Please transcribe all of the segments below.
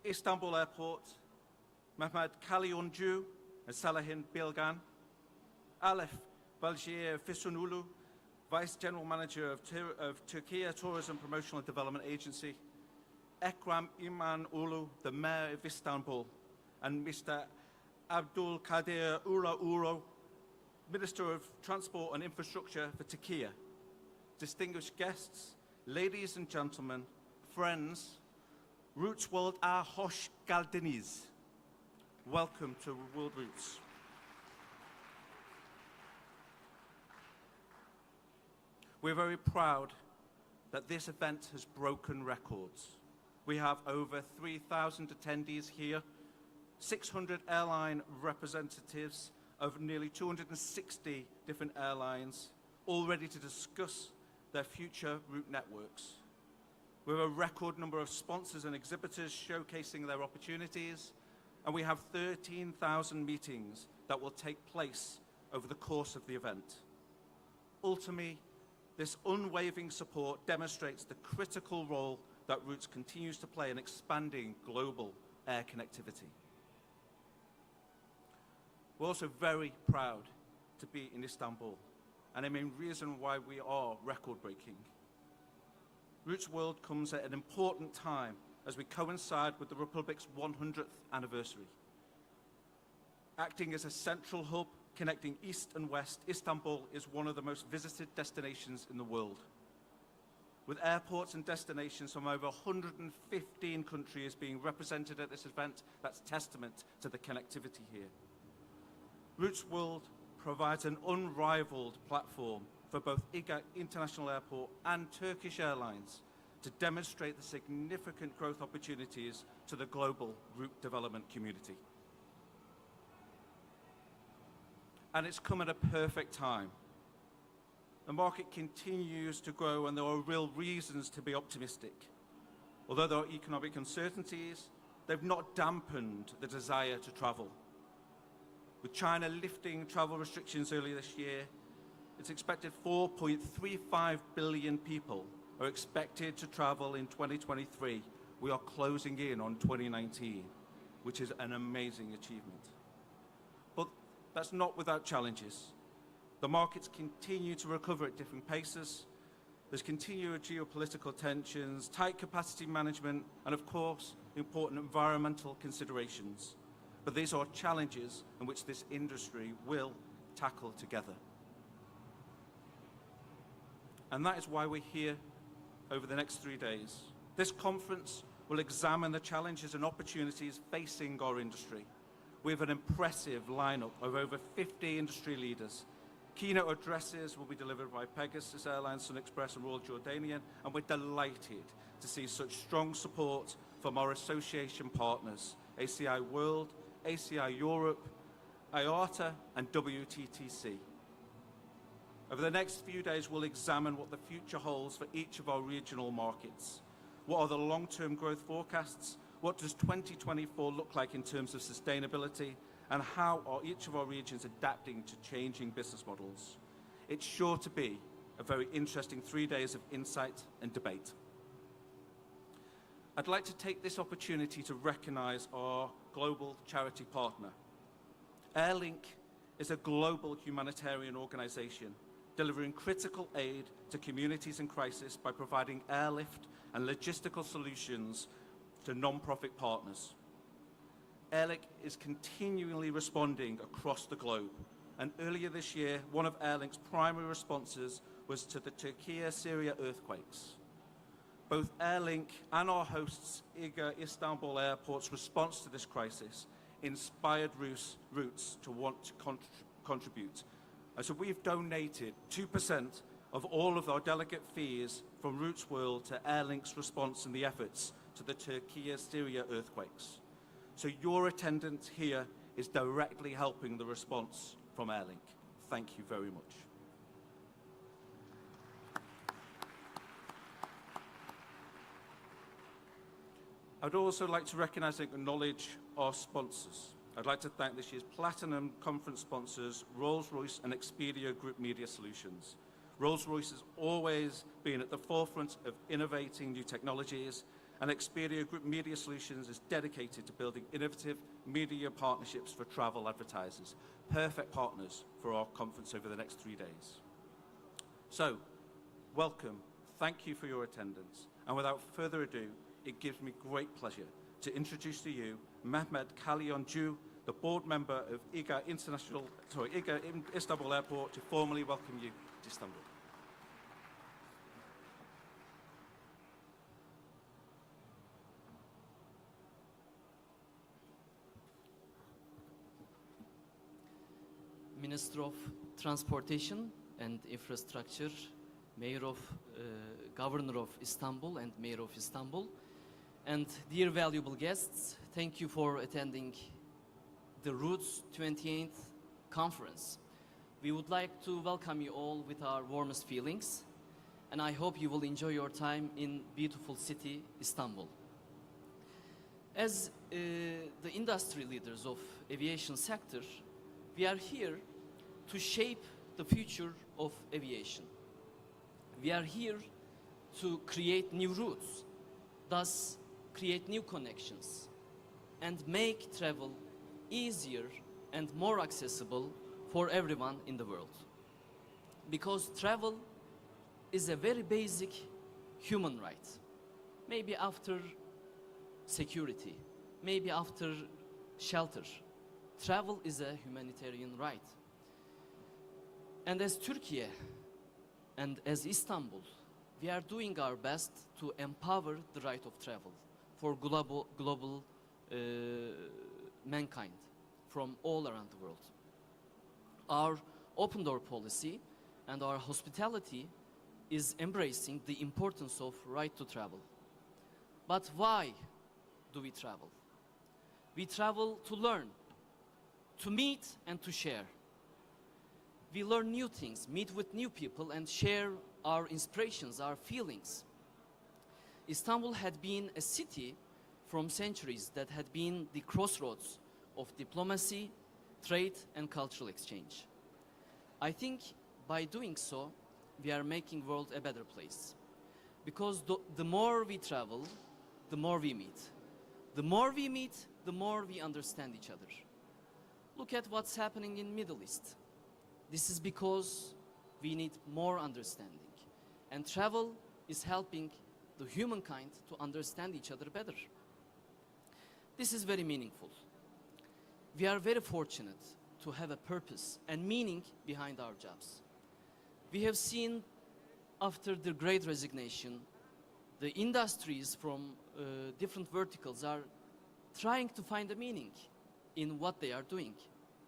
Istanbul Airport, Mehmet Kalyoncu and Salahin Bilgan, Alef Baljier Fisunulu, Vice General Manager of Turkey Tourism Promotional and Development Agency, Ekrem İmamoğlu, the Mayor of Istanbul, and Mr. Abdulkadir Uro, Minister of Transport and Infrastructure for Turkey. Distinguished guests, ladies and gentlemen, friends, Roots World hoş geldiniz. Welcome to World Roots. We're very proud that this event has broken records. We have over 3,000 attendees here, 600 airline representatives of nearly 260 different airlines, all ready to discuss their future route networks. We have a record number of sponsors and exhibitors showcasing their opportunities, and we have 13,000 meetings that will take place over the course of the event. Ultimately, this unwavering support demonstrates the critical role that Roots continues to play in expanding global air connectivity. We're also very proud to be in Istanbul, and the main reason why we are record-breaking. Roots World comes at an important time as we coincide with the Republic's 100th anniversary. Acting as a central hub connecting East and West, Istanbul is one of the most visited destinations in the world. With airports and destinations from over 115 countries being represented at this event, that's testament to the connectivity here. Roots World provides an unrivaled platform for both İGA International Airport and Turkish Airlines to demonstrate the significant growth opportunities to the global route development community. And it's come at a perfect time. The market continues to grow and there are real reasons to be optimistic. Although there are economic uncertainties, they've not dampened the desire to travel. With China lifting travel restrictions earlier this year, it's expected 4.35 billion people are expected to travel in 2023. We are closing in on 2019, which is an amazing achievement. But that's not without challenges. The markets continue to recover at different paces. There's continued geopolitical tensions, tight capacity management, and of course, important environmental considerations. But these are challenges in which this industry will tackle together. And that is why we're here over the next 3 days. This conference will examine the challenges and opportunities facing our industry. We have an impressive lineup of over 50 industry leaders. Keynote addresses will be delivered by Pegasus Airlines, Sun Express and Royal Jordanian, and we're delighted to see such strong support from our association partners, ACI World, ACI Europe, IATA and WTTC. Over the next few days, we'll examine what the future holds for each of our regional markets. What are the long-term growth forecasts? What does 2024 look like in terms of sustainability? And how are each of our regions adapting to changing business models? It's sure to be a very interesting 3 days of insight and debate. I'd like to take this opportunity to recognize our global charity partner. Airlink is a global humanitarian organization delivering critical aid to communities in crisis by providing airlift and logistical solutions to non-profit partners. Airlink is continually responding across the globe, and earlier this year, one of Airlink's primary responses was to the Turkey-Syria earthquakes. Both Airlink and our hosts, İGA Istanbul Airport's response to this crisis inspired Roots to want to contribute. And so we've donated 2% of all of our delegate fees from Roots World to Airlink's response in the efforts to the Turkey-Syria earthquakes. So your attendance here is directly helping the response from Airlink. Thank you very much. I'd also like to recognize and acknowledge our sponsors. I'd like to thank this year's Platinum Conference sponsors, Rolls-Royce and Expedia Group Media Solutions. Rolls-Royce has always been at the forefront of innovating new technologies, and Expedia Group Media Solutions is dedicated to building innovative media partnerships for travel advertisers, perfect partners for our conference over the next 3 days. So, welcome, thank you for your attendance, and without further ado, it gives me great pleasure to introduce to you Mehmet Kalyoncu, the board member of İGA Istanbul Airport, to formally welcome you to Istanbul. Minister of Transportation and Infrastructure, Governor of Istanbul and Mayor of Istanbul, and dear valuable guests, thank you for attending the Roots 28th conference. We would like to welcome you all with our warmest feelings, and I hope you will enjoy your time in beautiful city, Istanbul. As the industry leaders of aviation sector, we are here to shape the future of aviation. We are here to create new routes, thus create new connections, and make travel easier and more accessible for everyone in the world. Because travel is a very basic human right. Maybe after security, maybe after shelter, travel is a humanitarian right. And as Turkey and as Istanbul, we are doing our best to empower the right of travel for global mankind from all around the world. Our open door policy and our hospitality is embracing the importance of right to travel. But why do we travel? We travel to learn, to meet and to share. We learn new things, meet with new people, and share our inspirations, our feelings. Istanbul had been a city from centuries that had been the crossroads of diplomacy, trade, and cultural exchange. I think by doing so, we are making the world a better place. Because the more we travel, the more we meet. The more we meet, the more we understand each other. Look at what's happening in Middle East. This is because we need more understanding. And travel is helping the humankind to understand each other better. This is very meaningful. We are very fortunate to have a purpose and meaning behind our jobs. We have seen after the Great Resignation, the industries from different verticals are trying to find a meaning in what they are doing.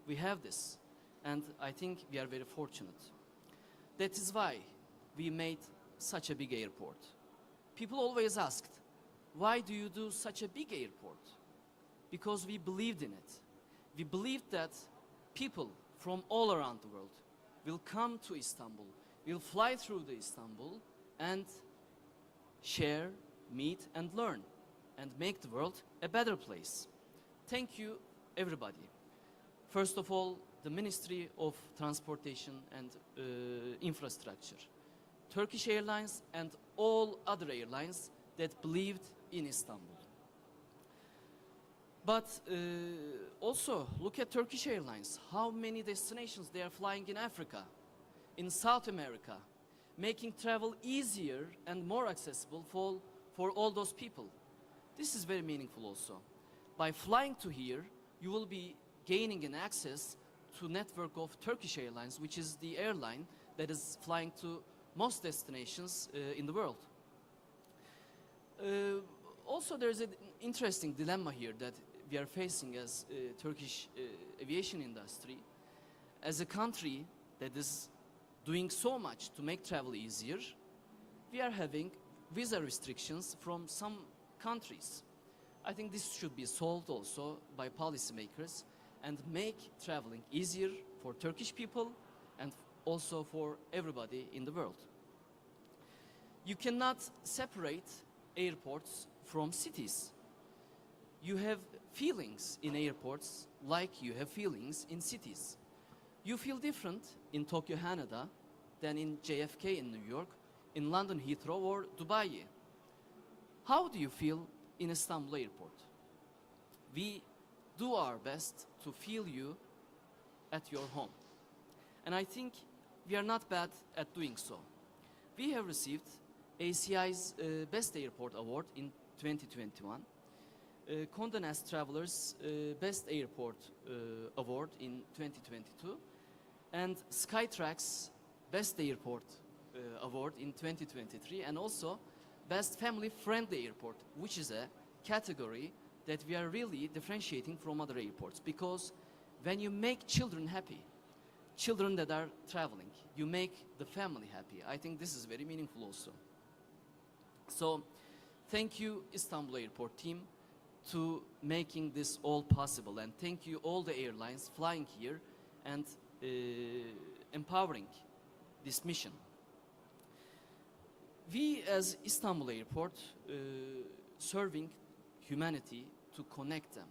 We have this, and I think we are very fortunate. That is why we made such a big airport. People always asked, why do you do such a big airport? Because we believed in it. We believed that people from all around the world will come to Istanbul, will fly through the Istanbul and share, meet and learn and make the world a better place. Thank you everybody. First of all, the Ministry of Transportation and Infrastructure, Turkish Airlines and all other airlines that believed in Istanbul. But also look at Turkish Airlines, how many destinations they are flying in Africa, in South America, making travel easier and more accessible for all those people. This is very meaningful also. By flying to here, you will be gaining an access to network of Turkish Airlines, which is the airline that is flying to most destinations in the world. Also, there's an interesting dilemma here that we are facing as Turkish aviation industry. As a country that is doing so much to make travel easier, we are having visa restrictions from some countries. I think this should be solved also by policymakers and make traveling easier for Turkish people and also for everybody in the world. You cannot separate airports from cities. You have feelings in airports like you have feelings in cities. You feel different in Tokyo Haneda than in JFK in New York, in London Heathrow or Dubai. How do you feel in Istanbul airport? We do our best to feel you at your home. And I think we are not bad at doing so. We have received ACI's Best Airport Award in 2021, Condé Nast Traveler's Best Airport Award in 2022, and Skytrack's Best Airport Award in 2023, and also Best Family Friendly Airport, which is a category that we are really differentiating from other airports, because when you make children happy, children that are traveling, you make the family happy. I think this is very meaningful also. So thank you, Istanbul Airport team, to making this all possible, and thank you all the airlines flying here and empowering this mission. We as Istanbul Airport serving humanity to connect them,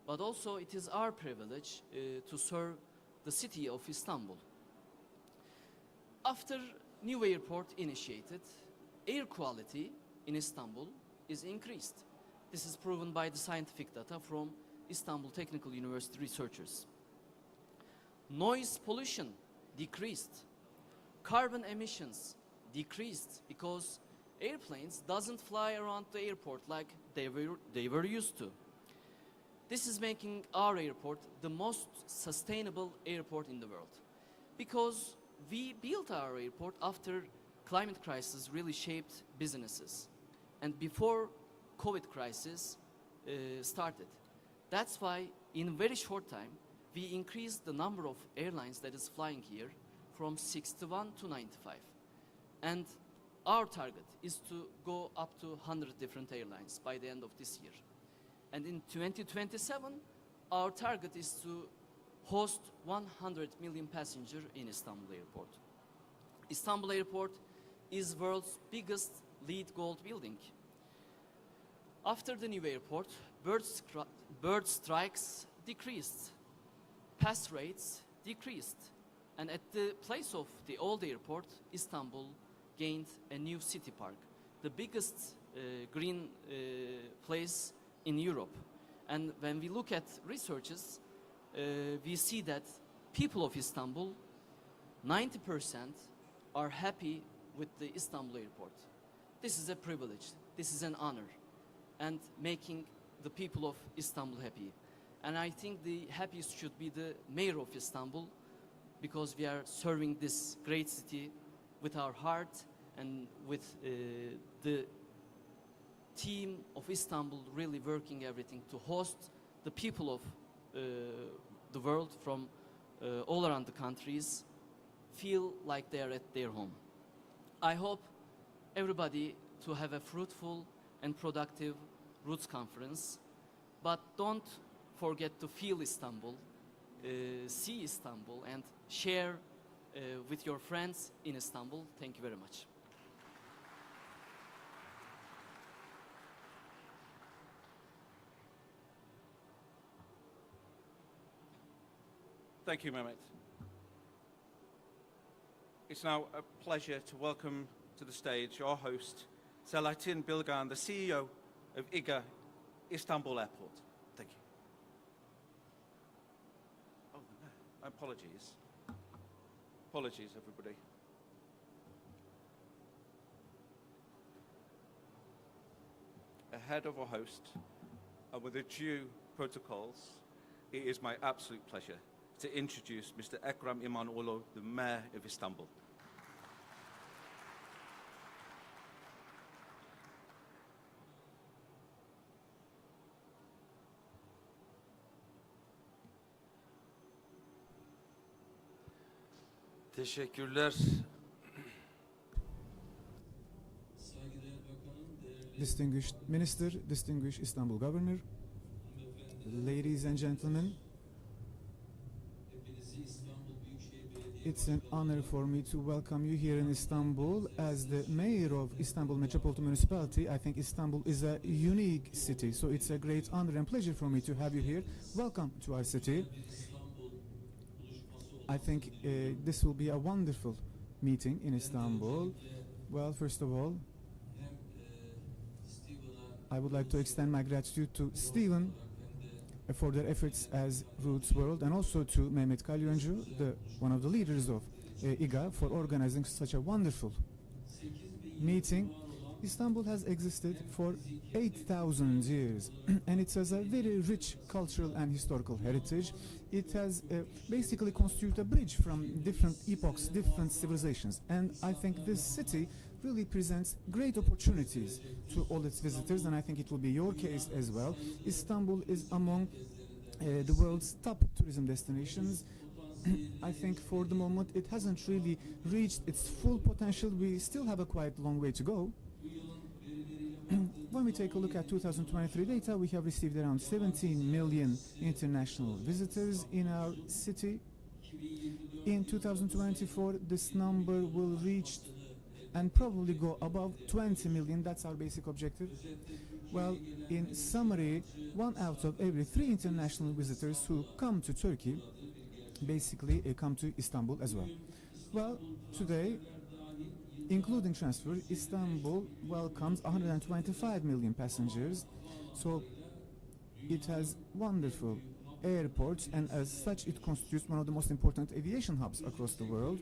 but also it is our privilege to serve the city of Istanbul. After new airport initiated, air quality in Istanbul is increased. This is proven by the scientific data from Istanbul Technical University researchers. Noise pollution decreased. Carbon emissions decreased because airplanes doesn't fly around the airport like they were used to. This is making our airport the most sustainable airport in the world, because we built our airport after climate crisis really shaped businesses and before COVID crisis started. That's why in a very short time we increased the number of airlines that is flying here from 61 to 95, and our target is to go up to 100 different airlines by the end of this year. And in 2027, our target is to host 100 million passengers in Istanbul Airport. Istanbul Airport is world's biggest LEED Gold building. After the new airport, bird strikes decreased, pass rates decreased, and at the place of the old airport, Istanbul gained a new city park, the biggest green place in Europe. And when we look at researches, we see that people of Istanbul, 90% are happy with the Istanbul airport. This is a privilege, this is an honor, and making the people of Istanbul happy. And I think the happiest should be the mayor of Istanbul, because we are serving this great city with our heart and with the team of Istanbul really working everything to host the people of the world from all around the countries feel like they are at their home. I hope everybody to have a fruitful and productive Roots Conference, but don't forget to feel Istanbul, see Istanbul, and share with your friends in Istanbul. Thank you very much. Thank you, Mehmet. It's now a pleasure to welcome to the stage our host, Selahattin Bilgan, the CEO of İGA Istanbul Airport. Thank you. Oh, my apologies. Apologies, everybody. Ahead of our host, and with the due protocols, it is my absolute pleasure to introduce Mr. Ekrem İmamoğlu, the Mayor of Istanbul. Teşekkürler. Distinguished Minister, distinguished Istanbul Governor, ladies and gentlemen, it's an honor for me to welcome you here in Istanbul. As the mayor of Istanbul Metropolitan Municipality, I think Istanbul is a unique city, so it's a great honor and pleasure for me to have you here. Welcome to our city. I think this will be a wonderful meeting in Istanbul. Well, first of all, I would like to extend my gratitude to Stephen for their efforts as Roots World, and also to Mehmet Kalyoncu, one of the leaders of İGA, for organizing such a wonderful meeting. Istanbul has existed for 8,000 years and it has a very rich cultural and historical heritage. It has basically constituted a bridge from different epochs, different civilizations, and I think this city really presents great opportunities to all its visitors, and I think it will be your case as well. Istanbul is among the world's top tourism destinations. I think for the moment it hasn't really reached its full potential. We still have a quite long way to go. When we take a look at 2023 data, we have received around 17 million international visitors in our city. In 2024, this number will reach and probably go above 20 million. That's our basic objective. Well, in summary, 1 out of every 3 international visitors who come to Turkey basically come to Istanbul as well. Well, today, including transfer, Istanbul welcomes 125 million passengers, so it has wonderful airports, and as such it constitutes one of the most important aviation hubs across the world.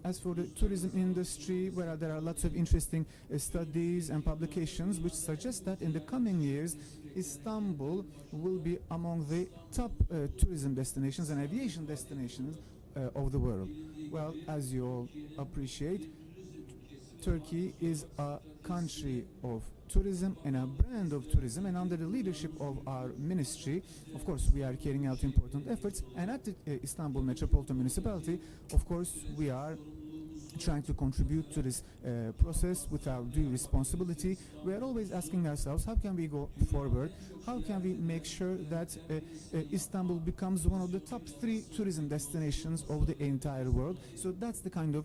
As for the tourism industry, where there are lots of interesting studies and publications which suggest that in the coming years Istanbul will be among the top tourism destinations and aviation destinations of the world. Well, as you all appreciate, Turkey is a country of tourism and a brand of tourism, and under the leadership of our ministry, of course, we are carrying out important efforts, and at the Istanbul Metropolitan Municipality, of course, we are trying to contribute to this process with our due responsibility. We are always asking ourselves, how can we go forward? How can we make sure that Istanbul becomes one of the top 3 tourism destinations of the entire world? So that's the kind of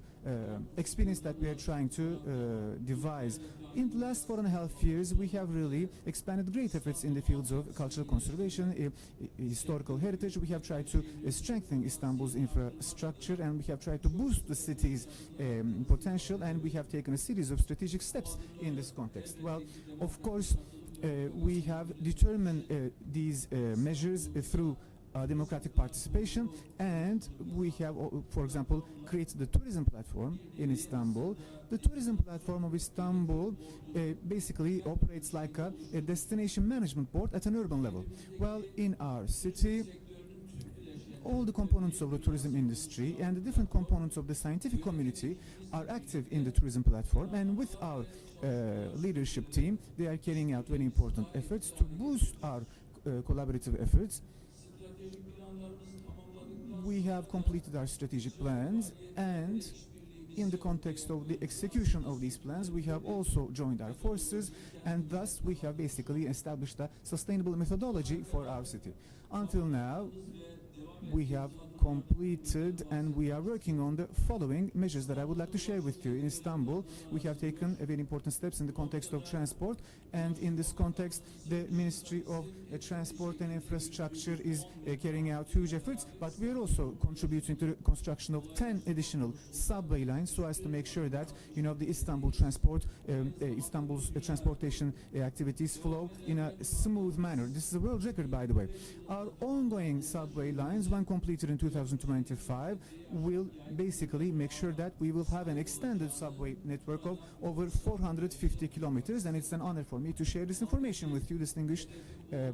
experience that we are trying to devise. In the last 4.5 years, we have really expanded great efforts in the fields of cultural conservation, historical heritage. We have tried to strengthen Istanbul's infrastructure, and we have tried to boost the city's potential, and we have taken a series of strategic steps in this context. Well, of course, we have determined these measures through democratic participation, and we have, for example, created the tourism platform in Istanbul. The tourism platform of Istanbul basically operates like a destination management board at an urban level. Well, in our city, all the components of the tourism industry and the different components of the scientific community are active in the tourism platform, and with our leadership team, they are carrying out very important efforts to boost our collaborative efforts. We have completed our strategic plans, and in the context of the execution of these plans, we have also joined our forces, and thus we have basically established a sustainable methodology for our city. Until now, we have completed and we are working on the following measures that I would like to share with you. In Istanbul, we have taken very important steps in the context of transport, and in this context, the Ministry of Transport and Infrastructure is carrying out huge efforts, but we are also contributing to the construction of 10 additional subway lines so as to make sure that, you know, the Istanbul's transportation activities flow in a smooth manner. This is a world record, by the way. Our ongoing subway lines, when completed in 2025, will basically make sure that we will have an extended subway network of over 450 kilometers, and it's an honor for me to share this information with you, distinguished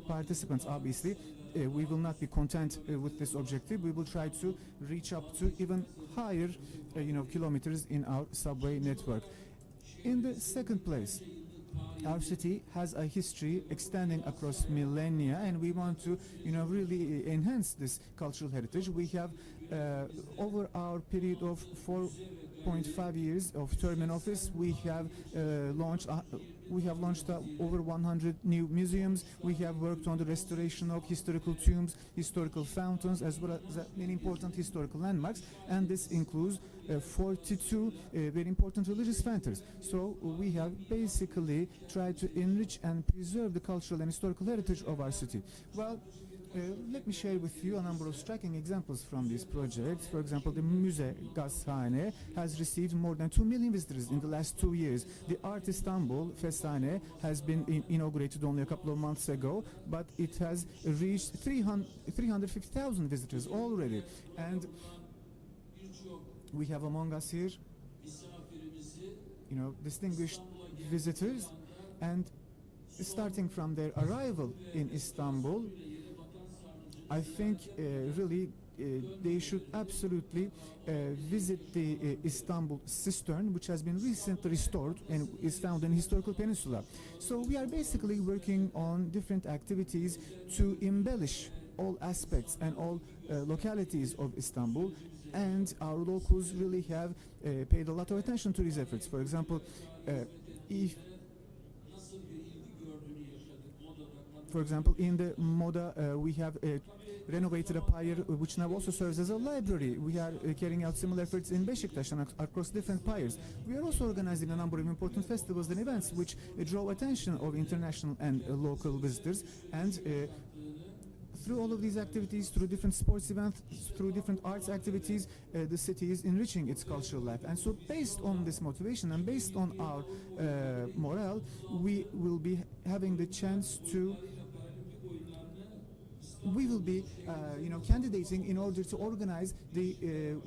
participants. Obviously, we will not be content with this objective. We will try to reach up to even higher kilometers in our subway network. In the second place, our city has a history extending across millennia, and we want to, really enhance this cultural heritage. We have, over our period of 4.5 years of term in office, we have launched over 100 new museums. We have worked on the restoration of historical tombs, historical fountains, as well as many important historical landmarks, and this includes 42 very important religious centers. So we have basically tried to enrich and preserve the cultural and historical heritage of our city. Well, Let me share with you a number of striking examples from these projects. For example, the Müze Gazhane has received more than 2 million visitors in the last 2 years. The Art Istanbul Festhane has been inaugurated only a couple of months ago, but it has reached 350,000 visitors already. And we have among us here, distinguished visitors, and starting from their arrival in Istanbul, I think really they should absolutely visit the Istanbul cistern, which has been recently restored and is found in the historical peninsula. So we are basically working on different activities to embellish all aspects and all localities of Istanbul, and our locals really have paid a lot of attention to these efforts. For example, in the Moda, we have renovated a pier which now also serves as a library. We are carrying out similar efforts in Beşiktaş and across different piers. We are also organizing a number of important festivals and events which draw attention of international and local visitors. And through all of these activities, through different sports events, through different arts activities, the city is enriching its cultural life. And so based on this motivation and based on our morale, we will be having the chance to candidating in order to organize the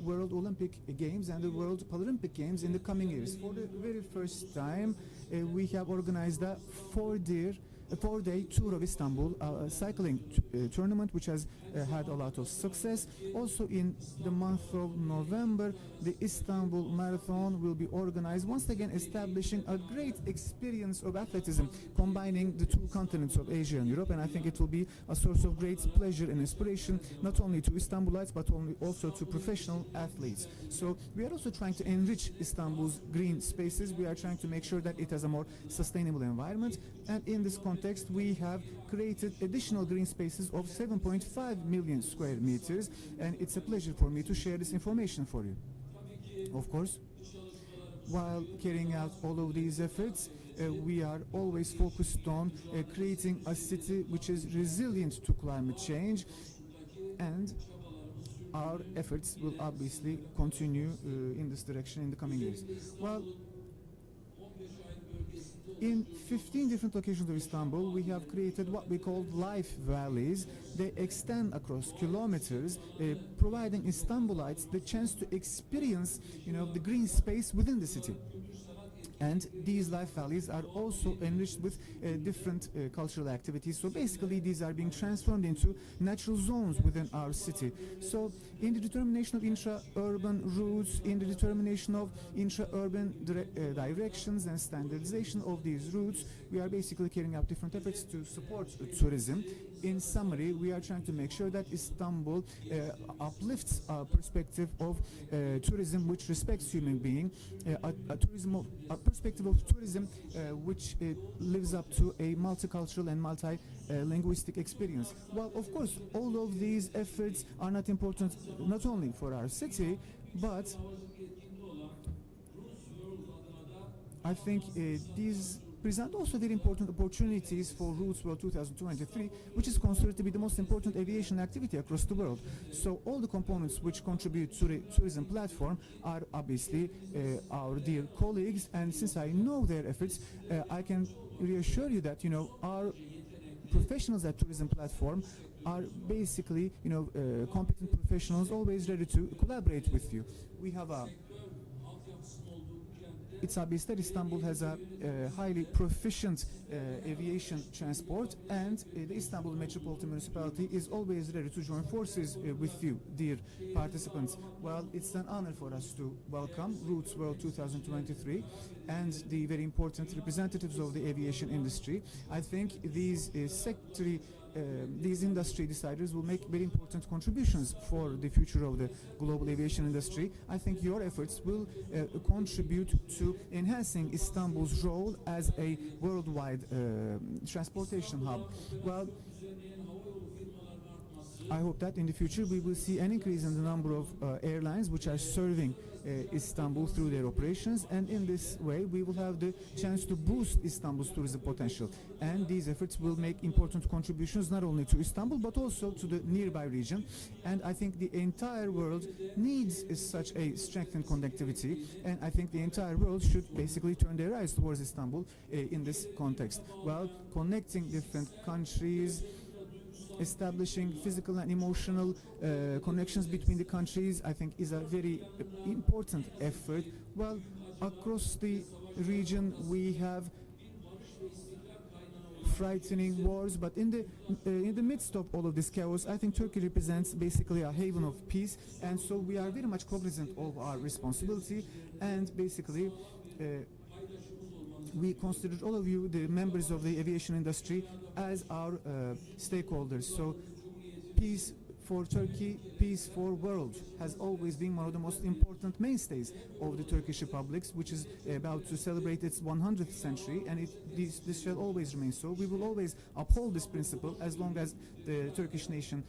World Olympic Games and the World Paralympic Games in the coming years. For the very first time, we have organized a four-day tour of Istanbul, a cycling tournament which has had a lot of success. Also in the month of November, the Istanbul Marathon will be organized, once again establishing a great experience of athleticism, combining the two continents of Asia and Europe, and I think it will be a source of great pleasure and inspiration, not only to Istanbulites, but also to professional athletes. So we are also trying to enrich Istanbul's green spaces. We are trying to make sure that it has a more sustainable environment, and in this context, we have created additional green spaces of 7.5 million square meters, and it's a pleasure for me to share this information for you. Of course, while carrying out all of these efforts, we are always focused on creating a city which is resilient to climate change, and our efforts will obviously continue in this direction in the coming years. Well, in 15 different locations of Istanbul, we have created what we call life valleys. They extend across kilometers, providing Istanbulites the chance to experience, the green space within the city. And these life valleys are also enriched with different cultural activities. So basically, these are being transformed into natural zones within our city. So in the determination of intra-urban routes, in the determination of intra-urban directions and standardization of these routes, we are basically carrying out different efforts to support tourism. In summary, we are trying to make sure that Istanbul uplifts a perspective of tourism which respects human being, a perspective of tourism which lives up to a multicultural and multi-linguistic experience. Well, of course, all of these efforts are not important not only for our city, but I think these present also very important opportunities for Roots World 2023, which is considered to be the most important aviation activity across the world. So all the components which contribute to the tourism platform are obviously our dear colleagues, and since I know their efforts, I can reassure you that our professionals at tourism platform are basically competent professionals, always ready to collaborate with you. We have it's obvious that Istanbul has a highly proficient aviation transport, and the Istanbul Metropolitan Municipality is always ready to join forces with you, dear participants. Well, it's an honor for us to welcome Roots World 2023 and the very important representatives of the aviation industry. I think these these industry deciders will make very important contributions for the future of the global aviation industry. I think your efforts will contribute to enhancing Istanbul's role as a worldwide transportation hub. Well, I hope that in the future we will see an increase in the number of airlines which are serving Istanbul through their operations, and in this way we will have the chance to boost Istanbul's tourism potential, and these efforts will make important contributions not only to Istanbul but also to the nearby region. And I think the entire world needs such a strengthened connectivity, and I think the entire world should basically turn their eyes towards Istanbul in this context. While connecting different countries, establishing physical and emotional connections between the countries, I think is a very important effort. Well, across the region we have frightening wars, but in the midst of all of this chaos, I think Turkey represents basically a haven of peace, and so we are very much cognizant of our responsibility, and basically we consider all of you, the members of the aviation industry, as our stakeholders. So peace for Turkey, peace for world has always been one of the most important mainstays of the Turkish Republic, which is about to celebrate its 100th century, and this shall always remain so. We will always uphold this principle as long as the Turkish nation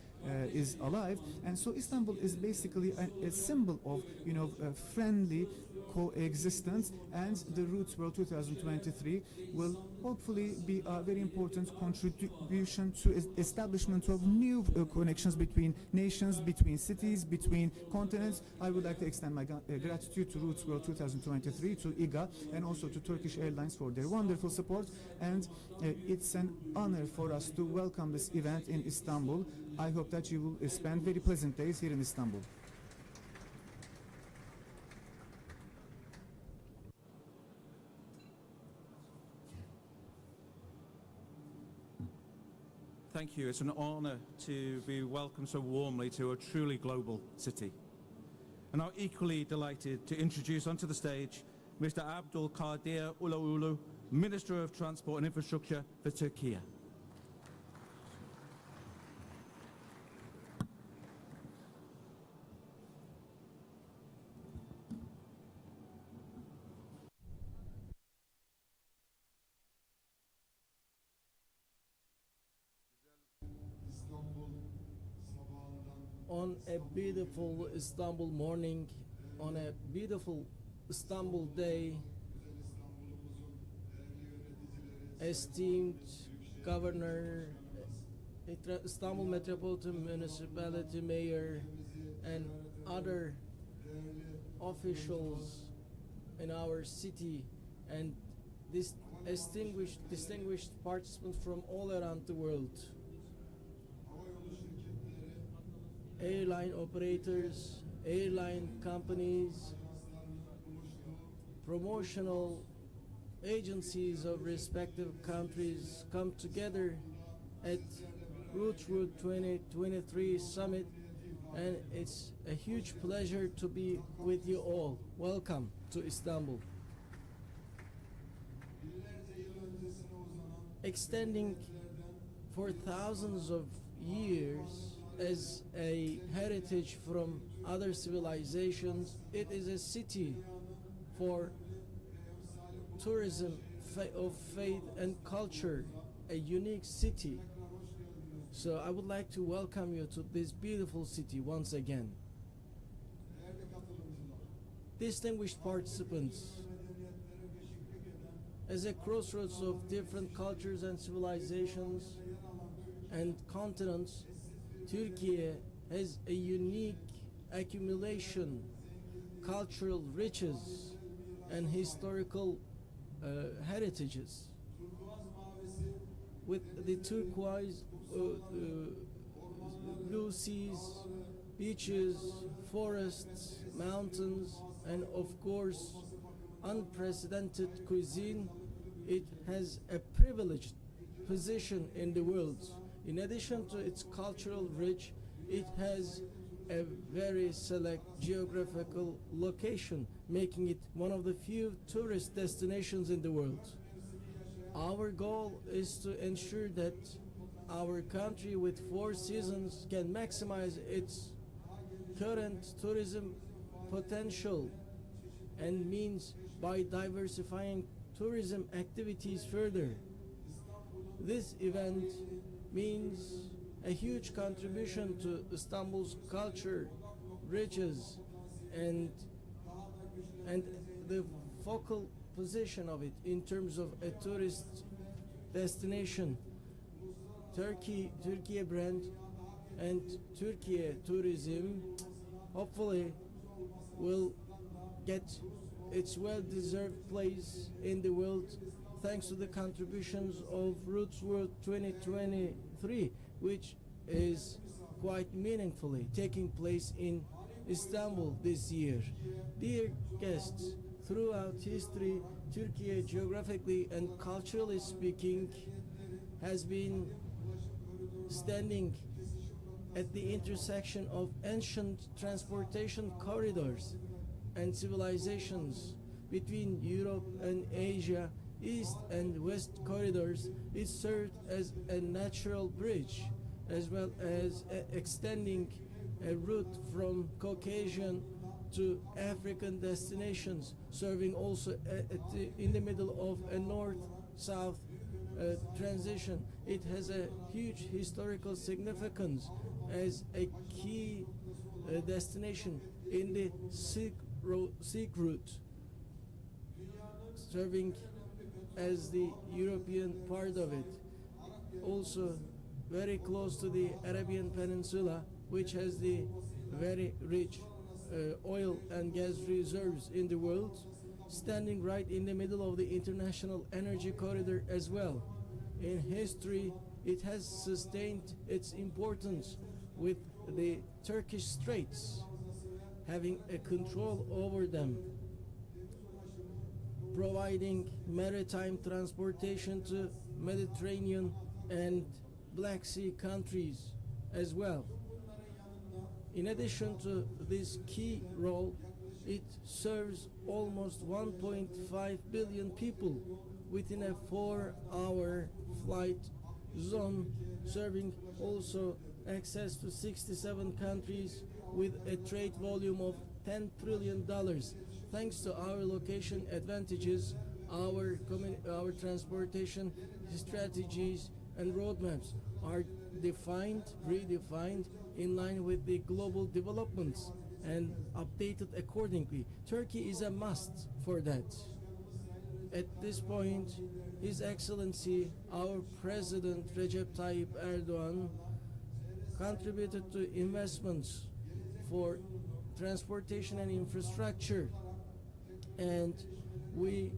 is alive. And so Istanbul is basically a symbol of, you know, friendly coexistence, and the Roots World 2023 will hopefully be a very important contribution to establishment of new connections between nations, between cities, between continents. I would like to extend my gratitude to Roots World 2023, to İGA, and also to Turkish Airlines for their wonderful support, and it's an honor for us to welcome this event in Istanbul. I hope that you will spend very pleasant days here in Istanbul. Thank you. It's an honor to be welcomed so warmly to a truly global city. And I'm equally delighted to introduce onto the stage Mr. Abdul Kadir Ulaulu, Minister of Transport and Infrastructure for Turkey. On a beautiful Istanbul morning, on a beautiful Istanbul day, esteemed Governor, Istanbul Metropolitan Municipality Mayor, and other officials in our city, and this distinguished participants from all around the world. Airline operators, airline companies, promotional agencies of respective countries come together at Roots World 2023 Summit, and it's a huge pleasure to be with you all. Welcome to Istanbul. Extending for thousands of years as a heritage from other civilizations, it is a city for tourism of faith and culture, a unique city. So I would like to welcome you to this beautiful city once again. Distinguished participants, as a crossroads of different cultures and civilizations and continents, Turkey has a unique accumulation, cultural riches, and historical heritages. With the turquoise blue seas, beaches, forests, mountains, and of course, unprecedented cuisine, it has a privileged position in the world. In addition to its cultural rich, it has a very select geographical location, making it one of the few tourist destinations in the world. Our goal is to ensure that our country with 4 seasons can maximize its current tourism potential, and means by diversifying tourism activities further. This event means a huge contribution to Istanbul's culture, riches, and the focal position of it in terms of a tourist destination. Turkey brand and Turkey tourism hopefully will get its well-deserved place in the world thanks to the contributions of Roots World 2023, which is quite meaningfully taking place in Istanbul this year. Dear guests, throughout history, Turkey, geographically and culturally speaking, has been standing at the intersection of ancient transportation corridors and civilizations between Europe and Asia, East and West corridors. It served as a natural bridge, as well as extending a route from Caucasian to African destinations, serving also in the middle of a north-south transition. It has a huge historical significance as a key destination in the Silk Route, serving as the European part of it. Also very close to the Arabian Peninsula, which has the very rich oil and gas reserves in the world, standing right in the middle of the international energy corridor as well. In history, it has sustained its importance with the Turkish Straits, having a control over them, providing maritime transportation to Mediterranean and Black Sea countries as well. In addition to this key role, it serves almost 1.5 billion people within a 4-hour flight zone, serving also access to 67 countries with a trade volume of $10 trillion. Thanks to our location advantages, our transportation strategies and roadmaps are redefined in line with the global developments and updated accordingly. Turkey is a must for that. At this point, His Excellency, our President Recep Tayyip Erdogan, contributed to investments for transportation and infrastructure, and we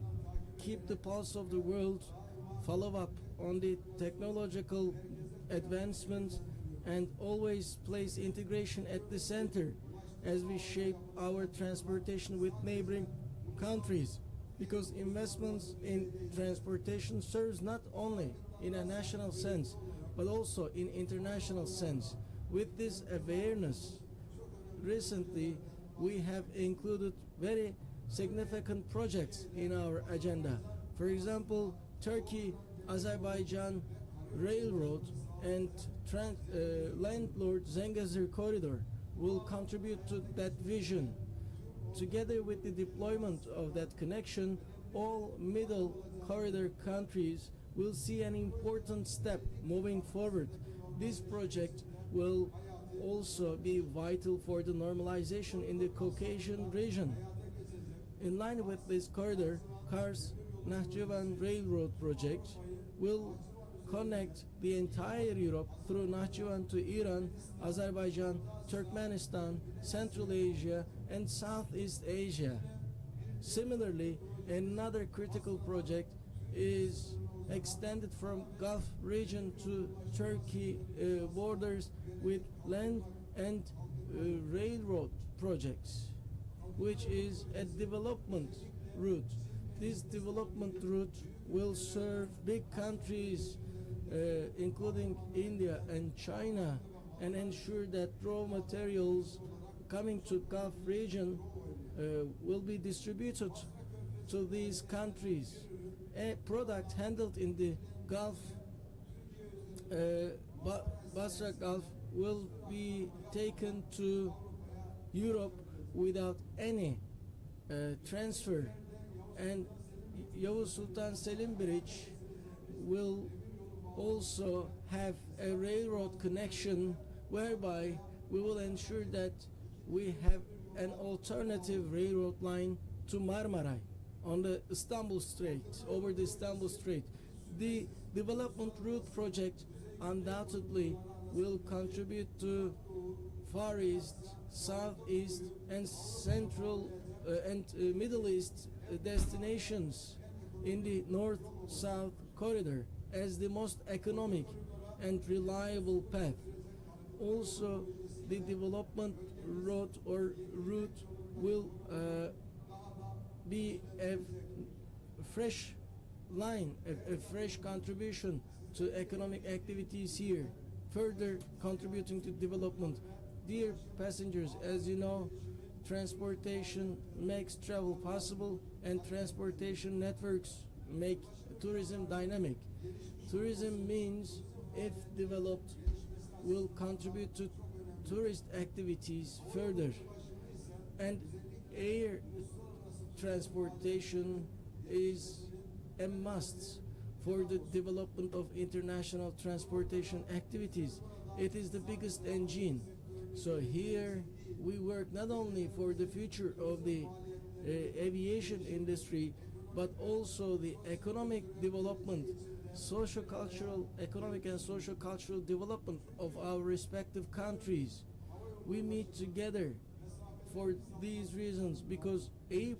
keep the pulse of the world, follow up on the technological advancements, and always place integration at the center as we shape our transportation with neighboring countries, because investments in transportation serves not only in a national sense but also in international sense. With this awareness, recently we have included very significant projects in our agenda. For example, Turkey-Azerbaijan Railroad and landlord Zengezur Corridor will contribute to that vision. Together with the deployment of that connection, all middle corridor countries will see an important step moving forward. This project will also be vital for the normalization in the Caucasian region. In line with this corridor, Kars-Nahçıvan Railroad project will connect the entire Europe through Nahçıvan to Iran, Azerbaijan, Turkmenistan, Central Asia, and Southeast Asia. Similarly, another critical project is extended from Gulf region to Turkey borders with land and railroad projects, which is a development route. This development route will serve big countries including India and China, and ensure that raw materials coming to Gulf region will be distributed to these countries. A product handled in the Gulf, Basra Gulf, will be taken to Europe without any transfer, and Yavuz Sultan Selim Bridge will also have a railroad connection whereby we will ensure that we have an alternative railroad line to Marmaray on the Istanbul Strait, over the Istanbul Strait. The development route project undoubtedly will contribute to Far East, Southeast, and Central and Middle East destinations in the North-South corridor as the most economic and reliable path. Also, the development road or route will be a fresh line, a fresh contribution to economic activities here, further contributing to development. Dear passengers, as you know, transportation makes travel possible, and transportation networks make tourism dynamic. Tourism means, if developed, will contribute to tourist activities further. And air transportation is a must for the development of international transportation activities. It is the biggest engine. So here we work not only for the future of the aviation industry, but also the economic development, socio-cultural, economic and socio-cultural development of our respective countries. We meet together for these reasons, because air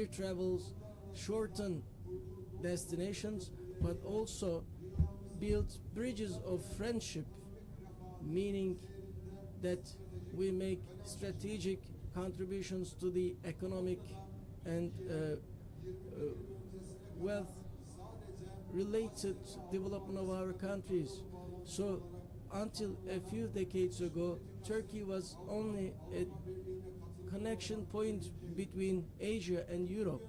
travels shorten destinations, but also build bridges of friendship, meaning that we make strategic contributions to the economic and wealth related development of our countries. So until a few decades ago, Turkey was only a connection point between Asia and Europe,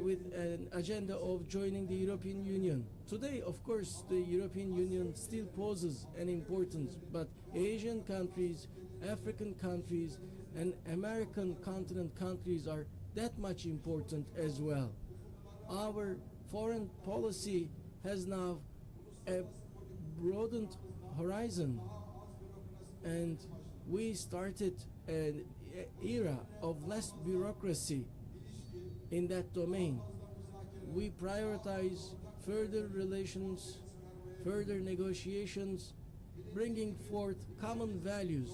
with an agenda of joining the European Union. Today, of course, the European Union still poses an importance, but Asian countries, African countries, and American continent countries are that much important as well. Our foreign policy has now a broadened horizon, and we started an era of less bureaucracy in that domain. We prioritize further relations, further negotiations, bringing forth common values.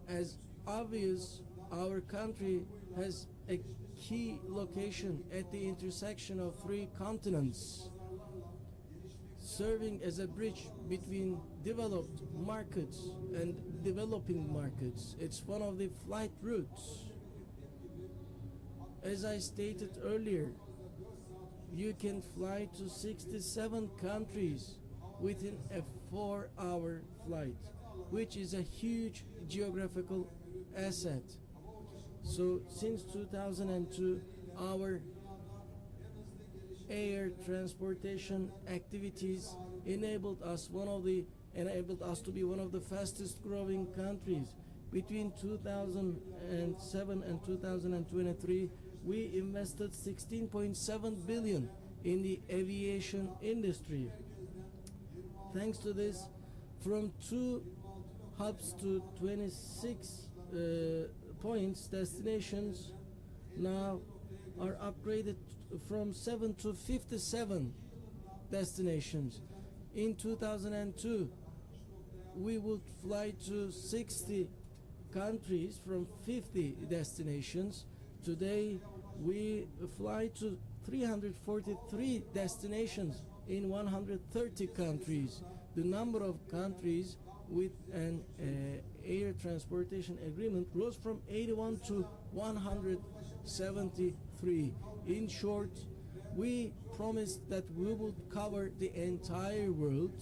As obvious, our country has a key location at the intersection of three continents, serving as a bridge between developed markets and developing markets. It's one of the flight routes. As I stated earlier, you can fly to 67 countries within a 4-hour flight, which is a huge geographical asset. So since 2002, our air transportation activities enabled us to be one of the fastest growing countries. Between 2007 and 2023, we invested 16.7 billion in the aviation industry. Thanks to this, from 2 hubs to 26 destinations now are upgraded from 7 to 57 destinations. In 2002, we would fly to 60 countries from 50 destinations. Today, we fly to 343 destinations in 130 countries. The number of countries with an air transportation agreement rose from 81 to 173. In short, we promised that we would cover the entire world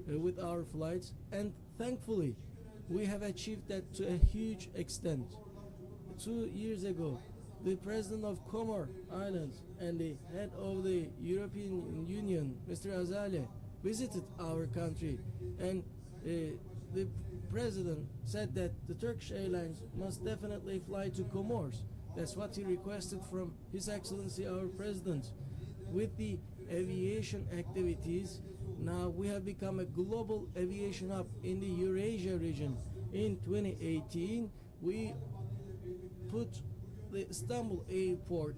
with our flights, and thankfully, we have achieved that to a huge extent. 2 years ago, the President of Comor Islands and the head of the European Union, Mr. Azale, visited our country, and the President said that the Turkish Airlines must definitely fly to Comores. That's what he requested from His Excellency our President. With the aviation activities. Now we have become a global aviation hub in the Eurasia region. In 2018, we put the Istanbul airport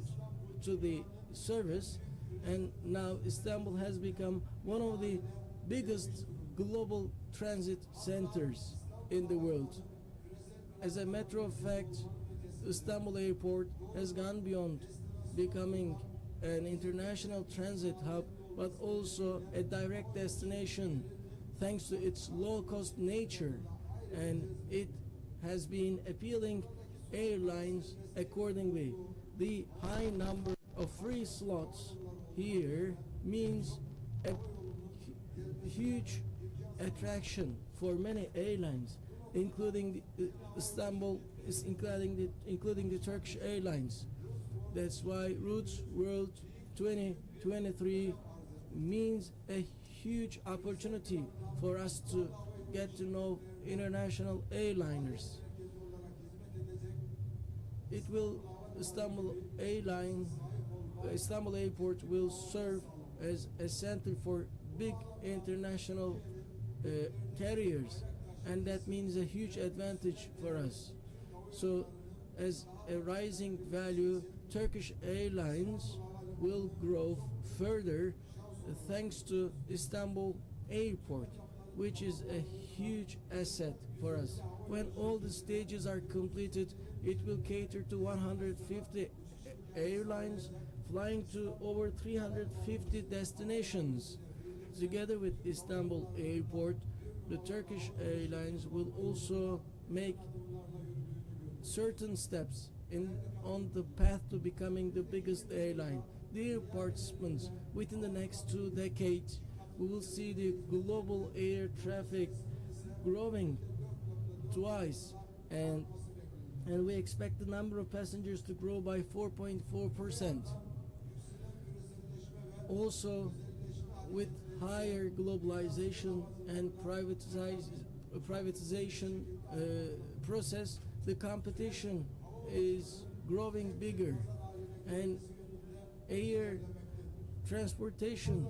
to the service, and now Istanbul has become one of the biggest global transit centers in the world. As a matter of fact, Istanbul airport has gone beyond becoming an international transit hub, but also a direct destination thanks to its low-cost nature, and it has been appealing airlines accordingly. The high number of free slots here means a huge attraction for many airlines, including the including the Turkish Airlines. That's why Routes World 2023 means a huge opportunity for us to get to know international airliners. Istanbul Airport will serve as a center for big international carriers, and that means a huge advantage for us. So, as a rising value, Turkish Airlines will grow further thanks to Istanbul Airport, which is a huge asset for us. When all the stages are completed, it will cater to 150 airlines flying to over 350 destinations. Together with Istanbul Airport, the Turkish Airlines will also make certain steps on the path to becoming the biggest airline. Dear participants, within the next 2 decades, we will see the global air traffic growing twice, and we expect the number of passengers to grow by 4.4%. Also, with higher globalization and privatization process, the competition is growing bigger, and air transportation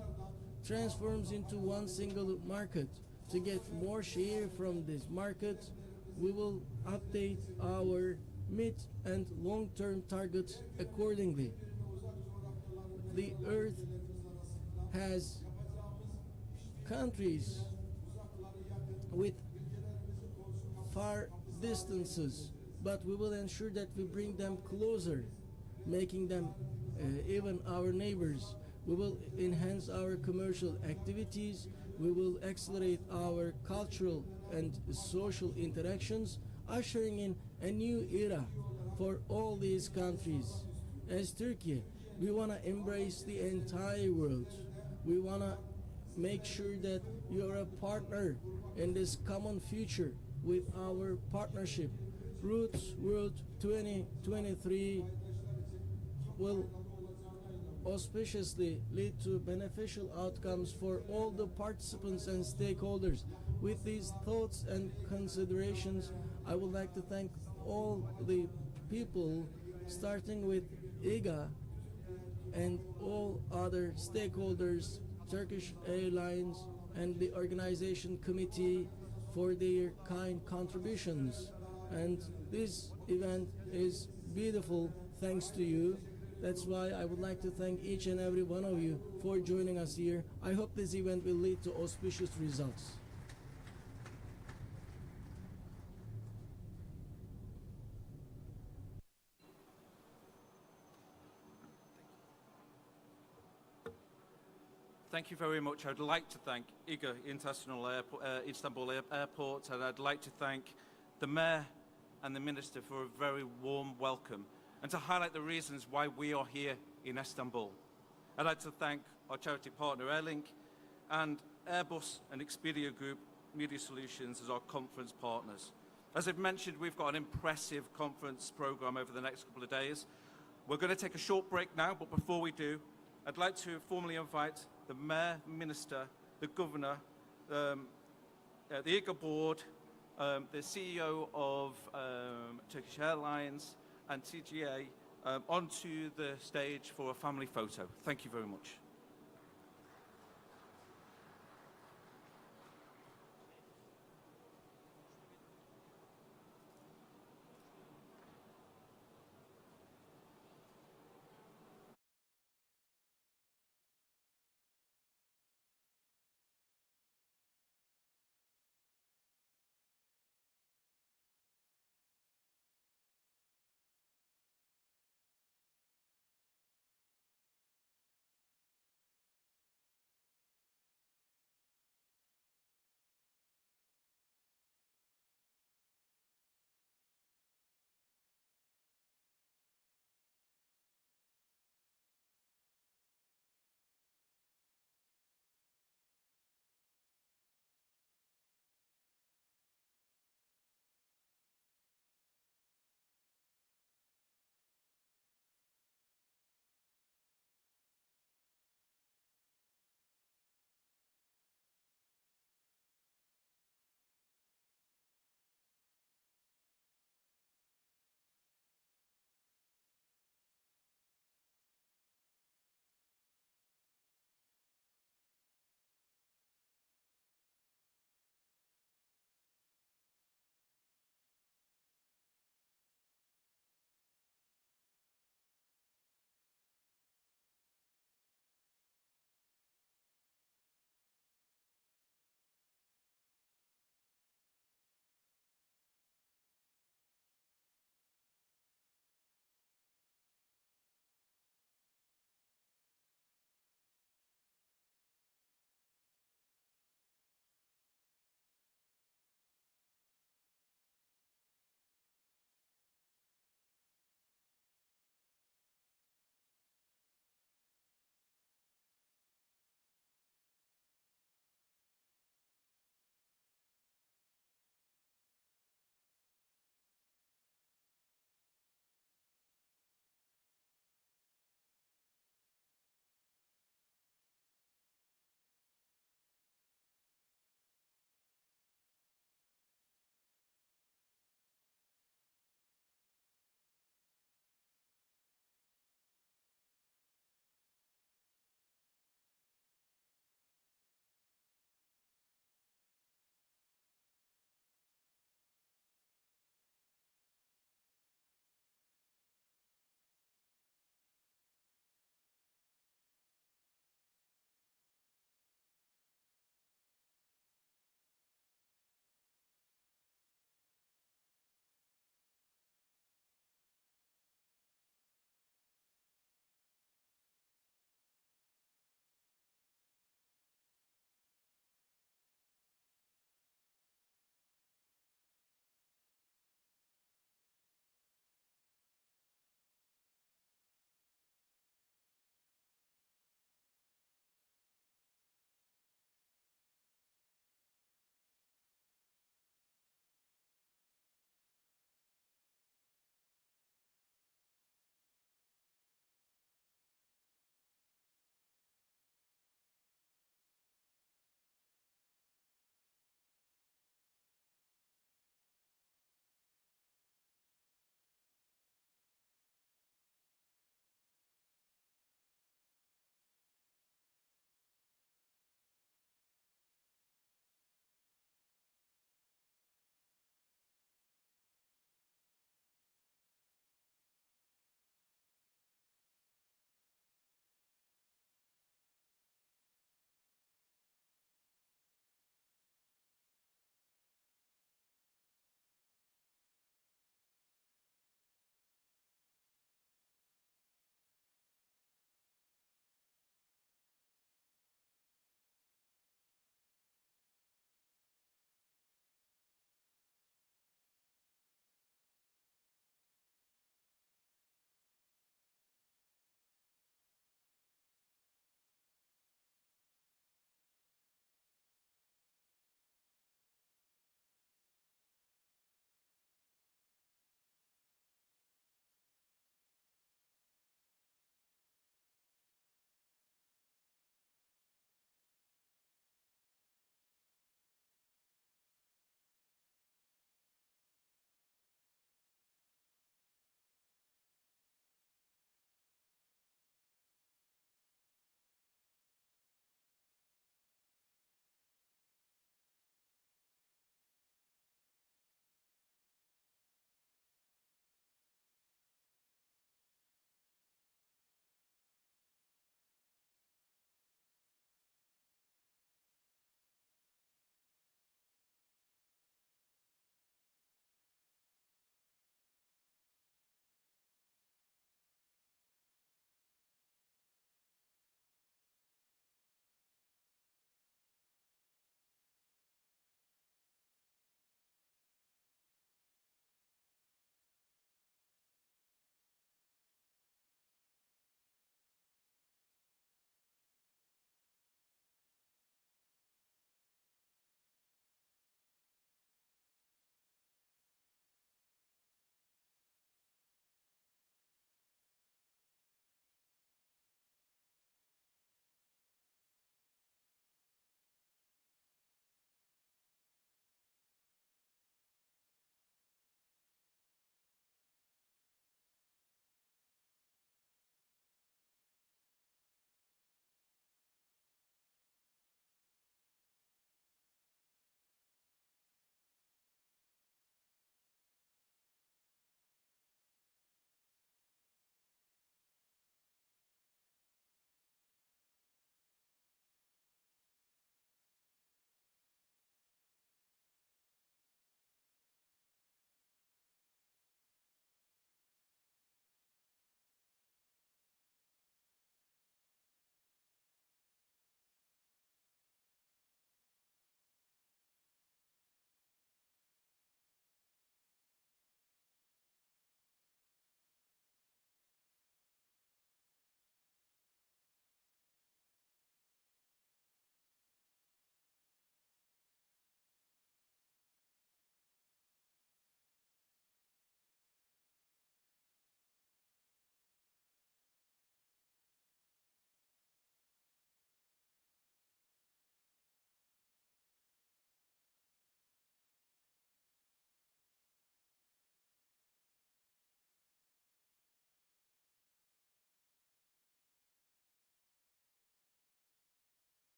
transforms into one single market. To get more share from this market, we will update our mid and long-term targets accordingly. The Earth has countries with far distances, but we will ensure that we bring them closer, making them even our neighbors. We will enhance our commercial activities. We will accelerate our cultural and social interactions, ushering in a new era for all these countries. As Turkey, we want to embrace the entire world. We want to make sure that you're a partner in this common future with our partnership. Routes World 2023 will auspiciously lead to beneficial outcomes for all the participants and stakeholders. With these thoughts and considerations, I would like to thank all the people, starting with İGA and all other stakeholders, Turkish Airlines and the organization committee, for their kind contributions. And this event is beautiful thanks to you. That's why I would like to thank each and every one of you for joining us here. I hope this event will lead to auspicious results. Thank you very much. I'd like to thank İGA International Airport, Istanbul Airport, and I'd like to thank the Mayor and the Minister for a very warm welcome, and to highlight the reasons why we are here in Istanbul. I'd like to thank our charity partner Airlink and Airbus and Expedia Group Media Solutions as our conference partners. As I've mentioned, we've got an impressive conference program over the next couple of days. We're going to take a short break now, but before we do, I'd like to formally invite the Mayor, Minister, the Governor, the İGA Board, the CEO of Turkish Airlines and TGA onto the stage for a family photo. Thank you very much.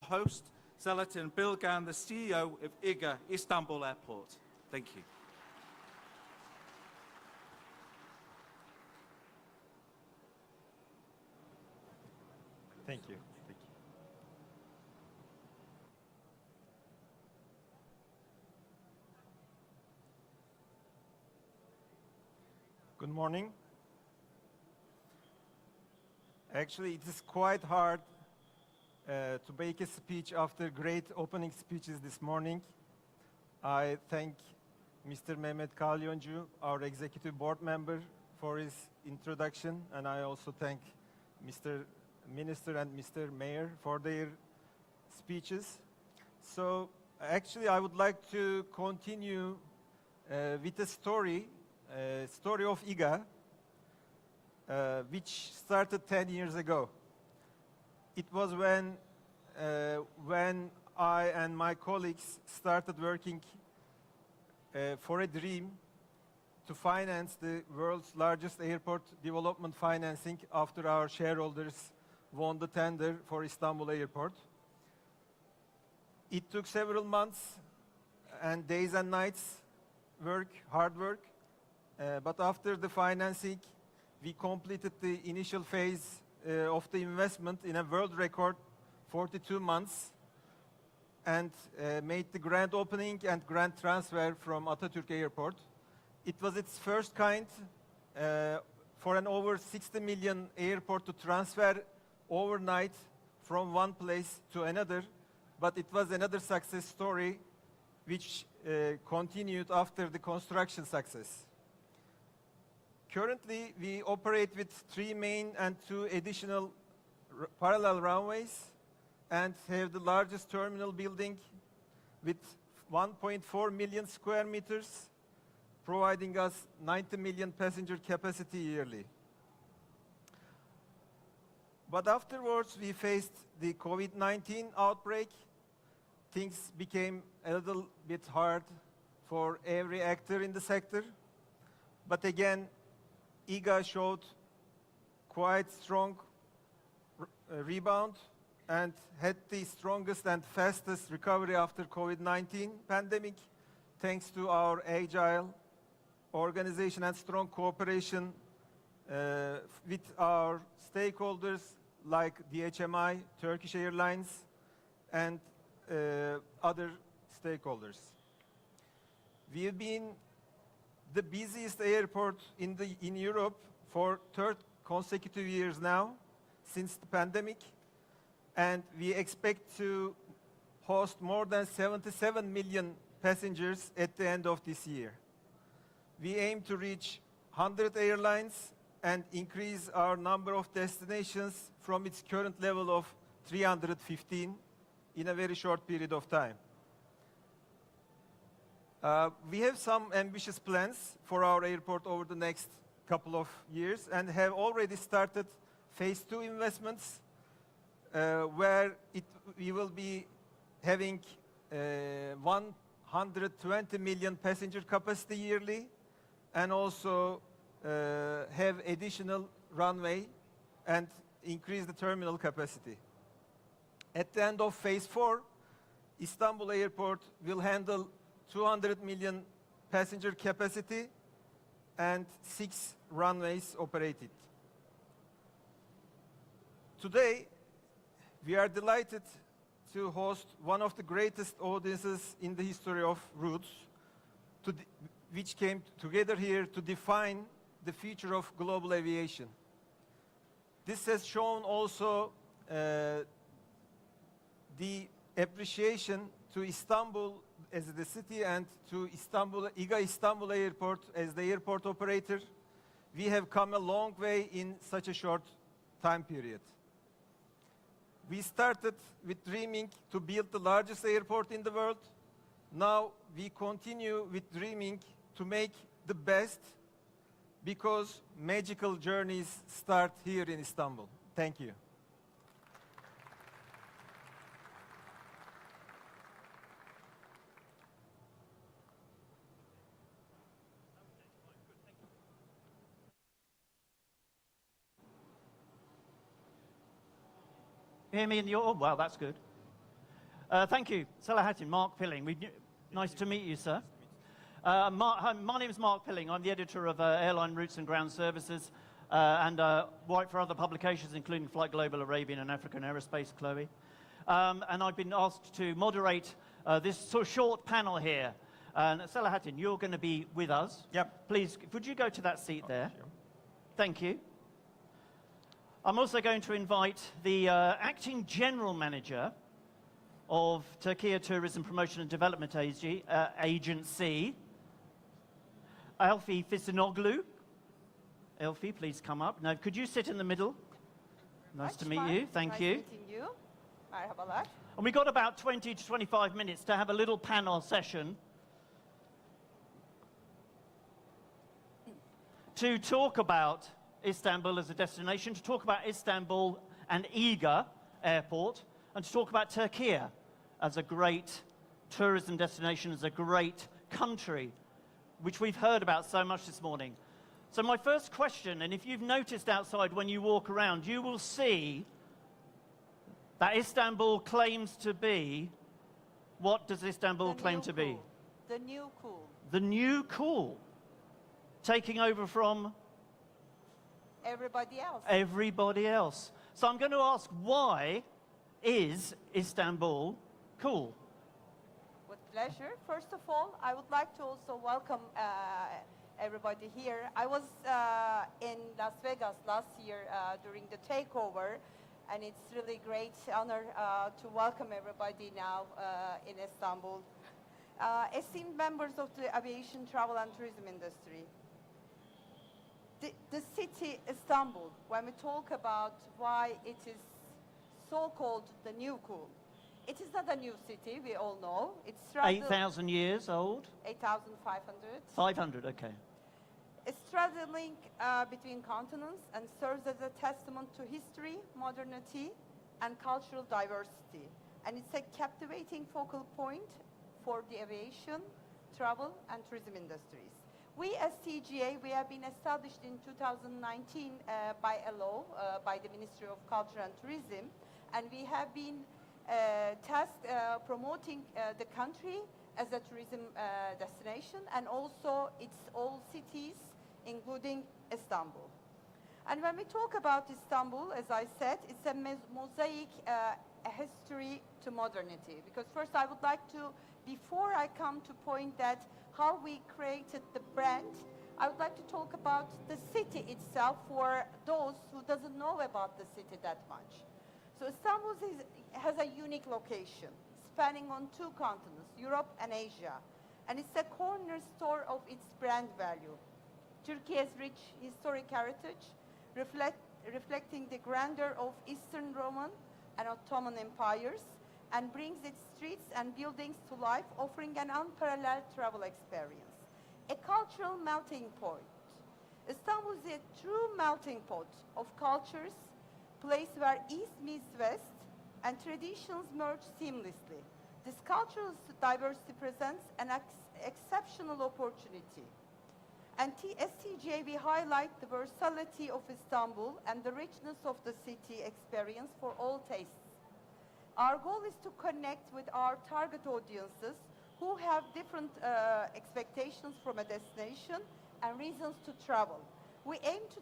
host, Selahattin Bilgan, the CEO of İGA Istanbul Airport. Thank you. Thank you. Thank you. Good morning. Actually, it is quite hard to make a speech after great opening speeches this morning. I thank Mr. Mehmet Kalyoncu, our executive board member, for his introduction, and I also thank Mr. Minister and Mr. Mayor for their speeches. So actually I would like to continue with a story of İGA, which started 10 years ago. It was when I and my colleagues started working for a dream to finance the world's largest airport development financing after our shareholders won the tender for Istanbul Airport. It took several months and days and nights hard work, but after the financing, we completed the initial phase of the investment in a world record 42 months and made the grand opening and grand transfer from Atatürk Airport. It was its first kind for an over 60 million airport to transfer overnight from one place to another, but it was another success story which continued after the construction success. Currently, we operate with 3 main and 2 additional parallel runways and have the largest terminal building with 1.4 million square meters, providing us 90 million passenger capacity yearly. But afterwards, we faced the COVID-19 outbreak. Things became a little bit hard for every actor in the sector. But again, İGA showed quite strong rebound and had the strongest and fastest recovery after COVID-19 pandemic, thanks to our agile organization and strong cooperation with our stakeholders like DHMI, Turkish Airlines, and other stakeholders. We have been the busiest airport in Europe for 3rd consecutive years now since the pandemic, and we expect to host more than 77 million passengers at the end of this year. We aim to reach 100 airlines and increase our number of destinations from its current level of 315 in a very short period of time. We have some ambitious plans for our airport over the next couple of years and have already started phase 2 investments where we will be having 120 million passenger capacity yearly and also have additional runway and increase the terminal capacity. At the end of phase 4, Istanbul Airport will handle 200 million passenger capacity and 6 runways operated. Today, we are delighted to host one of the greatest audiences in the history of routes, which came together here to define the future of global aviation. This has shown also the appreciation to Istanbul as the city and to İGA Istanbul Airport as the airport operator. We have come a long way in such a short time period. We started with dreaming to build the largest airport in the world. Now we continue with dreaming to make the best, because magical journeys start here in Istanbul. Thank you. Hear me in the, oh, well, that's good. Thank you. Seyahat, Mark Pilling. Nice to meet you, sir. Hi, my name is Mark Pilling. I'm the editor of Airline Routes and Ground Services and write for other publications, including Flight Global, Arabian and African Aerospace, Chloe. And I've been asked to moderate this sort of short panel here. And Seyahat, you're going to be with us. Yep. Please, would you go to that seat there? Thank you. I'm also going to invite the acting general manager of Turkey Tourism Promotion and Development Agency, Elfi Fisinoglu. Elfi, please come up. Now, could you sit in the middle? Nice to meet you. Thank you. Nice meeting you. Merhabalar. And we got about 20 to 25 minutes to have a little panel session to talk about Istanbul as a destination, to talk about Istanbul and İGA airport, and to talk about Turkey as a great tourism destination, as a great country, which we've heard about so much this morning. So my first question, and if you've noticed outside when you walk around, you will see that Istanbul claims to be, what does Istanbul claim to be? The new cool. The new cool. Taking over from Everybody else. everybody else. So I'm going to ask, why is Istanbul cool? With pleasure. First of all, I would like to also welcome everybody here. I was in Las Vegas last year during the takeover, and it's really great honor to welcome everybody now in Istanbul. Esteemed members of the aviation, travel and tourism industry. The city Istanbul, when we talk about why it is so-called the new cool, it is not a new city, we all know. It's 8,000 years old? 8,500. 500, okay. It's straddling between continents and serves as a testament to history, modernity, and cultural diversity. And it's a captivating focal point for the aviation, travel, and tourism industries. We as TGA, we have been established in 2019 by a law, by the Ministry of Culture and Tourism, and we have been tasked promoting the country as a tourism destination, and also its all cities, including Istanbul. And when we talk about Istanbul, as I said, it's a mosaic a history to modernity. Because first I would like to, before I come to point that how we created the brand, I would like to talk about the city itself for those who doesn't know about the city that much. So Istanbul has a unique location spanning on two continents, Europe and Asia. And it's a cornerstone of its brand value. Turkey's rich historic heritage, reflecting the grandeur of Eastern Roman and Ottoman empires, and brings its streets and buildings to life, offering an unparalleled travel experience. A cultural melting pot. Istanbul is a true melting pot of cultures, place where East meets West and traditions merge seamlessly. This cultural diversity presents an exceptional opportunity. And as TGA, we highlight the versatility of Istanbul and the richness of the city experience for all tastes. Our goal is to connect with our target audiences who have different expectations from a destination and reasons to travel. We aim to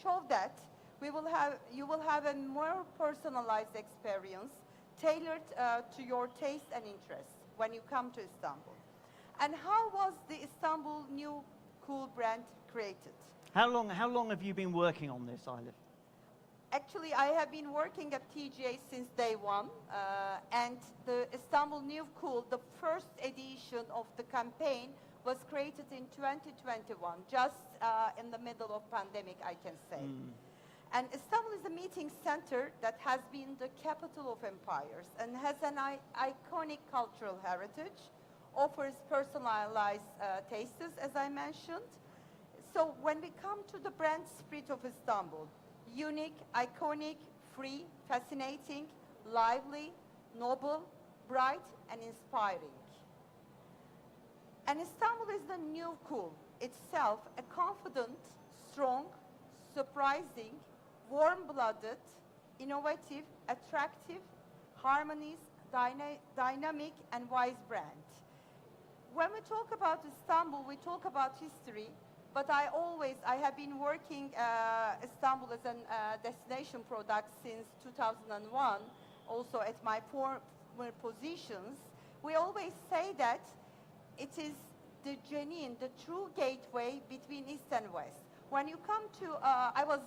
show that you will have a more personalized experience tailored to your taste and interests when you come to Istanbul. And how was the Istanbul new cool brand created? How long have you been working on this, Ailif? Actually, I have been working at TGA since day one, and the Istanbul New Cool, the first edition of the campaign, was created in 2021, just in the middle of pandemic, I can say. And Istanbul is a meeting center that has been the capital of empires and has an iconic cultural heritage, offers personalized tastes, as I mentioned. So when we come to the brand spirit of Istanbul, unique, iconic, free, fascinating, lively, noble, bright, and inspiring. And Istanbul is the new cool itself, a confident, strong, surprising, warm-blooded, innovative, attractive, harmonious, dynamic and wise brand. When we talk about Istanbul, we talk about history, but I have been working Istanbul as a destination product since 2001, also at my former positions. We always say that it is the genuine, the true gateway between East and West. When you come to, I was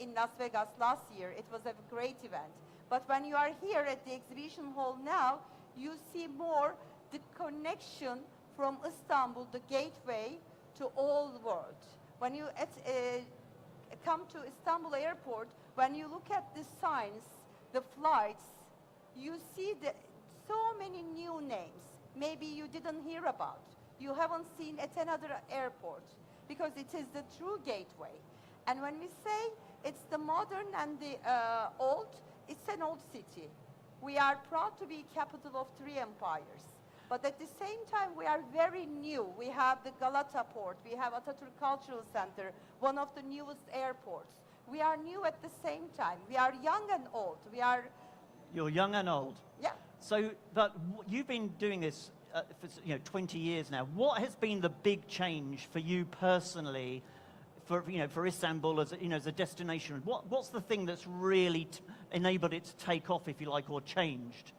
in Las Vegas last year, it was a great event. But when you are here at the exhibition hall now, you see more the connection from Istanbul, the gateway to all the world. When you come to Istanbul airport, when you look at the signs, the flights, you see so many new names. Maybe you didn't hear about. You haven't seen at another airport, because it is the true gateway. And when we say it's the modern and the old, it's an old city. We are proud to be capital of 3 empires. But at the same time, we are very new. We have the Galata port, we have Atatürk Cultural Center, one of the newest airports. We are new at the same time. We are young and old. You're young and old. Yeah. So, but you've been doing this for 20 years now. What has been the big change for you personally, for Istanbul as a destination? What's the thing that's really enabled it to take off, if you like, or changed?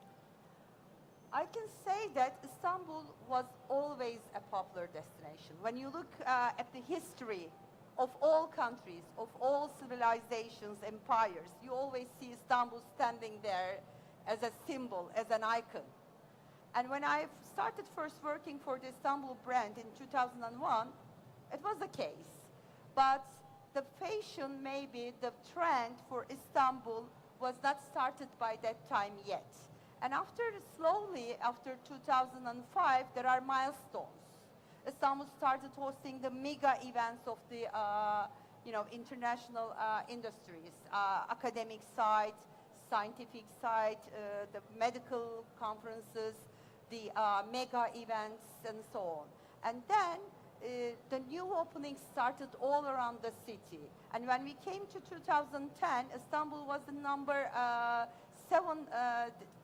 I can say that Istanbul was always a popular destination. When you look at the history of all countries, of all civilizations, empires, you always see Istanbul standing there as a symbol, as an icon. And when I started first working for the Istanbul brand in 2001, it was the case. But the fashion, maybe the trend for Istanbul was not started by that time yet. And slowly after 2005, there are milestones. Istanbul started hosting the mega events of the international industries, academic side, scientific side, the medical conferences, the mega events, and so on. And then the new openings started all around the city. And when we came to 2010, Istanbul was the number 7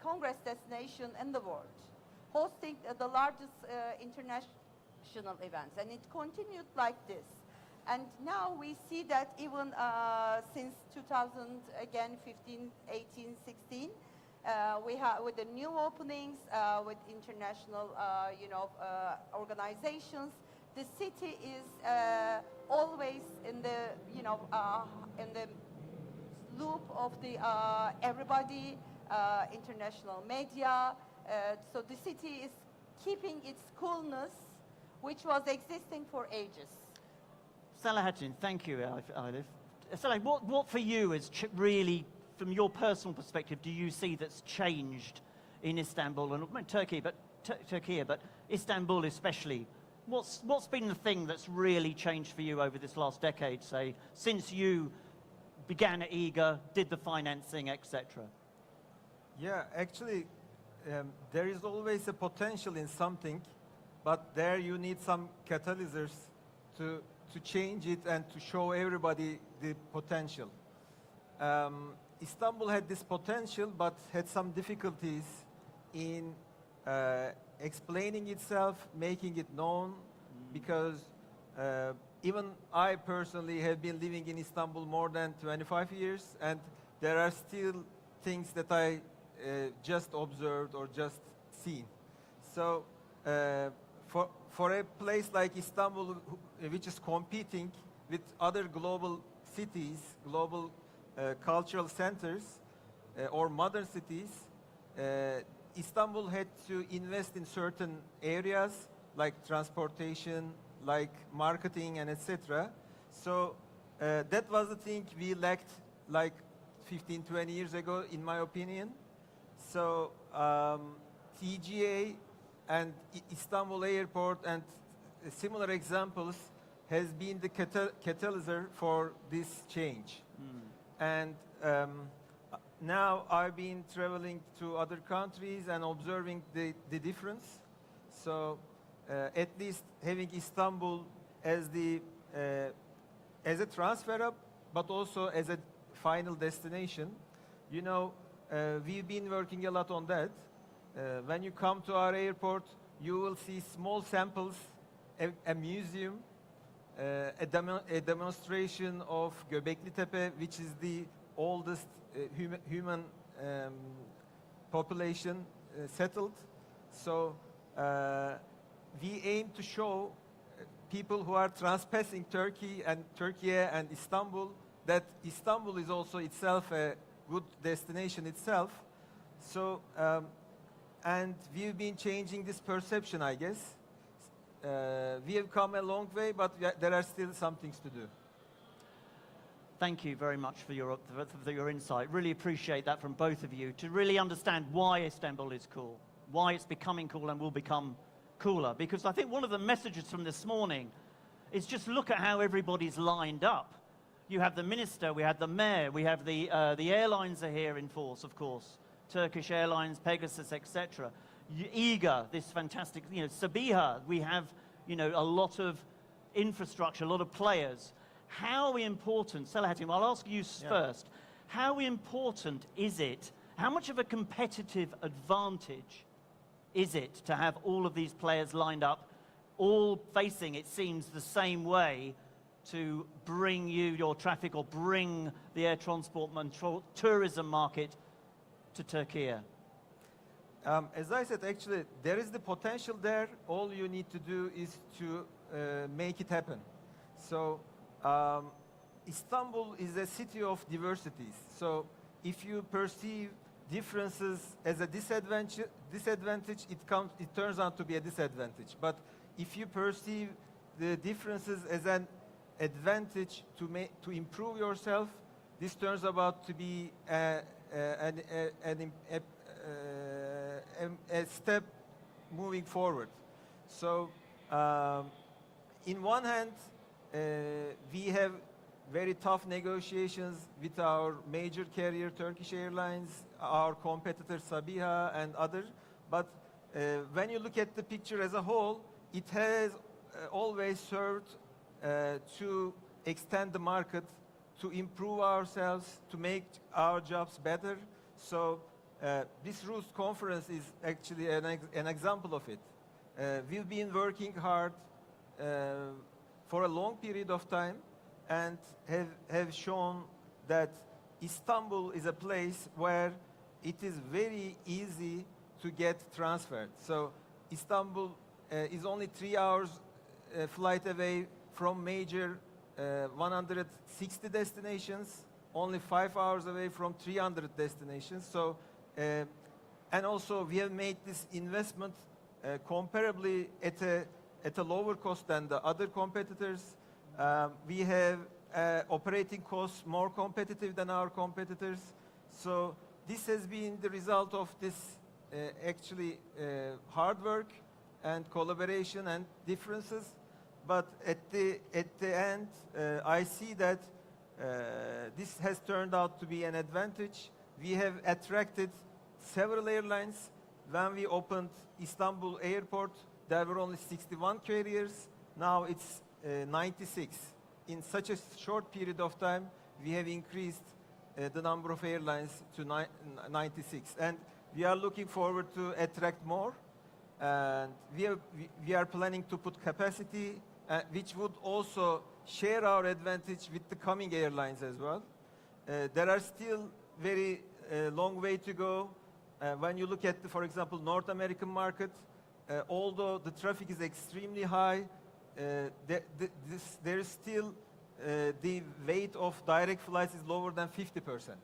Congress destination in the world, hosting the largest international events. And it continued like this. And now we see that even since 2015, 18, 16, we have with the new openings, with international, organizations, the city is always in the, in the loop of the everybody, international media. So the city is keeping its coolness, which was existing for ages. Salahattin, thank you, Alif. Salah, what for you is really, from your personal perspective, do you see that's changed in Istanbul and Turkey, but Istanbul especially? What's been the thing that's really changed for you over this last decade, say, since you began at IGA, did the financing, etc.? Yeah, actually, there is always a potential in something, but there you need some catalysts to change it and to show everybody the potential. Istanbul had this potential, but had some difficulties in explaining itself, making it known, because even I personally have been living in Istanbul more than 25 years, and there are still things that I just observed or just seen. So for a place like Istanbul, which is competing with other global cities, global cultural centers, or modern cities, Istanbul had to invest in certain areas like transportation, like marketing, and etc. So that was the thing we lacked like 15, 20 years ago, in my opinion. So TGA and Istanbul Airport and similar examples has been the catalyst for this change. And now I've been traveling to other countries and observing the difference. So at least having Istanbul as a transfer hub, but also as a final destination, we've been working a lot on that. When you come to our airport, you will see small samples, a museum, a demonstration of Göbekli Tepe, which is the oldest human population settled. So we aim to show people who are transpassing Turkey and Istanbul that Istanbul is also itself a good destination itself. So and we've been changing this perception, I guess. We have come a long way, but there are still some things to do. Thank you very much for your insight. Really appreciate that from both of you to really understand why Istanbul is cool, why it's becoming cool and will become cooler. Because I think one of the messages from this morning is just look at how everybody's lined up. You have the minister, we have the mayor, we have the airlines are here in force, of course. Turkish Airlines, Pegasus, etc. İGA, this fantastic, Sabiha, we have, a lot of infrastructure, a lot of players. How important, Selahattin, I'll ask you first, how important is it, how much of a competitive advantage is it to have all of these players lined up, all facing, it seems, the same way to bring you your traffic or bring the air transport and tourism market to Turkey? As I said, actually, there is the potential there. All you need to do is to make it happen. So Istanbul is a city of diversities. So if you perceive differences as a disadvantage, it turns out to be a disadvantage. But if you perceive the differences as an advantage to improve yourself, this turns out to be a step moving forward. So, in one hand, we have very tough negotiations with our major carrier, Turkish Airlines, our competitor, Sabiha, and others. But when you look at the picture as a whole, it has always served to extend the market, to improve ourselves, to make our jobs better. So this Rus conference is actually an example of it. We've been working hard for a long period of time and have shown that Istanbul is a place where it is very easy to get transferred. So Istanbul is only 3 hours flight away from major 160 destinations, only 5 hours away from 300 destinations. So, and also we have made this investment comparably at a lower cost than the other competitors. We have operating costs more competitive than our competitors. So this has been the result of this actually hard work and collaboration and differences. But at the end, I see that this has turned out to be an advantage. We have attracted several airlines. When we opened Istanbul Airport, there were only 61 carriers. Now it's 96. In such a short period of time, we have increased the number of airlines to 96. And we are looking forward to attract more. And we are planning to put capacity, which would also share our advantage with the coming airlines as well. There are still very long way to go. When you look at, for example, North American market, although the traffic is extremely high, there is still the weight of direct flights is lower than 50%.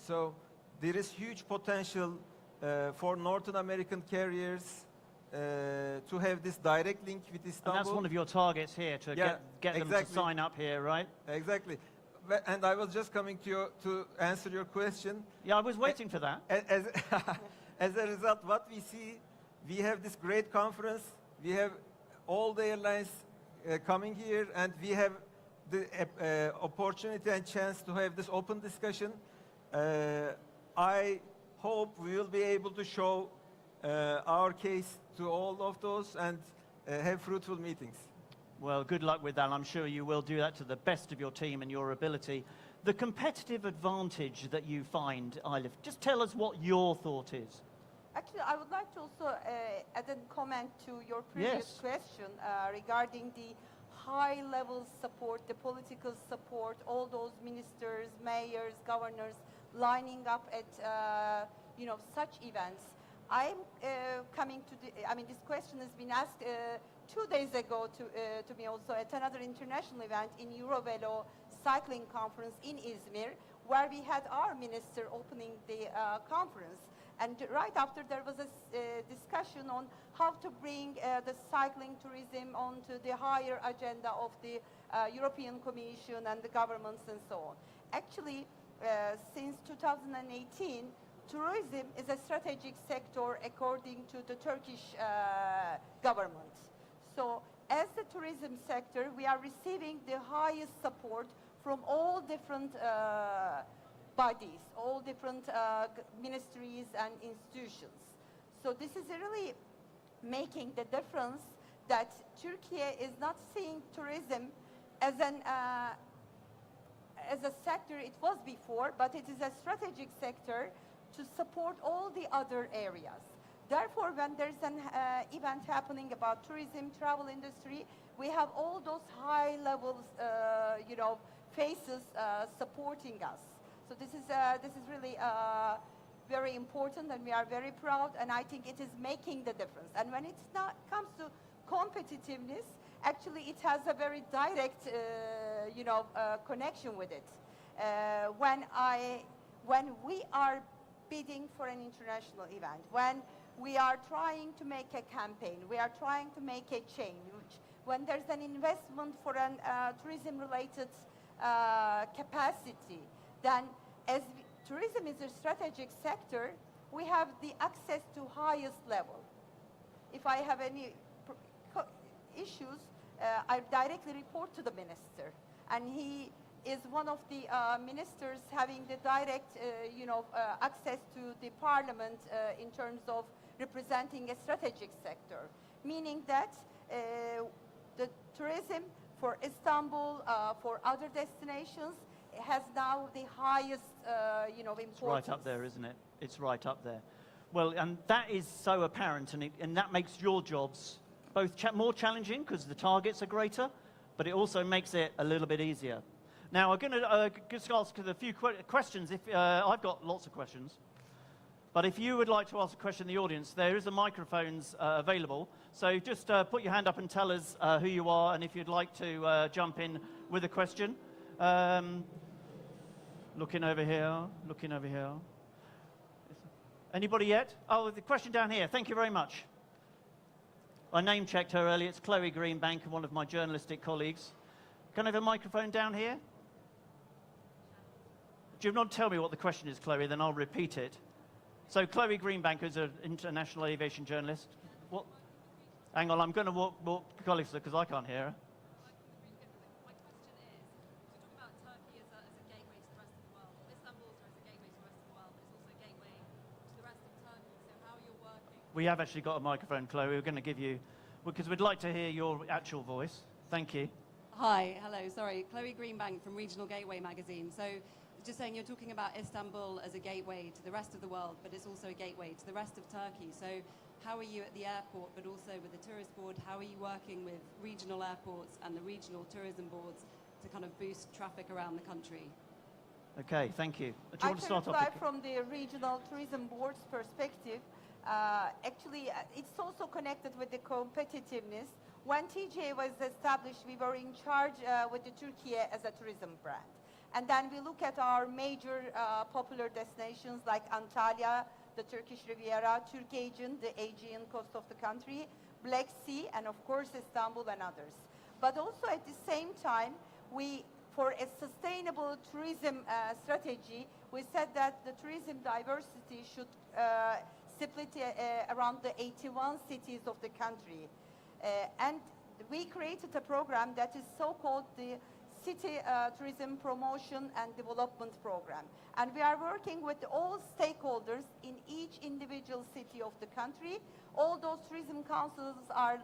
So there is huge potential for Northern American carriers to have this direct link with Istanbul. And that's one of your targets here, to get them to sign up here, right? Exactly. And I was just coming to answer your question. Yeah, I was waiting for that. As a result, what we see, we have this great conference. We have all the airlines coming here, and we have the opportunity and chance to have this open discussion. I hope we will be able to show our case to all of those and have fruitful meetings. Well, good luck with that. I'm sure you will do that to the best of your team and your ability. The competitive advantage that you find, Eilif, just tell us what your thought is. Actually, I would like to also add a comment to your previous Yes. question regarding the high-level support, the political support, all those ministers, mayors, governors lining up at such events. I'm coming to the. I mean, this question has been asked 2 days ago to me also at another international event in Eurovelo cycling conference in Izmir, where we had our minister opening the conference. And right after, there was a discussion on how to bring the cycling tourism onto the higher agenda of the European Commission and the governments and so on. Actually, since 2018, tourism is a strategic sector according to the Turkish government. So as the tourism sector, we are receiving the highest support from all different bodies, all different ministries and institutions. So this is really making the difference that Turkey is not seeing tourism as a sector it was before, but it is a strategic sector to support all the other areas. Therefore, when there's an event happening about tourism, travel industry, we have all those high levels, faces supporting us. So this is really very important, and we are very proud, and I think it is making the difference. And when it comes to competitiveness, actually it has a very direct, connection with it. When we are bidding for an international event, when we are trying to make a campaign, we are trying to make a change, when there's an investment for an tourism-related capacity, then as tourism is a strategic sector, we have the access to highest level. If I have any issues, I directly report to the minister, and he is one of the ministers having the direct, access to the parliament in terms of representing a strategic sector, meaning that the tourism for Istanbul, for other destinations, has now the highest, importance. It's right up there, isn't it? It's right up there. Well, and that is so apparent, and that makes your jobs both more challenging because the targets are greater, but it also makes it a little bit easier. Now, I'm going to just ask a few questions. I've got lots of questions, but if you would like to ask a question in the audience, there is a microphones available. So just put your hand up and tell us who you are, and if you'd like to jump in with a question. Looking over here, looking over here. Anybody yet? Oh, the question down here. Thank you very much. I name-checked her earlier. It's Chloe Greenbank, one of my journalistic colleagues. Can I have a microphone down here? Do you not tell me what the question is, Chloe, then I'll repeat it. So Chloe Greenbank is an international aviation journalist. What? Hang on, I'm going to walk colleagues because I can't hear her. We have actually got a microphone, Chloe. We're going to give you, because we'd like to hear your actual voice. Thank you. Hi, hello, sorry. Chloe Greenbank from Regional Gateway magazine. So just saying, you're talking about Istanbul as a gateway to the rest of the world, but it's also a gateway to the rest of Turkey. So how are you at the airport, but also with the tourist board? How are you working with regional airports and the regional tourism boards to kind of boost traffic around the country? Okay, thank you. Do you I want to start can off? reply from the regional tourism board's perspective. Actually, it's also connected with the competitiveness. When TGA was established, we were in charge with the Turkey as a tourism brand. And then we look at our major popular destinations like Antalya, the Turkish Riviera, Türkiye, the Aegean coast of the country, Black Sea, and of course Istanbul and others. But also at the same time, for a sustainable tourism strategy, we said that the tourism diversity should split around the 81 cities of the country. And we created a program that is so-called the City Tourism Promotion and Development Program. And we are working with all stakeholders in each individual city of the country. All those tourism councils are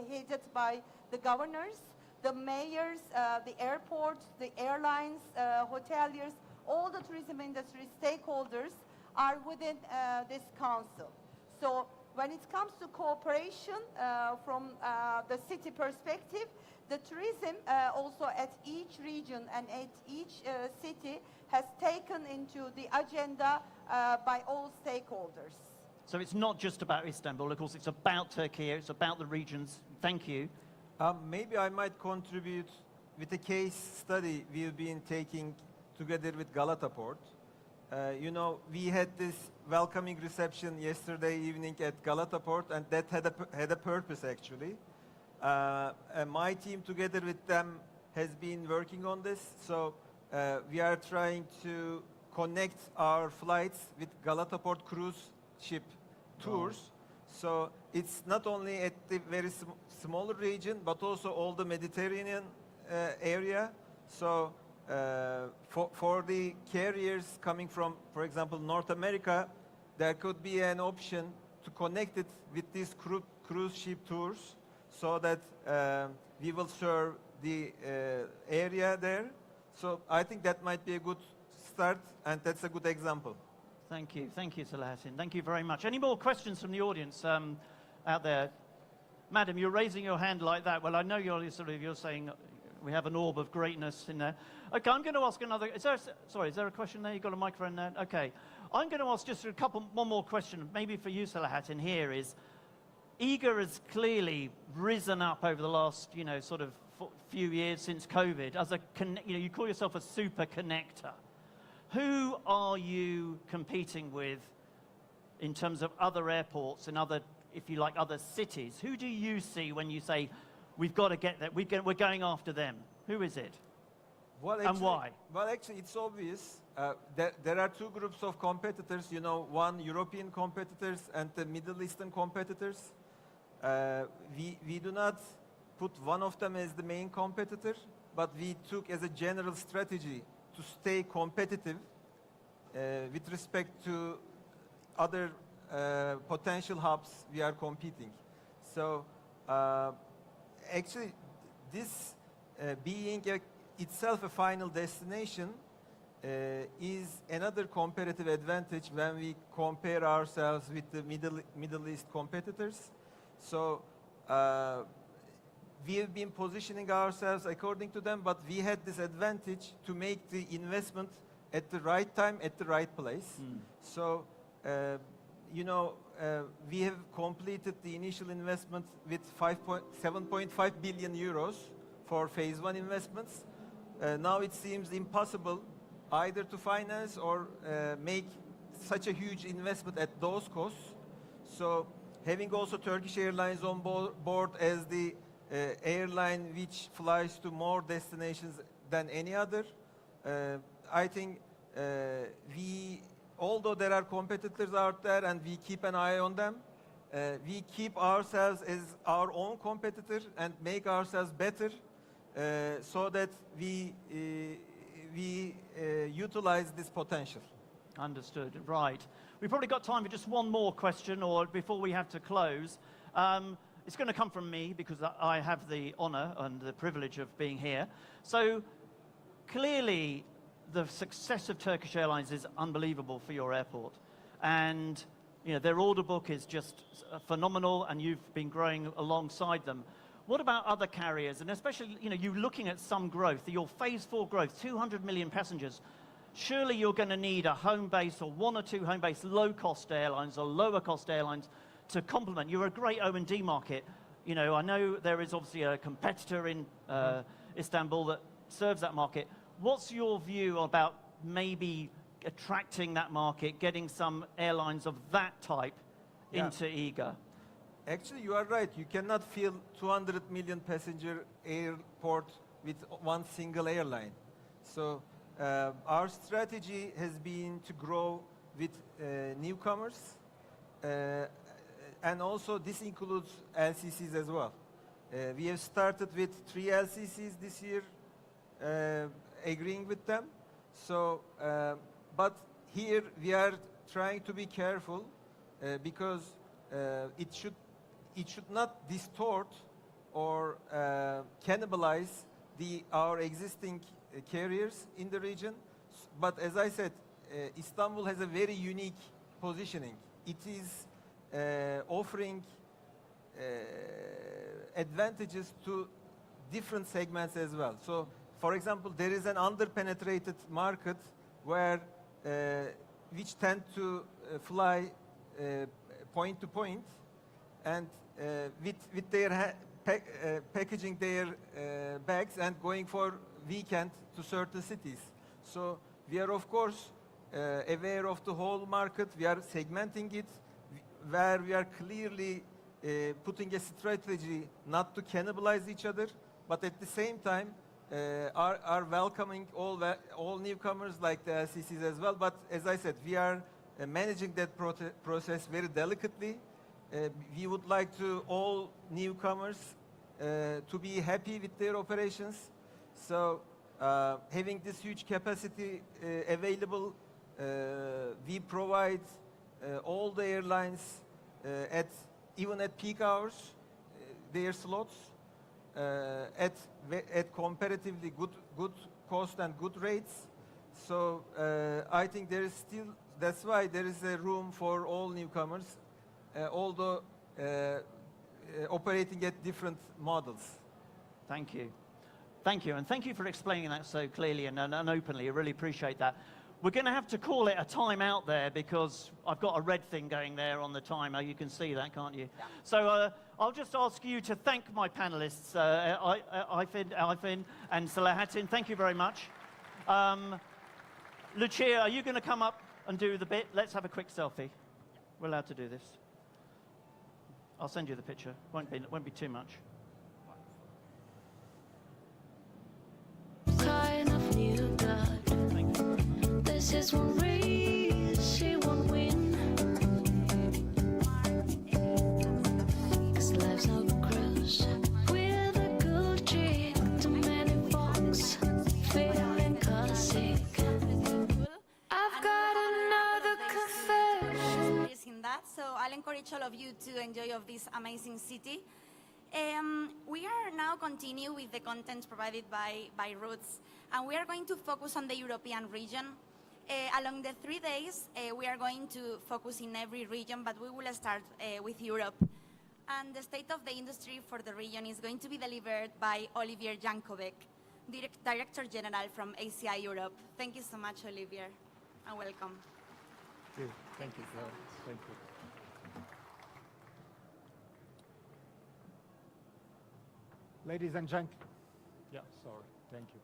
headed by the governors, the mayors, the airports, the airlines, hoteliers, all the tourism industry stakeholders are within this council. So when it comes to cooperation from the city perspective, the tourism also at each region and at each city has taken into the agenda by all stakeholders. So it's not just about Istanbul, of course, it's about Turkey, it's about the regions. Thank you. Maybe I might contribute with a case study we've been taking together with Galata Port. You know, we had this welcoming reception yesterday evening at Galata Port, and that had a purpose actually. My team together with them has been working on this, so we are trying to connect our flights with Galata Port cruise ship tours. So it's not only at the very smaller region, but also all the Mediterranean area. So for the carriers coming from, for example, North America, there could be an option to connect it with these cruise ship tours, so that we will serve the area there. So I think that might be a good start, and that's a good example. Thank you, Selahattin. Thank you very much. Any more questions from the audience out there? Madam, you're raising your hand like that. Well, I know you're saying we have an orb of greatness in there. Okay, I'm going to ask another. Is there a question there? You've got a microphone there. Okay, I'm going to ask just one more question, maybe for you, Selahattin. Here is, IGA has clearly risen up over the last, sort of few years since COVID as you call yourself a super connector. Who are you competing with in terms of other airports and other, if you like, other cities? Who do you see when you say, we've got to get that, we're going after them? Who is it? Well, and why? Well, actually, it's obvious. There are two groups of competitors, one European competitors and the Middle Eastern competitors. We do not put one of them as the main competitor, but we took as a general strategy to stay competitive with respect to other potential hubs we are competing. So actually, this being itself a final destination is another comparative advantage when we compare ourselves with the Middle East competitors. So we have been positioning ourselves according to them, but we had this advantage to make the investment at the right time, at the right place. So, we have completed the initial investment with 7.5 billion euros for phase one investments. Now it seems impossible either to finance or make such a huge investment at those costs. So having also Turkish Airlines on board as the airline which flies to more destinations than any other, I think although there are competitors out there and we keep an eye on them, we keep ourselves as our own competitor and make ourselves better so that we utilize this potential. Understood, right. We've probably got time for just one more question or before we have to close. It's going to come from me because I have the honor and the privilege of being here. So clearly the success of Turkish Airlines is unbelievable for your airport. And their order book is just phenomenal and you've been growing alongside them. What about other carriers? And especially, you're looking at some growth, your phase 4 growth, 200 million passengers. Surely you're going to need a home base or one or two home base low-cost airlines or lower-cost airlines to complement. You're a great O&D market. I know there is obviously a competitor in Istanbul that serves that market. What's your view about maybe attracting that market, getting some airlines of that type into IGA? Actually, you are right. You cannot fill 200 million passenger airport with one single airline. So our strategy has been to grow with newcomers, and also this includes LCCs as well. We have started with 3 LCCs this year, agreeing with them. So, but here we are trying to be careful because it should not distort or cannibalize our existing carriers in the region. But as I said, Istanbul has a very unique positioning. It is offering advantages to different segments as well. So, for example, there is an under-penetrated market where which tend to fly point to point, and with their packaging their bags and going for weekend to certain cities. So we are of course aware of the whole market. We are segmenting it, where we are clearly putting a strategy not to cannibalize each other, but at the same time are welcoming all newcomers like the LCCs as well. But as I said, we are managing that process very delicately. We would like to all newcomers to be happy with their operations. So having this huge capacity available, we provide all the airlines even at peak hours their slots at comparatively good cost and good rates. So I think there is still, that's why there is a room for all newcomers, although operating at different models. Thank you. Thank you, and thank you for explaining that so clearly and openly. I really appreciate that. We're going to have to call it a time out there because I've got a red thing going there on the timer. You can see that, can't you? Yeah. So I'll just ask you to thank my panelists, Ayfin and Selahattin. Thank you very much. Lucia, are you going to come up and do the bit? Let's have a quick selfie. We're allowed to do this. I'll send you the picture. Won't be too much. Kind of new blood. Thank you. This is one race, she won't win. 'Cause life's a cruise with a good trick to many folks feeling sick. I've got another confession. In that, so I'll encourage all of you to enjoy of this amazing city. We are now continue with the content provided by Roots, and we are going to focus on the European region. Along the 3 days, we are going to focus in every region, but we will start with Europe. And the state of the industry for the region is going to be delivered by Olivier Jankovic, Director General from ACI Europe. Thank you so much, Olivier, and welcome. Thank you, Sarah. Thank you. Ladies and gentlemen, thank you.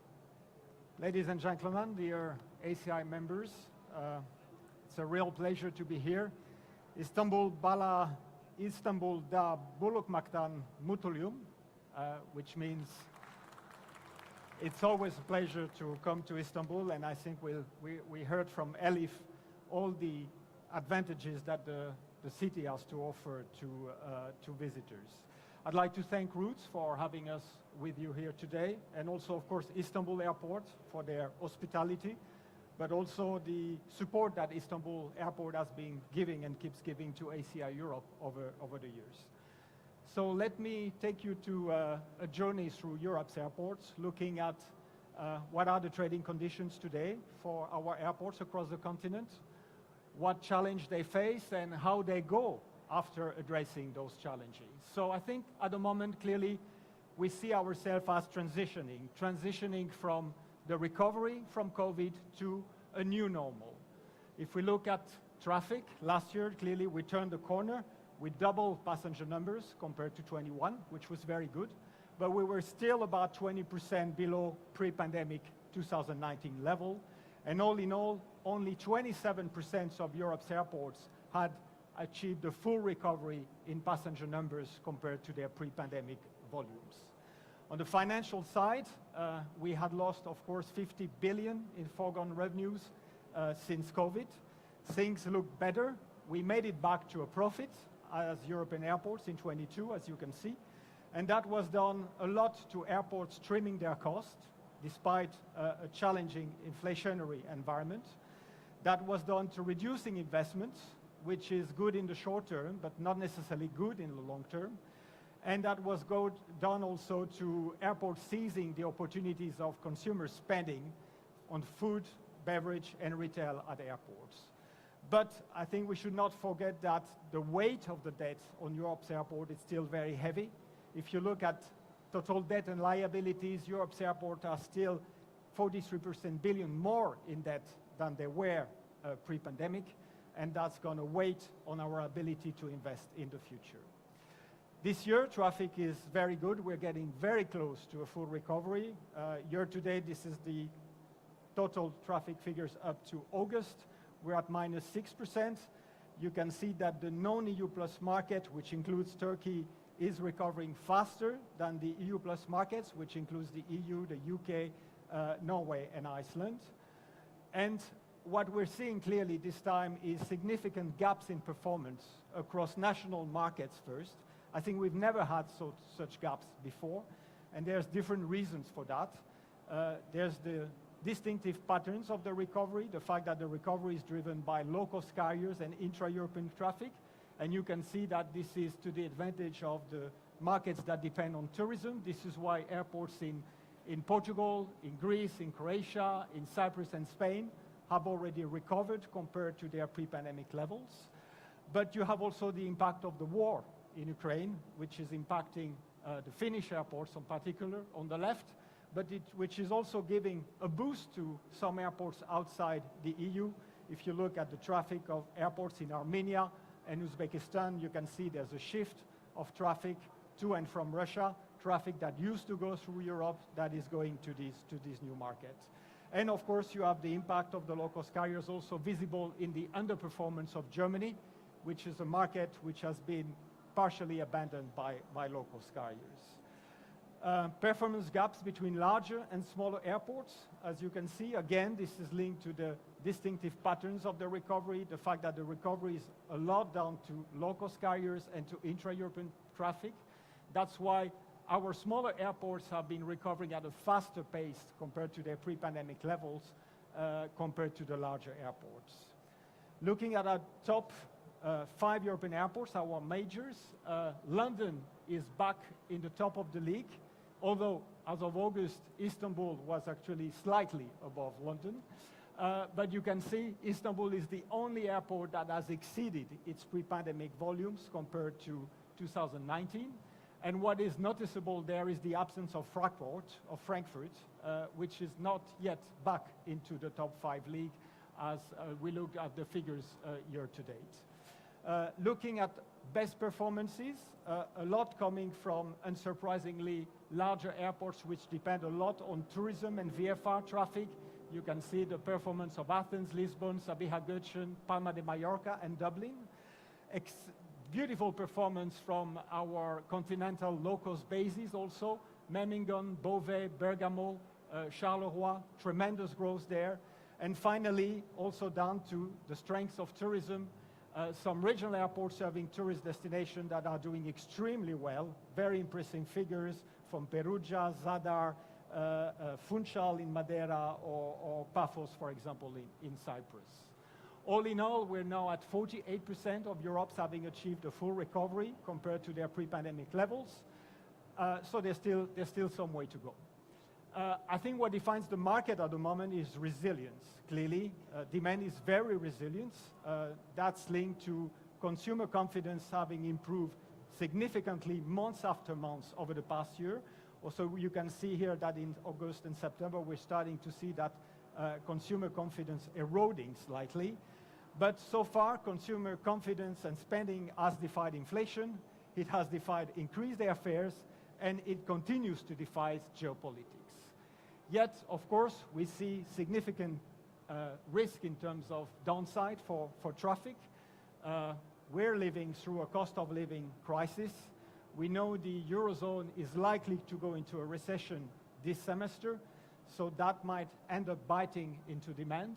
Ladies and gentlemen, dear ACI members, it's a real pleasure to be here. İstanbul'da bulunmaktan mutluyum, which means it's always a pleasure to come to Istanbul, and I think we heard from Elif all the advantages that the city has to offer to visitors. I'd like to thank Roots for having us with you here today, and also, of course, Istanbul Airport for their hospitality, but also the support that Istanbul Airport has been giving and keeps giving to ACI Europe over the years. So let me take you to a journey through Europe's airports, looking at what are the trading conditions today for our airports across the continent, what challenge they face, and how they go after addressing those challenges. So I think at the moment, clearly, we see ourselves as transitioning from the recovery from COVID to a new normal. If we look at traffic, last year, clearly we turned the corner. We doubled passenger numbers compared to 21, which was very good, but we were still about 20% below pre-pandemic 2019 level. And all in all, only 27% of Europe's airports had achieved the full recovery in passenger numbers compared to their pre-pandemic volumes. On the financial side, we had lost, of course, 50 billion in foregone revenues since COVID. Things look better. We made it back to a profit as European airports in 22, as you can see. And that was done a lot to airports trimming their costs, despite a challenging inflationary environment. That was done to reducing investments, which is good in the short term, but not necessarily good in the long term. And that was done also to airports seizing the opportunities of consumer spending on food, beverage, and retail at airports. But I think we should not forget that the weight of the debt on Europe's airport is still very heavy. If you look at total debt and liabilities, Europe's airports are still 43% billion more in debt than they were pre-pandemic, and that's going to weigh on our ability to invest in the future. This year, traffic is very good. We're getting very close to a full recovery. Year to date, this is the total traffic figures up to August. We're at -6%. You can see that the non-EU plus market, which includes Turkey, is recovering faster than the EU plus markets, which includes the EU, the UK, Norway, and Iceland. And what we're seeing clearly this time is significant gaps in performance across national markets first. I think we've never had such gaps before, and there's different reasons for that. There's the distinctive patterns of the recovery, the fact that the recovery is driven by low-cost carriers and intra-European traffic, and you can see that this is to the advantage of the markets that depend on tourism. This is why airports in Portugal, in Greece, in Croatia, in Cyprus and Spain have already recovered compared to their pre-pandemic levels. But you have also the impact of the war in Ukraine, which is impacting the Finnish airports in particular on the left, but which is also giving a boost to some airports outside the EU. If you look at the traffic of airports in Armenia and Uzbekistan, you can see there's a shift of traffic to and from Russia, traffic that used to go through Europe that is going to these new markets. And of course, you have the impact of the low-cost carriers also visible in the underperformance of Germany, which is a market which has been partially abandoned by low-cost carriers. Performance gaps between larger and smaller airports. As you can see, again, this is linked to the distinctive patterns of the recovery, the fact that the recovery is a lot down to low-cost carriers and to intra-European traffic. That's why our smaller airports have been recovering at a faster pace compared to their pre-pandemic levels, compared to the larger airports. Looking at our top 5 European airports, our majors, London is back in the top of the league, although as of August, Istanbul was actually slightly above London. But you can see Istanbul is the only airport that has exceeded its pre-pandemic volumes compared to 2019. And what is noticeable there is the absence of Frankfurt, which is not yet back into the top 5 league as we look at the figures year to date. Looking at best performances, a lot coming from, unsurprisingly, larger airports which depend a lot on tourism and VFR traffic. You can see the performance of Athens, Lisbon, Sabiha-Gökçen, Palma de Mallorca, and Dublin. Beautiful performance from our continental low-cost bases also, Memmingen, Beauvais, Bergamo, Charleroi, tremendous growth there. And finally, also down to the strengths of tourism, some regional airports serving tourist destinations that are doing extremely well, very impressive figures from Perugia, Zadar, Funchal in Madeira, or Paphos, for example, in Cyprus. All in all, we're now at 48% of Europe's having achieved a full recovery compared to their pre-pandemic levels. So there's still some way to go. I think what defines the market at the moment is resilience. Clearly, demand is very resilient. That's linked to consumer confidence having improved significantly months after months over the past year. Also, you can see here that in August and September, we're starting to see that consumer confidence eroding slightly. But so far, consumer confidence and spending has defied inflation, it has defied increased airfares, and it continues to defy geopolitics. Yet, of course, we see significant risk in terms of downside for traffic. We're living through a cost of living crisis. We know the Eurozone is likely to go into a recession this semester, so that might end up biting into demand.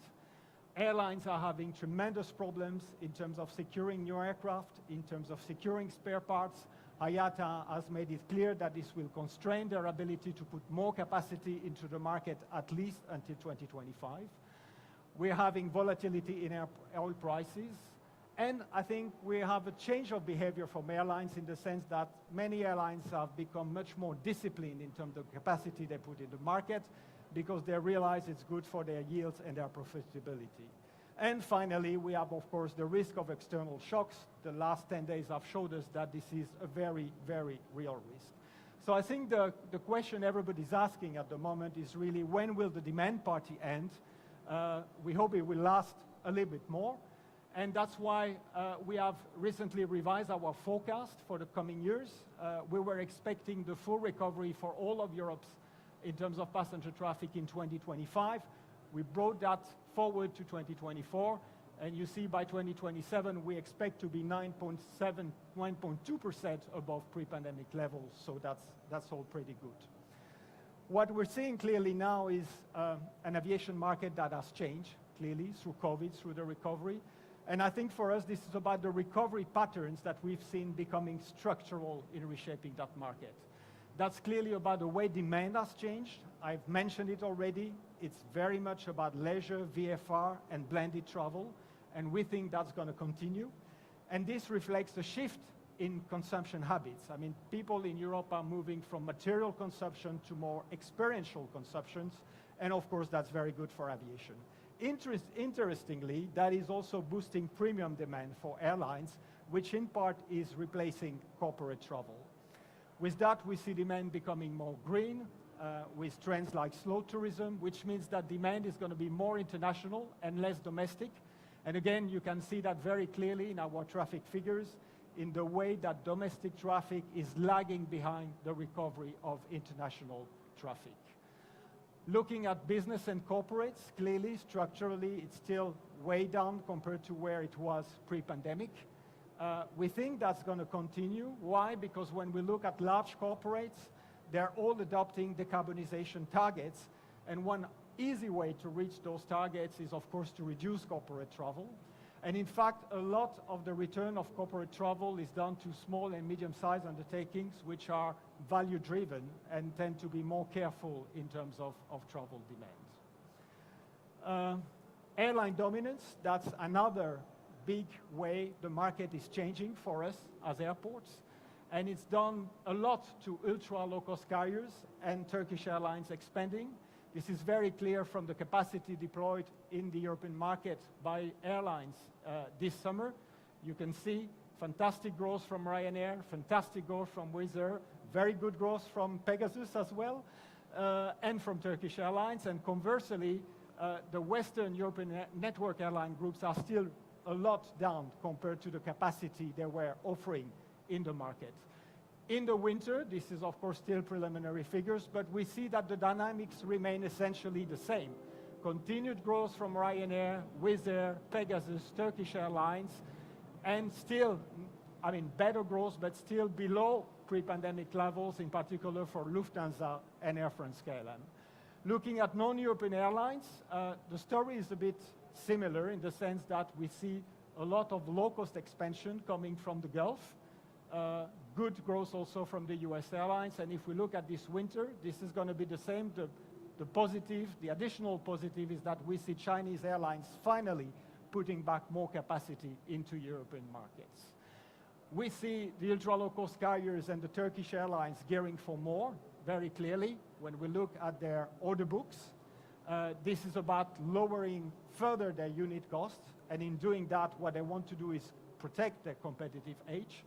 Airlines are having tremendous problems in terms of securing new aircraft, in terms of securing spare parts. IATA has made it clear that this will constrain their ability to put more capacity into the market at least until 2025. We're having volatility in oil prices, And I think we have a change of behavior from airlines in the sense that many airlines have become much more disciplined in terms of capacity they put in the market because they realize it's good for their yields and their profitability. And finally, we have, of course, the risk of external shocks. The last 10 days have showed us that this is a very, very real risk. So I think the question everybody's asking at the moment is really, when will the demand party end? We hope it will last a little bit more. And that's why we have recently revised our forecast for the coming years. We were expecting the full recovery for all of Europe's in terms of passenger traffic in 2025. We brought that forward to 2024. And you see by 2027, we expect to be 9.2% above pre-pandemic levels. So that's all pretty good. What we're seeing clearly now is an aviation market that has changed, clearly, through COVID, through the recovery. And I think for us, this is about the recovery patterns that we've seen becoming structural in reshaping that market. That's clearly about the way demand has changed. I've mentioned it already. It's very much about leisure, VFR, and blended travel. And we think that's going to continue. And this reflects a shift in consumption habits. I mean, people in Europe are moving from material consumption to more experiential consumptions. And of course, that's very good for aviation. Interestingly, that is also boosting premium demand for airlines, which in part is replacing corporate travel. With that, we see demand becoming more green, with trends like slow tourism, which means that demand is going to be more international and less domestic. And again, you can see that very clearly in our traffic figures, in the way that domestic traffic is lagging behind the recovery of international traffic. Looking at business and corporates, clearly, structurally, it's still way down compared to where it was pre-pandemic. We think that's going to continue. Why? Because when we look at large corporates, they're all adopting decarbonization targets. And one easy way to reach those targets is, of course, to reduce corporate travel. And in fact, a lot of the return of corporate travel is done to small and medium-sized undertakings, which are value-driven and tend to be more careful in terms of travel demand. Airline dominance, that's another big way the market is changing for us as airports. And it's done a lot to ultra-low-cost carriers and Turkish Airlines expanding. This is very clear from the capacity deployed in the European market by airlines this summer. You can see fantastic growth from Ryanair, fantastic growth from Wizz Air, very good growth from Pegasus as well, and from Turkish Airlines. And conversely, the Western European network airline groups are still a lot down compared to the capacity they were offering in the market. In the winter, this is of course still preliminary figures, but we see that the dynamics remain essentially the same. Continued growth from Ryanair, Wizz Air, Pegasus, Turkish Airlines, and still, I mean, better growth, but still below pre-pandemic levels, in particular for Lufthansa and Air France-KLM. Looking at non-European airlines, the story is a bit similar in the sense that we see a lot of low-cost expansion coming from the Gulf. Good growth also from the US airlines. And if we look at this winter, this is going to be the same. The positive, the additional positive is that we see Chinese airlines finally putting back more capacity into European markets. We see the ultra-low-cost carriers and the Turkish Airlines gearing for more, very clearly, when we look at their order books. This is about lowering further their unit costs. And in doing that, what they want to do is protect their competitive edge.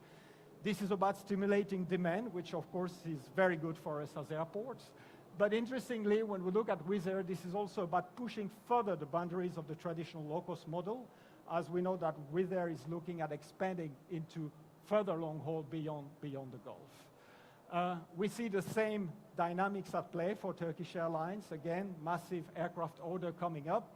This is about stimulating demand, which of course is very good for us as airports. But interestingly, when we look at Wizz Air, this is also about pushing further the boundaries of the traditional low-cost model, as we know that Wizz Air is looking at expanding into further long-haul beyond the Gulf. We see the same dynamics at play for Turkish Airlines. Again, massive aircraft order coming up.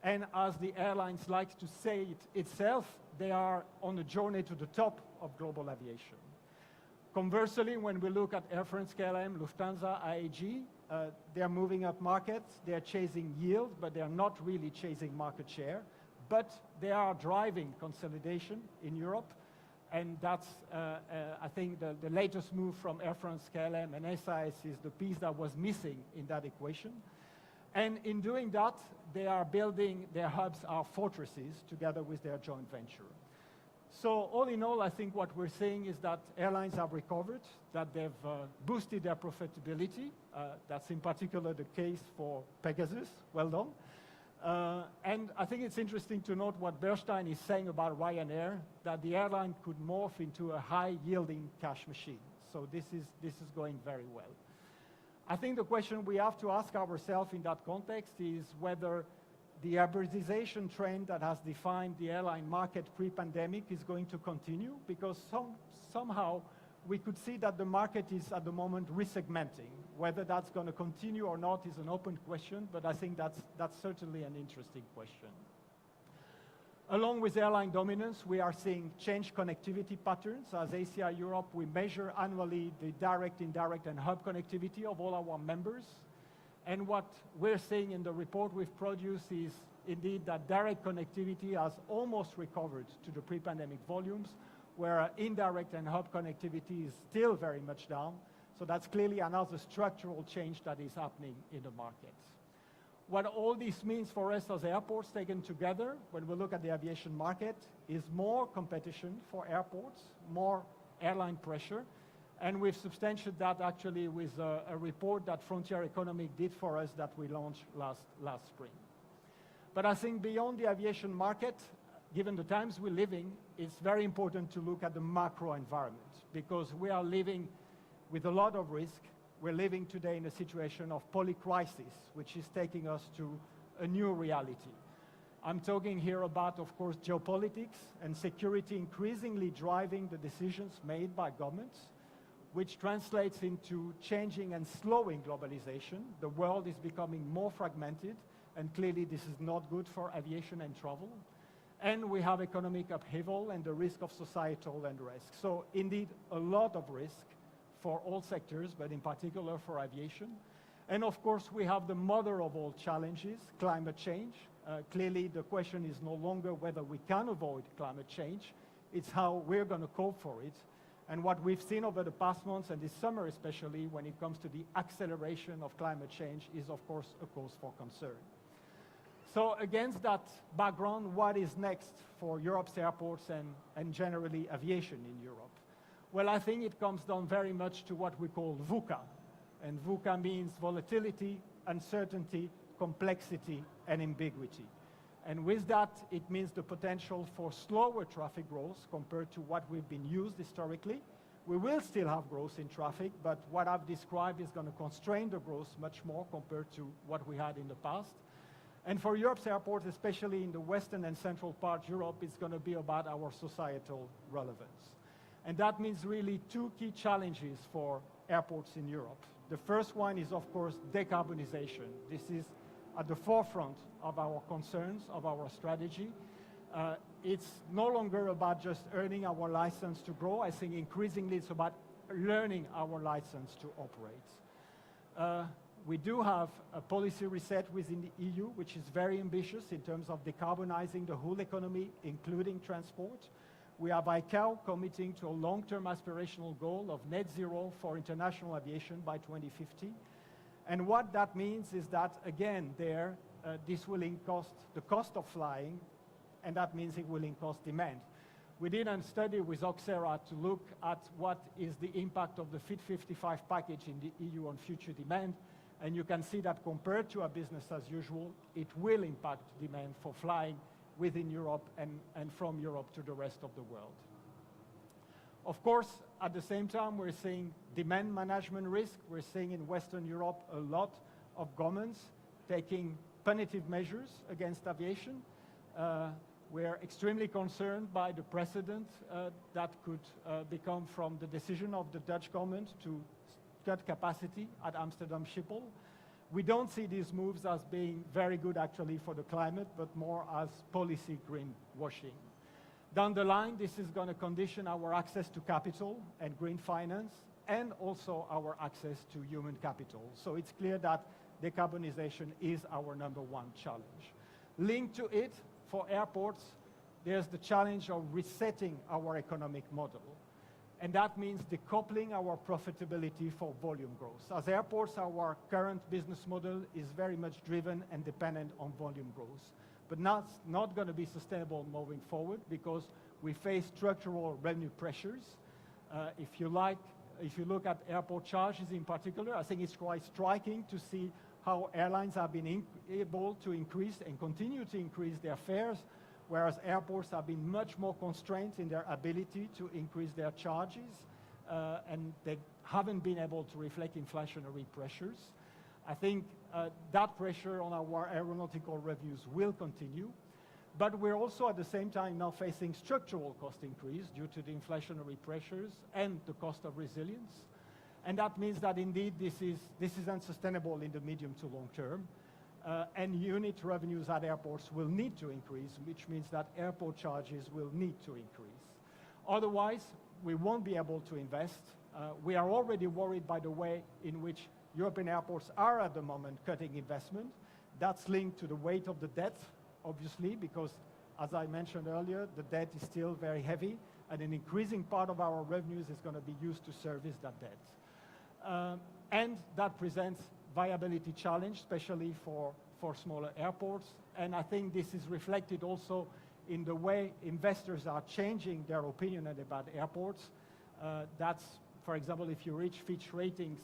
And as the airlines like to say it itself, they are on a journey to the top of global aviation. Conversely, when we look at Air France-KLM, Lufthansa, IAG, they're moving up markets. They're chasing yield, but they're not really chasing market share. But they are driving consolidation in Europe. And that's, I think, the latest move from Air France-KLM and SAS is the piece that was missing in that equation. And in doing that, they are building their hubs, our fortresses, together with their joint venture. So all in all, I think what we're saying is that airlines have recovered, that they've boosted their profitability. That's in particular the case for Pegasus. Well done. And I think it's interesting to note what Bernstein is saying about Ryanair, that the airline could morph into a high-yielding cash machine. So this is going very well. I think the question we have to ask ourselves in that context is whether the hybridization trend that has defined the airline market pre-pandemic is going to continue, because somehow we could see that the market is at the moment resegmenting. Whether that's going to continue or not is an open question, but I think that's certainly an interesting question. Along with airline dominance, we are seeing changed connectivity patterns. As ACI Europe, we measure annually the direct, indirect, and hub connectivity of all our members. And what we're seeing in the report we've produced is indeed that direct connectivity has almost recovered to the pre-pandemic volumes, where indirect and hub connectivity is still very much down. So that's clearly another structural change that is happening in the market. What all this means for us as airports taken together, when we look at the aviation market, is more competition for airports, more airline pressure, and we've substantiated that actually with a report that Frontier Economic did for us that we launched last spring. But I think beyond the aviation market, given the times we're living, it's very important to look at the macro environment, because we are living with a lot of risk. We're living today in a situation of polycrisis, which is taking us to a new reality. I'm talking here about, of course, geopolitics and security increasingly driving the decisions made by governments, which translates into changing and slowing globalization. The world is becoming more fragmented, and clearly this is not good for aviation and travel. And we have economic upheaval and the risk of societal unrest. So indeed, a lot of risk for all sectors, but in particular for aviation. And of course, we have the mother of all challenges, climate change. Clearly, the question is no longer whether we can avoid climate change, it's how we're going to cope for it. And what we've seen over the past months, and this summer especially, when it comes to the acceleration of climate change, is of course a cause for concern. So against that background, what is next for Europe's airports and generally aviation in Europe? Well, I think it comes down very much to what we call VUCA. And VUCA means volatility, uncertainty, complexity, and ambiguity. And with that, it means the potential for slower traffic growth compared to what we've been used historically. We will still have growth in traffic, but what I've described is going to constrain the growth much more compared to what we had in the past. And for Europe's airports, especially in the western and central part of Europe, it's going to be about our societal relevance. And that means really two key challenges for airports in Europe. The first one is, of course, decarbonization. This is at the forefront of our concerns, of our strategy. It's no longer about just earning our license to grow. I think increasingly it's about learning our license to operate. We do have a policy reset within the EU, which is very ambitious in terms of decarbonizing the whole economy, including transport. We have ICAO committing to a long-term aspirational goal of net zero for international aviation by 2050. And what that means is that, again, this will cost the cost of flying, and that means it will cost demand. We did a study with Oxera to look at what is the impact of the Fit 55 package in the EU on future demand, and you can see that compared to a business as usual, it will impact demand for flying within Europe and from Europe to the rest of the world. Of course, at the same time, we're seeing demand management risk. We're seeing in Western Europe a lot of governments taking punitive measures against aviation. We're extremely concerned by the precedent that could become from the decision of the Dutch government to cut capacity at Amsterdam Schiphol. We don't see these moves as being very good actually for the climate, but more as policy greenwashing. Down the line, this is going to condition our access to capital and green finance, and also our access to human capital. So it's clear that decarbonization is our #1 challenge. Linked to it, for airports, there's the challenge of resetting our economic model. And that means decoupling our profitability for volume growth. As airports, our current business model is very much driven and dependent on volume growth. But that's not going to be sustainable moving forward, because we face structural revenue pressures. If you look at airport charges in particular, I think it's quite striking to see how airlines have been able to increase and continue to increase their fares, whereas airports have been much more constrained in their ability to increase their charges, and they haven't been able to reflect inflationary pressures. I think that pressure on our aeronautical revenues will continue, but we're also at the same time now facing structural cost increase due to the inflationary pressures and the cost of resilience. And that means that indeed this is unsustainable in the medium to long term. And unit revenues at airports will need to increase, which means that airport charges will need to increase. Otherwise, we won't be able to invest. We are already worried by the way in which European airports are at the moment cutting investment. That's linked to the weight of the debt, obviously, because as I mentioned earlier, the debt is still very heavy, and an increasing part of our revenues is going to be used to service that debt. And that presents viability challenge, especially for smaller airports. And I think this is reflected also in the way investors are changing their opinion about airports. That's, for example, if you reach Fitch Ratings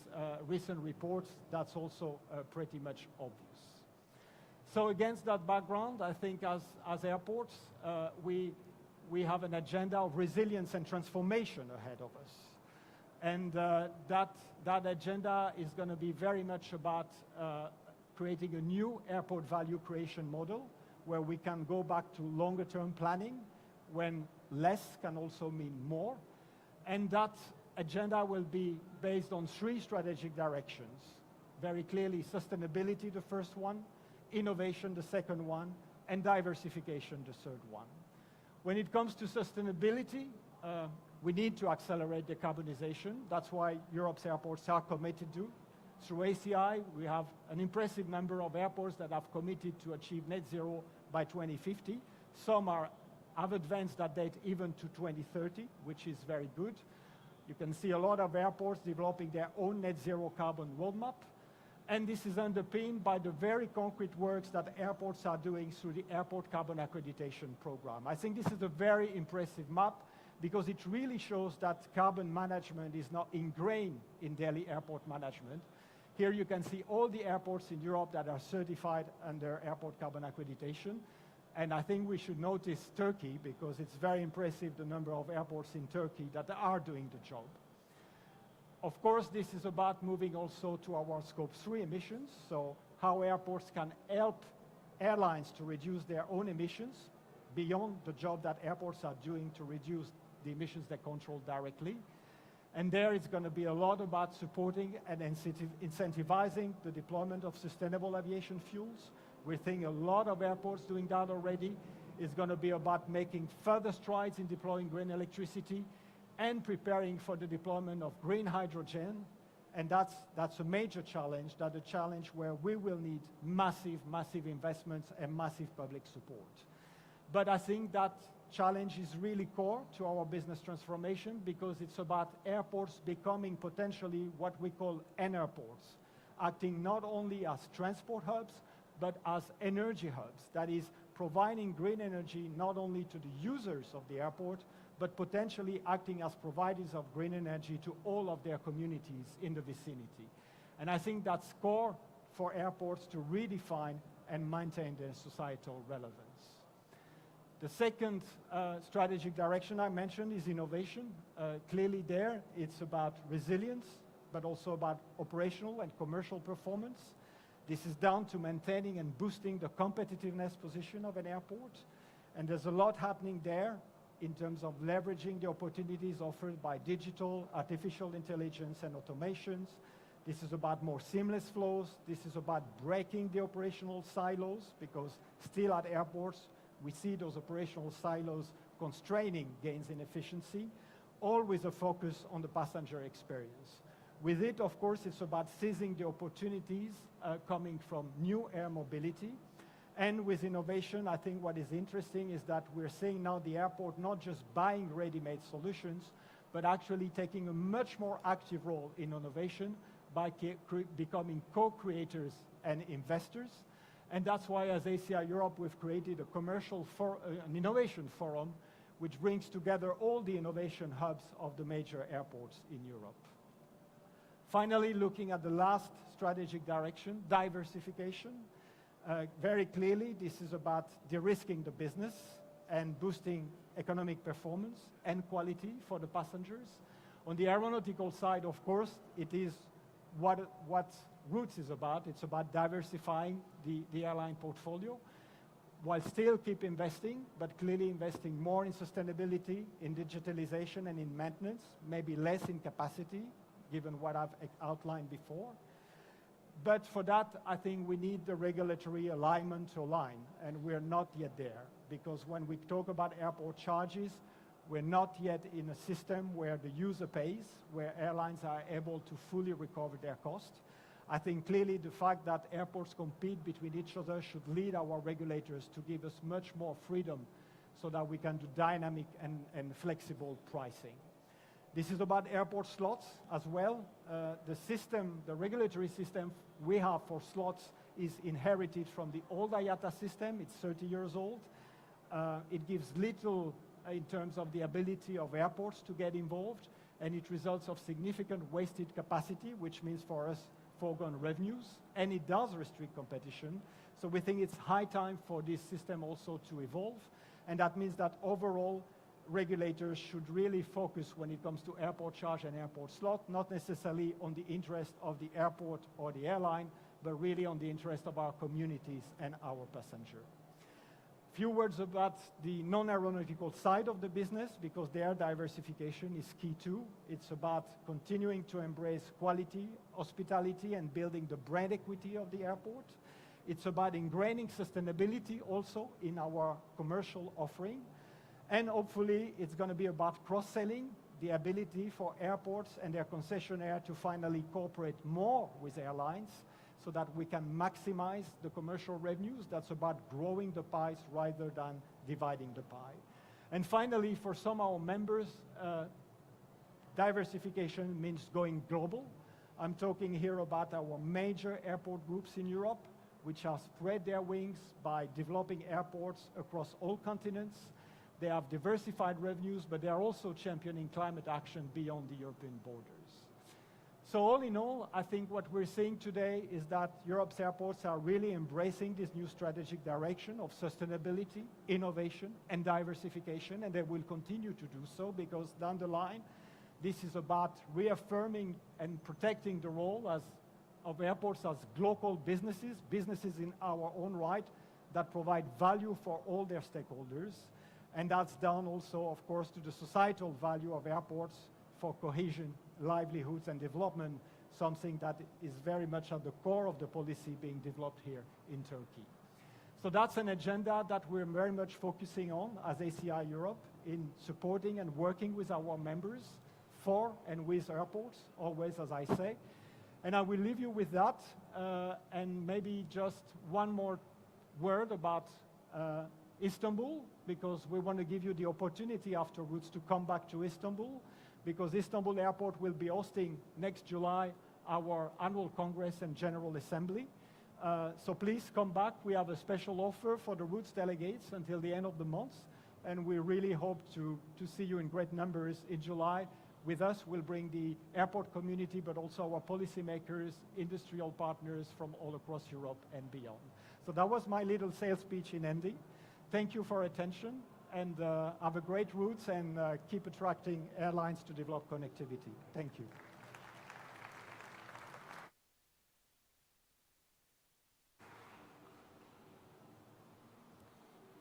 recent reports, that's also pretty much obvious. So against that background, I think as airports, we have an agenda of resilience and transformation ahead of us. And that agenda is going to be very much about creating a new airport value creation model where we can go back to longer term planning when less can also mean more. And that agenda will be based on 3 strategic directions. Very clearly, sustainability, the first one, innovation, the second one, and diversification, the third one. When it comes to sustainability, we need to accelerate decarbonization. That's why Europe's airports are committed to. Through ACI, we have an impressive number of airports that have committed to achieve net zero by 2050. Some have advanced that date even to 2030, which is very good. You can see a lot of airports developing their own net zero carbon roadmap. And this is underpinned by the very concrete works that airports are doing through the Airport Carbon Accreditation Program. I think this is a very impressive map because it really shows that carbon management is not ingrained in daily airport management. Here you can see all the airports in Europe that are certified under Airport Carbon Accreditation. And I think we should notice Turkey because it's very impressive the number of airports in Turkey that are doing the job. Of course, this is about moving also to our Scope 3 emissions, so how airports can help airlines to reduce their own emissions beyond the job that airports are doing to reduce the emissions they control directly. And there it's going to be a lot about supporting and incentivizing the deployment of sustainable aviation fuels. We're seeing a lot of airports doing that already. It's going to be about making further strides in deploying green electricity and preparing for the deployment of green hydrogen. And that's a major challenge, that's a challenge where we will need massive, massive investments and massive public support. But I think that challenge is really core to our business transformation because it's about airports becoming potentially what we call N-airports, acting not only as transport hubs, but as energy hubs. That is, providing green energy not only to the users of the airport, but potentially acting as providers of green energy to all of their communities in the vicinity. And I think that's core for airports to redefine and maintain their societal relevance. The second strategic direction I mentioned is innovation. Clearly there, it's about resilience, but also about operational and commercial performance. This is down to maintaining and boosting the competitiveness position of an airport. And there's a lot happening there in terms of leveraging the opportunities offered by digital, artificial intelligence, and automations. This is about more seamless flows. This is about breaking the operational silos, because still at airports, we see those operational silos constraining gains in efficiency, all with a focus on the passenger experience. With it, of course, it's about seizing the opportunities coming from new air mobility. And with innovation, I think what is interesting is that we're seeing now the airport not just buying ready-made solutions, but actually taking a much more active role in innovation by becoming co-creators and investors. And that's why, as ACI Europe, we've created an innovation forum which brings together all the innovation hubs of the major airports in Europe. Finally, looking at the last strategic direction, diversification. Very clearly, this is about de-risking the business and boosting economic performance and quality for the passengers. On the aeronautical side, of course, it is what Roots is about. It's about diversifying the airline portfolio while still keep investing, but clearly investing more in sustainability, in digitalization, and in maintenance, maybe less in capacity, given what I've outlined before. But for that, I think we need the regulatory alignment to align, and we're not yet there, because when we talk about airport charges, we're not yet in a system where the user pays, where airlines are able to fully recover their cost. I think clearly the fact that airports compete between each other should lead our regulators to give us much more freedom so that we can do dynamic and flexible pricing. This is about airport slots as well. The regulatory system we have for slots is inherited from the old IATA system. It's 30 years old. It gives little in terms of the ability of airports to get involved, and it results of significant wasted capacity, which means for us foregone revenues, and it does restrict competition. So we think it's high time for this system also to evolve, and that means that overall regulators should really focus when it comes to airport charge and airport slot, not necessarily on the interest of the airport or the airline, but really on the interest of our communities and our passenger. Few words about the non-aeronautical side of the business, because their diversification is key too. It's about continuing to embrace quality, hospitality, and building the brand equity of the airport. It's about ingraining sustainability also in our commercial offering. And hopefully it's going to be about cross-selling, the ability for airports and their concessionaire to finally cooperate more with airlines so that we can maximize the commercial revenues. That's about growing the pies rather than dividing the pie. And finally, for some of our members, diversification means going global. I'm talking here about our major airport groups in Europe, which have spread their wings by developing airports across all continents. They have diversified revenues, but they are also championing climate action beyond the European borders. So all in all, I think what we're seeing today is that Europe's airports are really embracing this new strategic direction of sustainability, innovation, and diversification, and they will continue to do so, because down the line, this is about reaffirming and protecting the role of airports as global businesses in our own right that provide value for all their stakeholders. And that's down also, of course, to the societal value of airports for cohesion, livelihoods, and development, something that is very much at the core of the policy being developed here in Turkey. So that's an agenda that we're very much focusing on as ACI Europe, in supporting and working with our members for and with airports, always, as I say. And I will leave you with that, and maybe just one more word about Istanbul, because we want to give you the opportunity afterwards to come back to Istanbul, because Istanbul Airport will be hosting next July our annual Congress and General Assembly. So please come back. We have a special offer for the Roots delegates until the end of the month, and we really hope to see you in great numbers in July. With us, we'll bring the airport community, but also our policymakers, industrial partners from all across Europe and beyond. So that was my little sales speech in ending. Thank you for attention, and have a great Roots, and keep attracting airlines to develop connectivity. Thank you.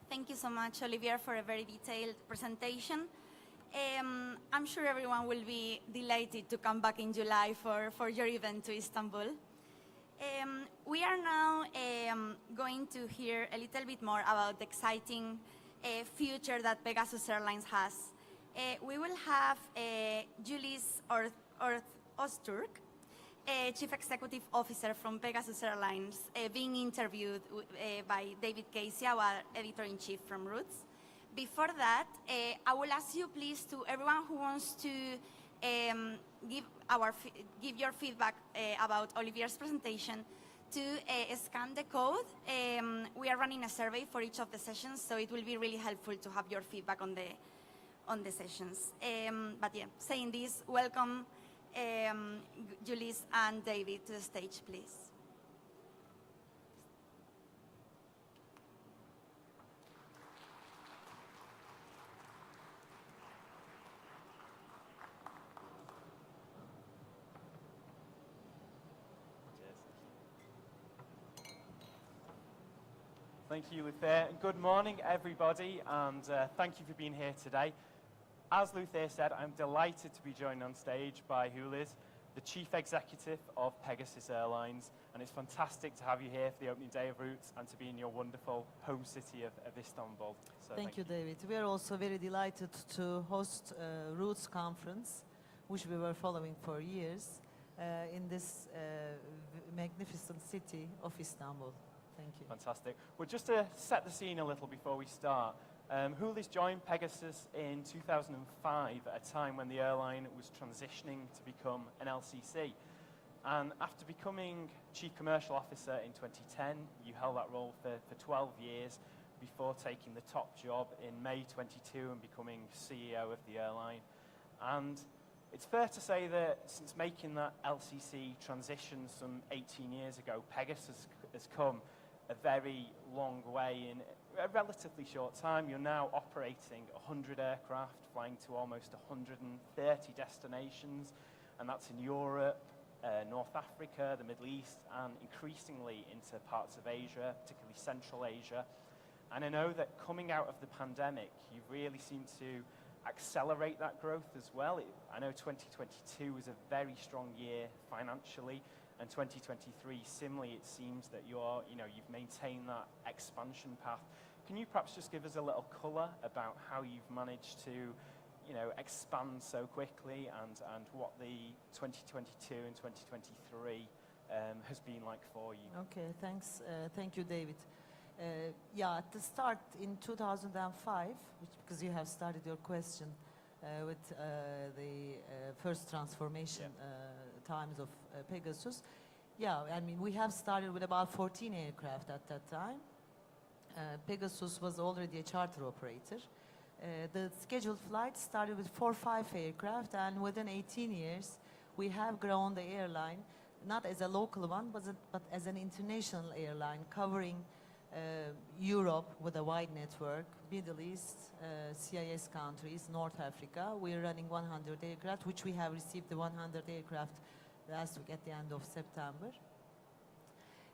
Thank you so much, Olivier, for a very detailed presentation. I'm sure everyone will be delighted to come back in July for your event to Istanbul. We are now going to hear a little bit more about the exciting future that Pegasus Airlines has. We will have Julius Öztürk, Chief Executive Officer from Pegasus Airlines, being interviewed by David Casey, our Editor-in-Chief from Roots. Before that, I will ask you please, to everyone who wants to give your feedback about Olivier's presentation, to scan the code. We are running a survey for each of the sessions, so it will be really helpful to have your feedback on on the sessions. But yeah, saying this, welcome Julius and David to the stage, please. Thank you, Luther. Good morning, everybody, and thank you for being here today. As Luther said, I'm delighted to be joined on stage by Julius, the Chief Executive of Pegasus Airlines, and it's fantastic to have you here for the opening day of Routes and to be in your wonderful home city of Istanbul. So Thank you, David. We are also very delighted to host Routes conference, which we were following for years, in this magnificent city of Istanbul. Thank you. Fantastic. Well, just to set the scene a little before we start, Julius joined Pegasus in 2005 at a time when the airline was transitioning to become an LCC. And after becoming Chief Commercial Officer in 2010, you held that role for 12 years before taking the top job in May 22 and becoming CEO of the airline. And it's fair to say that since making that LCC transition some 18 years ago, Pegasus has come a very long way in a relatively short time. You're now operating 100 aircraft, flying to almost 130 destinations, and that's in Europe, North Africa, the Middle East, and increasingly into parts of Asia, particularly Central Asia. And I know that coming out of the pandemic, you really seem to accelerate that growth as well. I know 2022 was a very strong year financially, and 2023, similarly, it seems that you've maintained that expansion path. Can you perhaps just give us a little colour about how you've managed to, expand so quickly, and what the 2022 and 2023 has been like for you? Okay, thanks. Thank you, David. At the start in 2005, because you have started your question with the first transformation times of Pegasus. We have started with about 14 aircraft at that time. Pegasus was already a charter operator. The scheduled flights started with 4 or 5 aircraft, and within 18 years, we have grown the airline, not as a local one, but as an international airline, covering Europe with a wide network, Middle East, CIS countries, North Africa. We're running 100 aircraft, which we have received the 100 aircraft last week at the end of September.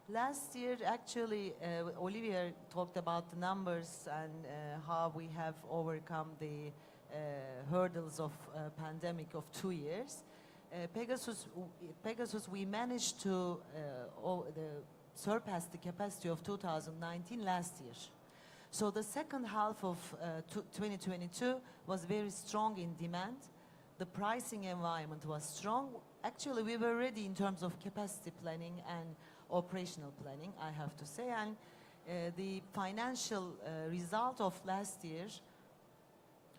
Last year, actually, Olivier talked about the numbers and how we have overcome the hurdles of pandemic of 2 years. Pegasus, we managed to surpass the capacity of 2019 last year. So the second half of 2022 was very strong in demand. The pricing environment was strong. Actually, we were ready in terms of capacity planning and operational planning, I have to say. And the financial result of last year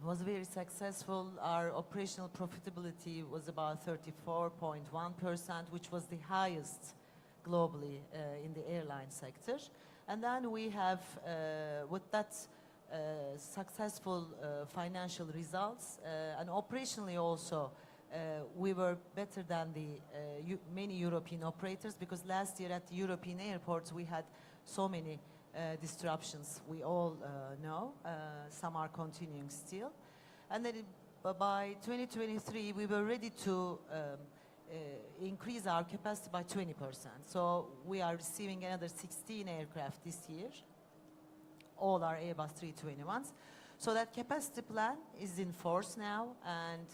was very successful. Our operational profitability was about 34.1%, which was the highest globally in the airline sector. And then we have, with that successful financial results, and operationally also, we were better than the many European operators, because last year at the European airports we had so many disruptions. We all know, some are continuing still. And then by 2023 we were ready to increase our capacity by 20%. So we are receiving another 16 aircraft this year, all our Airbus 321s. So that capacity plan is in force now, and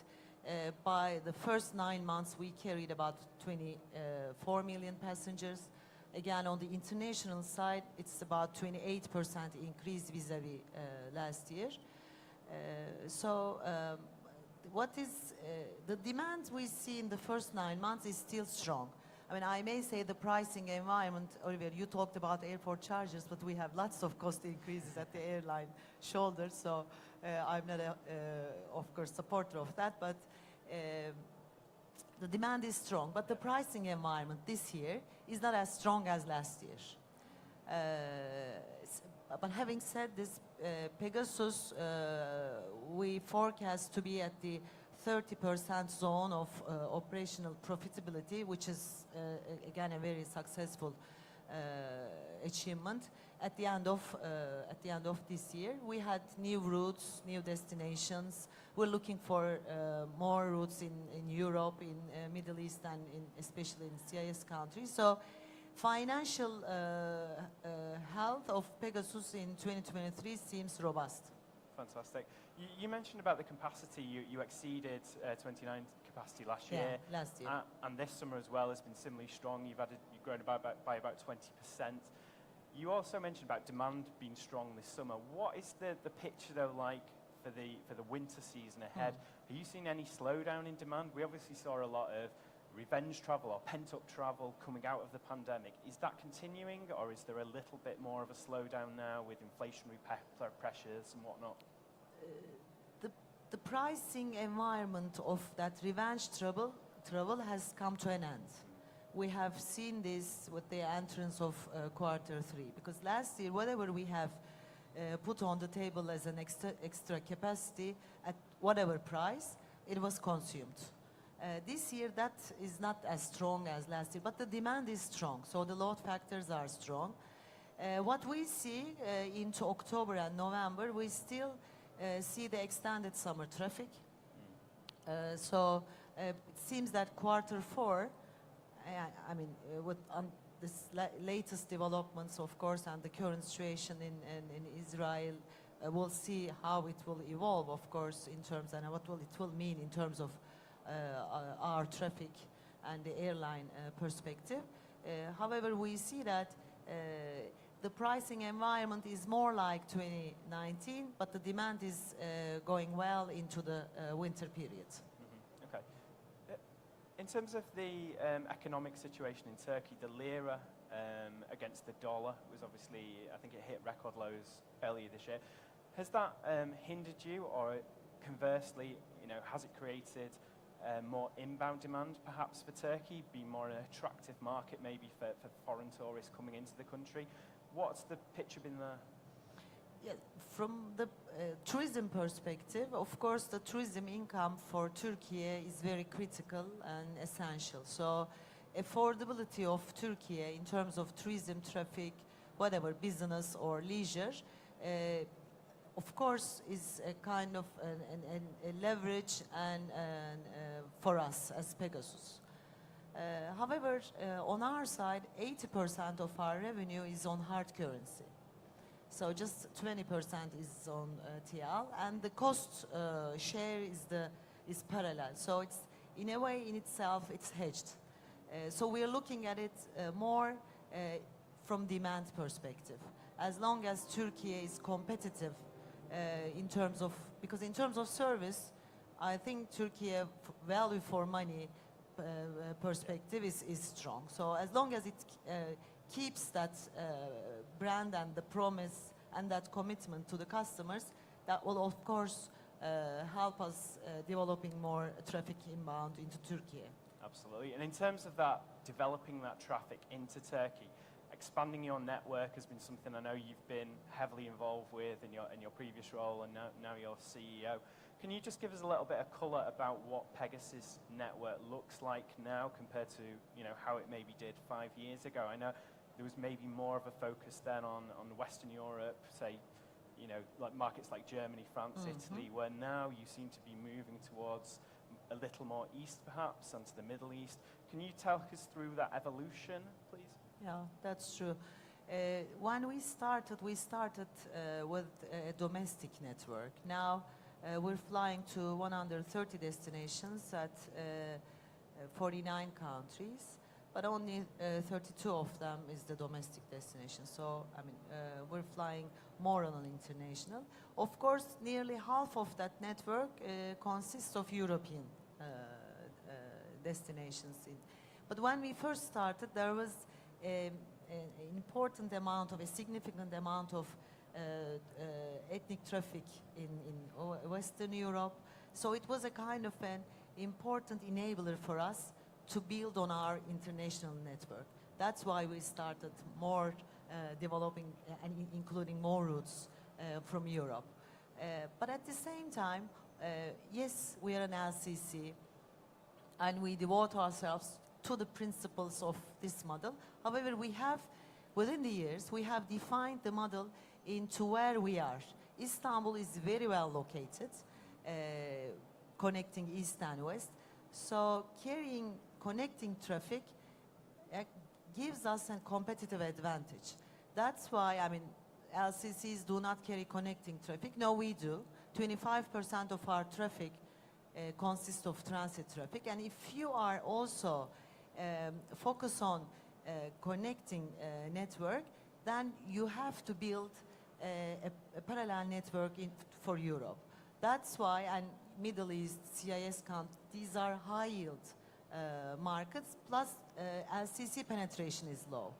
by the first 9 months we carried about 24 million passengers. Again, on the international side, it's about 28% increase vis-a-vis last year. What is the demand we see in the first 9 months is still strong. I mean, I may say the pricing environment, Olivier, you talked about airport charges, but we have lots of cost increases at the airline shoulder, so I'm not, of course, supporter of that, but the demand is strong. But the pricing environment this year is not as strong as last year. But having said this, Pegasus, we forecast to be at the 30% zone of operational profitability, which is again a very successful achievement. At the end of this year, we had new routes, new destinations. We're looking for more routes in Europe, in Middle East, and especially in CIS countries. So, financial health of Pegasus in 2023 seems robust. Fantastic. You mentioned about the capacity. You exceeded 29 capacity last year. Yeah, last year. And this summer as well has been similarly strong. You've grown by about 20%. You also mentioned about demand being strong this summer. What is the picture though like for the winter season ahead? Are you seeing any slowdown in demand? We obviously saw a lot of revenge travel or pent-up travel coming out of the pandemic. Is that continuing, or is there a little bit more of a slowdown now with inflationary pressures and whatnot? The pricing environment of that revenge travel has come to an end. We have seen this with the entrance of quarter 3, because last year whatever we have put on the table as an extra capacity at whatever price, it was consumed. This year that is not as strong as last year, but the demand is strong, so the load factors are strong. What we see into October and November, we still see the extended summer traffic. So it seems that quarter 4, I mean, with this latest developments, of course, and the current situation in Israel, we'll see how it will evolve, of course, in terms, and what it will mean in terms of our traffic and the airline perspective. However, we see that the pricing environment is more like 2019, but the demand is going well into the winter period. Okay. In terms of the economic situation in Turkey, the lira against the dollar was obviously, I think it hit record lows earlier this year. Has that hindered you, or conversely, has it created more inbound demand perhaps for Turkey, be more an attractive market maybe for foreign tourists coming into the country? What's the picture been there? Yeah, from the tourism perspective, of course, the tourism income for Turkey is very critical and essential. So, affordability of Turkey in terms of tourism traffic, whatever business or leisure, of course, is a kind of a leverage and for us as Pegasus. However, on our side, 80% of our revenue is on hard currency. So just 20% is on TL, and the cost share is parallel. So it's in a way in itself it's hedged. So we are looking at it more from demand perspective. As long as Turkey is competitive in terms of, because in terms of service, I think Turkey value for money perspective is strong. So as long as it keeps that brand and the promise and that commitment to the customers, that will of course help us developing more traffic inbound into Turkey. Absolutely. And in terms of that, developing that traffic into Turkey, expanding your network has been something I know you've been heavily involved with in your previous role, and now you're CEO. Can you just give us a little bit of colour about what Pegasus network looks like now compared to how it maybe did 5 years ago? I know there was maybe more of a focus then on Western Europe, say, like markets like Germany, France, Italy, where now you seem to be moving towards a little more east perhaps, and to the Middle East. Can you talk us through that evolution, please? Yeah, that's true. When we started with a domestic network. Now we're flying to 130 destinations at 49 countries, but only 32 of them is the domestic destination. So, I mean, we're flying more on an international. Of course, nearly half of that network consists of European destinations. But when we first started, there was an important amount of, a significant amount of ethnic traffic in Western Europe. So it was a kind of an important enabler for us to build on our international network. That's why we started more developing and including more routes from Europe. But at the same time, yes, we are an LCC and we devote ourselves to the principles of this model. However, we have, within the years, we have defined the model into where we are. Istanbul is very well located, connecting east and west. So connecting traffic gives us a competitive advantage. That's why, I mean, LCCs do not carry connecting traffic. No, we do. 25% of our traffic consists of transit traffic. And if you are also focused on connecting network, then you have to build a parallel network for Europe. That's why, and Middle East, CIS countries, these are high yield markets, plus LCC penetration is low.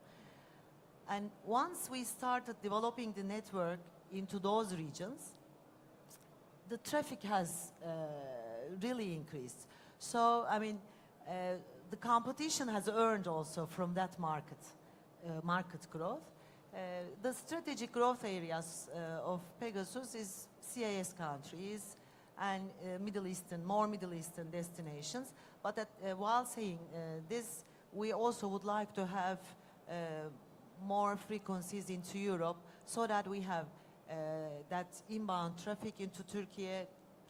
And once we started developing the network into those regions, the traffic has really increased. So, I mean, the competition has earned also from that market growth. The strategic growth areas of Pegasus is CIS countries and more Middle Eastern destinations. But while saying this, we also would like to have more frequencies into Europe so that we have that inbound traffic into Turkey,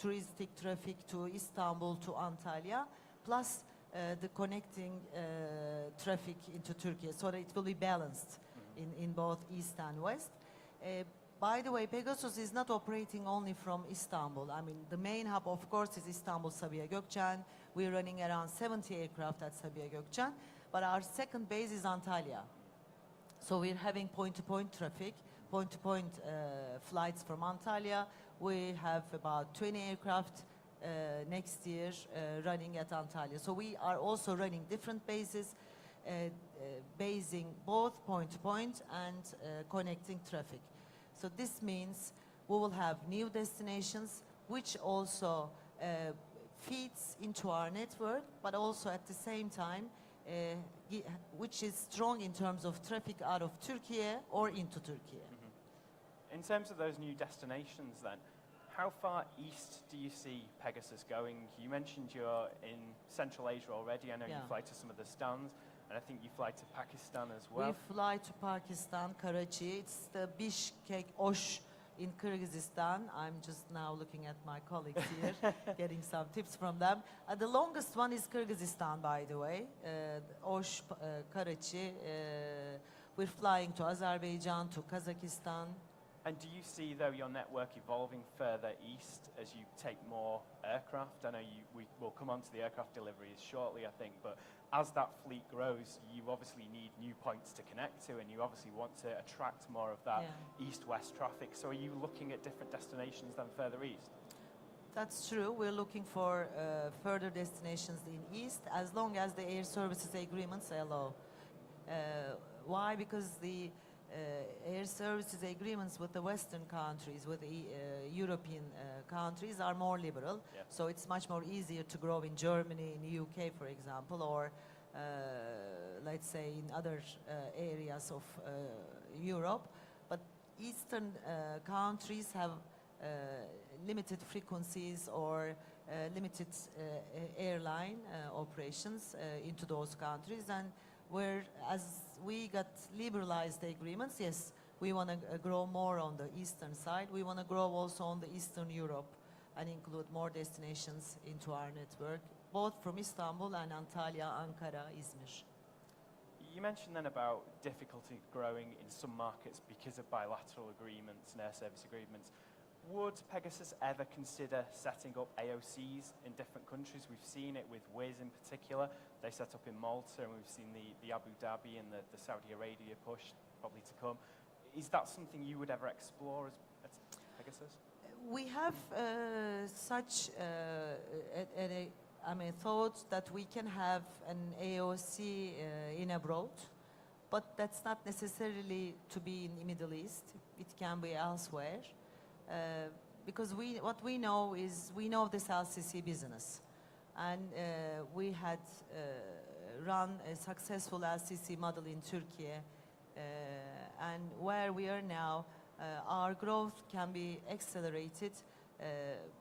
touristic traffic to Istanbul, to Antalya, plus the connecting traffic into Turkey, so that it will be balanced in both east and west. By the way, Pegasus is not operating only from Istanbul. I mean, the main hub, of course, is Istanbul Sabiha Gökçen. We're running around 70 aircraft at Sabiha Gökçen, but our second base is Antalya. So we're having point-to-point traffic, point-to-point flights from Antalya. We have about 20 aircraft next year running at Antalya. So we are also running different bases, basing both point-to-point and connecting traffic. So this means we will have new destinations, which also feeds into our network, but also at the same time, which is strong in terms of traffic out of Turkey or into Turkey. In terms of those new destinations then, how far east do you see Pegasus going? You mentioned you're in Central Asia already. I know you fly to some of the stands, and I think you fly to Pakistan as well. We fly to Pakistan, Karachi. It's the Bishkek Osh in Kyrgyzstan. I'm just now looking at my colleagues here, getting some tips from them. The longest one is Kyrgyzstan, by the way. Osh, Karachi. We're flying to Azerbaijan, to Kazakhstan. And do you see, though, your network evolving further east as you take more aircraft? I know we will come on to the aircraft deliveries shortly, I think, but as that fleet grows, you obviously need new points to connect to, and you obviously want to attract more of that east-west traffic. So are you looking at different destinations than further east? That's true. We're looking for further destinations in east, as long as the air services agreements allow. Why? Because the air services agreements with the Western countries, with the European countries, are more liberal. Yeah. So it's much more easier to grow in Germany, in the UK, for example, or let's say in other areas of Europe. But Eastern countries have limited frequencies or limited airline operations into those countries, and as we got liberalized agreements, yes, we want to grow more on the eastern side. We want to grow also on the Eastern Europe and include more destinations into our network, both from Istanbul and Antalya, Ankara, Izmir. You mentioned then about difficulty growing in some markets because of bilateral agreements and air service agreements. Would Pegasus ever consider setting up AOCs in different countries? We've seen it with Wizz in particular. They set up in Malta, and we've seen the Abu Dhabi and the Saudi Arabia push probably to come. Is that something you would ever explore as Pegasus? We have such thought that we can have an AOC in abroad, but that's not necessarily to be in the Middle East. It can be elsewhere. Because what we know is we know this LCC business, and we had run a successful LCC model in Turkey, and where we are now, our growth can be accelerated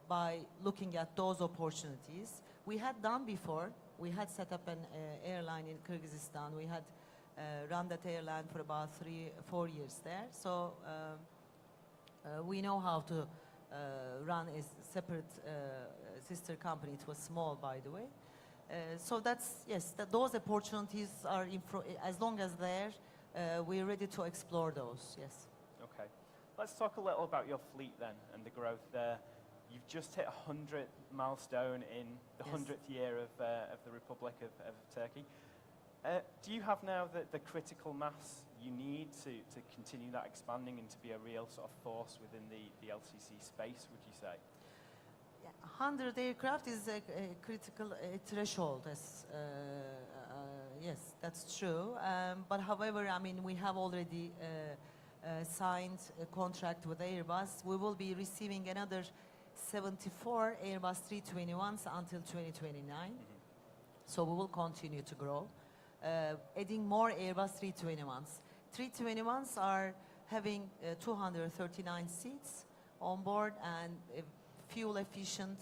by looking at those opportunities. We had done before. We had set up an airline in Kyrgyzstan. We had run that airline for about 3-4 years there. So we know how to run a separate sister company. It was small, by the way. So that's, yes, those opportunities are, as long as they're, we're ready to explore those, yes. Okay. Let's talk a little about your fleet then and the growth there. You've just hit 100 milestone in the 100th year of the Republic of Turkey. Do you have now the critical mass you need to continue that expanding and to be a real sort of force within the LCC space, would you say? Yeah, 100 aircraft is a critical threshold, yes, that's true. But however, I mean, we have already signed a contract with Airbus. We will be receiving another 74 Airbus 321s until 2029. So we will continue to grow, adding more Airbus 321s. 321s are having 239 seats on board and fuel efficient,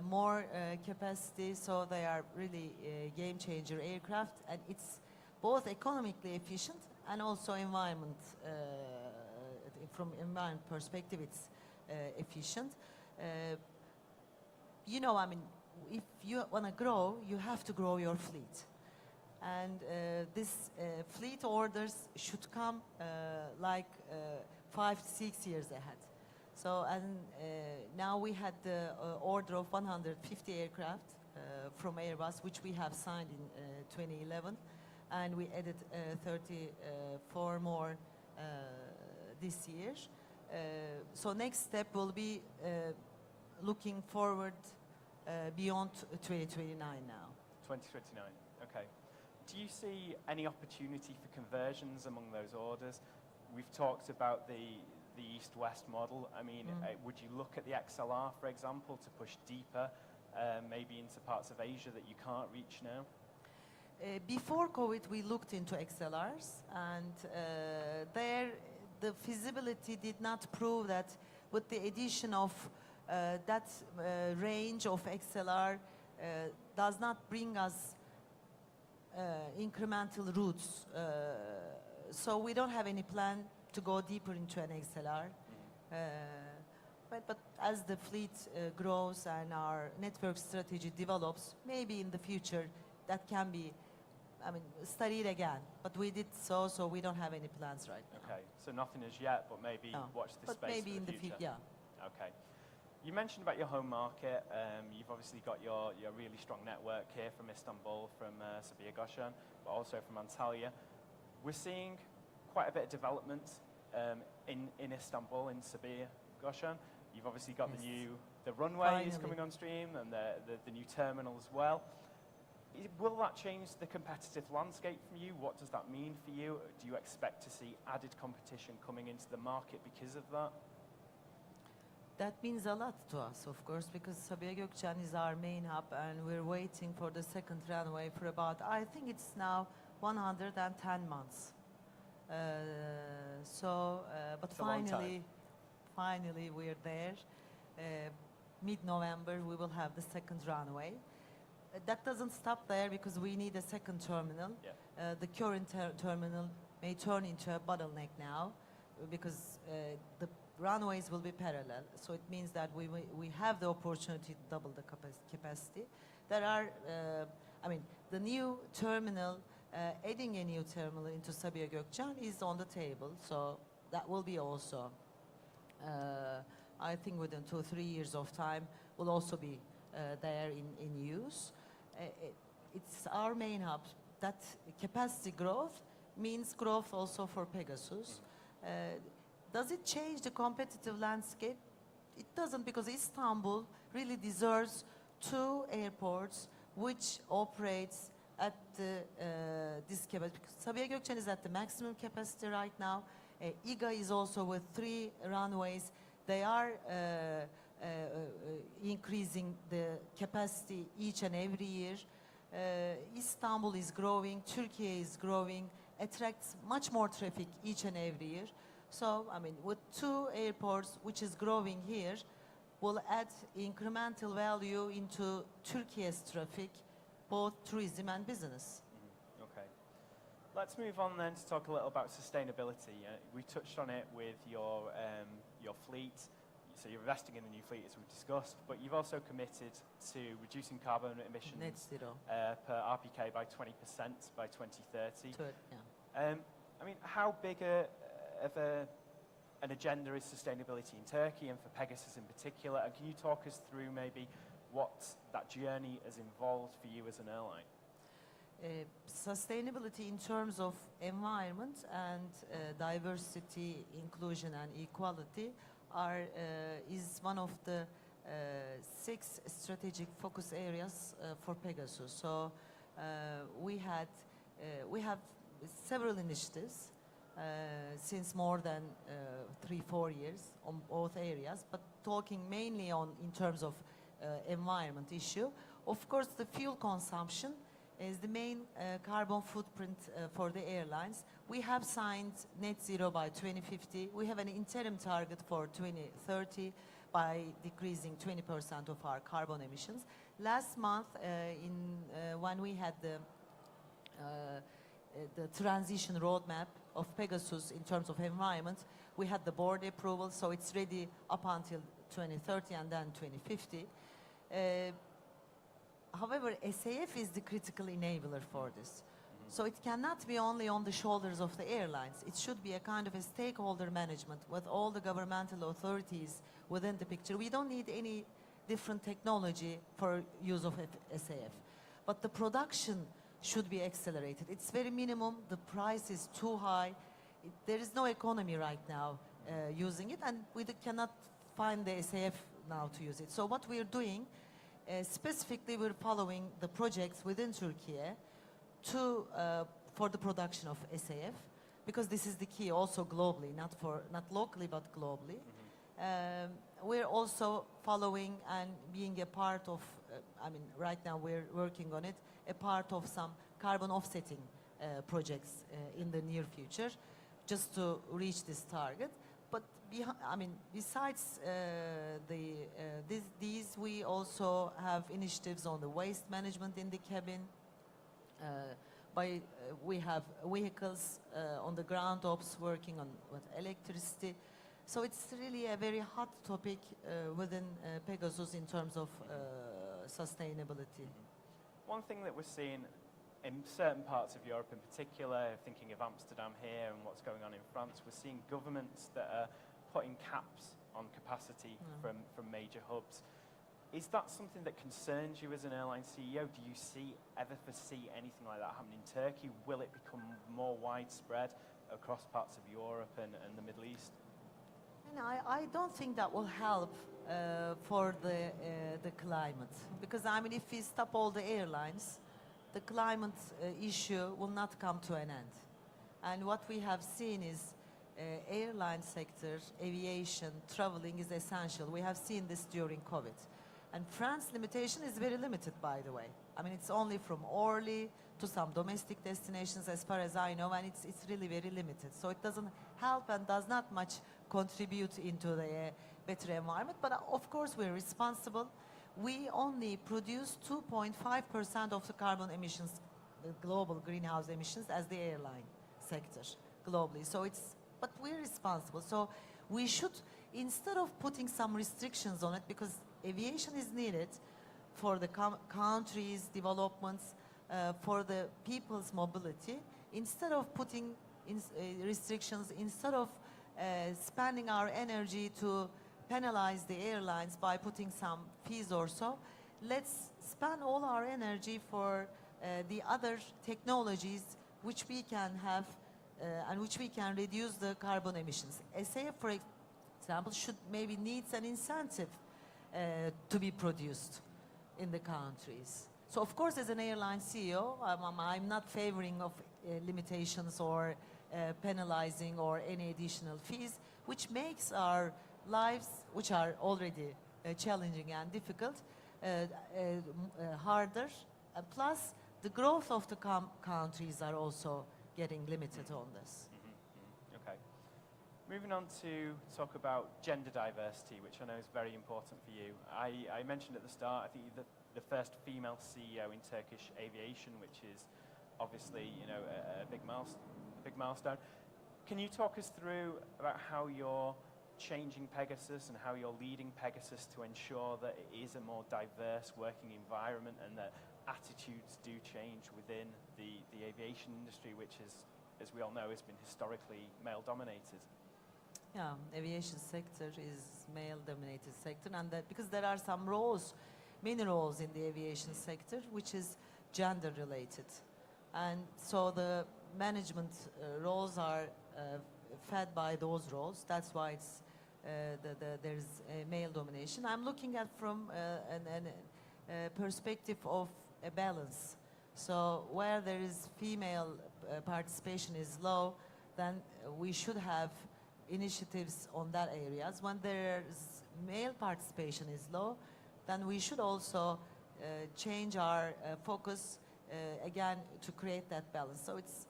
more capacity, so they are really game changer aircraft, and it's both economically efficient and also environment, from environment perspective, it's efficient. You know, I mean, if you want to grow, you have to grow your fleet. And this fleet orders should come like 5-6 years ahead. So, and now we had the order of 150 aircraft from Airbus, which we have signed in 2011, and we added 34 more this year. So next step will be looking forward beyond 2029 now. 2029, okay. Do you see any opportunity for conversions among those orders? We've talked about the East-West model. I mean, would you look at the XLR, for example, to push deeper, maybe into parts of Asia that you can't reach now? Before COVID, we looked into XLRs, and there the feasibility did not prove that with the addition of that range of XLR does not bring us incremental routes. So we don't have any plan to go deeper into an XLR. But as the fleet grows and our network strategy develops, maybe in the future that can be, I mean, studied again. But we did so we don't have any plans right now. Okay, so nothing as yet, but maybe watch this space maybe for the in future. yeah. Okay. You mentioned about your home market. You've obviously got your really strong network here from Istanbul, from Sabiha Gökçen, but also from Antalya. We're seeing quite a bit of development in Istanbul, in Sabiha Gökçen. You've obviously got the runway is coming on stream, and the new terminal as well. Will that change the competitive landscape for you? What does that mean for you? Do you expect to see added competition coming into the market because of that? That means a lot to us, of course, because Sabiha Gökçen is our main hub, and we're waiting for the second runway for about, I think it's now 110 months. But finally we're there. Mid-November we will have the second runway. That doesn't stop there because we need a second terminal. Yeah. The current terminal may turn into a bottleneck now because the runways will be parallel. So it means that we have the opportunity to double the capacity. There are, I mean, the new terminal, adding a new terminal into Sabiha Gökçen is on the table. So that will be also, I think within 2-3 years of time, will also be there in use. It's our main hub. That capacity growth means growth also for Pegasus. Does it change the competitive landscape? It doesn't, because Istanbul really deserves 2 airports which operates at this capacity. Sabiha Gökçen is at the maximum capacity right now. İGA is also with 3 runways. They are increasing the capacity each and every year. Istanbul is growing, Turkey is growing, attracts much more traffic each and every year. So, I mean, with 2 airports, which is growing here, will add incremental value into Turkey's traffic, both tourism and business. Okay. Let's move on then to talk a little about sustainability. We touched on it with your fleet. So you're investing in the new fleet, as we've discussed, but you've also committed to reducing carbon emissions Net zero. per RPK by 20% by 2030. Yeah. I mean, how big an agenda is sustainability in Turkey and for Pegasus in particular? And can you talk us through maybe what that journey has involved for you as an airline? Sustainability in terms of environment and diversity, inclusion and equality is one of the 6 strategic focus areas for Pegasus. So we have several initiatives since more than 3-4 years on both areas, but talking mainly in terms of environment issue. Of course, the fuel consumption is the main carbon footprint for the airlines. We have signed net zero by 2050. We have an interim target for 2030 by decreasing 20% of our carbon emissions. Last month, when we had the transition roadmap of Pegasus in terms of environment, we had the board approval, so it's ready up until 2030 and then 2050. However, SAF is the critical enabler for this. So it cannot be only on the shoulders of the airlines. It should be a kind of a stakeholder management with all the governmental authorities within the picture. We don't need any different technology for use of SAF. But the production should be accelerated. It's very minimum. The price is too high. There is no economy right now using it, and we cannot find the SAF now to use it. So what we are doing, specifically, we're following the projects within Turkey for the production of SAF, because this is the key also globally, not locally but globally. We're also following and being a part of, right now we're working on it, a part of some carbon offsetting projects in the near future, just to reach this target. But besides these, we also have initiatives on the waste management in the cabin. We have vehicles on the ground ops working with electricity. So it's really a very hot topic within Pegasus in terms of sustainability. One thing that we're seeing in certain parts of Europe in particular, thinking of Amsterdam here and what's going on in France, we're seeing governments that are putting caps on capacity from major hubs. Is that something that concerns you as an airline CEO? Do you ever foresee anything like that happening in Turkey? Will it become more widespread across parts of Europe and the Middle East? And I don't think that will help for the climate, because if we stop all the airlines, the climate issue will not come to an end. And what we have seen is airline sector, aviation, traveling is essential. We have seen this during COVID. And France's limitation is very limited, by the way. It's only from Orly to some domestic destinations, as far as I know, and it's really very limited. So it doesn't help and does not much contribute into the better environment. But of course, we're responsible. We only produce 2.5% of the carbon emissions, the global greenhouse emissions, as the airline sector globally. But we're responsible. So we should, instead of putting some restrictions on it, because aviation is needed for the country's developments, for the people's mobility, instead of putting restrictions, instead of spending our energy to penalize the airlines by putting some fees or so, let's spend all our energy for the other technologies which we can have and which we can reduce the carbon emissions. SAF, for example, needs an incentive to be produced in the countries. So of course, as an airline CEO, I'm not favoring of limitations or penalizing or any additional fees, which makes our lives, which are already challenging and difficult, harder. Plus, the growth of the countries are also getting limited on this. Okay. Moving on to talk about gender diversity, which I know is very important for you. I mentioned at the start, I think you're the first female CEO in Turkish aviation, which is obviously, you know, a big milestone. Can you talk us through about how you're changing Pegasus and how you're leading Pegasus to ensure that it is a more diverse working environment and that attitudes do change within the aviation industry, which is, as we all know, has been historically male-dominated? Yeah, aviation sector is male-dominated sector, and that because there are some roles, many roles in the aviation sector, which is gender-related, and so the management roles are fed by those roles. That's why it's there's a male domination. I'm looking at from a perspective of a balance. So where there is female participation is low, then we should have initiatives on that areas. When there's male participation is low, then we should also change our focus again to create that balance. So it's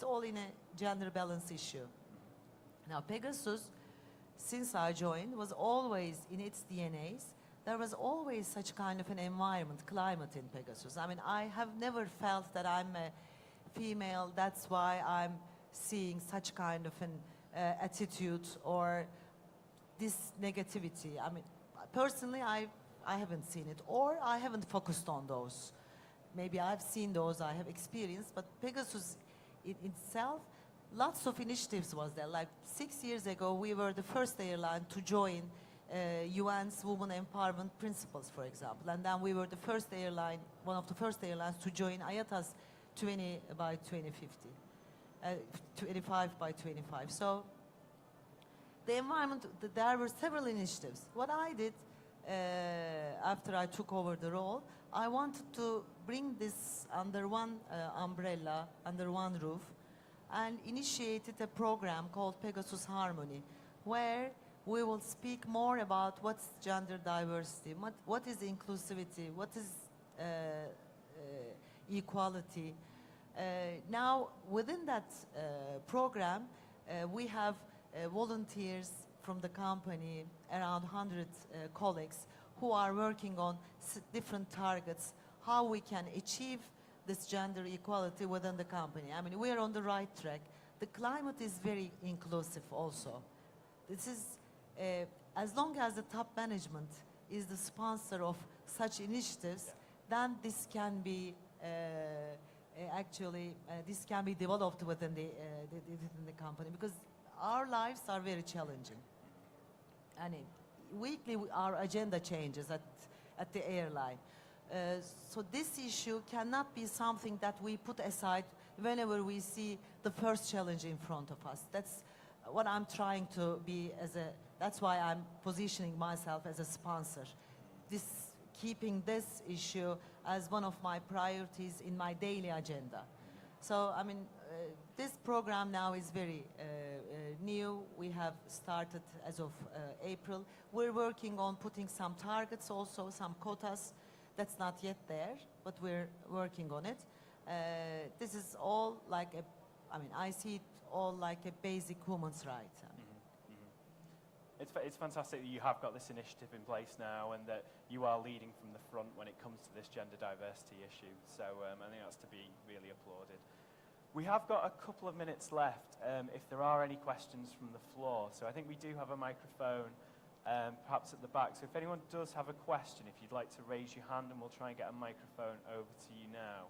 all in a gender balance issue. Now Pegasus, since I joined, was always in its DNAs. There was always such kind of an environment, climate in Pegasus. I mean, I have never felt that I'm a female, that's why I'm seeing such kind of an attitude or this negativity. I mean, personally, I haven't seen it, or I haven't focused on those. Maybe I've seen those, I have experienced, but Pegasus in itself, lots of initiatives was there. Like 6 years ago, we were the first airline to join UN's Women Empowerment Principles, for example. And then we were the first airline, one of the first airlines to join IATA's 20 by 2050, 25 by 25. So the environment, there were several initiatives. What I did after I took over the role, I wanted to bring this under one umbrella, under one roof, and initiated a program called Pegasus Harmony, where we will speak more about what's gender diversity, what is inclusivity, what is equality. Now, within that program, we have volunteers from the company, around 100 colleagues, who are working on different targets, how we can achieve this gender equality within the company. I mean, we are on the right track. The climate is very inclusive also. This is, as long as the top management is the sponsor of such initiatives, then this can be this can be developed within the company, because our lives are very challenging. And weekly our agenda changes at the airline. So this issue cannot be something that we put aside whenever we see the first challenge in front of us. That's what I'm trying to be that's why I'm positioning myself as a sponsor. Keeping this issue as one of my priorities in my daily agenda. So, I mean, this program now is very new. We have started as of April. We're working on putting some targets also, some quotas. That's not yet there, but we're working on it. This is all like I see it all like a basic human's right. It's fantastic that you have got this initiative in place now and that you are leading from the front when it comes to this gender diversity issue. So I think that's to be really applauded. We have got a couple of minutes left if there are any questions from the floor. So I think we do have a microphone perhaps at the back. So if anyone does have a question, if you'd like to raise your hand, and we'll try and get a microphone over to you now.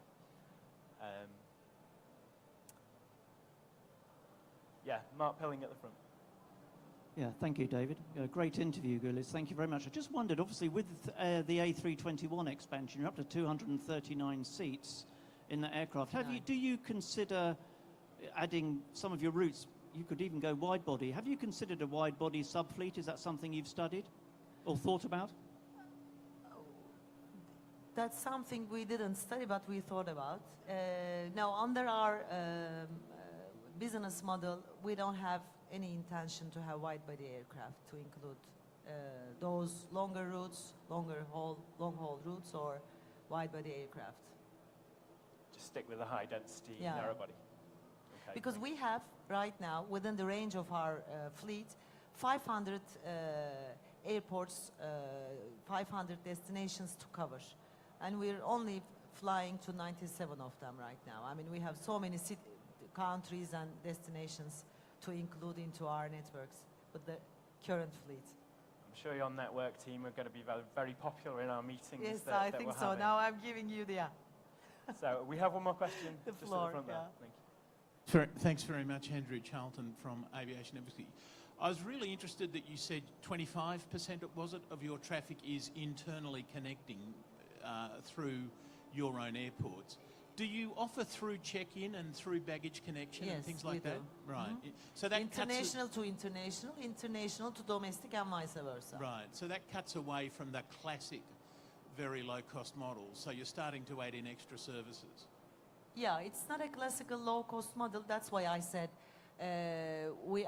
Yeah, Mark Pilling at the front. Yeah, thank you, David. Great interview, Gülis. Thank you very much. I just wondered, obviously, with the A321 expansion, you're up to 239 seats in the aircraft. Do you consider adding some of your routes? You could even go wide body. Have you considered a wide body subfleet? Is that something you've studied or thought about? That's something we didn't study, but we thought about. Now, under our business model, we don't have any intention to have wide-body aircraft to include those longer routes, long-haul routes, or wide-body aircraft. Just stick with the high-density narrow-body. Because we have right now, within the range of our fleet, 500 airports, 500 destinations to cover. And we're only flying to 97 of them right now. I mean, we have so many countries and destinations to include into our networks with the current fleet. I'm sure your network team are going to be very, very popular in our meetings. Yes, that, I that think we're so. having. Now I'm giving you the... So we have one more question The just floor, at the front yeah. there. Thank you. Thanks very much, Andrew Charlton from Aviation Advocacy. I was really interested that you said 25%, was it, of your traffic is internally connecting through your own airports. Do you offer through check-in and through baggage connection and Yes, things we like that? do. Right. Mhm. So that International to international, international to domestic, and vice versa. Right. So that cuts away from the classic very low-cost model. So you're starting to add in extra services. Yeah, it's not a classical low-cost model. That's why I said we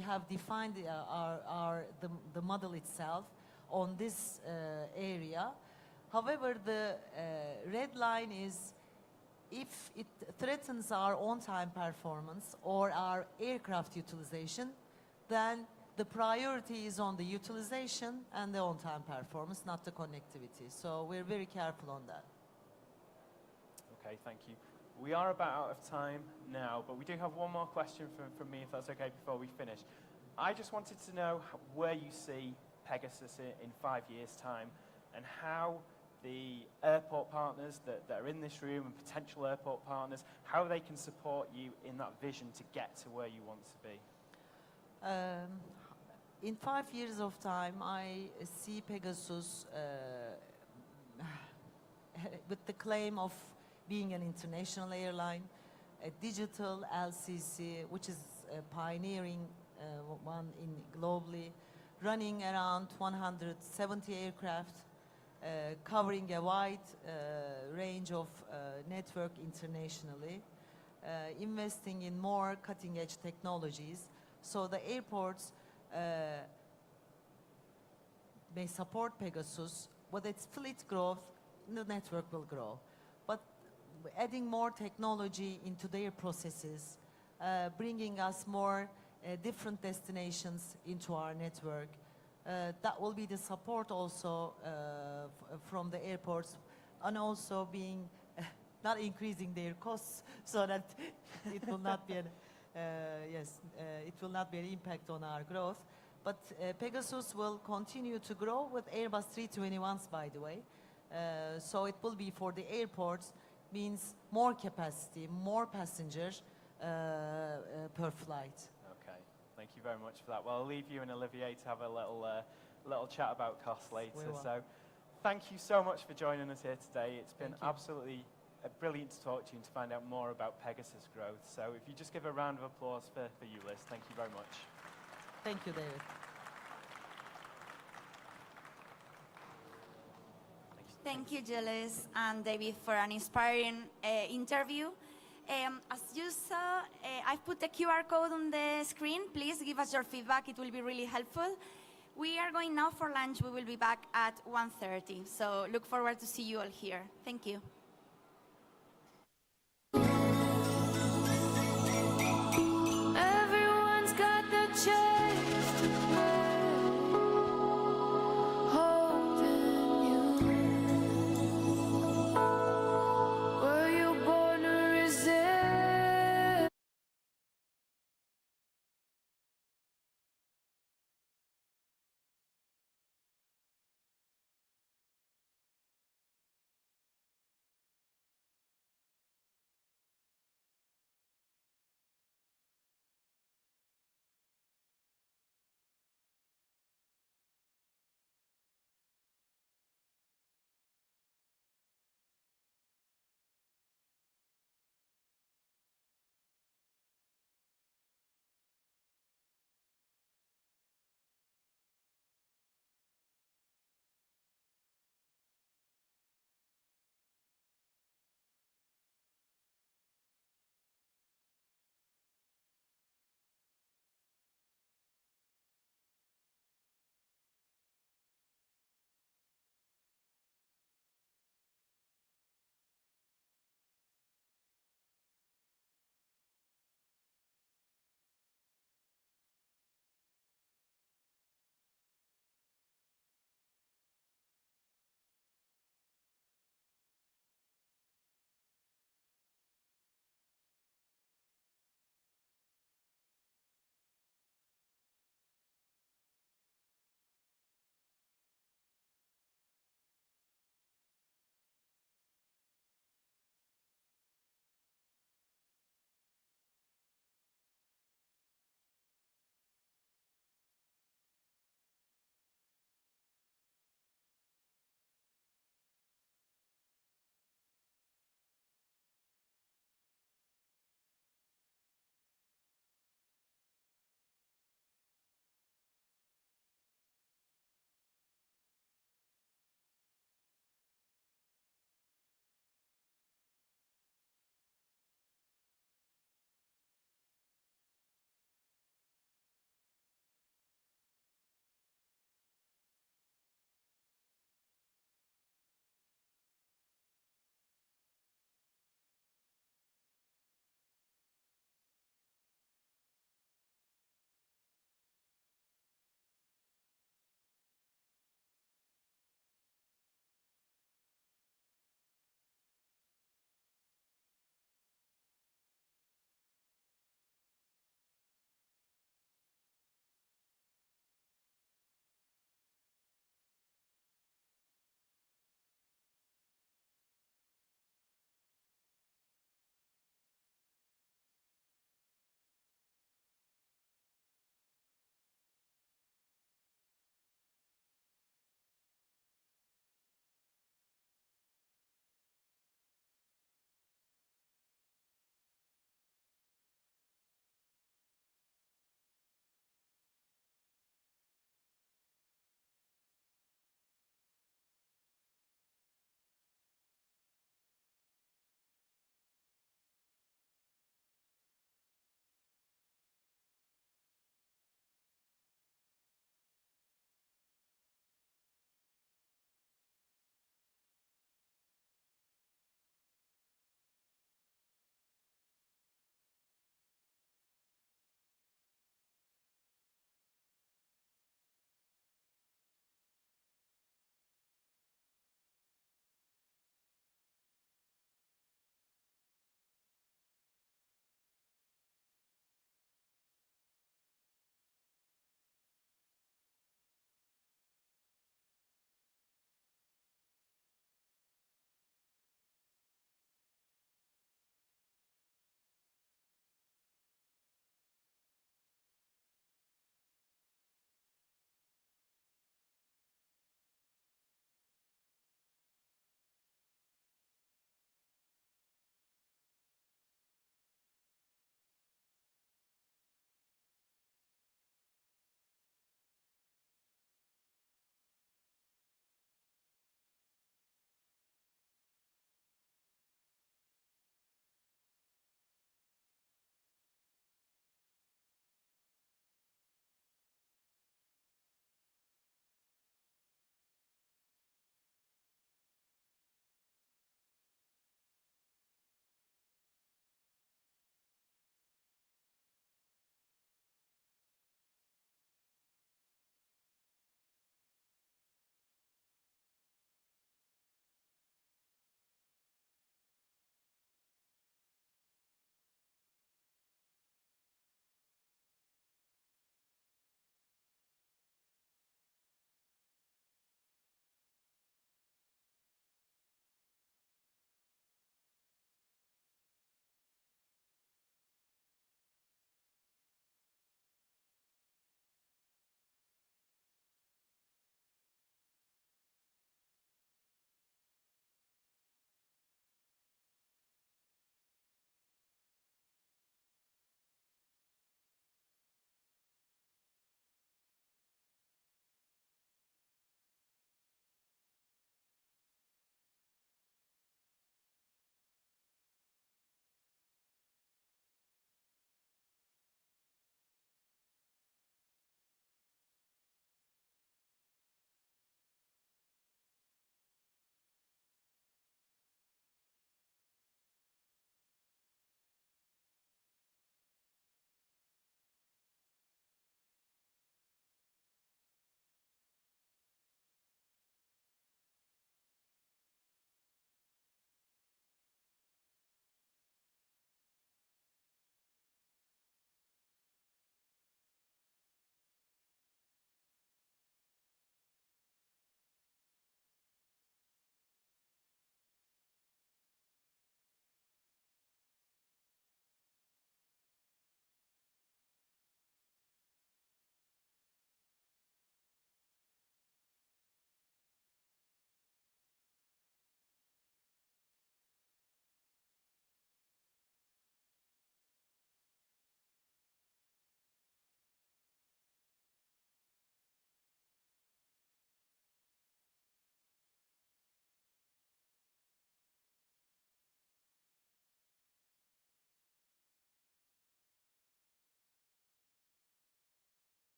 have defined the model itself on this area. However, the red line is if it threatens our on-time performance or our aircraft utilization, then the priority is on the utilization and the on-time performance, not the connectivity. So we're very careful on that. Okay, thank you. We are about out of time now, but we do have one more question from me, if that's okay, before we finish. I just wanted to know where you see Pegasus in 5 years' time, and how the airport partners that are in this room and potential airport partners, how they can support you in that vision to get to where you want to be. In 5 years of time, I see Pegasus with the claim of being an international airline, a digital LCC, which is a pioneering one globally, running around 170 aircraft, covering a wide range of network internationally, investing in more cutting-edge technologies, so the airports may support Pegasus. With its fleet growth, the network will grow. But adding more technology into their processes, bringing us more different destinations into our network, that will be the support also from the airports, and also being not increasing their costs, so that it will not be it will not be an impact on our growth. But Pegasus will continue to grow with Airbus 321s, by the way. So it will be for the airports, means more capacity, more passengers per flight. Okay, thank you very much for that. Well, I'll leave you and Olivier to have a little chat about costs later. So thank you so much for joining us here today. It's been absolutely brilliant to talk to you and to find out more about Pegasus growth. So if you just give a round of applause for you, Liz. Thank you very much. Thank you, David. Thank you, Gilles and David, for an inspiring interview. As you saw, I've put the QR code on the screen. Please give us your feedback. It will be really helpful. We are going now for lunch. We will be back at 1:30. So look forward to see you all here. Thank you. Everyone's got the chance to play, holding you. Were you born to resist?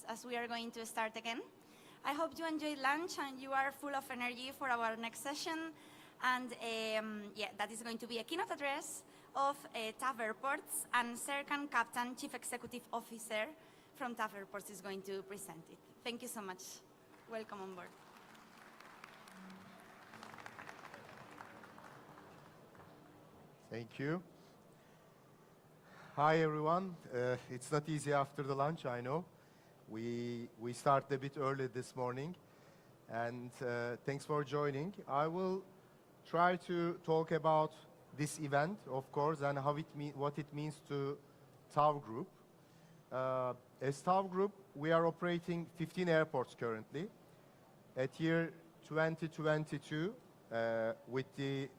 as we are going to start again. I hope you enjoyed lunch and you are full of energy for our next session. And yeah, that is going to be a keynote address of TAV Airports, and Serkan Kaptan, Chief Executive Officer from TAV Airports, is going to present it. Thank you so much. Welcome on board. Thank you. Hi, everyone. It's not easy after the lunch, I know. We started a bit early this morning, and thanks for joining. I will try to talk about this event, of course, and what it means to TAV Group. As TAV Group, we are operating 15 airports currently. At year 2022, with the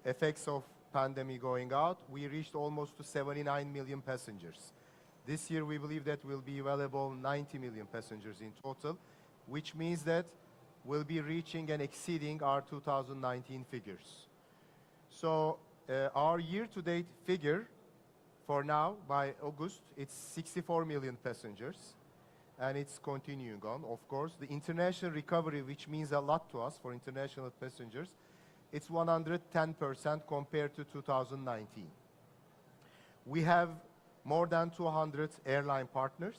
effects of pandemic going out, we reached almost to 79 million passengers. This year, we believe that we'll be well above 90 million passengers in total, which means that we'll be reaching and exceeding our 2019 figures. So our year-to-date figure for now, by August, it's 64 million passengers, and it's continuing on, of course. The international recovery, which means a lot to us for international passengers, it's 110% compared to 2019. We have more than 200 airline partners.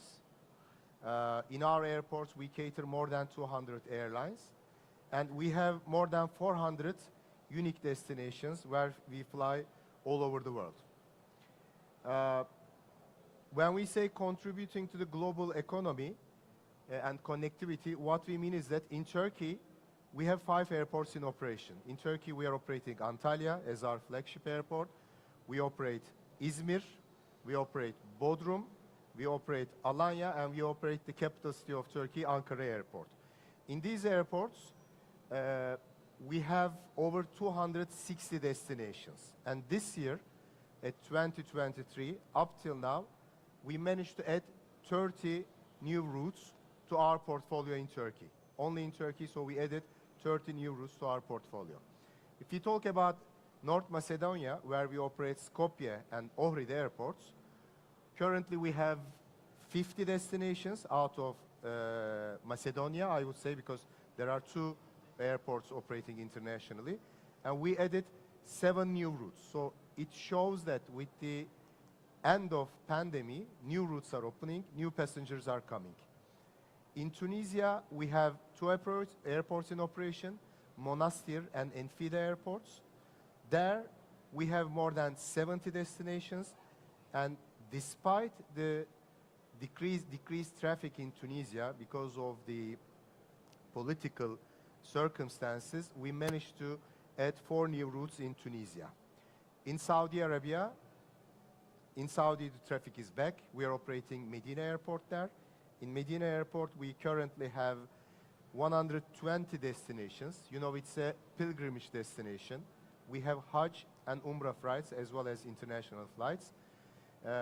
In our airports, we cater more than 200 airlines. And we have more than 400 unique destinations where we fly all over the world. When we say contributing to the global economy and connectivity, what we mean is that in Turkey, we have 5 airports in operation. In Turkey, we are operating Antalya as our flagship airport. We operate Izmir, we operate Bodrum, we operate Alanya, and we operate the capital city of Turkey, Ankara Airport. In these airports, we have over 260 destinations. And this year, at 2023, up till now, we managed to add 30 new routes to our portfolio in Turkey. Only in Turkey, so we added 30 new routes to our portfolio. If you talk about North Macedonia, where we operate Skopje and Ohrid airports, currently we have 50 destinations out of Macedonia, I would say, because there are 2 airports operating internationally, and we added 7 new routes. So it shows that with the end of pandemic, new routes are opening, new passengers are coming. In Tunisia, we have 2 airports in operation, Monastir and Enfida airports. There, we have more than 70 destinations, and despite the decreased traffic in Tunisia because of the political circumstances, we managed to add 4 new routes in Tunisia. In Saudi Arabia, in Saudi, the traffic is back. We are operating Medina Airport there. In Medina Airport, we currently have 120 destinations. You know, it's a pilgrimage destination. We have Hajj and Umrah flights as well as international flights.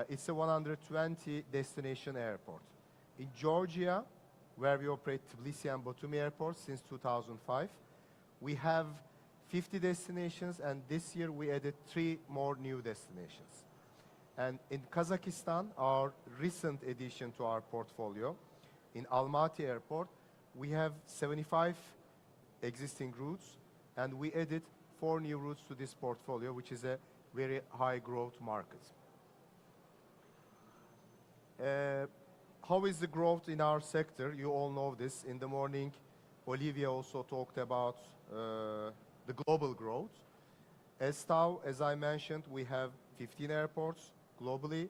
It's a 120 destination airport. In Georgia, where we operate Tbilisi and Batumi airports since 2005, we have 50 destinations, and this year we added 3 more new destinations. And in Kazakhstan, our recent addition to our portfolio, in Almaty Airport, we have 75 existing routes, and we added 4 new routes to this portfolio, which is a very high growth market. How is the growth in our sector? You all know this. In the morning, Olivia also talked about the global growth. As TAV, as I mentioned, we have 15 airports globally.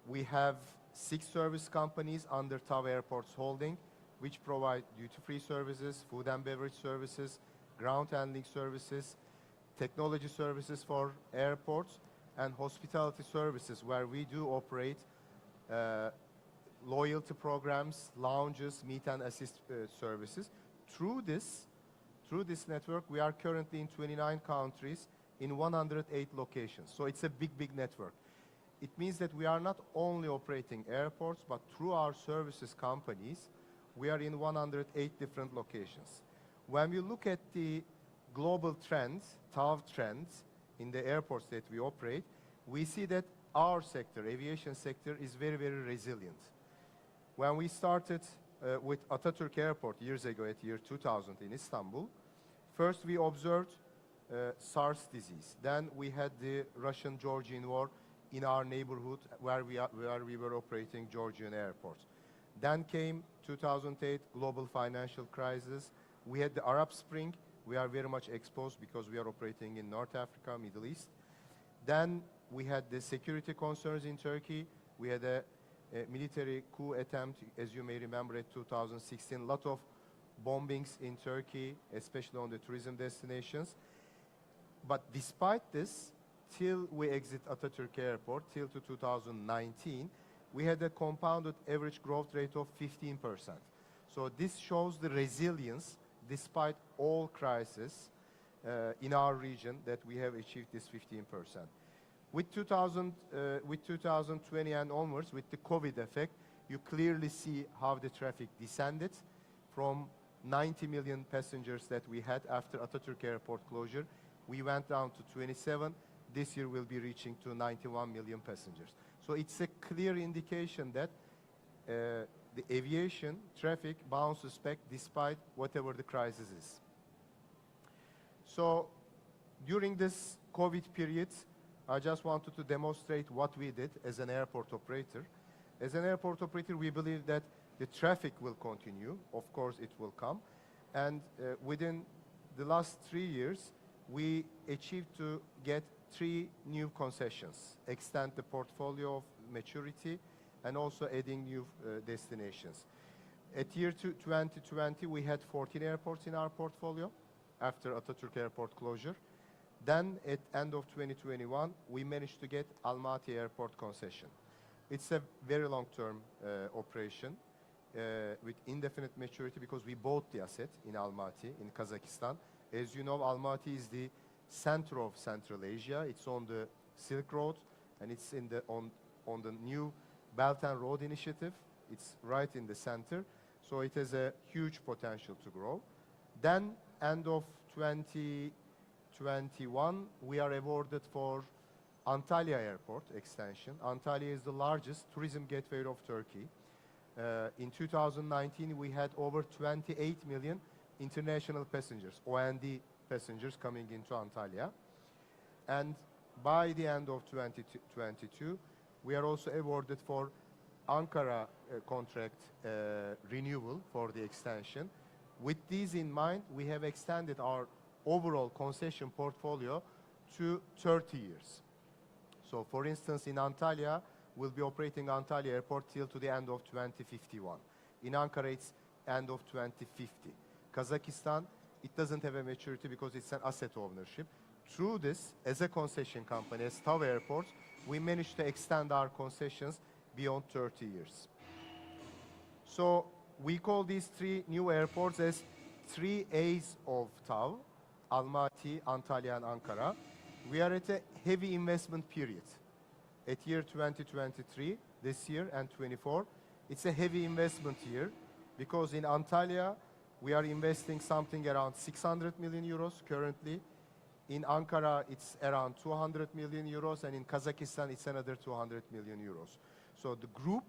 We have 6 service companies under TAV Airports Holding, which provide duty-free services, food and beverage services, ground handling services, technology services for airports, and hospitality services, where we do operate loyalty programs, lounges, meet and assist services. Through this network, we are currently in 29 countries in 108 locations. So it's a big, big network. It means that we are not only operating airports, but through our services companies, we are in 108 different locations. When we look at the global trends, TAV trends, in the airports that we operate, we see that our sector, aviation sector, is very, very resilient. When we started with Atatürk Airport years ago at year 2000 in Istanbul, first we observed SARS disease. Then we had the Russian-Georgian war in our neighborhood where we were operating Georgian airport. Then came 2008 global financial crisis. We had the Arab Spring. We are very much exposed because we are operating in North Africa, Middle East. Then we had the security concerns in Turkey. We had a military coup attempt, as you may remember, in 2016. A lot of bombings in Turkey, especially on the tourism destinations. But despite this, till we exit Atatürk Airport, till to 2019, we had a compounded average growth rate of 15%. So this shows the resilience, despite all crises in our region, that we have achieved this 15%. With 2020 and onwards, with the COVID effect, you clearly see how the traffic descended from 90 million passengers that we had after Atatürk Airport closure. We went down to 27. This year we'll be reaching to 91 million passengers. So it's a clear indication that the aviation traffic bounces back despite whatever the crisis is. So during this COVID period, I just wanted to demonstrate what we did as an airport operator. As an airport operator, we believe that the traffic will continue. Of course, it will come. And within the last 3 years, we achieved to get 3 new concessions, extend the portfolio of maturity, and also adding new destinations. At year 2020, we had 14 airports in our portfolio after Atatürk Airport closure. Then at end of 2021, we managed to get Almaty Airport concession. It's a very long-term operation with indefinite maturity because we bought the asset in Almaty in Kazakhstan. As you know, Almaty is the center of Central Asia. It's on the Silk Road, and it's in on the new Belt and Road Initiative. It's right in the center, so it has a huge potential to grow. Then, end of 2021, we are awarded for Antalya Airport extension. Antalya is the largest tourism gateway of Turkey. In 2019, we had over 28 million international passengers, OND passengers coming into Antalya. And by the end of 2022, we are also awarded for Ankara contract renewal for the extension. With these in mind, we have extended our overall concession portfolio to 30 years. So for instance, in Antalya, we'll be operating Antalya Airport till to the end of 2051. In Ankara, it's end of 2050. Kazakhstan, it doesn't have a maturity because it's an asset ownership. Through this, as a concession company, as TAV Airports, we managed to extend our concessions beyond 30 years. So we call these 3 new airports as 3 A's of TAV, Almaty, Antalya, and Ankara. We are at a heavy investment period. At year 2023, this year, and 24, it's a heavy investment year because in Antalya, we are investing something around 600 million euros currently. In Ankara, it's around 200 million euros, and in Kazakhstan, it's another 200 million euros. So the group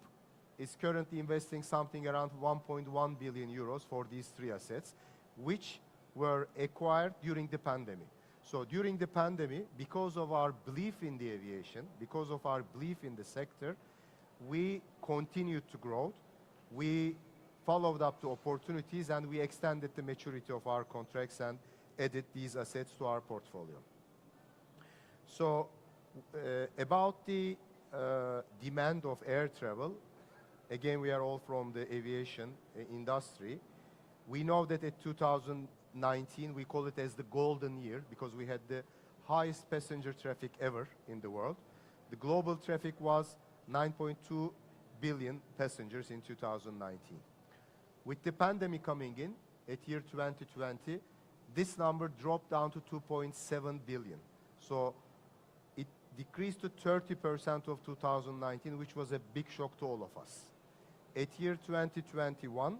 is currently investing something around 1.1 billion euros for these 3 assets, which were acquired during the pandemic. So during the pandemic, because of our belief in the aviation, because of our belief in the sector, we continued to grow. We followed up the opportunities, and we extended the maturity of our contracts and added these assets to our portfolio. So about the demand of air travel, again, we are all from the aviation industry. We know that in 2019, we call it as the golden year because we had the highest passenger traffic ever in the world. The global traffic was 9.2 billion passengers in 2019. With the pandemic coming in at year 2020, this number dropped down to 2.7 billion. So it decreased to 30% of 2019, which was a big shock to all of us. At year 2021,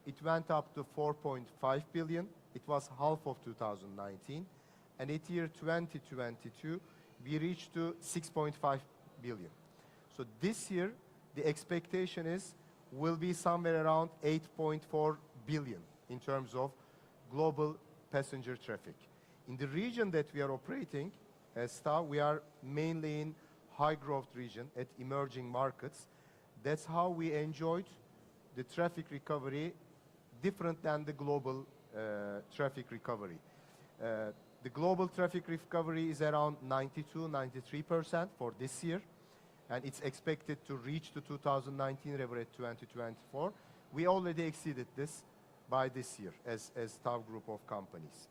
it went up to 4.5 billion. It was half of 2019. And at year 2022, we reached to 6.5 billion. So this year, the expectation is will be somewhere around 8.4 billion in terms of global passenger traffic. In the region that we are operating as TAV, we are mainly in high growth region at emerging markets. That's how we enjoyed the traffic recovery different than the global traffic recovery. The global traffic recovery is around 92-93% for this year, and it's expected to reach the 2019 level at 2024. We already exceeded this by this year as TAV group of companies.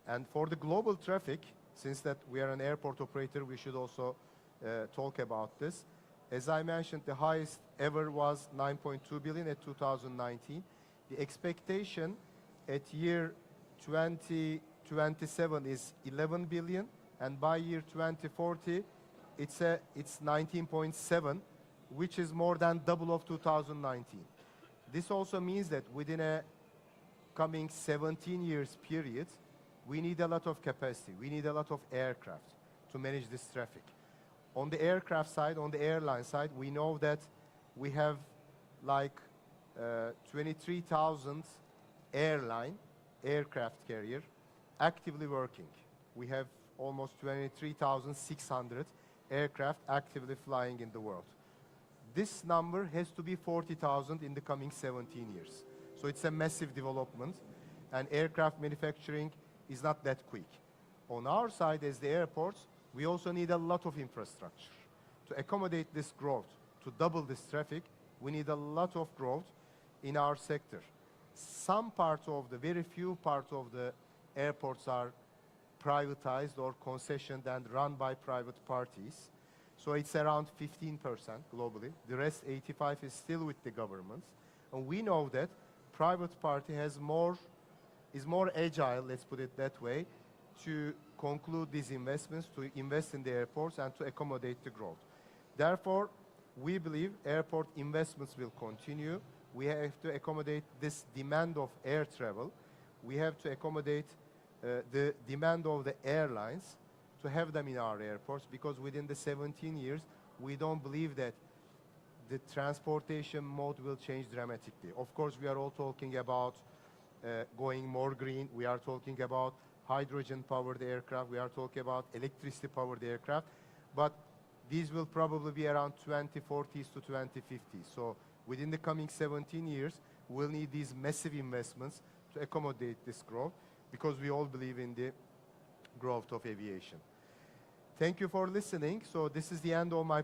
And for the global traffic, since that we are an airport operator, we should also talk about this. As I mentioned, the highest ever was 9.2 billion at 2019. The expectation at year 2027 is 11 billion, and by year 2040, it's 19.7, which is more than double of 2019. This also means that within a coming 17 years period, we need a lot of capacity. We need a lot of aircraft to manage this traffic. On the aircraft side, on the airline side, we know that we have like 23,000 aircraft carrier actively working. We have almost 23,600 aircraft actively flying in the world. This number has to be 40,000 in the coming 17 years. So it's a massive development, and aircraft manufacturing is not that quick. On our side as the airports, we also need a lot of infrastructure. To accommodate this growth, to double this traffic, we need a lot of growth in our sector. Some parts of the, very few parts of the airports are privatized or concessioned and run by private parties. So it's around 15% globally. The rest, 85%, is still with the governments. And we know that private party is more agile, let's put it that way, to conclude these investments, to invest in the airports and to accommodate the growth. Therefore, we believe airport investments will continue. We have to accommodate this demand of air travel. We have to accommodate the demand of the airlines to have them in our airports, because within the 17 years, we don't believe that the transportation mode will change dramatically. Of course, we are all talking about going more green. We are talking about hydrogen-powered aircraft. We are talking about electricity-powered aircraft. But these will probably be around 2040s to 2050s. So within the coming 17 years, we'll need these massive investments to accommodate this growth, because we all believe in the growth of aviation. Thank you for listening. So this is the end of my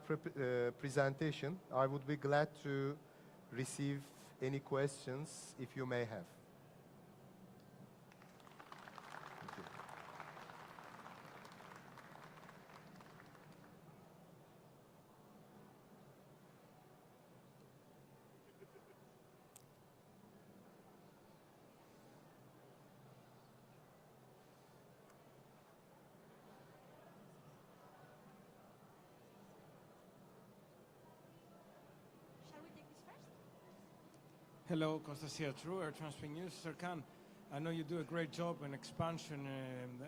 presentation. I would be glad to receive any questions if you may have. Thank you. Hello, Kostas here, True Air Transport News. Sir Khan, I know you do a great job in expansion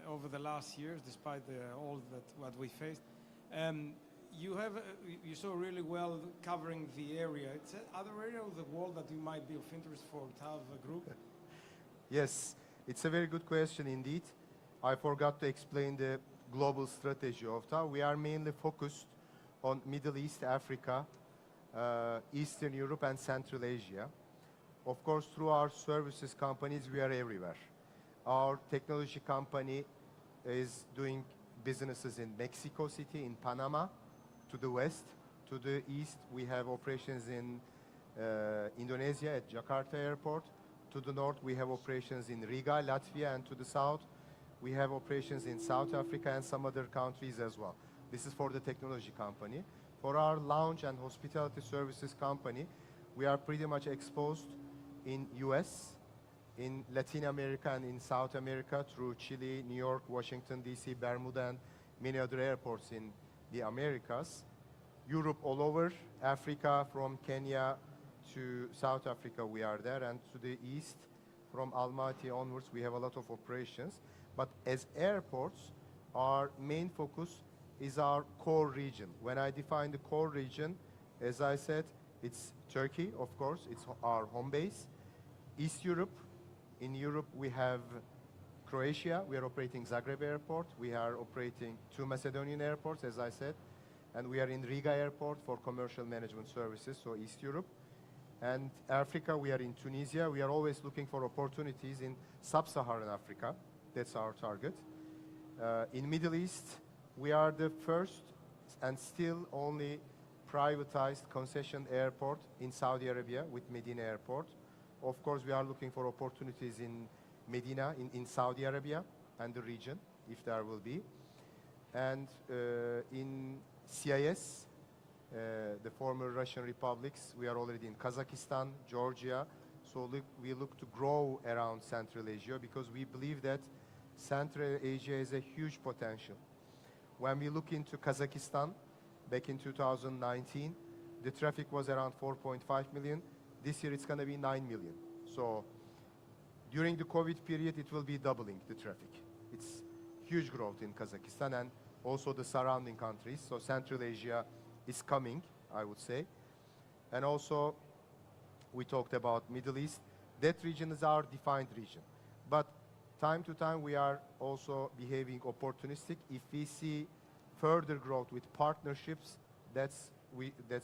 over the last years, despite all that what we faced. You saw really well covering the area. It's other area of the world that you might be of interest for TAV Group? Yes, it's a very good question indeed. I forgot to explain the global strategy of TAV. We are mainly focused on Middle East, Africa, Eastern Europe, and Central Asia. Of course, through our services companies, we are everywhere. Our technology company is doing businesses in Mexico City, in Panama, to the west. To the east, we have operations in Indonesia at Jakarta Airport. To the north, we have operations in Riga, Latvia, and to the south, we have operations in South Africa and some other countries as well. This is for the technology company. For our lounge and hospitality services company, we are pretty much exposed in US, in Latin America, and in South America through Chile, New York, Washington, D.C., Bermuda, and many other airports in the Americas. Europe all over, Africa from Kenya to South Africa we are there, and to the east from Almaty onwards we have a lot of operations. But as airports, our main focus is our core region. When I define the core region, as I said, It's Turkey, of course, it's our home base. East Europe, in Europe we have Croatia, we are operating Zagreb Airport, we are operating 2 Macedonian airports, as I said, and we are in Riga Airport for commercial management services, so East Europe. And Africa, we are in Tunisia. We are always looking for opportunities in sub-Saharan Africa. That's our target. In Middle East, we are the first and still only privatized concession airport in Saudi Arabia with Medina Airport. Of course, we are looking for opportunities in Medina, in Saudi Arabia and the region, if there will be. And in CIS, the former Russian republics, we are already in Kazakhstan, Georgia. So we look to grow around Central Asia because we believe that Central Asia has a huge potential. When we look into Kazakhstan, back in 2019, the traffic was around 4.5 million. This year it's going to be 9 million. So during the COVID period, it will be doubling the traffic. It's huge growth in Kazakhstan and also the surrounding countries. So Central Asia is coming, I would say. And also, we talked about Middle East. That region is our defined region. But time to time, we are also behaving opportunistic. If we see further growth with partnerships, that's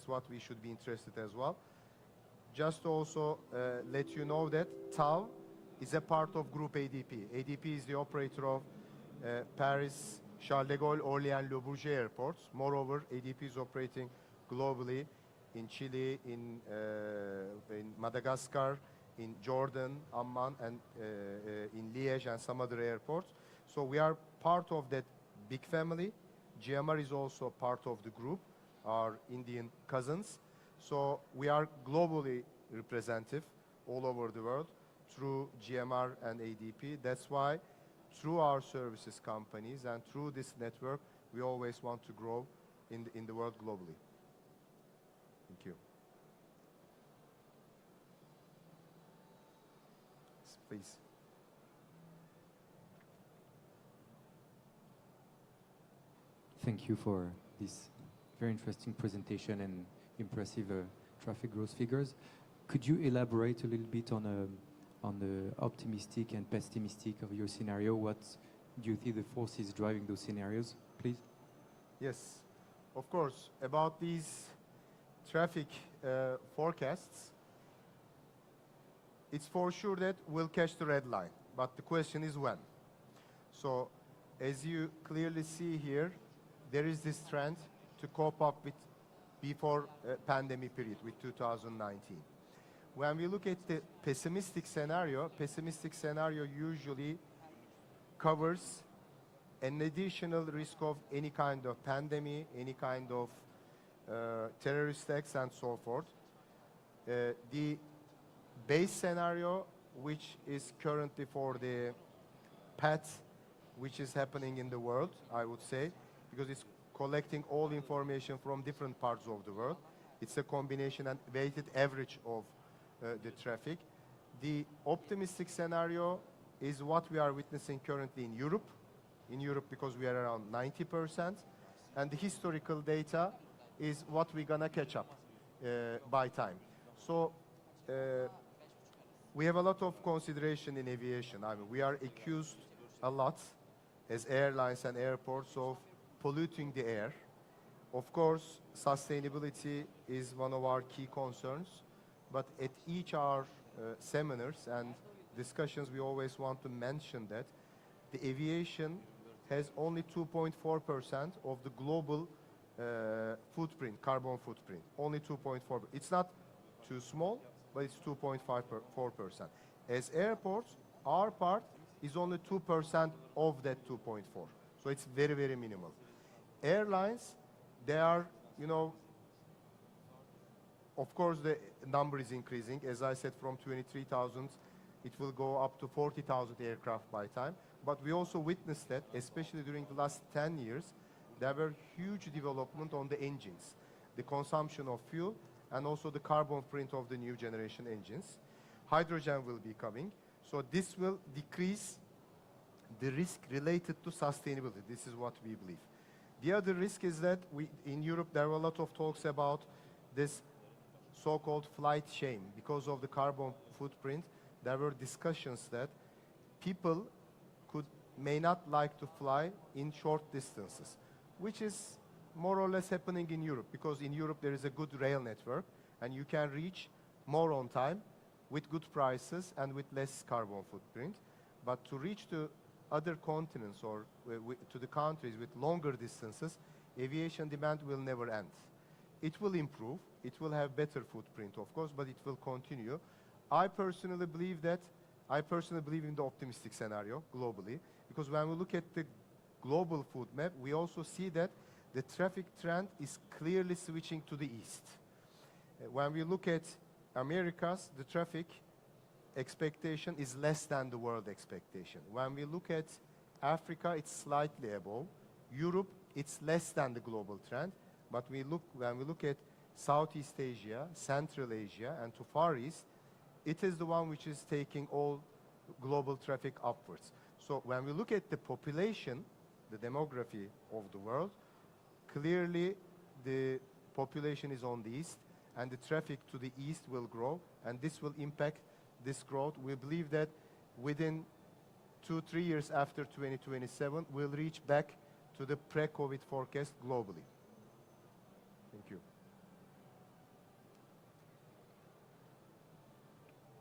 what we should be interested as well. Just to also let you know that TAV is a part of Group ADP. ADP is the operator of Paris, Charles de Gaulle, Orléans, Le Bourget airports. Moreover, ADP is operating globally in Chile, in Madagascar, in Jordan, Amman, and in Liège and some other airports. So we are part of that big family. GMR is also part of the group, our Indian cousins. So we are globally representative all over the world through GMR and ADP. That's why through our services companies and through this network, we always want to grow in the world globally. Thank you. Please. Thank you for this very interesting presentation and impressive traffic growth figures. Could you elaborate a little bit on the optimistic and pessimistic of your scenario? What do you think the forces driving those scenarios, please? Yes, of course. About these traffic forecasts, it's for sure that we'll catch the red line, but the question is when. So, as you clearly see here, there is this trend to cope up with before pandemic period, with 2019. When we look at the pessimistic scenario usually covers an additional risk of any kind of pandemic, any kind of terrorist acts and so forth. The base scenario, which is currently for the path which is happening in the world, I would say, because it's collecting all information from different parts of the world. It's a combination and weighted average of the traffic. The optimistic scenario is what we are witnessing currently in Europe. In Europe, because we are around 90%. And the historical data is what we're gonna catch up by time. So we have a lot of consideration in aviation. I mean, we are accused a lot as airlines and airports of polluting the air. Of course, sustainability is one of our key concerns, but at each our seminars and discussions, we always want to mention that the aviation has only 2.4% of the global footprint, carbon footprint, only 2.4%. It's not too small, but it's 2.4%. As airports, our part is only 2% of that 2.4. So it's very, very minimal. Airlines, they are, you know, of course the number is increasing. As I said, from 23,000, it will go up to 40,000 aircraft by time. But we also witnessed that, especially during the last 10 years, there were huge development on the engines, the consumption of fuel, and also the carbon print of the new generation engines. Hydrogen will be coming. So this will decrease the risk related to sustainability. This is what we believe. The other risk is that in Europe, there were a lot of talks about this so-called flight shame. Because of the carbon footprint, there were discussions that people may not like to fly in short distances, which is more or less happening in Europe, because in Europe there is a good rail network and you can reach more on time with good prices and with less carbon footprint. But to reach to other continents or to the countries with longer distances, aviation demand will never end. It will improve, it will have better footprint of course, but it will continue. I personally believe in the optimistic scenario globally, because when we look at the global food map, we also see that the traffic trend is clearly switching to the east. When we look at Americas, the traffic expectation is less than the world expectation. When we look at Africa, it's slightly above. Europe, it's less than the global trend. But when we look at Southeast Asia, Central Asia, and to Far East, it is the one which is taking all global traffic upwards. So when we look at the population, the demography of the world, clearly the population is on the east, and the traffic to the east will grow, and this will impact this growth. We believe that within 2-3 years after 2027, we'll reach back to the pre-COVID forecast globally. Thank you.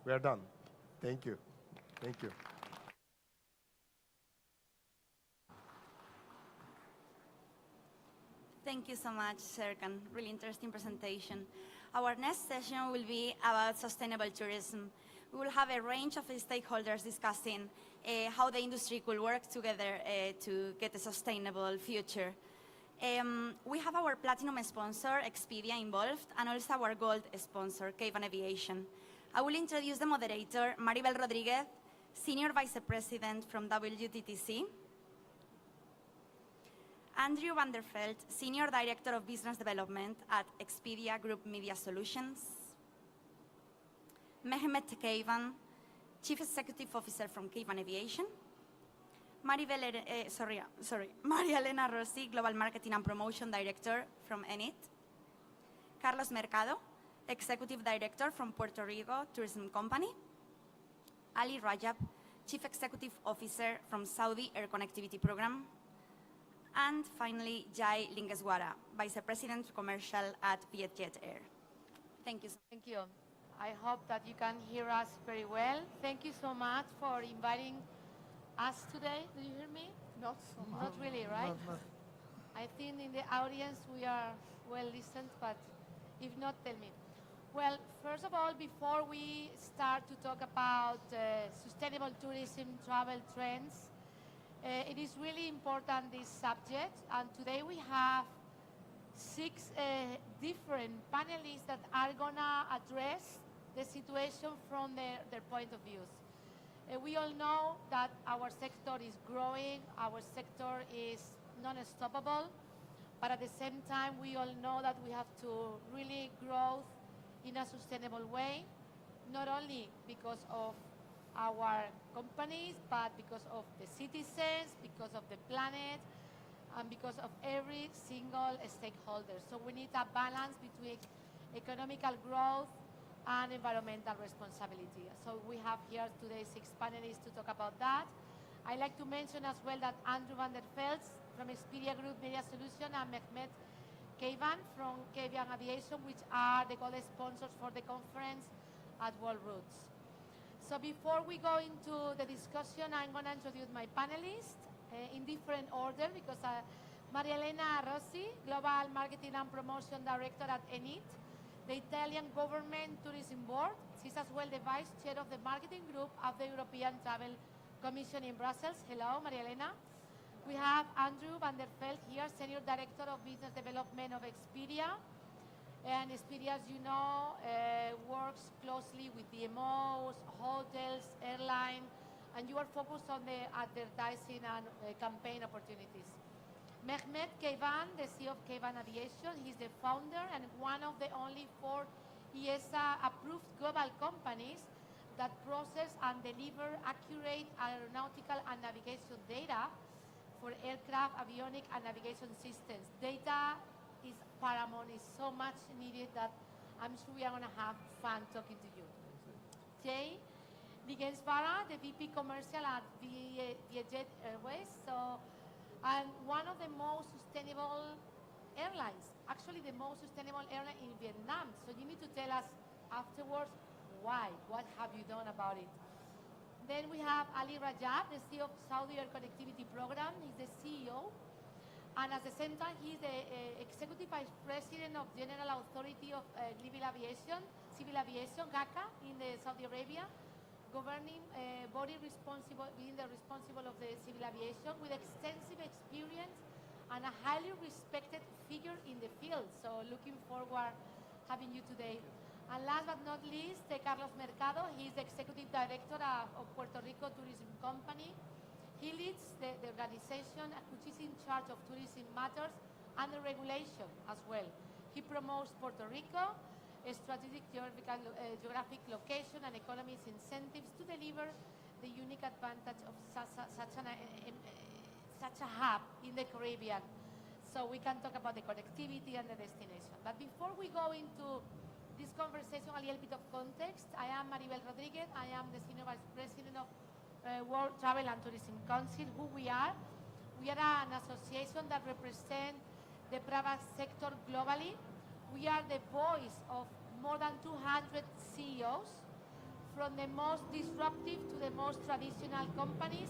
We are done. Thank you. Thank you. Thank you so much, Serkan. Really interesting presentation. Our next session will be about sustainable tourism. We will have a range of stakeholders discussing how the industry could work together to get a sustainable future. We have our platinum sponsor, Expedia, involved, and also our gold sponsor, Cavan Aviation. I will introduce the moderator, Maribel Rodriguez, Senior Vice President from WTTC, Andrew van der Veld, Senior Director of Business Development at Expedia Group Media Solutions, Mehmet Cavan, Chief Executive Officer from Cavan Aviation, Maria Elena Rossi, Global Marketing and Promotion Director from Enit, Carlos Mercado, Executive Director from Puerto Rico Tourism Company, Ali Rajab, Chief Executive Officer from Saudi Air Connectivity Program, and finally, Jai Lingeswara, Vice President Commercial at Vietjet Air. Thank you. Thank you. I hope that you can hear us very well. Thank you so much for inviting us today. Do you hear me? Not so much. Not really, right? I think in the audience we are well listened, but if not, tell me. Well, first of all, before we start to talk about sustainable tourism travel trends, it is really important, this subject, and today we have 6 different panelists that are gonna address the situation from their point of views. We all know that our sector is growing, our sector is non-stoppable, but at the same time we all know that we have to really grow in a sustainable way, not only because of our companies, but because of the citizens, because of the planet, and because of every single stakeholder. So we need a balance between economical growth and environmental responsibility. So we have here today 6 panelists to talk about that. I'd like to mention as well that Andrew van der Veld from Expedia Group Media Solutions and Mehmet Cavan from Cavan Aviation, which are the gold sponsors for the conference at World Routes. So before we go into the discussion, I'm going to introduce my panelists in different order, because Maria Elena Rossi, Global Marketing and Promotion Director at Enit, the Italian Government Tourism Board. She's as well the Vice Chair of the Marketing Group of the European Travel Commission in Brussels. Hello, Maria Elena. We have Andrew van der Veld here, Senior Director of Business Development of Expedia. And Expedia, as you know, works closely with DMOs, hotels, airlines, and you are focused on the advertising and campaign opportunities. Mehmet Cavan, the CEO of Cavan Aviation, he's the founder and one of the only 4 EASA-approved global companies that process and deliver accurate aeronautical and navigation data for aircraft, avionic, and navigation systems. Data is paramount, is so much needed that I'm sure we are going to have fun talking to you. Jay Ligensvara, the VP Commercial at Vietjet Airways. So, and one of the most sustainable airlines, actually the most sustainable airline in Vietnam. So you need to tell us afterwards why, what have you done about it? Then we have Ali Rajab, the CEO of Saudi Air Connectivity Program. He's the CEO. And at the same time, he's the Executive Vice President of General Authority of Civil Aviation, GACA, in the Saudi Arabia, governing body responsible, being the responsible of the civil aviation with extensive experience and a highly respected figure in the field. So looking forward having you today. And last but not least, Carlos Mercado. He's the Executive Director of Puerto Rico Tourism Company. He leads the organization which is in charge of tourism matters and the regulation as well. He promotes Puerto Rico, a strategic geographic location and economies incentives to deliver the unique advantage of such a hub in the Caribbean. So we can talk about the connectivity and the destination. But before we go into this conversation, a little bit of context. I am Maribel Rodriguez. I am the Senior Vice President of World Travel and Tourism Council. Who we are? We are an association that represents the private sector globally. We are the voice of more than 200 CEOs, from the most disruptive to the most traditional companies,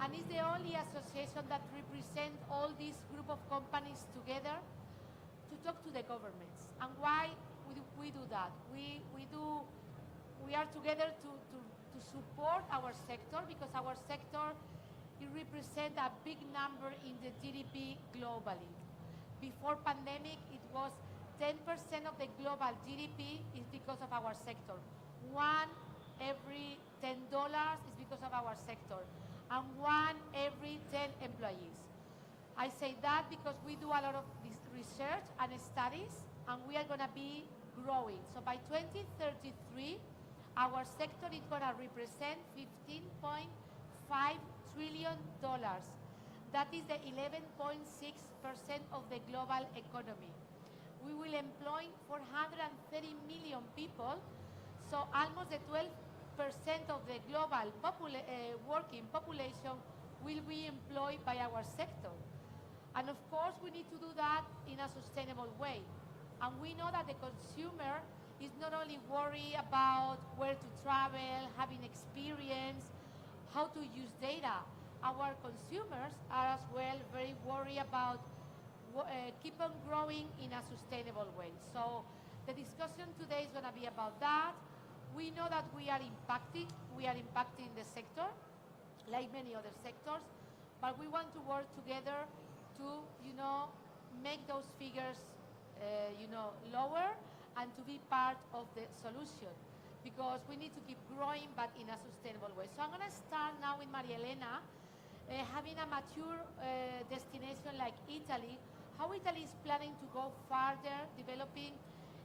and it's the only association that represents all these group of companies together to talk to the governments. And why we do that? We are together to support our sector, because our sector, it represents a big number in the GDP globally. Before pandemic, it was 10% of the global GDP is because of our sector. One every $10 is because of our sector, and one every 10 employees. I say that because we do a lot of this research and studies, and we are going to be growing. So by 2033, our sector is going to represent $15.5 trillion. That is the 11.6% of the global economy. We will employ 430 million people, so almost the 12% of the global working population will be employed by our sector. And of course, we need to do that in a sustainable way. And we know that the consumer is not only worried about where to travel, having experience, how to use data. Our consumers are as well very worried about keep on growing in a sustainable way. So the discussion today is going to be about that. We know that we are impacting the sector, like many other sectors, but we want to work together to, make those figures, lower, and to be part of the solution, because we need to keep growing, but in a sustainable way. So I'm going to start now with Maria Elena, having a mature destination like Italy, how Italy is planning to go further, developing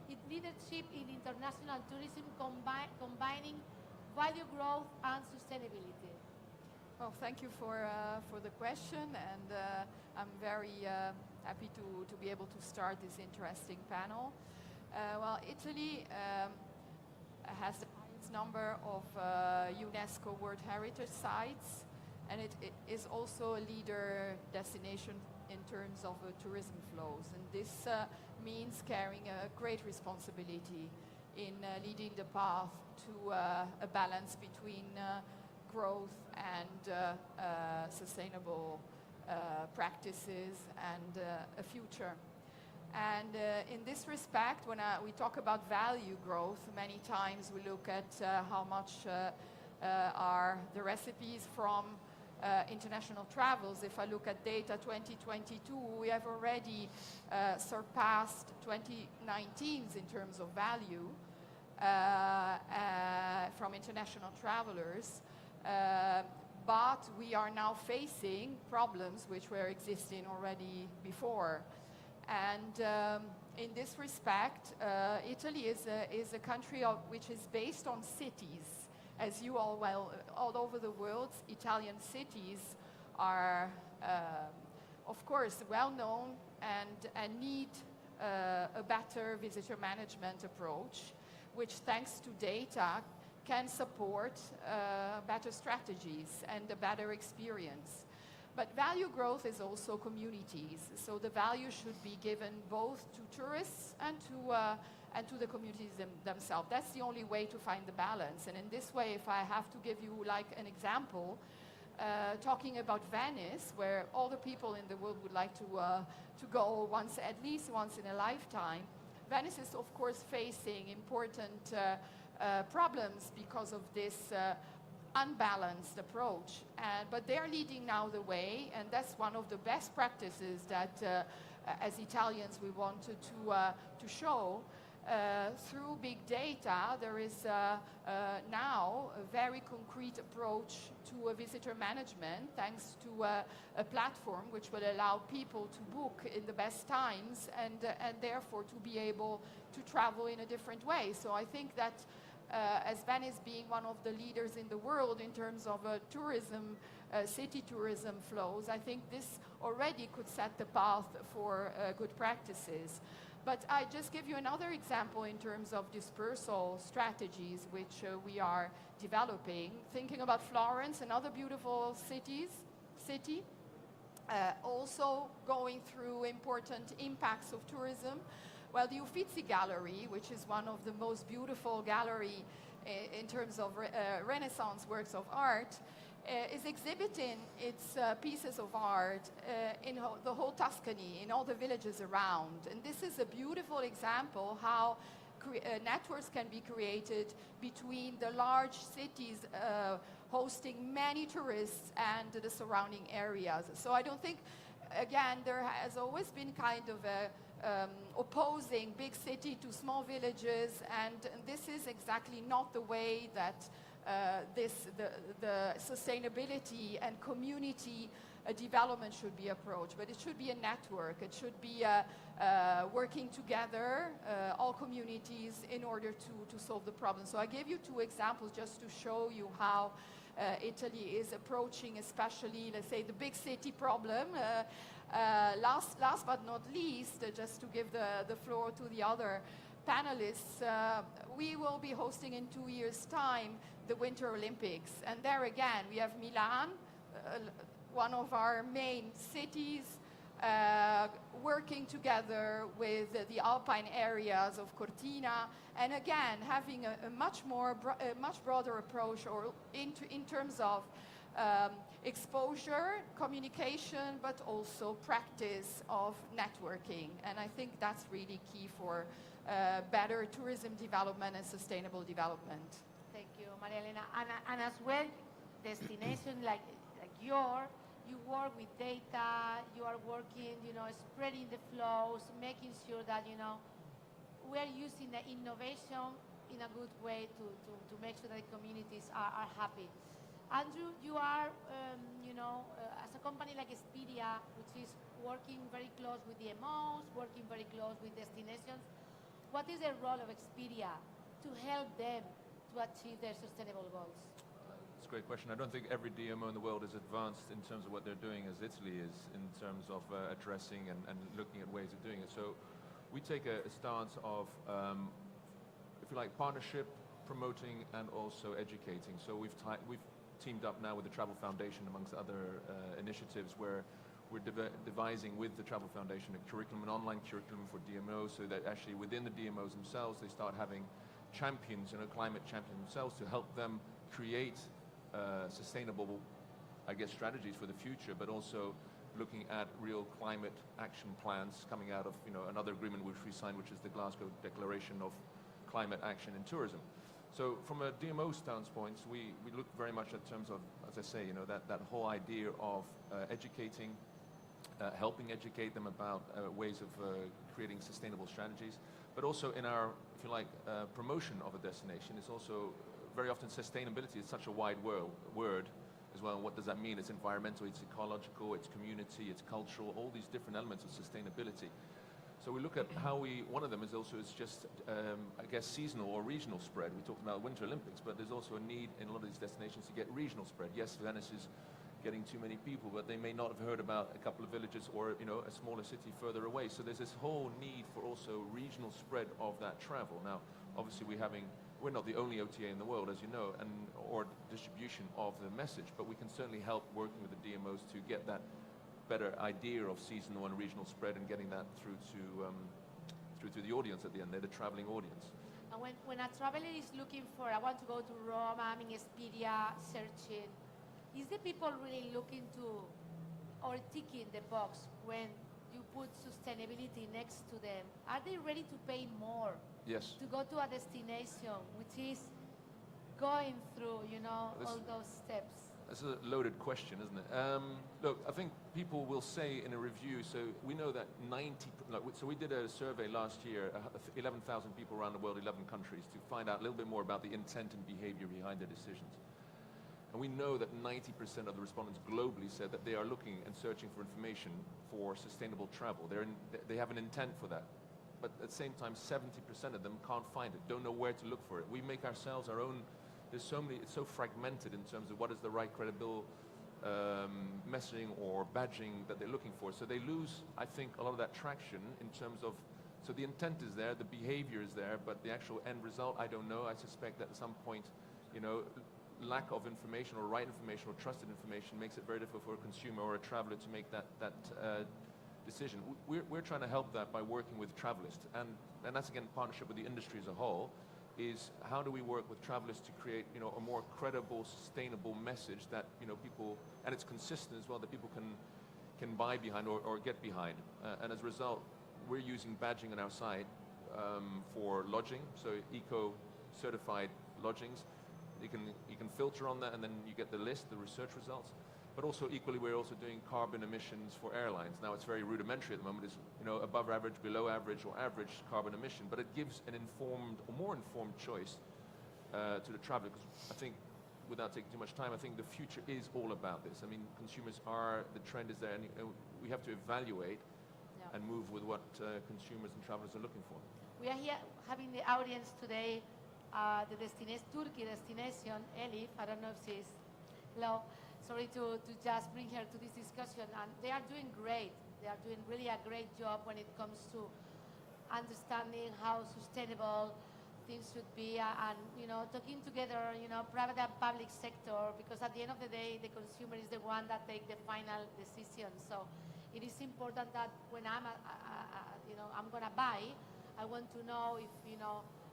its leadership in international tourism, combining value growth and sustainability. Well, thank you for the question, and I'm very happy to be able to start this interesting panel. Well, Italy has the highest number of UNESCO World Heritage Sites, and it is also a leader destination in terms of tourism flows. And this means carrying a great responsibility in leading the path to a balance between growth and sustainable practices and a future. And in this respect, when we talk about value growth, many times we look at how much are the recipes from international travels. If I look at data 2022, we have already surpassed 2019's in terms of value from international travelers. But we are now facing problems which were existing already before. And in this respect, Italy is a country which is based on cities. As you all all over the world, Italian cities are, of course, well known and need a better visitor management approach, which thanks to data can support better strategies and a better experience. But value growth is also communities, so the value should be given both to tourists and to the communities themselves. That's the only way to find the balance. And in this way, if I have to give you like an example, talking about Venice, where all the people in the world would like to go once, at least once in a lifetime, Venice is of course facing important problems because of this unbalanced approach, but they're leading now the way, and that's one of the best practices that as Italians we wanted to show. Through big data, there is now a very concrete approach to visitor management, thanks to a platform which will allow people to book in the best times and therefore to be able to travel in a different way. So I think that as Venice being one of the leaders in the world in terms of tourism, city tourism flows, I think this already could set the path for good practices. But I just give you another example in terms of dispersal strategies which we are developing. Thinking about Florence, another beautiful city, also going through important impacts of tourism. Well, the Uffizi Gallery, which is one of the most beautiful gallery in terms of Renaissance works of art, is exhibiting its pieces of art in the whole Tuscany, in all the villages around. And this is a beautiful example how networks can be created between the large cities hosting many tourists and the surrounding areas. So I don't think, again, there has always been kind of a opposing big city to small villages, and this is exactly not the way that the sustainability and community development should be approached. But it should be a network. It should be working together, all communities, in order to solve the problem. So I gave you two examples just to show you how Italy is approaching, especially, let's say, the big city problem. Last but not least, just to give the floor to the other panelists, we will be hosting in 2 years' time the Winter Olympics. And there again, we have Milan, one of our main cities, working together with the alpine areas of Cortina, and again, having a much broader approach or in terms of exposure, communication, but also practice of networking. And I think that's really key for better tourism development and sustainable development. Thank you, Maria Elena. And as well, destination like you work with data, you are working, spreading the flows, making sure that, we're using the innovation in a good way to make sure that the communities are happy. Andrew, you are, as a company like Expedia, which is working very close with DMOs, working very close with destinations, what is the role of Expedia to help them to achieve their sustainable goals? That's a great question. I don't think every DMO in the world is advanced in terms of what they're doing as Italy is in terms of addressing and looking at ways of doing it. So we take a stance of, if you like, partnership, promoting, and also educating. So we've teamed up now with the Travel Foundation, amongst other initiatives, where we're devising with the Travel Foundation a curriculum, an online curriculum for DMOs, so that actually within the DMOs themselves, they start having champions, climate champions themselves, to help them create sustainable, strategies for the future, but also looking at real climate action plans coming out of, another agreement which we signed, which is the Glasgow Declaration of Climate Action in Tourism. So from a DMO standpoint, we look very much in terms of, as I say, that whole idea of educating, helping educate them about ways of creating sustainable strategies, but also in our, if you like, promotion of a destination. It's also very often sustainability is such a wide word as well. What does that mean? It's environmental, it's ecological, it's community, it's cultural, all these different elements of sustainability. So we look at how one of them is also, it's just, seasonal or regional spread. We talked about Winter Olympics, but there's also a need in a lot of these destinations to get regional spread. Yes, Venice is getting too many people, but they may not have heard about a couple of villages or a smaller city further away. So there's this whole need for also regional spread of that travel. Now, obviously we're not the only OTA in the world, as you know, or distribution of the message, but we can certainly help working with the DMOs to get that better idea of seasonal and regional spread and getting that through to the audience at the end. They're the traveling audience. And when a traveler is looking for, I want to go to Rome, I'm in Expedia, searching, is the people really looking to, or ticking the box when you put sustainability next to them? Are they ready to pay more? Yes. To go to a destination, which is going through, all those steps? That's a loaded question, isn't it? Look, I think people will say in a review, so we know that so we did a survey last year, 11,000 people around the world, 11 countries, to find out a little bit more about the intent and behavior behind their decisions. And we know that 90% of the respondents globally said that they are looking and searching for information for sustainable travel. They have an intent for that. But at the same time, 70% of them can't find it, don't know where to look for it. We make ourselves our own. There's so many, it's so fragmented in terms of what is the right credible messaging or badging that they're looking for. So they lose, I think, a lot of that traction in terms of, so the intent is there, the behavior is there, but the actual end result, I don't know. I suspect that at some point, lack of information or right information or trusted information makes it very difficult for a consumer or a traveler to make that decision. We're trying to help that by working with travelers, and that's again partnership with the industry as a whole. Is how do we work with travelers to create a more credible, sustainable message that people, and it's consistent as well, that people can buy behind or get behind. And as a result, we're using badging on our site for lodging, so eco-certified lodgings. You can filter on that, and then you get the list, the research results. But also equally, we're also doing carbon emissions for airlines. Now it's very rudimentary at the moment. It's above average, below average, or average carbon emission. But it gives an informed or more informed choice to the traveler. Because I think, without taking too much time, I think the future is all about this. I mean, the trend is there, and we have to evaluate and move with what consumers and travelers are looking for. We are here having the audience today, the Turkey destination, Elif. I don't know if she's hello. Sorry to just bring her to this discussion, and they are doing great. They are doing really a great job when it comes to understanding how sustainable things should be, and talking together, private and public sector, because at the end of the day, the consumer is the one that takes the final decision. So it is important that when I'm gonna buy, I want to know if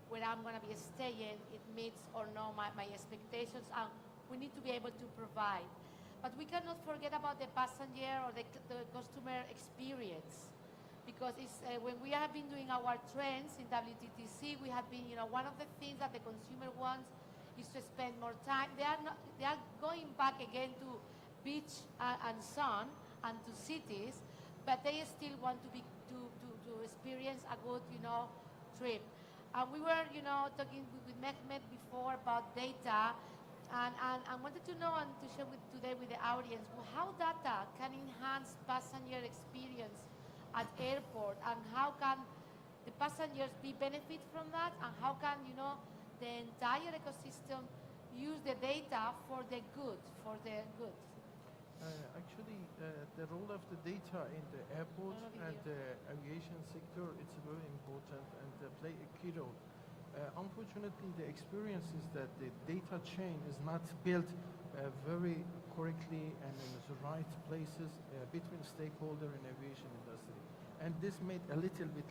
where I'm gonna be staying, it meets or not my expectations, and we need to be able to provide. But we cannot forget about the passenger or the customer experience, because it's, when we have been doing our trends in WTTC, we have been, one of the things that the consumer wants is to spend more time. They are going back again to beach and sun and to cities, but they still want to experience a good, trip. And we were, talking with Mehmet before about data. And I wanted to know and to share today with the audience how data can enhance passenger experience at airport, and how can the passengers benefit from that, and how can the entire ecosystem use the data for the good. Actually, the role of the data in the airport and the aviation sector, it's very important and play a key role. Unfortunately, the experience is that the data chain is not built very correctly and in the right places between stakeholder and aviation industry. And this made a little bit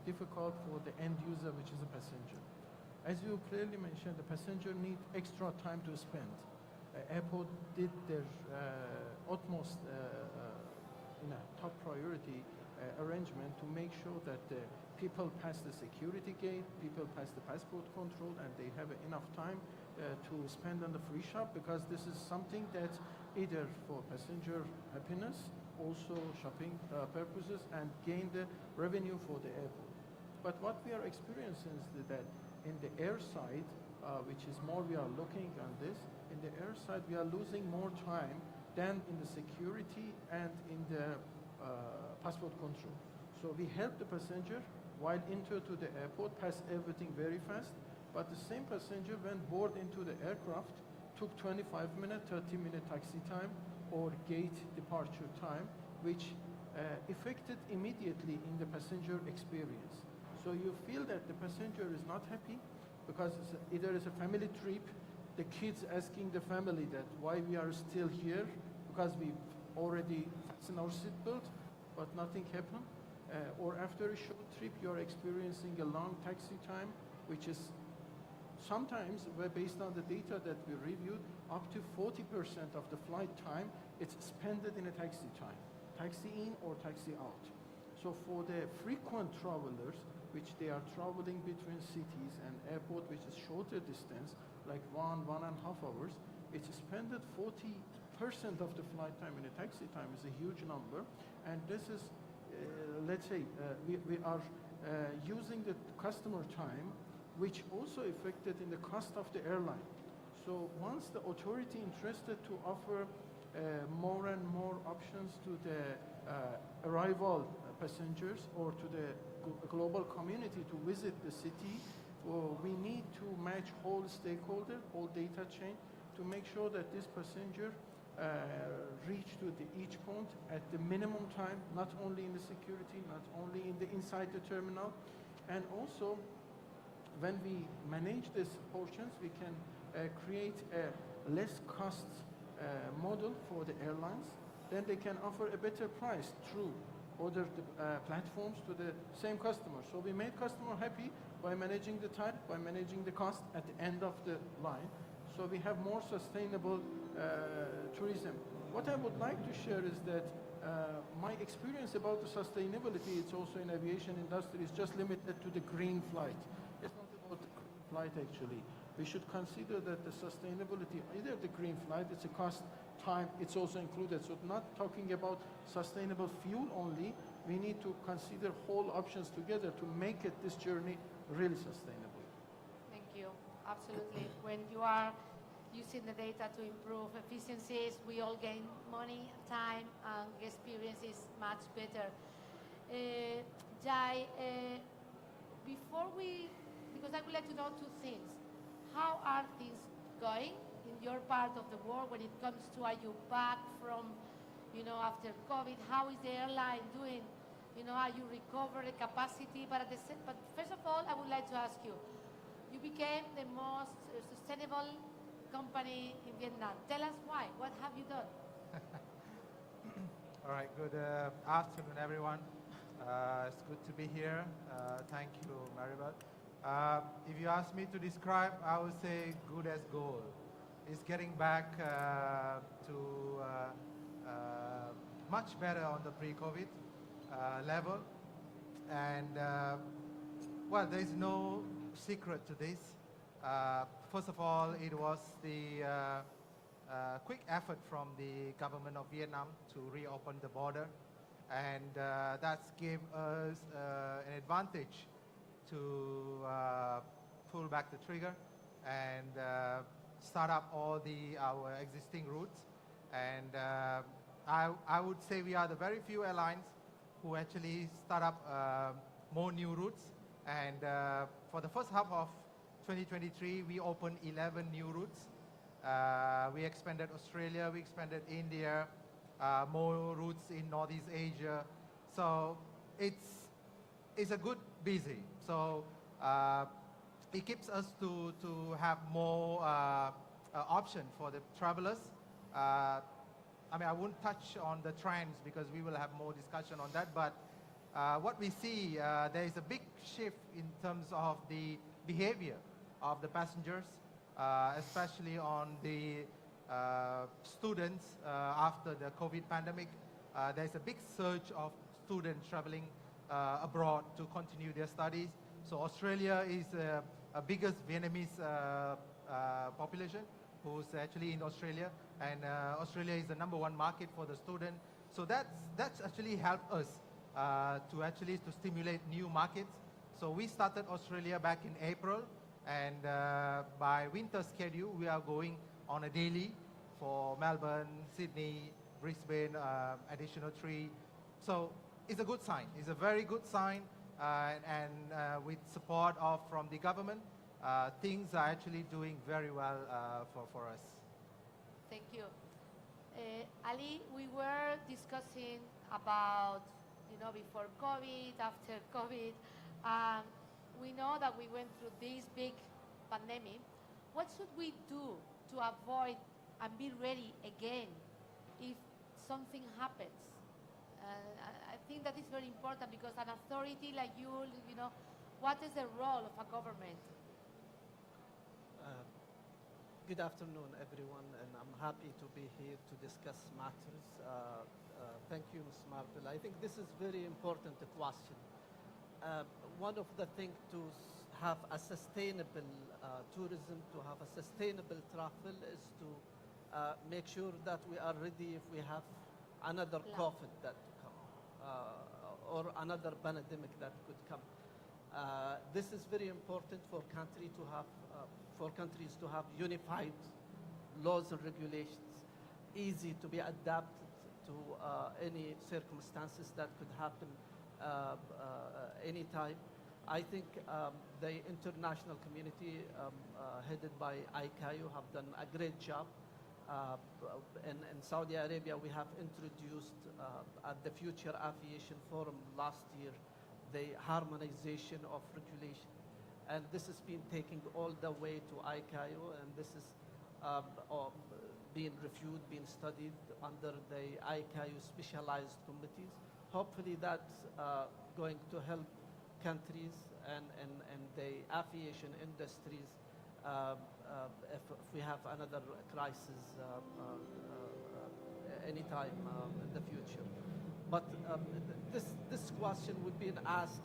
difficult for the end user, which is a passenger. As you clearly mentioned, the passenger need extra time to spend. Airport did their utmost in a top priority arrangement to make sure that people pass the security gate, people pass the passport control, and they have enough time to spend on the free shop, because this is something that either for passenger happiness, also shopping purposes, and gain the revenue for the airport. But what we are experiencing is that in the air side, which is more we are looking on this, in the air side we are losing more time than in the security and in the passport control. So we help the passenger while into the airport, pass everything very fast, but the same passenger when board into the aircraft took 25-minute, 30-minute taxi time, or gate departure time, which affected immediately in the passenger experience. So you feel that the passenger is not happy because either it's a family trip, the kids asking the family that why we are still here because we already fastened our seatbelt, but nothing happened. Or after a short trip, you are experiencing a long taxi time, which is sometimes, based on the data that we reviewed, up to 40% of the flight time, it's spent in a taxi time, taxi in or taxi out. So for the frequent travelers, which they are traveling between cities and airport, which is shorter distance, like 1.5 hours, it's spent 40% of the flight time in a taxi time is a huge number. And this is, let's say, we are using the customer time, which also affected in the cost of the airline. So once the authority interested to offer more and more options to the arrival passengers or to the global community to visit the city, we need to match whole stakeholder, whole data chain to make sure that this passenger reach to each point at the minimum time, not only in the security, not only in the inside the terminal, and also when we manage these portions, we can create a less cost model for the airlines. Then they can offer a better price through other platforms to the same customer. So we made customer happy by managing the time, by managing the cost at the end of the line. So we have more sustainable tourism. What I would like to share is that my experience about the sustainability, it's also in aviation industry, is just limited to the green flight. It's not about the green flight actually. We should consider that the sustainability, either the green flight, it's a cost, time, it's also included. So not talking about sustainable fuel only, we need to consider whole options together to make it this journey really sustainable. Thank you. Absolutely. When you are using the data to improve efficiencies, we all gain money, time, and experience is much better. Jai, because I would like to know two things. How are things going in your part of the world when it comes to, are you back from, after COVID? How is the airline doing? Are you recover the capacity? But first of all, I would like to ask you, you became the most sustainable company in Vietnam. Tell us why. What have you done? All right, good afternoon, everyone. It's good to be here. Thank you, Maribel. If you ask me to describe, I would say good as gold. It's getting back to much better on the pre-COVID level. And, well, there's no secret to this. First of all, it was the quick effort from the government of Vietnam to reopen the border. And that gave us an advantage to pull back the trigger and start up all our existing routes. And I would say we are the very few airlines who actually start up more new routes. And for the first half of 2023, we opened 11 new routes. We expanded Australia, we expanded India, more routes in Northeast Asia. So it's a good busy. So it keeps us to have more option for the travelers. I mean, I won't touch on the trends because we will have more discussion on that. But what we see, there is a big shift in terms of the behavior of the passengers, especially on the students after the COVID pandemic. There's a big surge of students traveling abroad to continue their studies. So Australia is a biggest Vietnamese population who's actually in Australia, and Australia is the #1 market for the student. So that's actually helped us to stimulate new markets. So we started Australia back in April, and by winter schedule we are going on a daily for Melbourne, Sydney, Brisbane, additional 3. So it's a good sign. It's a very good sign, and with support from the government, things are actually doing very well for us. Thank you. Ali, we were discussing about, before COVID, after COVID. We know that we went through this big pandemic. What should we do to avoid and be ready again if something happens? I think that is very important because an authority like you, what is the role of a government? Good afternoon, everyone, and I'm happy to be here to discuss matters. Thank you, Ms. Martel. I think this is very important question. One of the things to have a sustainable tourism, to have a sustainable travel is to make sure that we are ready if we have another COVID that come or another pandemic that could come. This is very important for countries to have unified laws and regulations, easy to be adapted to any circumstances that could happen anytime. I think the international community headed by ICAO have done a great job. In Saudi Arabia, we have introduced at the Future Aviation Forum last year the harmonization of regulation. And this has been taken all the way to ICAO, and this is being reviewed, being studied under the ICAO specialized committees. Hopefully that's going to help countries and the aviation industries if we have another crisis anytime in the future. But this question would be asked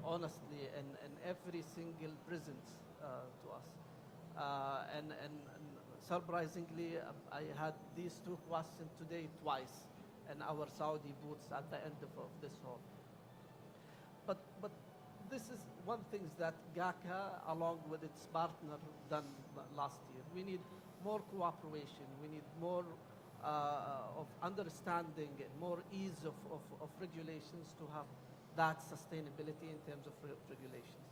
honestly in every single present to us. And surprisingly, I had these two questions today twice in our Saudi booths at the end of this hall. But this is one thing that GACA, along with its partner, done last year. We need more cooperation. We need more of understanding and more ease of regulations to have that sustainability in terms of regulations.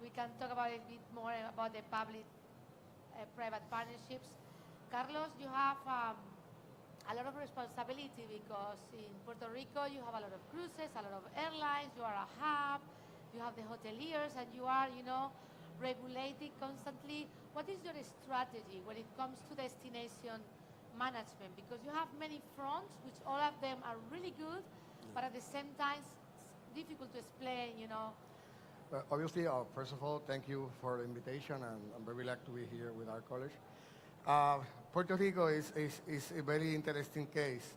We can talk about a bit more about the public-private partnerships. Carlos, you have a lot of responsibility because in Puerto Rico you have a lot of cruises, a lot of airlines, you are a hub, you have the hoteliers, and you are, regulating constantly. What is your strategy when it comes to destination management? Because you have many fronts, which all of them are really good, but at the same time, it's difficult to explain, Obviously, first of all, thank you for the invitation, and I'm very glad to be here with our college. Puerto Rico is a very interesting case,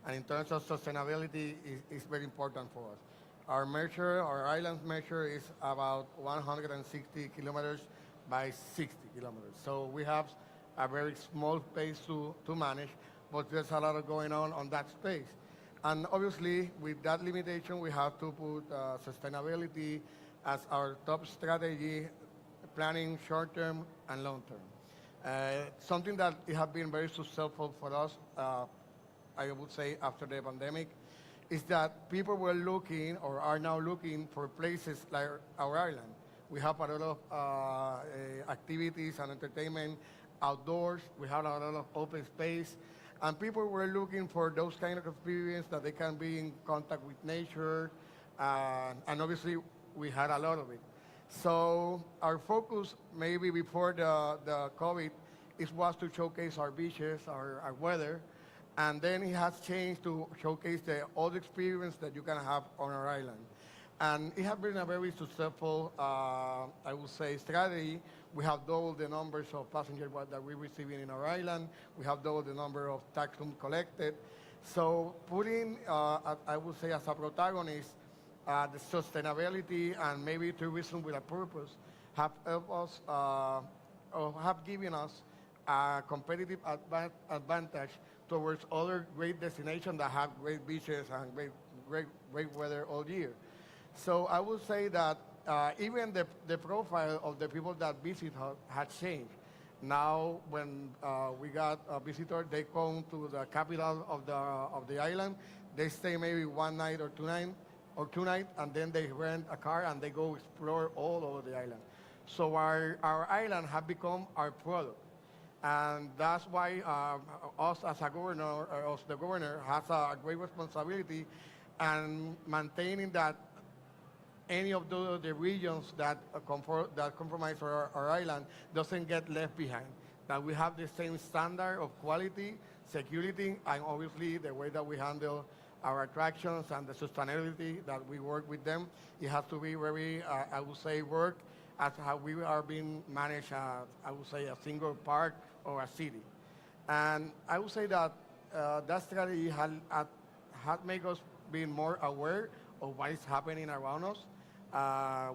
and in terms of sustainability, is very important for us. Our island measure is about 160 kilometers by 60 kilometers. So we have a very small space to manage, but there's a lot going on that space. And obviously, with that limitation, we have to put sustainability as our top strategy, planning short-term and long-term. Something that has been very successful for us, I would say, after the pandemic, is that people were looking or are now looking for places like our island. We have a lot of activities and entertainment outdoors. We have a lot of open space. And people were looking for those kind of experience that they can be in contact with nature. And obviously, we had a lot of it. So our focus, maybe before the COVID, was to showcase our beaches, our weather. And then it has changed to showcase all the experience that you can have on our island. And it has been a very successful, I would say, strategy. We have doubled the numbers of passengers that we're receiving in our island. We have doubled the number of tax rooms collected. So putting, I would say, as a protagonist, the sustainability and maybe tourism with a purpose have helped us, or have given us a competitive advantage towards other great destinations that have great beaches and great weather all year. So I would say that even the profile of the people that visit has changed. Now, when we got a visitor, they come to the capital of the island. They stay maybe one night or two nights, and then they rent a car and they go explore all over the island. So our island has become our product. And that's why us as a governor, as the governor, has a great responsibility and maintaining that any of the regions that compromise our island doesn't get left behind. That we have the same standard of quality, security, and obviously the way that we handle our attractions and the sustainability that we work with them. It has to be very, I would say, work as how we are being managed, I would say, a single park or a city. And I would say that that strategy had made us be more aware of what is happening around us.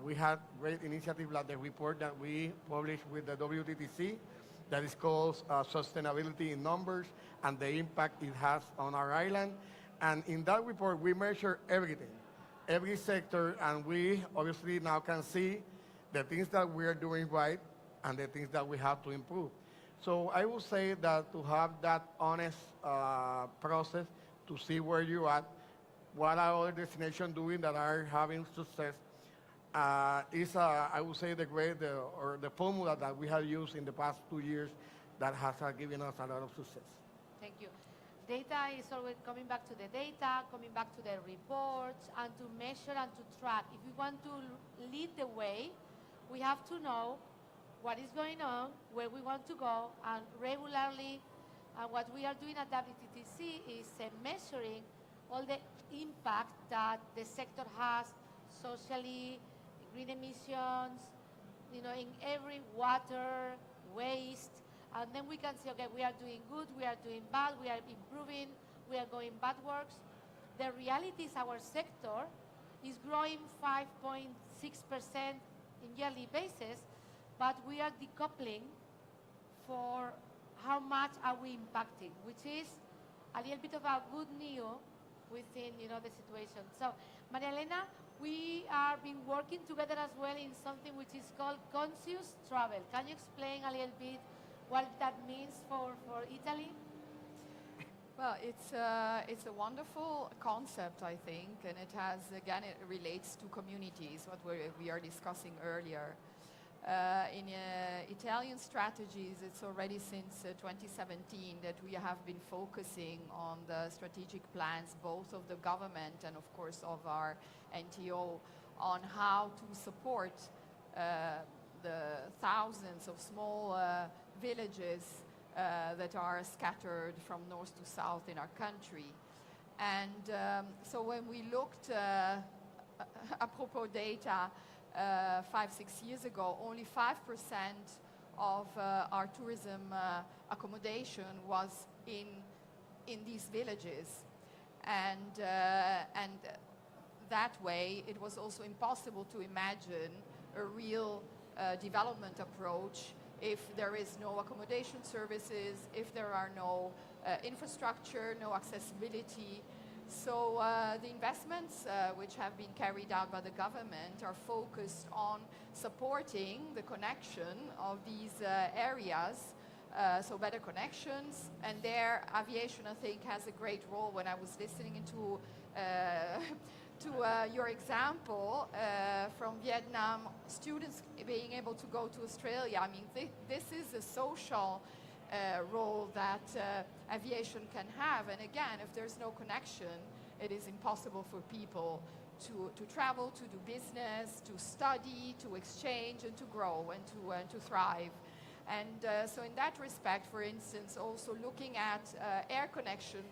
We had great initiative like the report that we published with the WTTC that is called Sustainability in Numbers and the impact it has on our island. And in that report, we measure everything, every sector, and we obviously now can see the things that we are doing right and the things that we have to improve. So I would say that to have that honest process to see where you're at, what are other destinations doing that are having success, is, I would say, the formula that we have used in the past 2 years that has given us a lot of success. Thank you. Data is always coming back to the data, coming back to the reports, and to measure and to track. If we want to lead the way, we have to know what is going on, where we want to go, and regularly, what we are doing at WTTC is measuring all the impact that the sector has socially, green emissions, in every water, waste, and then we can say, okay, we are doing good, we are doing bad, we are improving, we are going backwards. The reality is our sector is growing 5.6% in yearly basis, but we are decoupling for how much are we impacting, which is a little bit of a good news within the situation. So, Maria Elena, we are been working together as well in something which is called conscious travel. Can you explain a little bit what that means for Italy? Well, it's a wonderful concept, I think, and it has, again, it relates to communities, what we are discussing earlier. In Italian strategies, it's already since 2017 that we have been focusing on the strategic plans, both of the government and, of course, of our NTO, on how to support the thousands of small villages that are scattered from north to south in our country. And so when we looked, apropos data, 5-6 years ago, only 5% of our tourism accommodation was in these villages. And that way, it was also impossible to imagine a real development approach if there is no accommodation services, if there are no infrastructure, no accessibility. So the investments which have been carried out by the government are focused on supporting the connection of these areas, so better connections. And there, aviation, I think, has a great role. When I was listening to your example from Vietnam, students being able to go to Australia, I mean, this is a social role that aviation can have. And again, if there's no connection, it is impossible for people to travel, to do business, to study, to exchange, and to grow, and to thrive. And so in that respect, for instance, also looking at air connection,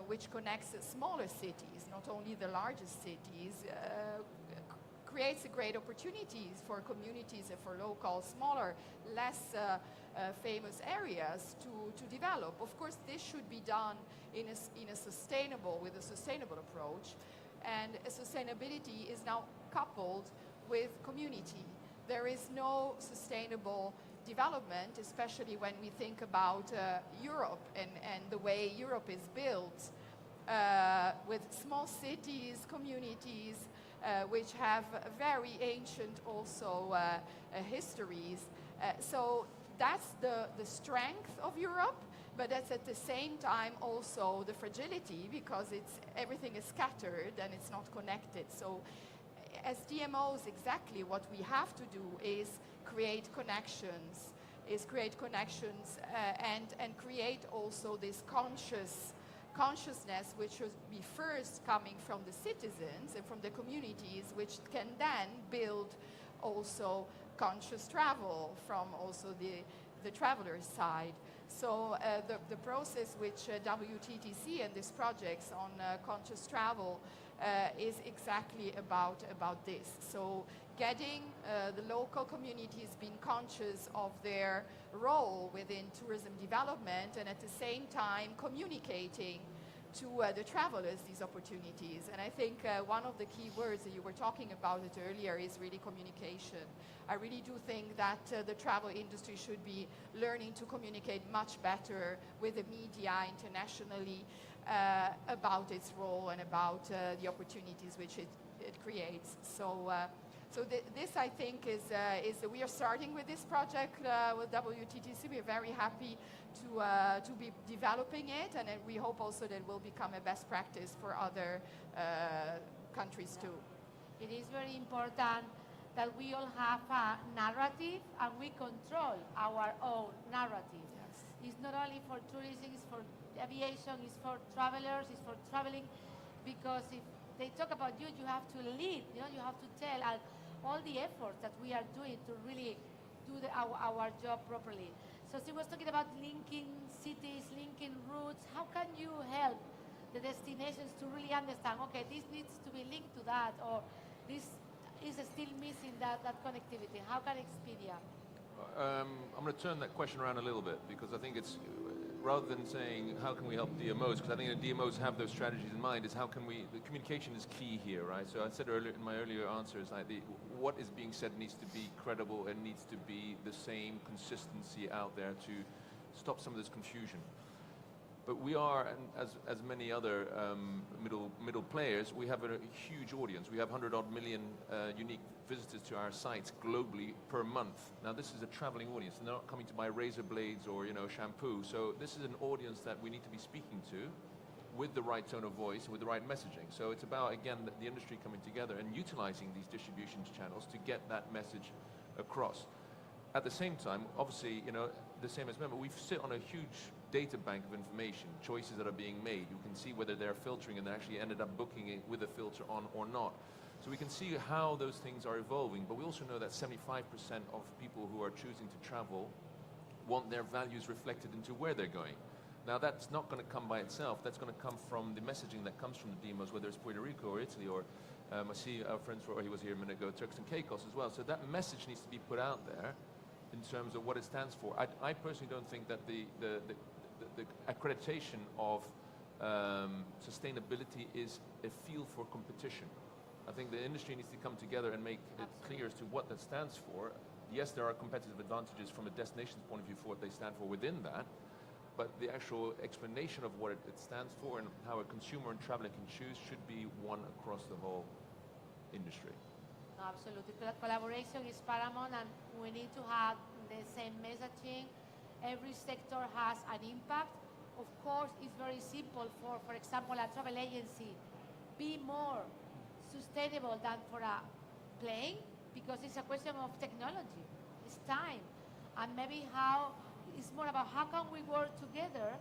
which connects smaller cities, not only the largest cities, creates a great opportunities for communities and for local, smaller, less famous areas to develop. Of course, this should be done with a sustainable approach, and sustainability is now coupled with community. There is no sustainable development, especially when we think about Europe and the way Europe is built, with small cities, communities, which have very ancient also histories. So that's the strength of Europe, but that's at the same time also the fragility, because everything is scattered and it's not connected. So as DMOs, exactly what we have to do is create connections is create connections and create also this consciousness which should be first coming from the citizens and from the communities, which can then build also conscious travel from also the traveler's side. So the process which WTTC and these projects on conscious travel is exactly about this. So getting the local communities being conscious of their role within tourism development, and at the same time communicating to the travelers these opportunities. And I think one of the key words that you were talking about it earlier is really communication. I really do think that the travel industry should be learning to communicate much better with the media internationally about its role and about the opportunities which it creates. So this, I think, is we are starting with this project with WTTC. We're very happy to be developing it, and we hope also that it will become a best practice for other countries too. It is very important that we all have a narrative and we control our own narrative. Yes. It's not only for tourism, it's for aviation, it's for travelers, it's for traveling, because if they talk about you, you have to lead, you have to tell all the efforts that we are doing to really do our job properly. So she was talking about linking cities, linking routes. How can you help the destinations to really understand, okay, this needs to be linked to that, or this is still missing that connectivity? How can Expedia? I'm going to turn that question around a little bit, because I think it's, rather than saying how can we help DMOs, because I think the DMOs have those strategies in mind, is how can we, the communication is key here, right? So I said earlier in my earlier answers, like what is being said needs to be credible and needs to be the same consistency out there to stop some of this confusion. But we are, and as many other middle players, we have a huge audience. We have 100-odd million unique visitors to our sites globally per month. Now, this is a traveling audience. They're not coming to buy razor blades or shampoo. So this is an audience that we need to be speaking to with the right tone of voice and with the right messaging. So it's about, again, the industry coming together and utilizing these distribution channels to get that message across. At the same time, obviously, the same as member, we sit on a huge data bank of information, choices that are being made. You can see whether they're filtering and they actually ended up booking it with a filter on or not. So we can see how those things are evolving, but we also know that 75% of people who are choosing to travel want their values reflected into where they're going. Now, that's not going to come by itself. That's going to come from the messaging that comes from the DMOs, whether it's Puerto Rico or Italy, or I see our friend, he was here a minute ago, Turks and Caicos as well. So that message needs to be put out there in terms of what it stands for. I personally don't think that the accreditation of sustainability is a field for competition. I think the industry needs to come together and make it clear as to what that stands for. Yes, there are competitive advantages from a destination's point of view for what they stand for within that, but the actual explanation of what it stands for and how a consumer and traveler can choose should be one across the whole industry. Absolutely. Collaboration is paramount, and we need to have the same messaging. Every sector has an impact. Of course, it's very simple for example, a travel agency be more sustainable than for a plane, because it's a question of technology. It's time. And maybe it's more about how can we work together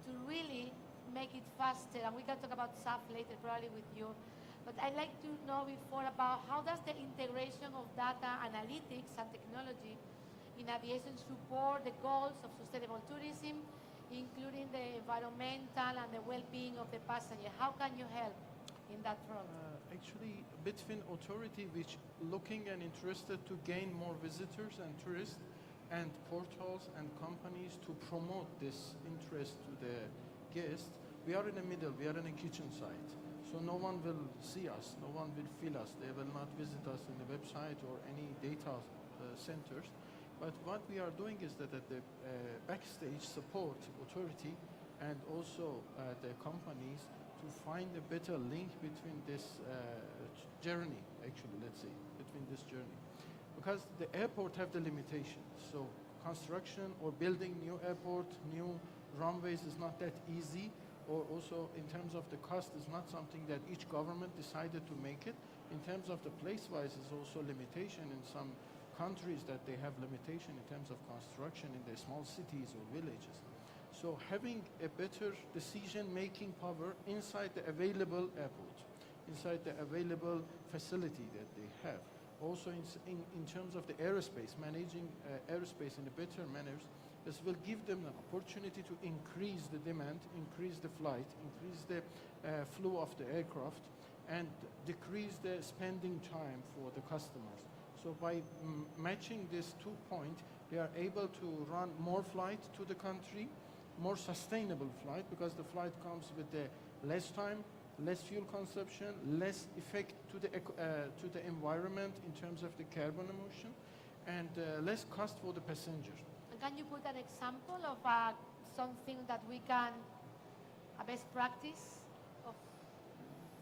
to really make it faster. And we can talk about SAF later probably with you. But I'd like to know before about how does the integration of data analytics and technology in aviation support the goals of sustainable tourism, including the environmental and the well-being of the passenger? How can you help in that front? Actually, between authority which looking and interested to gain more visitors and tourists, and portals and companies to promote this interest to the guests, we are in the middle, we are in a kitchen site. So no one will see us, no one will feel us, they will not visit us in the website or any data centers. But what we are doing is that at the backstage support authority and also the companies to find a better link between this journey, actually, let's say, between this journey. Because the airport have the limitations. So construction or building new airport, new runways is not that easy, or also in terms of the cost is not something that each government decided to make it. In terms of the place-wise is also limitation in some countries that they have limitation in terms of construction in the small cities or villages. So having a better decision-making power inside the available airport, inside the available facility that they have. Also in terms of the aerospace, managing aerospace in a better manner, this will give them an opportunity to increase the demand, increase the flight, increase the flow of the aircraft, and decrease the spending time for the customers. So by matching these 2 points, they are able to run more flight to the country, more sustainable flight, because the flight comes with the less time, less fuel consumption, less effect to the environment in terms of the carbon emission, and less cost for the passenger. And can you put an example of something that we can, a best practice of?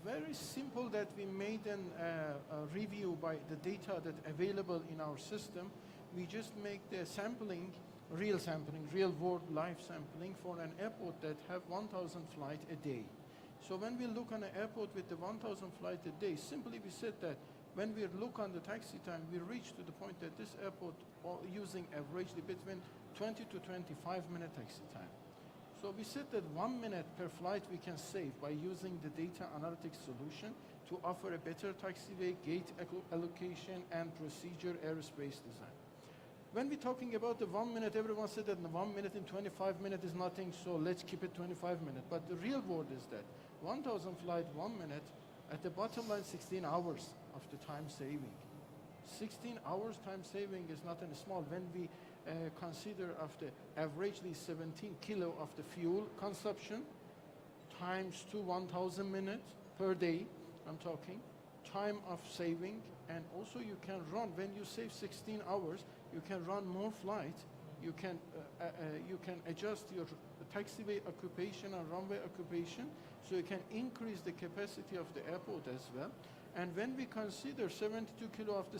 Very simple, that we made a review by the data that available in our system. We just make the sampling, real world live sampling for an airport that have 1,000 flights a day. So when we look on an airport with the 1,000 flights a day, simply we said that when we look on the taxi time, we reach to the point that this airport using averagely between 20 to 25 minute taxi time. So we said that 1 minute per flight we can save by using the data analytics solution to offer a better taxiway, gate allocation, and procedure aerospace design. When we're talking about the 1 minute, everyone said that 1 minute and 25 minutes is nothing, so let's keep it 25 minutes. But the real world is that 1,000 flight, 1 minute, at the bottom line, 16 hours of the time saving. 16 hours time saving is not small. When we consider of the averagely 17 kilo of the fuel consumption times to 1,000 minutes per day, I'm talking, time of saving, and also you can run, when you save 16 hours, you can run more flight, you can adjust your taxiway occupation and runway occupation, so you can increase the capacity of the airport as well. And when we consider 72 kilo of the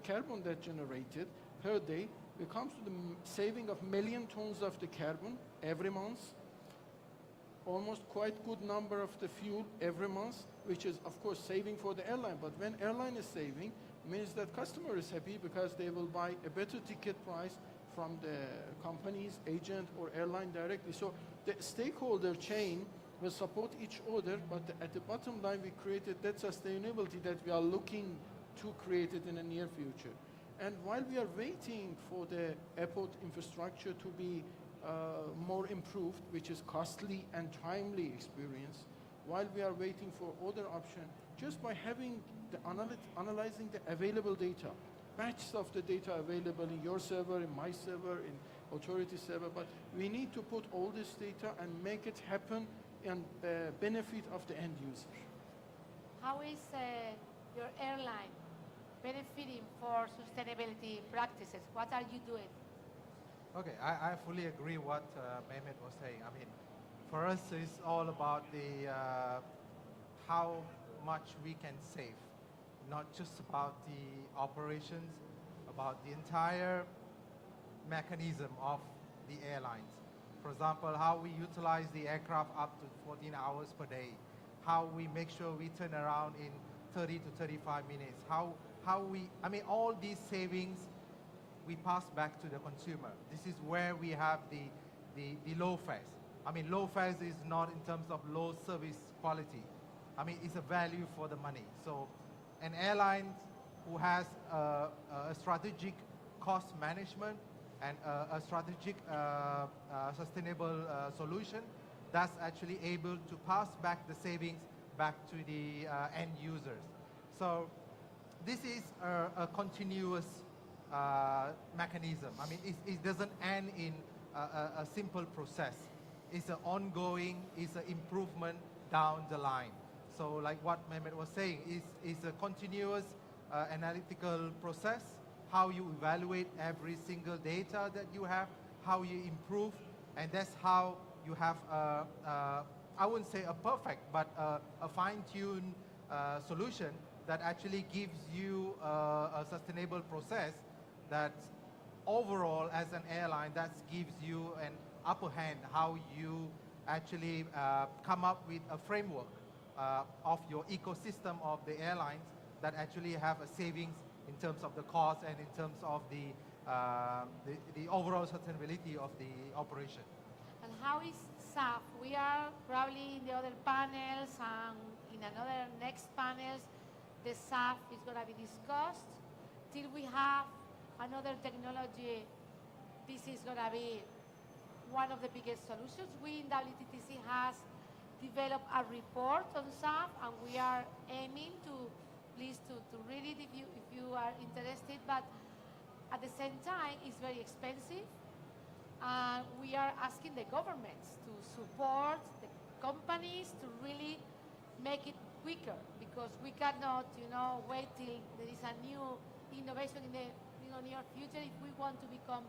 carbon that generated per day, it comes to the saving of million tons of the carbon every month, almost quite good number of the fuel every month, which is of course saving for the airline. But when airline is saving, means that customer is happy because they will buy a better ticket price from the company's agent or airline directly. So the stakeholder chain will support each other, but at the bottom line we created that sustainability that we are looking to create it in the near future. And while we are waiting for the airport infrastructure to be more improved, which is costly and timely experience, while we are waiting for other option, just by having the analyzing the available data, batches of the data available in your server, in my server, in authority server, but we need to put all this data and make it happen in benefit of the end user. How is your airline benefiting for sustainability practices? What are you doing? Okay, I fully agree what Mehmet was saying. I mean, for us, it's all about the how much we can save, not just about the operations, about the entire mechanism of the airlines. For example, how we utilize the aircraft up to 14 hours per day, how we make sure we turn around in 30 to 35 minutes, how we, I mean, all these savings we pass back to the consumer. This is where we have the low fares. I mean, low fares is not in terms of low service quality. I mean, it's a value for the money. So an airline who has a strategic cost management and a strategic sustainable solution, that's actually able to pass back the savings back to the end users. So this is a continuous mechanism. I mean, it doesn't end in a simple process. It's an ongoing, it's an improvement down the line. So like what Mehmet was saying, it's a continuous analytical process, how you evaluate every single data that you have, how you improve, and that's how you have, I wouldn't say a perfect, but a fine-tuned solution that actually gives you a sustainable process that overall as an airline, that gives you an upper hand, how you actually come up with a framework of your ecosystem of the airlines that actually have a savings in terms of the cost and in terms of the overall sustainability of the operation. And how is SAF? We are probably in the other panels and in another next panels, the SAF is going to be discussed. Till we have another technology, this is going to be one of the biggest solutions. We in WTTC has developed a report on SAF, and we are aiming to read it if you are interested. But at the same time, it's very expensive, and we are asking the governments to support the companies to really make it quicker, because we cannot, wait till there is a new innovation in the near future if we want to become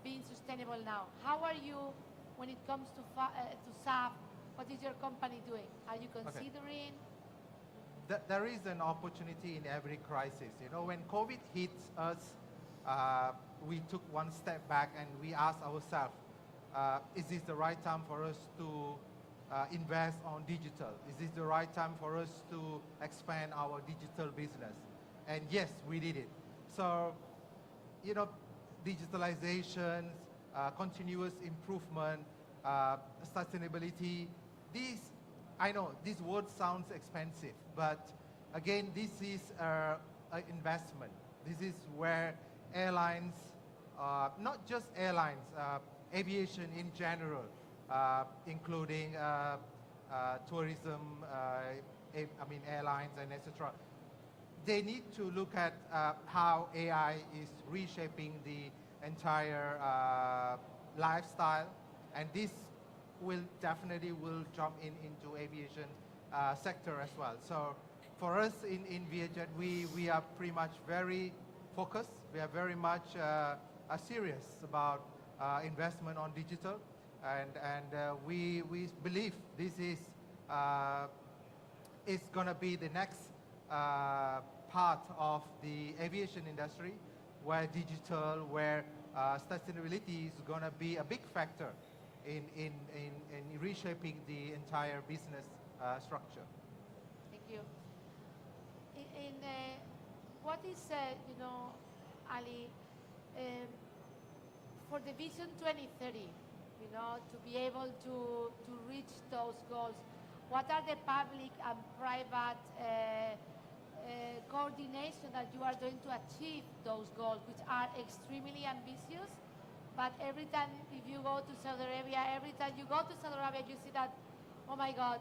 being sustainable now. How are you when it comes to SAF? What is your company doing? Are you considering? There is an opportunity in every crisis. When COVID hit us, we took one step back and we asked ourselves, is this the right time for us to invest on digital? Is this the right time for us to expand our digital business? And yes, we did it. So, digitalization, continuous improvement, sustainability, I know this word sounds expensive, but again, this is an investment. This is where airlines, not just airlines, aviation in general, including tourism, airlines and etc. They need to look at how AI is reshaping the entire lifestyle, and this will definitely jump into aviation sector as well. So for us in Vietjet, we are pretty much very focused. We are very much serious about investment on digital, and we believe this is going to be the next part of the aviation industry, where digital, where sustainability is going to be a big factor in reshaping the entire business structure. Thank you. What is, Ali, for the Vision 2030, to be able to reach those goals, what are the public and private coordination that you are going to achieve those goals, which are extremely ambitious? But every time, if you go to Saudi Arabia, you see that, oh my God,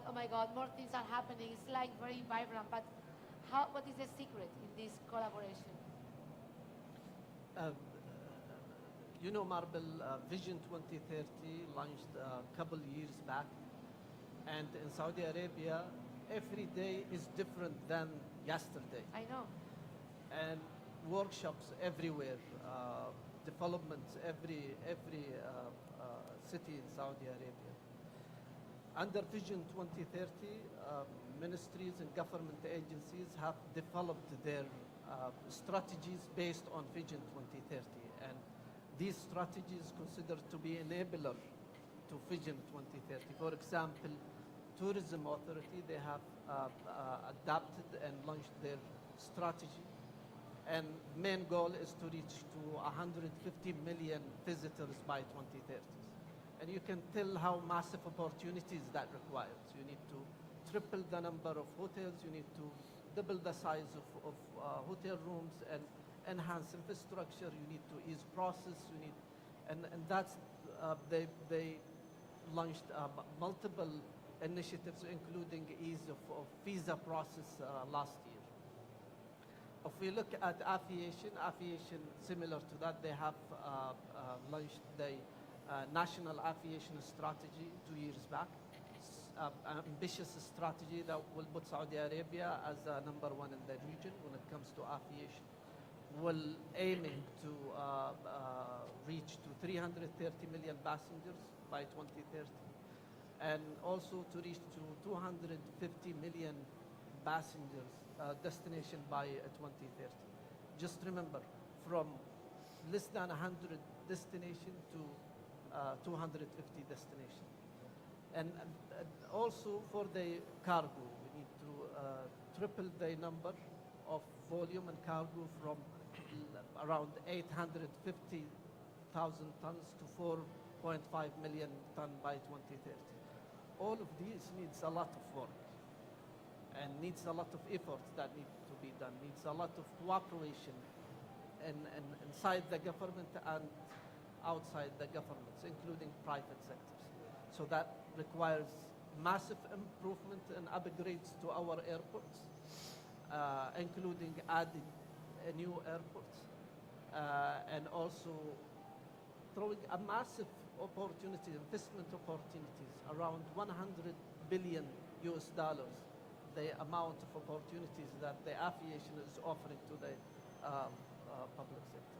more things are happening. It's like very vibrant. But what is the secret in this collaboration? Marble, Vision 2030 launched a couple years back. And in Saudi Arabia, every day is different than yesterday. I know. And workshops everywhere, developments every city in Saudi Arabia. Under Vision 2030, ministries and government agencies have developed their strategies based on Vision 2030. And these strategies considered to be enabler to Vision 2030. For example, Tourism Authority, they have adapted and launched their strategy. And main goal is to reach to 150 million visitors by 2030. And you can tell how massive opportunities that requires. You need to triple the number of hotels, you need to double the size of hotel rooms and enhance infrastructure, you need to ease process, and that's, they launched multiple initiatives, including ease of visa process last year. If we look at aviation similar to that, they have launched the National Aviation Strategy 2 years back. An ambitious strategy that will put Saudi Arabia as number one in the region when it comes to aviation. Will aiming to reach to 330 million passengers by 2030, and also to reach to 250 million passengers destination by 2030. Just remember, from less than 100 destination to 250 destination. And also for the cargo, we need to triple the number of volume and cargo from around 850,000 tons to 4.5 million tons by 2030. All of these needs a lot of work and needs a lot of effort that need to be done, needs a lot of cooperation inside the government and outside the governments, including private sectors. So that requires massive improvement and upgrades to our airports, including adding new airports, and also throwing a massive opportunity, investment opportunities, around 100 billion US dollars, the amount of opportunities that the aviation is offering to the public sectors.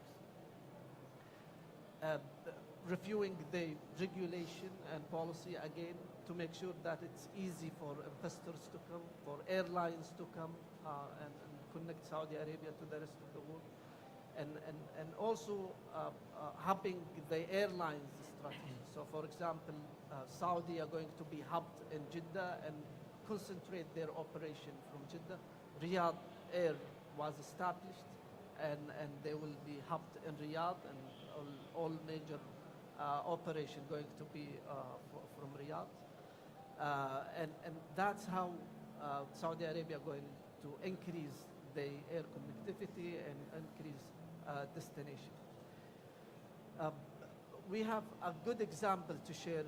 Reviewing the regulation and policy again to make sure that it's easy for investors to come, for airlines to come and connect Saudi Arabia to the rest of the world. And also hubbing the airlines strategy. So for example, Saudi are going to be hubbed in Jeddah and concentrate their operation from Jeddah. Riyadh Air was established and they will be hubbed in Riyadh, and all major operation going to be from Riyadh. And that's how Saudi Arabia going to increase the air connectivity and increase destination. We have a good example to share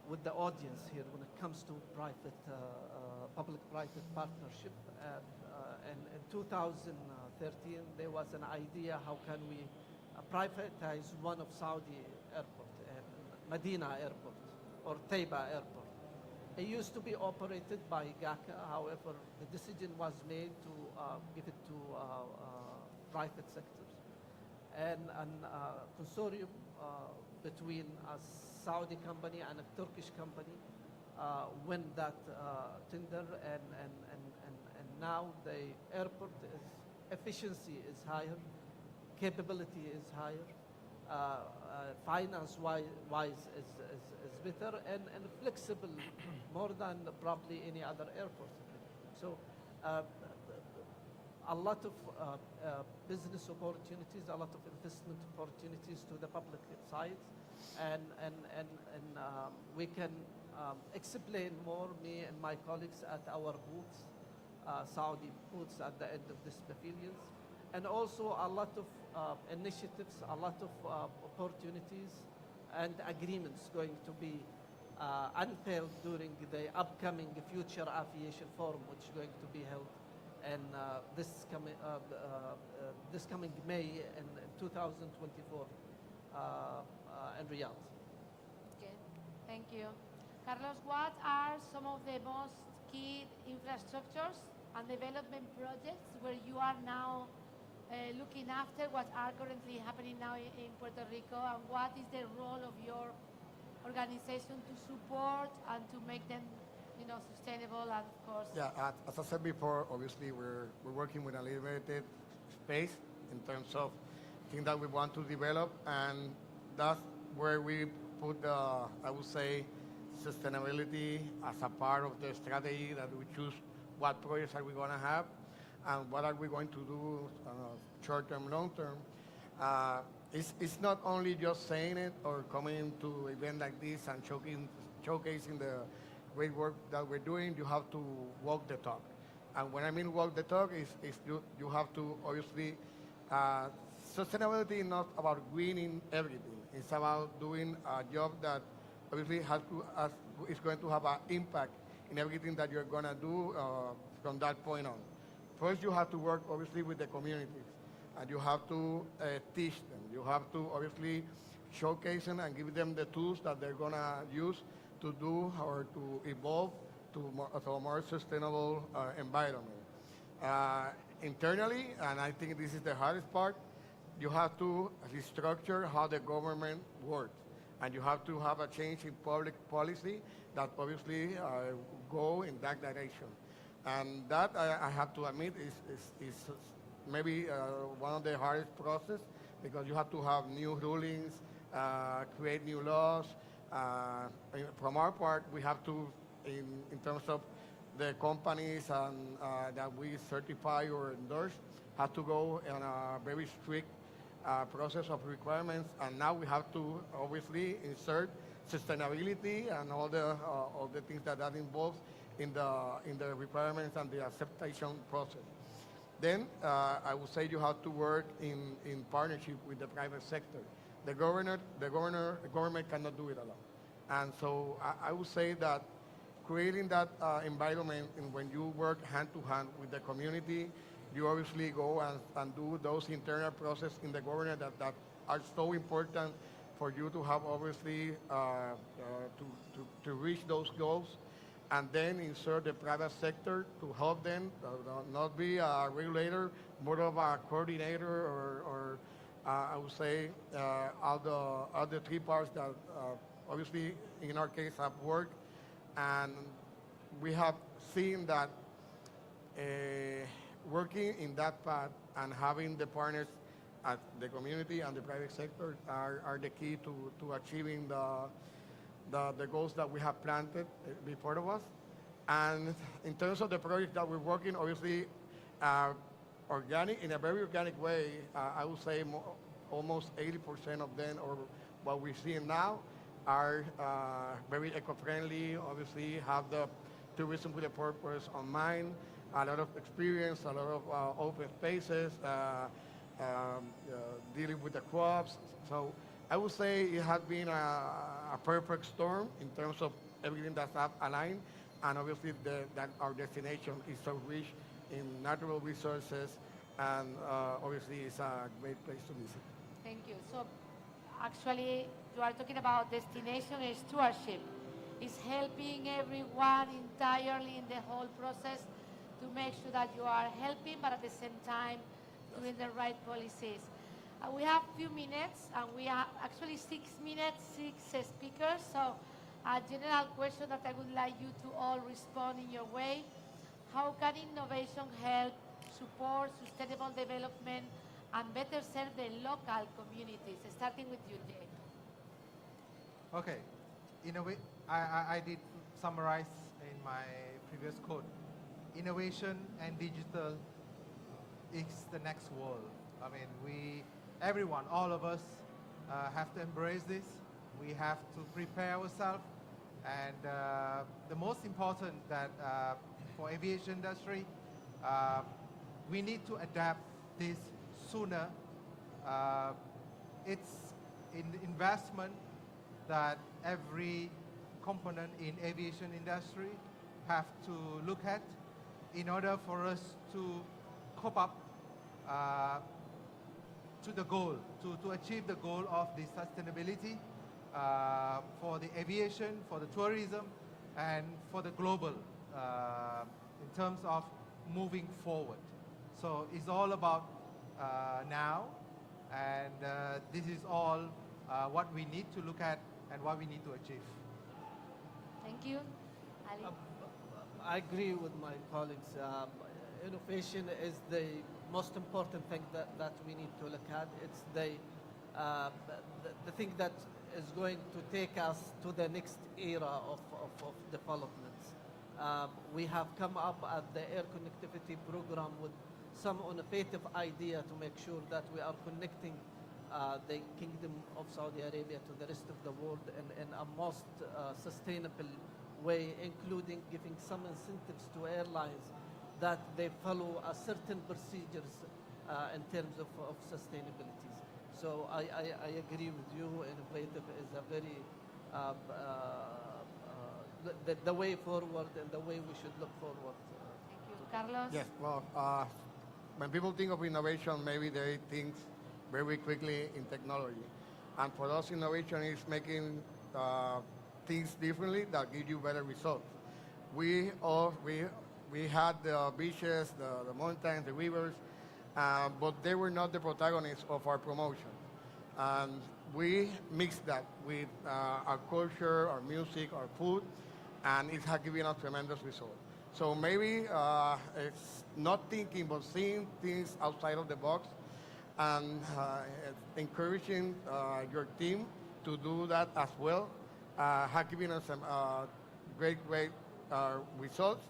with the audience here when it comes to private, public-private partnership. And in 2013, there was an idea how can we privatize one of Saudi airport, Medina Airport or Taiba Airport. It used to be operated by GACA. However, the decision was made to give it to private sectors. And a consortium between a Saudi company and a Turkish company win that tender, and now the airport efficiency is higher, capability is higher, finance-wise is better, and flexible more than probably any other airport. So a lot of business opportunities, a lot of investment opportunities to the public side, and we can explain more, me and my colleagues, at our booths, Saudi booths at the end of this pavilions, and also a lot of initiatives, a lot of opportunities and agreements going to be unveiled during the upcoming Future Aviation Forum, which is going to be held in this coming May in 2024 in Riyadh. Okay, thank you. Carlos, what are some of the most key infrastructures and development projects where you are now looking after, what are currently happening now in Puerto Rico, and what is the role of your organization to support and to make them, sustainable, and of course... Yeah, as I said before, obviously we're working with a limited space in terms of things that we want to develop, and that's where we put I would say, sustainability as a part of the strategy, that we choose what projects are we going to have and what are we going to do short-term, long-term. It's not only just saying it or coming to an event like this and showcasing the great work that we're doing. You have to walk the talk. And when I mean walk the talk, is you have to obviously, sustainability is not about winning everything. It's about doing a job that obviously is going to have an impact in everything that you're going to do from that point on. First, you have to work obviously with the communities, and you have to teach them. You have to obviously showcase them and give them the tools that they're going to use to do or to evolve to a more sustainable environment. Internally, and I think this is the hardest part, you have to restructure how the government works. And you have to have a change in public policy that obviously go in that direction. And that, I have to admit, is maybe one of the hardest process, because you have to have new rulings, create new laws. From our part, we have to, in terms of the companies and, that we certify or endorse have to go on a very strict process of requirements, and now we have to obviously insert sustainability and all the things that involves in the requirements and the acceptation process. Then I would say you have to work in partnership with the private sector. The government cannot do it alone. And so I would say that creating that environment, and when you work hand to hand with the community, you obviously go and do those internal processes in the government that are so important for you to have obviously to reach those goals, and then insert the private sector to help them, not be a regulator, more of a coordinator, or I would say all the three parts that obviously in our case have worked, and we have seen that working in that path and having the partners at the community and the private sector are the key to achieving the goals that we have planted before of us. And in terms of the projects that we're working, obviously organic, in a very organic way, I would say almost 80% of them, or what we're seeing now, are very eco-friendly, obviously have the tourism with a purpose on mind, a lot of experience, a lot of open spaces, dealing with the crops. So I would say it has been a perfect storm in terms of everything that's aligned, and obviously that our destination is so rich in natural resources, and obviously it's a great place to visit. Thank you. So actually, you are talking about destination stewardship. It's helping everyone entirely in the whole process to make sure that you are helping, but at the same time doing the right policies. We have a few minutes, and we have actually 6 minutes, 6 speakers. So a general question that I would like you to all respond in your way. How can innovation help support sustainable development and better serve the local communities? Starting with you, Jay. Okay. I did summarize in my previous quote. Innovation and digital is the next world. I mean, everyone, all of us have to embrace this. We have to prepare ourselves. And the most important that for aviation industry, we need to adapt this sooner. It's an investment that every component in aviation industry have to look at in order for us to cope up to the goal, to achieve the goal of the sustainability for the aviation, for the tourism, and for the global in terms of moving forward. So it's all about now, and this is all what we need to look at and what we need to achieve. Thank you. Ali? I agree with my colleagues. Innovation is the most important thing that we need to look at. It's the thing that is going to take us to the next era of development. We have come up at the air connectivity program with some innovative idea to make sure that we are connecting the Kingdom of Saudi Arabia to the rest of the world in a most sustainable way, including giving some incentives to airlines that they follow a certain procedures in terms of sustainability. So I agree with you. Innovative is a very the way forward and the way we should look forward. Thank you. Carlos? Yes, well, when people think of innovation, maybe they think very quickly in technology. And for us, innovation is making things differently that give you better results. We had the beaches, the mountains, the rivers, but they were not the protagonists of our promotion. And we mixed that with our culture, our music, our food, and it has given us tremendous results. So maybe it's not thinking, but seeing things outside of the box, and encouraging your team to do that as well has given us some great results.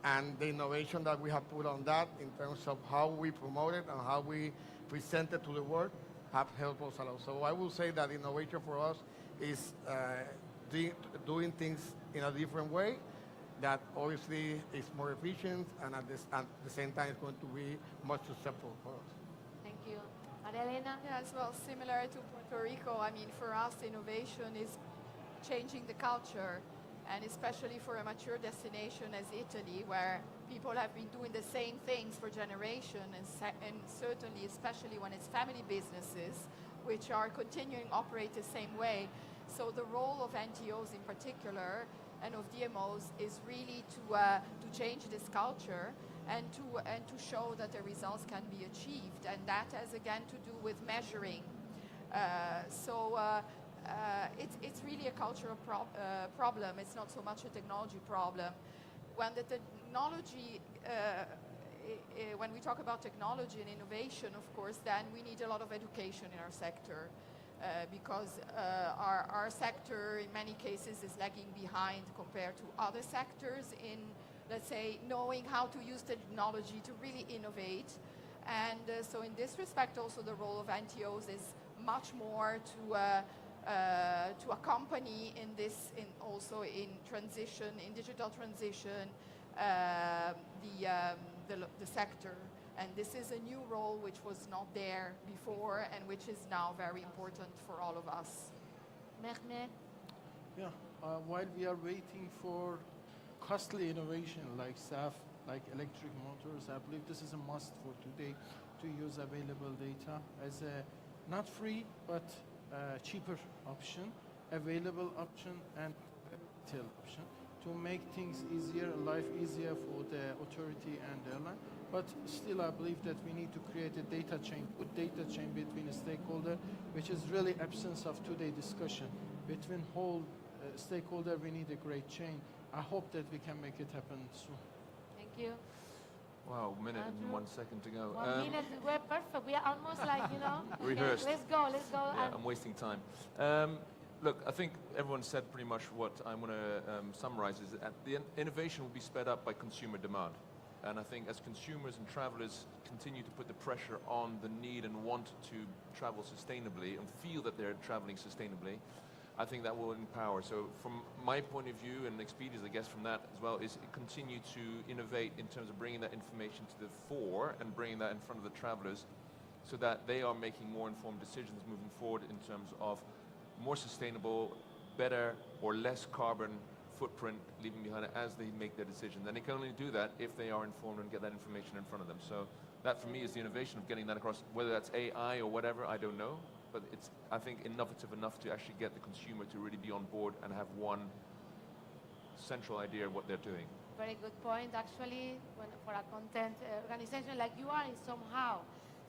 and the innovation that we have put on that in terms of how we promote it and how we present it to the world have helped us a lot. So I will say that innovation for us is doing things in a different way that obviously is more efficient and at the same time is going to be much successful for us. Thank you. Maria Elena? Yes, well, similar to Puerto Rico, I mean, for us, innovation is changing the culture, and especially for a mature destination as Italy, where people have been doing the same things for generations, and certainly, especially when it's family businesses, which are continuing to operate the same way. So the role of NTOs in particular, and of DMOs, is really to change this culture and to show that the results can be achieved, and that has again to do with measuring. It's really a cultural problem. It's not so much a technology problem. When the technology, when we talk about technology and innovation, of course, then we need a lot of education in our sector. Because our sector in many cases is lagging behind compared to other sectors in, let's say, knowing how to use technology to really innovate. And so in this respect also the role of NTOs is much more to accompany in this, also in transition, in digital transition, the sector. And this is a new role which was not there before and which is now very important for all of us. Mehmet? Yeah, while we are waiting for costly innovation like SAF, like electric motors, I believe this is a must for today to use available data as a not free but cheaper option, available option and retail option to make things easier, life easier for the authority and the airline. But still, I believe that we need to create a data chain, good data chain between a stakeholder, which is really absence of today's discussion. Between whole stakeholder, we need a great chain. I hope that we can make it happen soon. Thank you. Wow, minute and 1 second to go. 1 minute, we're perfect. We are almost like, you know. Rehearsed. Okay, let's go. Yeah, I'm wasting time. Look, I think everyone said pretty much what I want to summarize is that the innovation will be sped up by consumer demand. And I think as consumers and travelers continue to put the pressure on the need and want to travel sustainably and feel that they're traveling sustainably, I think that will empower. So from my point of view, and Expedia's, I guess, from that as well, is continue to innovate in terms of bringing that information to the fore and bringing that in front of the travelers so that they are making more informed decisions moving forward in terms of more sustainable, better or less carbon footprint leaving behind as they make their decision. Then they can only do that if they are informed and get that information in front of them. So that for me is the innovation of getting that across, whether that's AI or whatever, I don't know. But it's, I think, innovative enough to actually get the consumer to really be on board and have one central idea of what they're doing. Very good point, actually, for a content organization like you are, is somehow.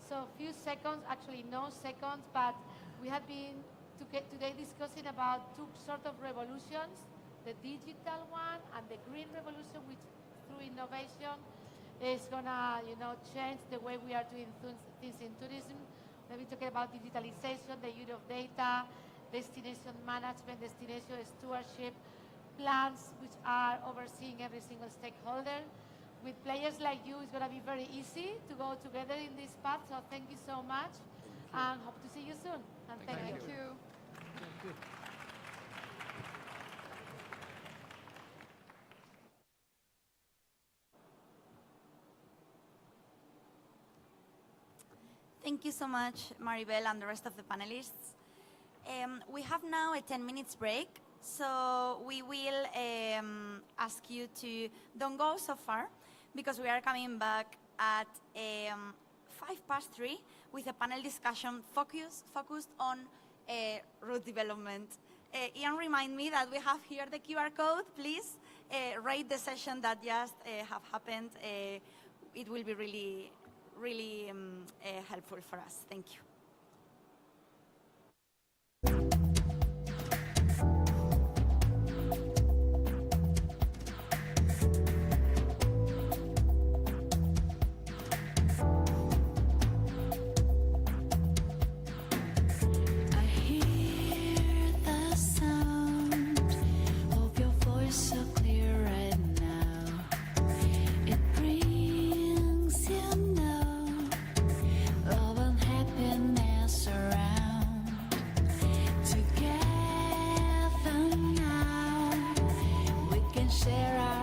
So few seconds, actually no seconds, but we have been today discussing about two sort of revolutions, the digital one and the green revolution, which through innovation is gonna, you know, change the way we are doing things in tourism. We've been talking about digitalization, the use of data, destination management, destination stewardship, plans which are overseeing every single stakeholder. With players like you, it's going to be very easy to go together in this path. So thank you so much, and hope to see you soon. And thank you. Thank you. Thank you. Thank you so much, Maribel and the rest of the panelists. We have now a 10 minutes break, so we will ask you to don't go so far, because we are coming back at 3:05 with a panel discussion focused on route development. Ian, remind me that we have here the QR code. Please rate the session that just have happened. It will be really helpful for us. Thank you.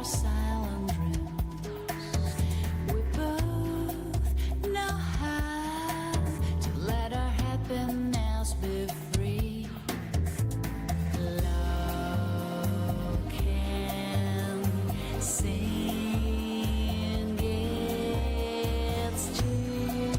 silent dreams. We both know how to let our happiness be free. Love can sing its tune.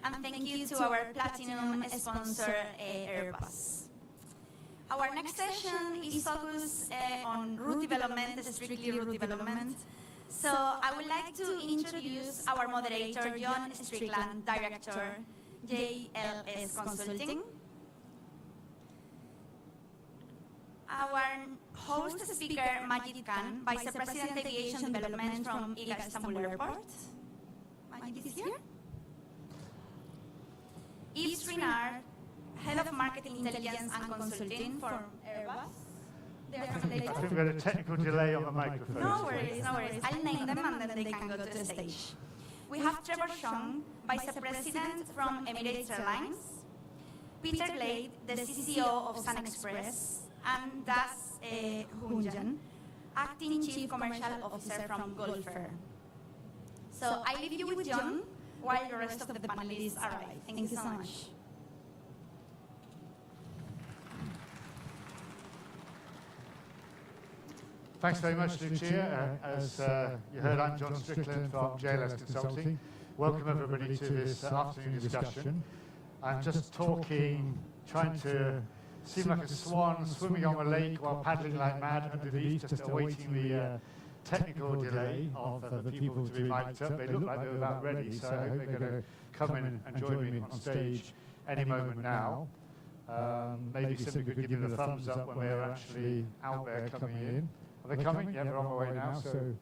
And thank you to our platinum sponsor, Airbus. Our next session is focused on route development, strictly route development. So I would like to introduce our moderator, John Strickland, Director, JLS Consulting. Our host speaker, Majid Khan, Vice President Aviation Development from IGA Istanbul Airport. Majid is here. Yves Renard, Head of Marketing Intelligence and Consulting for Airbus. I think we had a technical delay on the microphone. No worries, no worries. I'll name them and then they can go to the stage. We have Trevor Shong, Vice President from Emirates Airlines, Peter Glade, the CCO of Sun Express, and Das Hunjan, Acting Chief Commercial Officer from Gulfer. So I leave you with John while the rest of the panelists arrive. Thank you so much. Thanks very much, Lucia. As you heard, I'm John Strickland from JLS Consulting. Welcome everybody to this afternoon discussion. I'm just talking, trying to seem like a swan swimming on a lake while paddling like mad underneath, just awaiting the technical delay of the people to be mic'd up. They look like they're about ready, so I hope they're going to come in and join me on stage any moment now. Maybe simply could give me the thumbs up when they're actually out there coming in. Are they coming? Yeah, they're on the way now. So,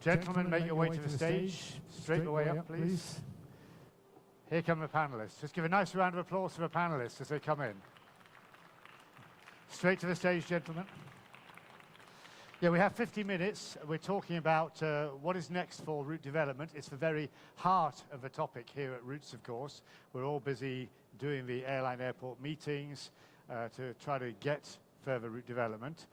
gentlemen, make your way to the stage. Straight the way up, please. Here come the panelists. Just give a nice round of applause for the panelists as they come in. Straight to the stage, gentlemen. Yeah, we have 50 minutes. We're talking about what is next for route development. It's the very heart of the topic here at Routes, of course. We're all busy doing the airline airport meetings to try to get further route development.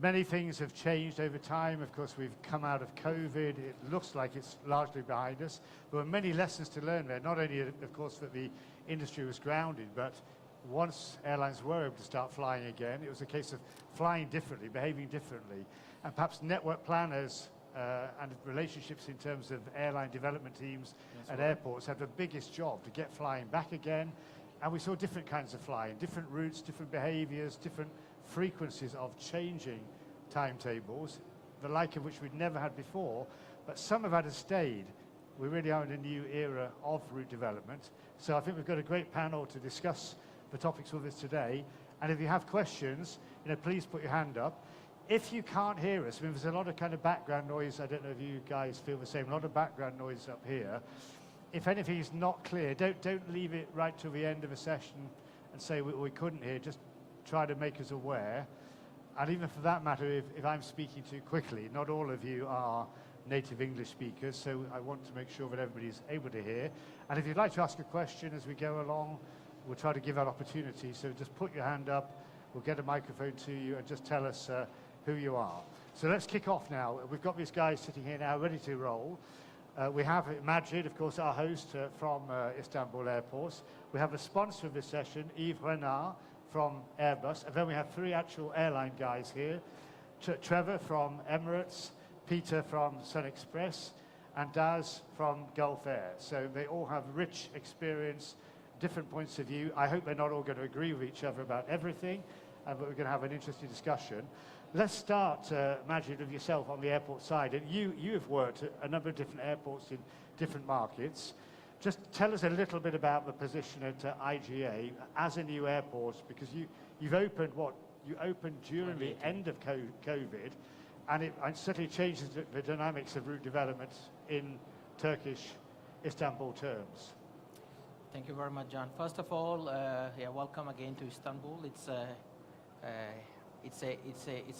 Many things have changed over time. Of course, we've come out of COVID. It looks like it's largely behind us. There were many lessons to learn there, not only, of course, that the industry was grounded, but once airlines were able to start flying again, it was a case of flying differently, behaving differently. And perhaps network planners and relationships in terms of airline development teams at airports had the biggest job to get flying back again. And we saw different kinds of flying, different routes, different behaviors, different frequencies of changing timetables, the like of which we'd never had before, but some of that has stayed. We really are in a new era of route development. So I think we've got a great panel to discuss the topics with us today. And if you have questions, please put your hand up. If you can't hear us, I mean, there's a lot of kind of background noise. I don't know if you guys feel the same. A lot of background noise up here. If anything is not clear, don't leave it right till the end of a session and say we couldn't hear. Just try to make us aware. And even for that matter, if I'm speaking too quickly, not all of you are native English speakers, so I want to make sure that everybody's able to hear. And if you'd like to ask a question as we go along, we'll try to give that opportunity. So just put your hand up, we'll get a microphone to you, and just tell us who you are. So let's kick off now. We've got these guys sitting here now ready to roll. We have Majid, of course, our host from Istanbul Airport. We have a sponsor of this session, Yves Renard from Airbus. And then we have three actual airline guys here. Trevor from Emirates, Peter from Sun Express, and Daz from Gulf Air. So they all have rich experience, different points of view. I hope they're not all going to agree with each other about everything, but we're going to have an interesting discussion. Let's start, Majid, with yourself on the airport side. And you have worked at a number of different airports in different markets. Just tell us a little bit about the position at IGA as a new airport, because you've opened you opened during the end of COVID, and it certainly changes the dynamics of route development in Turkish Istanbul terms. Thank you very much, John. First of all, welcome again to Istanbul. It's a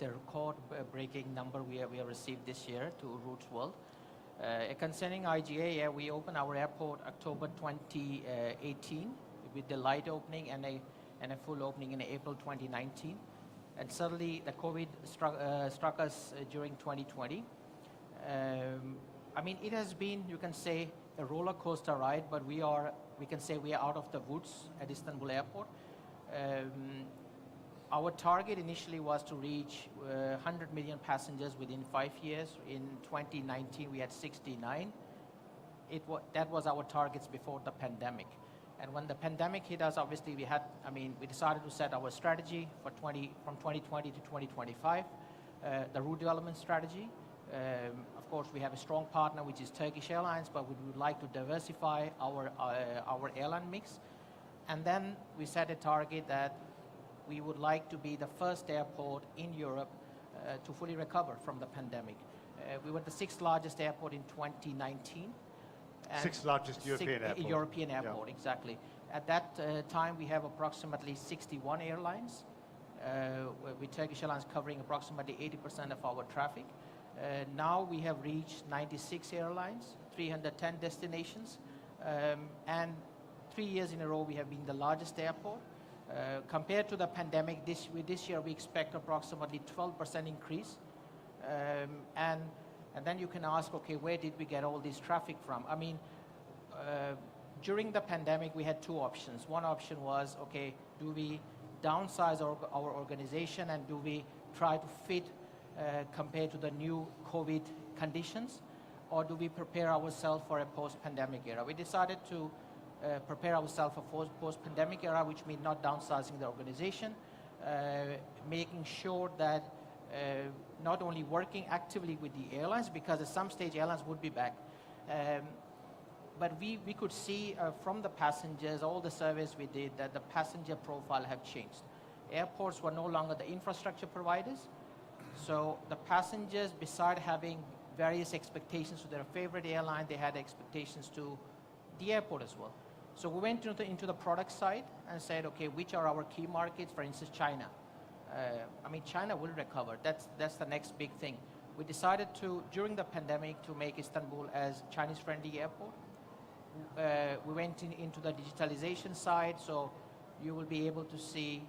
record-breaking number we have received this year to Routes World. Concerning IGA, we opened our airport October 2018 with the light opening and a full opening in April 2019. And suddenly the COVID struck us during 2020. I mean, it has been, you can say, a roller coaster ride, but we can say we are out of the woods at Istanbul Airport. Our target initially was to reach 100 million passengers within 5 years. In 2019, we had 69. that was our targets before the pandemic. And when the pandemic hit us, obviously we decided to set our strategy for from 2020 to 2025, the route development strategy. Of course, we have a strong partner, which is Turkish Airlines, but we would like to diversify our airline mix. And then we set a target that we would like to be the first airport in Europe to fully recover from the pandemic. We were the 6th largest airport in 2019. and 6th largest European airport. European airport, Yeah. exactly. At that time, we have approximately 61 airlines, with Turkish Airlines covering approximately 80% of our traffic. Now we have reached 96 airlines, 310 destinations, and 3 years in a row we have been the largest airport. Compared to the pandemic, this year we expect approximately 12% increase. And then you can ask, okay, where did we get all this traffic from? I mean, during the pandemic, we had two options. One option was, okay, do we downsize our organization and do we try to fit compared to the new COVID conditions, or do we prepare ourselves for a post-pandemic era? We decided to prepare ourselves for post-pandemic era, which means not downsizing the organization, making sure that not only working actively with the airlines, because at some stage airlines would be back, but we could see from the passengers, all the surveys we did, that the passenger profile have changed. Airports were no longer the infrastructure providers, so the passengers, beside having various expectations to their favorite airline, they had expectations to the airport as well. So we went into the product side and said, okay, which are our key markets? For instance, China. I mean, China will recover. That's the next big thing. We decided to, during the pandemic, to make Istanbul as Chinese-friendly airport. We went into the digitalization side, so you will be able to see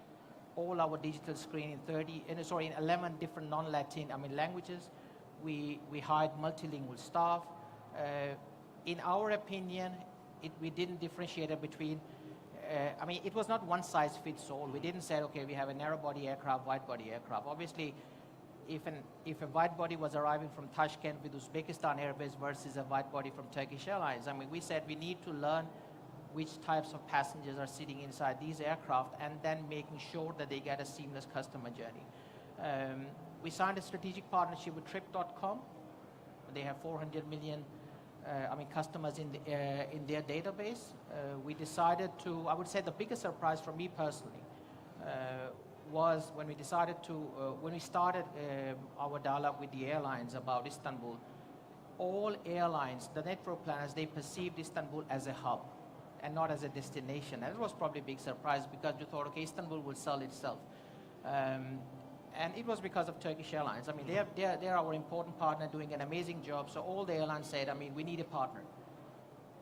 all our digital screen in 11 different non-Latin languages. We hired multilingual staff. In our opinion, we didn't differentiate between, it was not one size fits all. We didn't say, okay, we have a narrow body aircraft, wide body aircraft. Obviously, if a wide body was arriving from Tashkent with Uzbekistan Airways versus a wide body from Turkish Airlines, we said we need to learn which types of passengers are sitting inside these aircraft and then making sure that they get a seamless customer journey. We signed a strategic partnership with Trip.com. They have 400 million customers in their database. We decided to, I would say the biggest surprise for me personally was when we started our dialogue with the airlines about Istanbul. All airlines, the network planners, they perceived Istanbul as a hub and not as a destination. And it was probably a big surprise because you thought, okay, Istanbul will sell itself. And it was because of Turkish Airlines. They're our important partner doing an amazing job. So all the airlines said, we need a partner.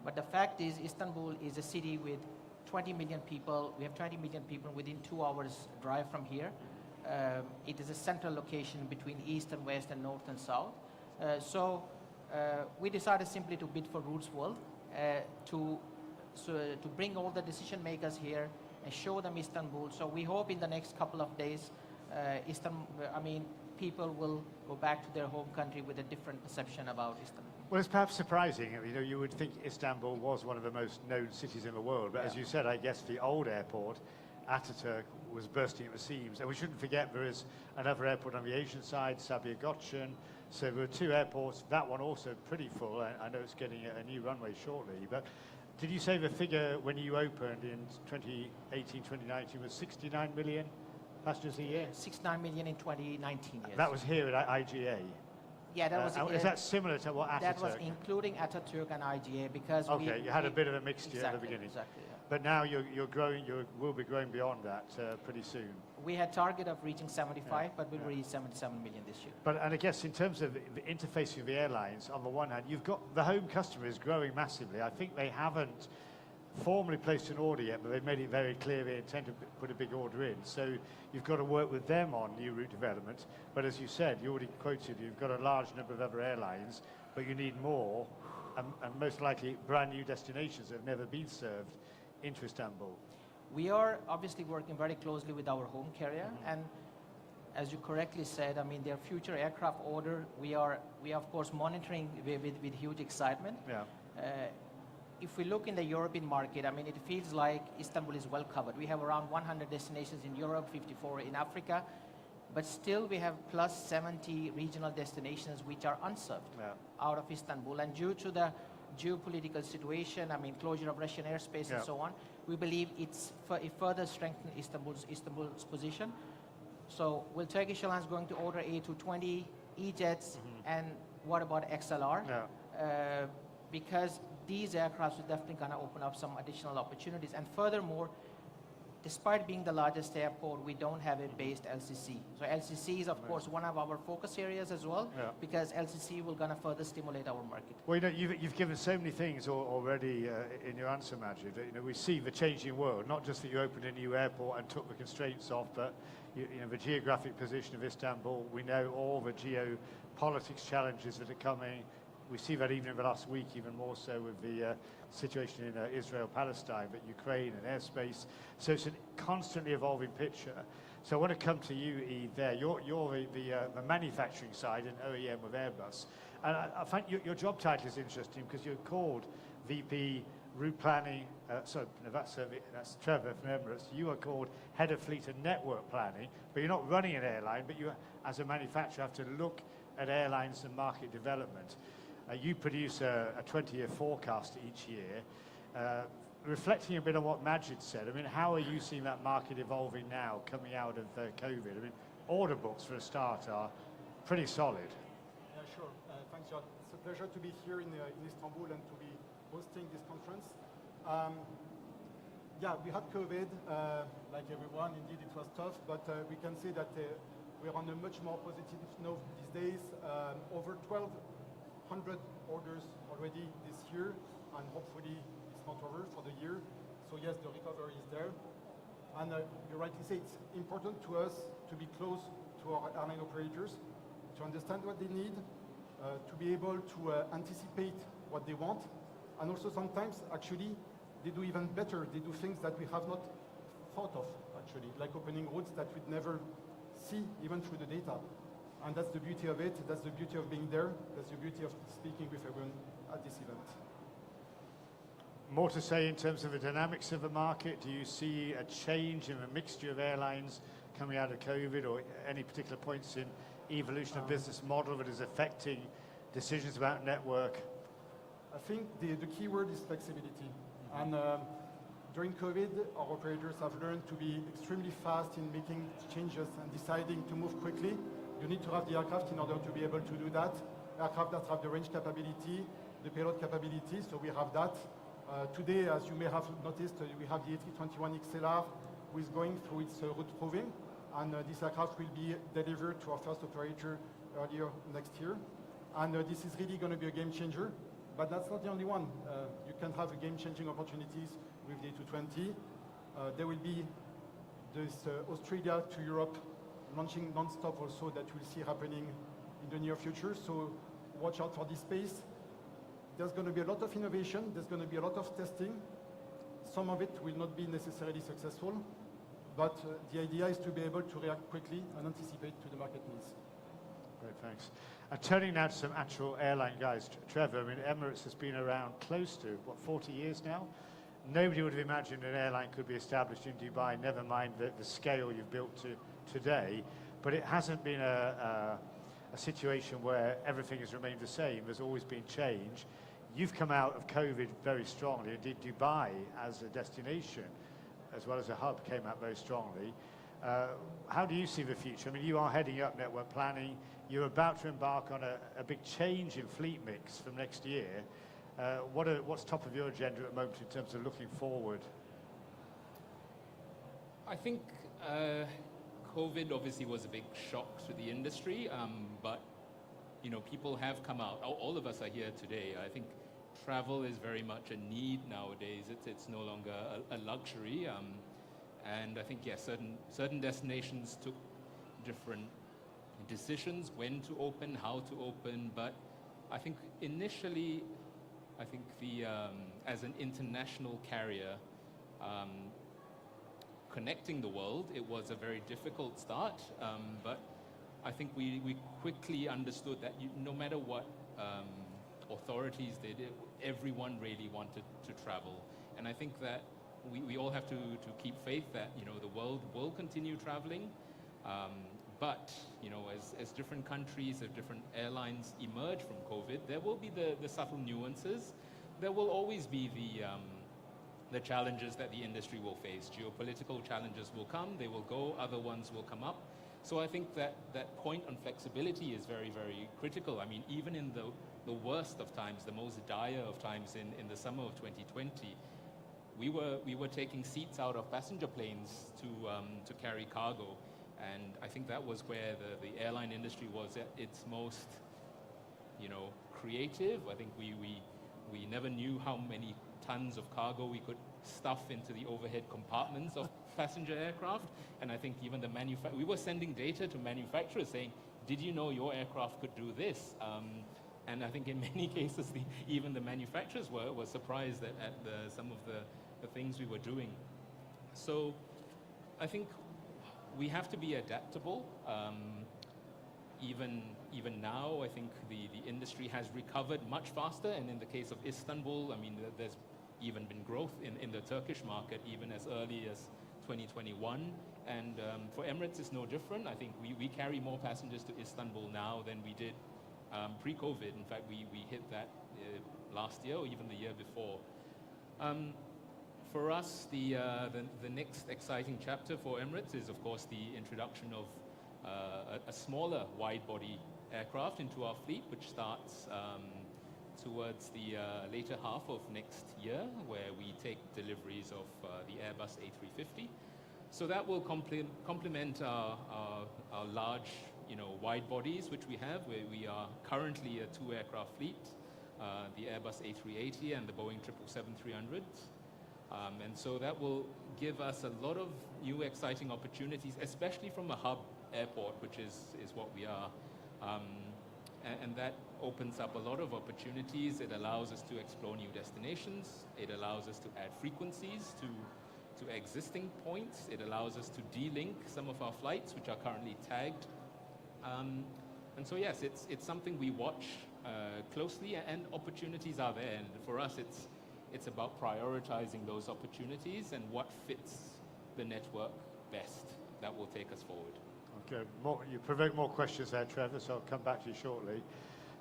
But the fact is, Istanbul is a city with 20 million people. We have 20 million people within 2 hours drive from here. It is a central location between east and west and north and south. So we decided simply to bid for Roots World to bring all the decision makers here and show them Istanbul. So we hope in the next couple of days, people will go back to their home country with a different perception about Istanbul. Well, it's perhaps surprising. You would think Istanbul was one of the most known cities in the world, but as you said, I guess the old airport, Ataturk, was bursting at the seams. And we shouldn't forget there is another airport on the Asian side, Sabiha Gökçen. So there were 2 airports, that one also pretty full. I know it's getting a new runway shortly, but did you say the figure when you opened in 2018, 2019 was 69 million passengers a year? 69 million in 2019, yes. That was here at IGA? Yeah, that was. Is that similar to what Ataturk? That was including Ataturk and IGA because okay, you had a bit of a mixture at the beginning. Exactly. Yeah. But now you're growing. You will be growing beyond that pretty soon. We had target of reaching 75, but we'll reach 77 million this year. And I guess in terms of the interfacing with the airlines, on the one hand, you've got the home customer is growing massively. I think they haven't formally placed an order yet, but they've made it very clear they intend to put a big order in. So you've got to work with them on new route development. But as you said, you already quoted, you've got a large number of other airlines, but you need more, and most likely brand new destinations that have never been served into Istanbul. We are obviously working very closely with our home carrier, and as you correctly said, their future aircraft order, we are of course monitoring with huge excitement. Yeah. If we look in the European market, I mean, it feels like Istanbul is well covered. We have around 100 destinations in Europe, 54 in Africa, but still we have plus 70 regional destinations which are unserved out of Istanbul. And due to the geopolitical situation, I mean, closure of Russian airspace and so on, we believe it further strengthens Istanbul's position. So will Turkish Airlines going to order A220, E-jets, and what about XLR? Because these aircraft are definitely going to open up some additional opportunities. And furthermore, despite being the largest airport, we don't have a based LCC. So LCC is, of course, one of our focus areas as well, because LCC will going to further stimulate our market. Well, you know, you've given so many things already in your answer, Majid. You know, we see the changing world, not just that you opened a new airport and took the constraints off, but you know, the geographic position of Istanbul. We know all the geopolitics challenges that are coming. We see that even in the last week, even more so with the situation in Israel-Palestine, but Ukraine and airspace. So it's a constantly evolving picture. So I want to come to you, Eve, there. You're the manufacturing side and OEM with Airbus. And I find your job title is interesting because you're called VP Route Planning. So no, that's Trevor from Emirates. You are called Head of Fleet and Network Planning, but you're not running an airline, but you, as a manufacturer, have to look at airlines and market development. You produce a 20-year forecast each year. Reflecting a bit on what Majid said, I mean, how are you seeing that market evolving now, coming out of COVID? I mean, order books, for a start, are pretty solid. Yeah, sure. Thanks, John. It's a pleasure to be here in Istanbul and to be hosting this conference. Yeah, we had COVID, like everyone. Indeed, it was tough, but we can say that we're on a much more positive note these days. Over 1,200 orders already this year, and hopefully it's not over for the year. So yes, the recovery is there. And you rightly say it's important to us to be close to our airline operators, to understand what they need, to be able to anticipate what they want. And also sometimes, actually, they do even better. They do things that we have not thought of, actually, like opening routes that we'd never see even through the data. And that's the beauty of it. That's the beauty of being there. That's the beauty of speaking with everyone at this event. More to say in terms of the dynamics of the market? Do you see a change in the mixture of airlines coming out of COVID, or any particular points in evolution of business model that is affecting decisions about network? I think the key word is flexibility. And during COVID, our operators have learned to be extremely fast in making changes and deciding to move quickly. You need to have the aircraft in order to be able to do that. Aircraft that have the range capability, the payload capability, so we have that. Today, as you may have noticed, we have the A321XLR, who is going through its route proving, and this aircraft will be delivered to our first operator earlier next year. And this is really going to be a game changer, but that's not the only one. You can have game-changing opportunities with the A220. There will be this Australia to Europe launching non-stop also that we'll see happening in the near future. So watch out for this space. There's going to be a lot of innovation. There's going to be a lot of testing. Some of it will not be necessarily successful, but the idea is to be able to react quickly and anticipate to the market needs. Great, thanks. Turning now to some actual airline guys. Trevor, I mean, Emirates has been around close to, what, 40 years now? Nobody would have imagined an airline could be established in Dubai, never mind the scale you've built to today, but it hasn't been a situation where everything has remained the same. There's always been change. You've come out of COVID very strongly. Indeed, Dubai as a destination, as well as a hub, came out very strongly. How do you see the future? I mean, you are heading up network planning. You're about to embark on a big change in fleet mix from next year. What's top of your agenda at the moment in terms of looking forward? I think COVID obviously was a big shock to the industry, but you know, people have come out. All of us are here today. I think travel is very much a need nowadays. It's no longer a luxury, and I think certain destinations took different decisions when to open, how to open. But I think initially, I think as an international carrier, connecting the world, it was a very difficult start, but I think we quickly understood that no matter what authorities did, everyone really wanted to travel. And I think that we all have to keep faith that, you know, the world will continue traveling. But, you know, as different countries, as different airlines emerge from COVID, there will be the subtle nuances. There will always be the challenges that the industry will face. Geopolitical challenges will come, they will go, other ones will come up. So I think that point on flexibility is very, very critical. I mean, even in the worst of times, the most dire of times in the summer of 2020, we were taking seats out of passenger planes to carry cargo. And I think that was where the airline industry was at its most, you know, creative. I think we never knew how many tons of cargo we could stuff into the overhead compartments of passenger aircraft. And I think even we were sending data to manufacturers saying, did you know your aircraft could do this? And I think in many cases, even the manufacturers were surprised at some of the things we were doing. So I think we have to be adaptable. Even now, I think the industry has recovered much faster. And in the case of Istanbul, I mean, there's even been growth in the Turkish market, even as early as 2021. And for Emirates, it's no different. I think we carry more passengers to Istanbul now than we did pre-COVID. In fact, we hit that last year or even the year before. For us, the next exciting chapter for Emirates is, of course, the introduction of a smaller wide-body aircraft into our fleet, which starts towards the later half of next year, where we take deliveries of the Airbus A350. So that will complement our large, you know, wide bodies, which we have, where we are currently a 2-aircraft fleet, the Airbus A380 and the Boeing 777-300s. And so that will give us a lot of new exciting opportunities, especially from a hub airport, which is what we are. And that opens up a lot of opportunities. It allows us to explore new destinations. It allows us to add frequencies to existing points. It allows us to de-link some of our flights, which are currently tagged. And so yes, it's something we watch closely, and opportunities are there. And for us, it's about prioritizing those opportunities and what fits the network best that will take us forward. Okay, you provoked more questions there, Trevor, so I'll come back to you shortly.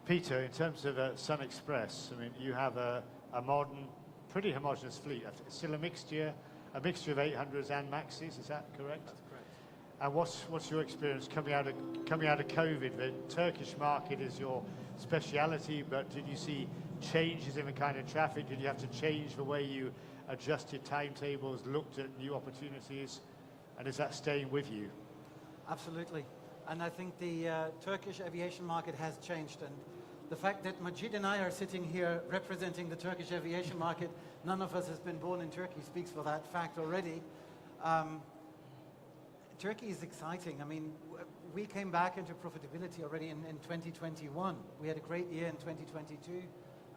Peter, in terms of Sun Express, I mean, you have a modern, pretty homogeneous fleet. It's still a mixture of 800s and Maxis, is that correct? That's correct. And what's your experience coming out of COVID? The Turkish market is your speciality, but did you see changes in the kind of traffic? Did you have to change the way you adjusted timetables, looked at new opportunities, and is that staying with you? Absolutely. And I think the Turkish aviation market has changed. And the fact that Majid and I are sitting here representing the Turkish aviation market, none of us has been born in Turkey, speaks for that fact already. Turkey is exciting. I mean, we came back into profitability already in 2021. We had a great year in 2022.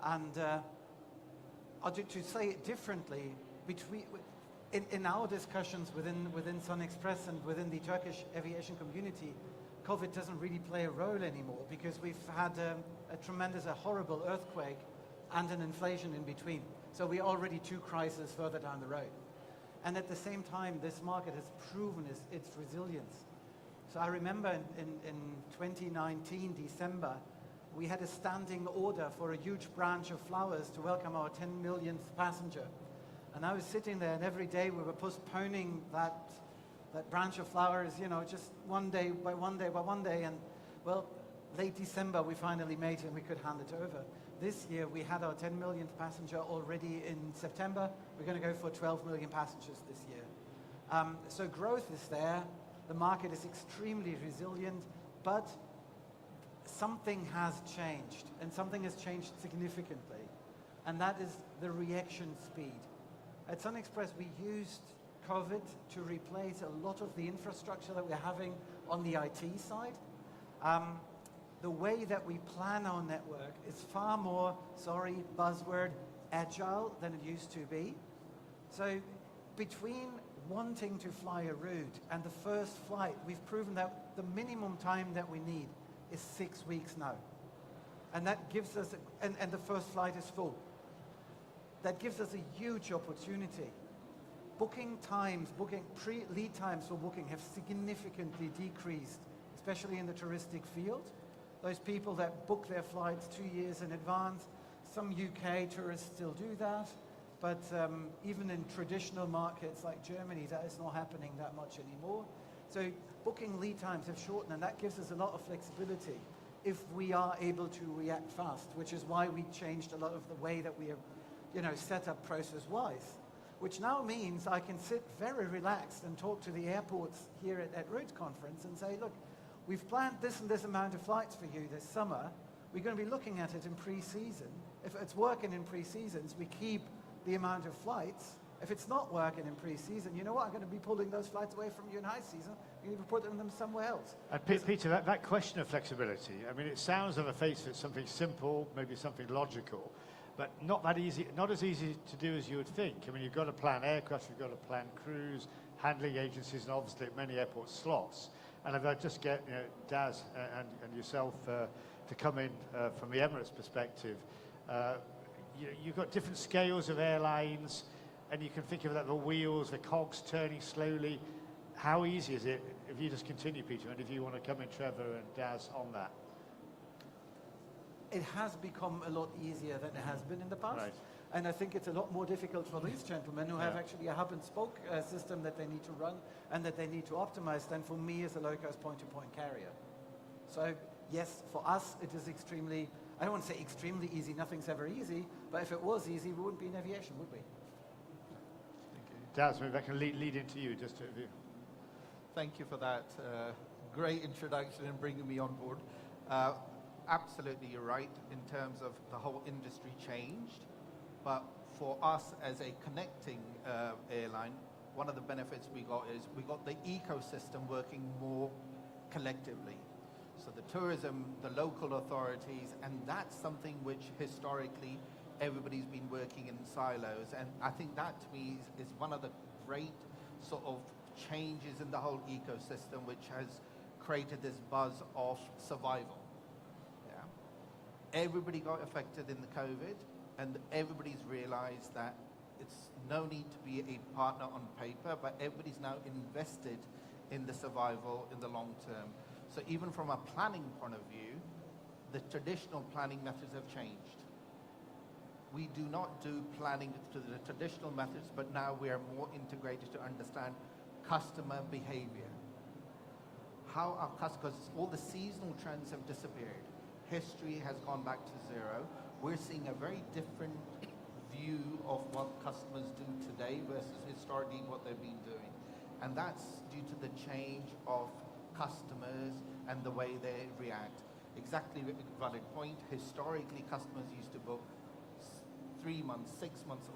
And to say it differently, in our discussions within Sun Express and within the Turkish aviation community, COVID doesn't really play a role anymore, because we've had a horrible earthquake and an inflation in between. So we're already 2 crises further down the road. And at the same time, this market has proven its resilience. So I remember in 2019, December, we had a standing order for a huge branch of flowers to welcome our 10 millionth passenger. And I was sitting there, and every day we were postponing that branch of flowers, you know, just one day by one day by one day. And well, late December we finally made it and we could hand it over. This year we had our 10 millionth passenger already in September. We're going to go for 12 million passengers this year. So growth is there. The market is extremely resilient, but something has changed, and something has changed significantly. And that is the reaction speed. At Sun Express, we used COVID to replace a lot of the infrastructure that we're having on the IT side. The way that we plan our network is far more, sorry, buzzword, agile than it used to be. So between wanting to fly a route and the first flight, we've proven that the minimum time that we need is 6 weeks now. And that gives us, and the first flight is full. That gives us a huge opportunity. Booking times, lead times for booking have significantly decreased, especially in the touristic field. Those people that book their flights 2 years in advance, some UK tourists still do that, but even in traditional markets like Germany, that is not happening that much anymore. So booking lead times have shortened, and that gives us a lot of flexibility if we are able to react fast, which is why we changed a lot of the way that we are, set up process-wise. Which now means I can sit very relaxed and talk to the airports here at Route Conference and say, look, we've planned this and this amount of flights for you this summer. We're going to be looking at it in pre-season. If it's working in pre-seasons, we keep the amount of flights. If it's not working in pre-season, you know what? I'm going to be pulling those flights away from you in high season. You're going to be putting them somewhere else. Peter, that question of flexibility, I mean, it sounds on the face of it something simple, maybe something logical, but not that easy, not as easy to do as you would think. I mean, you've got to plan aircraft, you've got to plan crews, handling agencies, and obviously at many airport slots. And if I just get Daz and yourself to come in from the Emirates perspective, you've got different scales of airlines, and you can think of that, the wheels, the cogs turning slowly. How easy is it, if you just continue, Peter, and if you want to come in, Trevor and Daz, on that? It has become a lot easier than it has been in the past. Right. And I think it's a lot more difficult for these gentlemen who have actually a hub and spoke system that they need to run and that they need to optimize than for me as a low-cost point-to-point carrier. So yes, for us it is extremely, I don't want to say extremely easy, nothing's ever easy, but if it was easy, we wouldn't be in aviation, would we? Daz, maybe I can lead into you just to review. Thank you for that great introduction and bringing me on board. Absolutely, you're right in terms of the whole industry changed, but for us as a connecting airline, one of the benefits we got is we got the ecosystem working more collectively. So the tourism, the local authorities, and that's something which historically everybody's been working in silos, and I think that to me is one of the great sort of changes in the whole ecosystem which has created this buzz of survival. Everybody got affected in the COVID, and everybody's realized that it's no need to be a partner on paper, but everybody's now invested in the survival in the long term. So even from a planning point of view, the traditional planning methods have changed. We do not do planning to the traditional methods, but now we are more integrated to understand customer behavior. How our customers, because all the seasonal trends have disappeared. History has gone back to zero. We're seeing a very different view of what customers do today versus historically what they've been doing. And that's due to the change of customers and the way they react. Exactly a valid point. Historically, customers used to book 3 months, 6 months.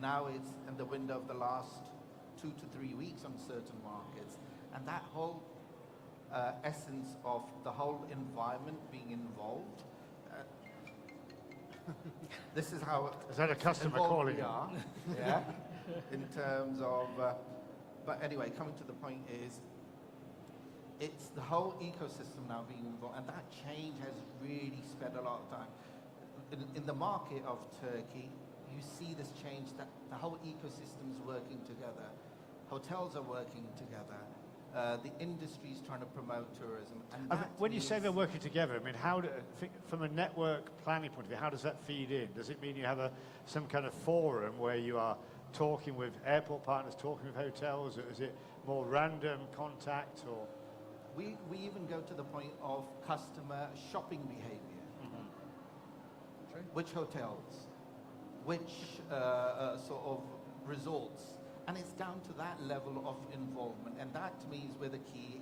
Now it's in the window of the last 2 to 3 weeks on certain markets. And that whole essence of the whole environment being involved. This is how is that a customer calling we are, yeah, in terms of, but anyway, coming to the point is, it's the whole ecosystem now being involved, and that change has really spent a lot of time. In the market of Turkey, you see this change, that the whole ecosystem is working together. Hotels are working together. The industry is trying to promote tourism. And I mean, when you say they're working together, I mean, from a network planning point of view, how does that feed in? Does it mean you have some kind of forum where you are talking with airport partners, talking with hotels, or is it more random contact? Or we even go to the point of customer shopping behavior. Mm-hmm. Which hotels, which sort of resorts. And it's down to that level of involvement, and that to me is where the key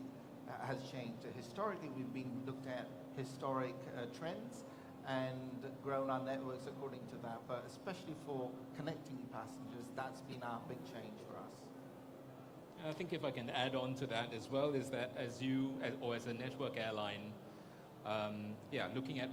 has changed. Historically, we've been looked at historic trends and grown our networks according to that, but especially for connecting passengers, that's been our big change for us. I think if I can add on to that as well, is that as a network airline, looking at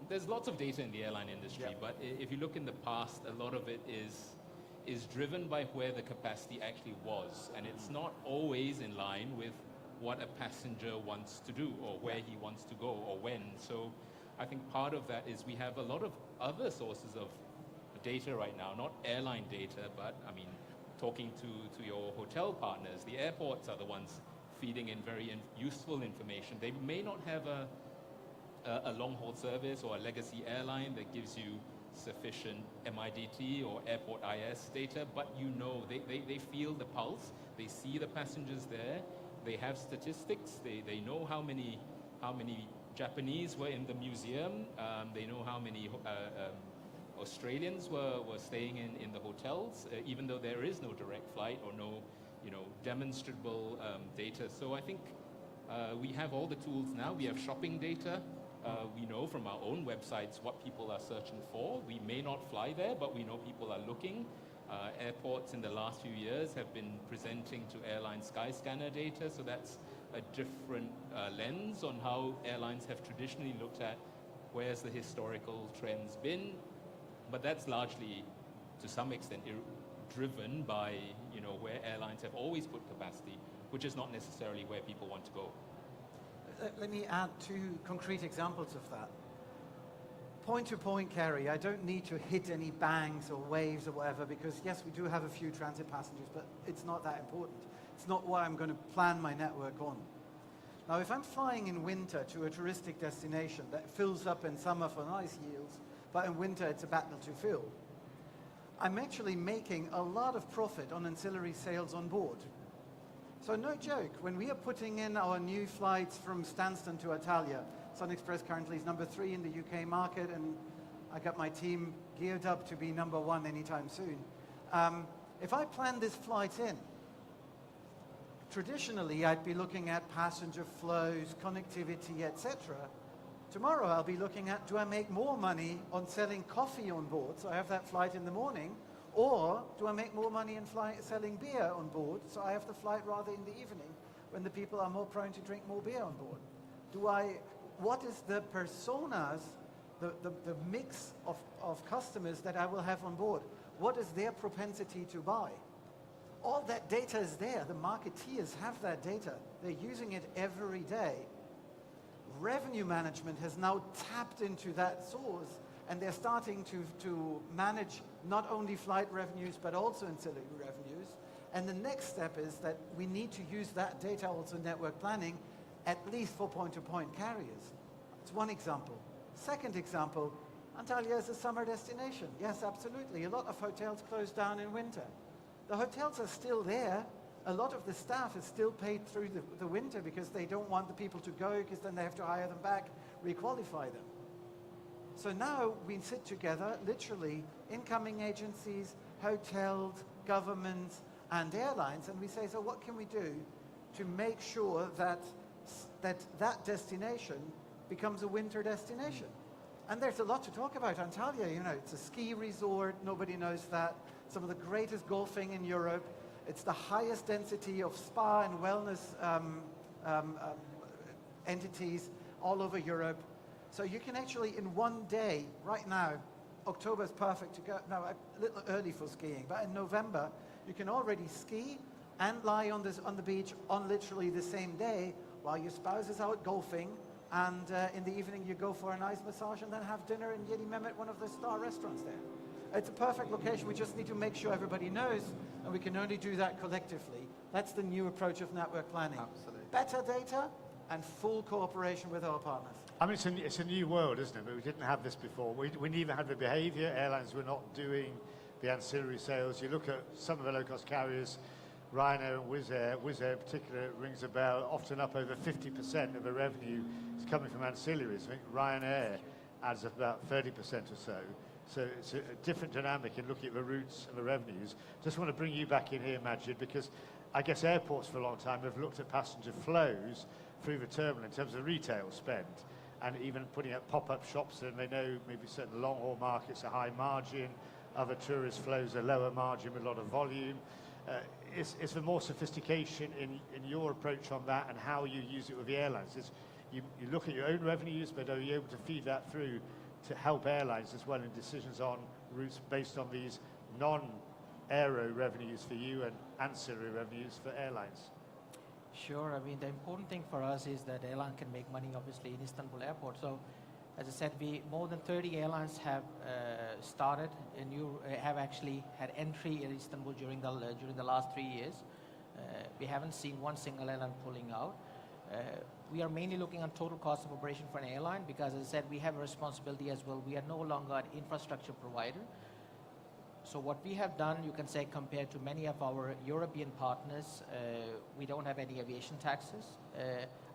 there's lots of data in the airline industry, but if you look in the past, a lot of it is driven by where the capacity actually was, and it's not always in line with what a passenger wants to do or where he wants to go or when. So I think part of that is we have a lot of other sources of data right now, not airline data, but I mean, talking to your hotel partners, the airports are the ones feeding in very useful information. They may not have a long-haul service or a legacy airline that gives you sufficient MIDT or airport IS data, but you know, they feel the pulse, they see the passengers there, they have statistics, they know how many Japanese were in the museum, they know how many Australians were staying in the hotels, even though there is no direct flight or no demonstrable data. So I think we have all the tools now. We have shopping data. We know from our own websites what people are searching for. We may not fly there, but we know people are looking. Airports in the last few years have been presenting to airline Skyscanner data, so that's a different lens on how airlines have traditionally looked at where's the historical trends been. But that's largely, to some extent, driven by where airlines have always put capacity, which is not necessarily where people want to go. Let me add 2 concrete examples of that. Point-to-point carry, I don't need to hit any bangs or waves or whatever, because yes, we do have a few transit passengers, but it's not that important. It's not what I'm going to plan my network on. Now, if I'm flying in winter to a touristic destination that fills up in summer for nice yields, but in winter it's a battle to fill, I'm actually making a lot of profit on ancillary sales on board. So no joke, when we are putting in our new flights from Stansted to Antalya, Sun Express currently is number 3 in the UK market, and I got my team geared up to be number 1 anytime soon. If I plan this flight in, traditionally I'd be looking at passenger flows, connectivity, etc. Tomorrow I'll be looking at, do I make more money on selling coffee on board, so I have that flight in the morning, or do I make more money in selling beer on board, so I have the flight rather in the evening when the people are more prone to drink more beer on board? What is the personas, the mix of customers that I will have on board? What is their propensity to buy? All that data is there. The marketeers have that data. They're using it every day. Revenue management has now tapped into that source, and they're starting to manage not only flight revenues but also ancillary revenues. And the next step is that we need to use that data also in network planning, at least for point-to-point carriers. It's one example. Second example, Antalya is a summer destination. Yes, absolutely. A lot of hotels close down in winter. The hotels are still there. A lot of the staff is still paid through the winter because they don't want the people to go, because then they have to hire them back, requalify them. So now we sit together, literally, incoming agencies, hotels, governments, and airlines, and we say, so what can we do to make sure that destination becomes a winter destination? And there's a lot to talk about. Antalya, it's a ski resort, nobody knows that. Some of the greatest golfing in Europe. It's the highest density of spa and wellness entities all over Europe. So you can actually, in one day, right now, October is perfect to go. No, a little early for skiing, but in November, you can already ski and lie on the beach on literally the same day while your spouse is out golfing, and in the evening you go for a nice massage and then have dinner in Yedi Mehmet, one of the star restaurants there. It's a perfect location. We just need to make sure everybody knows, and we can only do that collectively. That's the new approach of network planning. Absolutely. Better data and full cooperation with our partners. I mean, it's a new world, isn't it? But we didn't have this before. We didn't even have the behaviour. Airlines were not doing the ancillary sales. You look at some of the low-cost carriers, Ryanair and Wizz Air. Wizz Air in particular rings a bell. Often up over 50% of the revenue is coming from ancillaries. I think Ryanair adds up about 30% or so. So it's a different dynamic in looking at the routes and the revenues. Just want to bring you back in here, Majid, because I guess airports for a long time have looked at passenger flows through the terminal in terms of retail spend, and even putting up pop-up shops, and they know maybe certain long-haul markets are high margin, other tourist flows are lower margin with a lot of volume. Is there more sophistication in your approach on that, and how you use it with the airlines? You look at your own revenues, but are you able to feed that through to help airlines as well in decisions on routes based on these non-aero revenues for you and ancillary revenues for airlines? Sure. I mean, the important thing for us is that airline can make money, obviously, in Istanbul airport. So As I said, more than 30 airlines have started have actually had entry in Istanbul during the last 3 years. We haven't seen one single airline pulling out. We are mainly looking on total cost of operation for an airline because, as I said, we have a responsibility as well. We are no longer an infrastructure provider. So what we have done, you can say, compared to many of our European partners, we don't have any aviation taxes.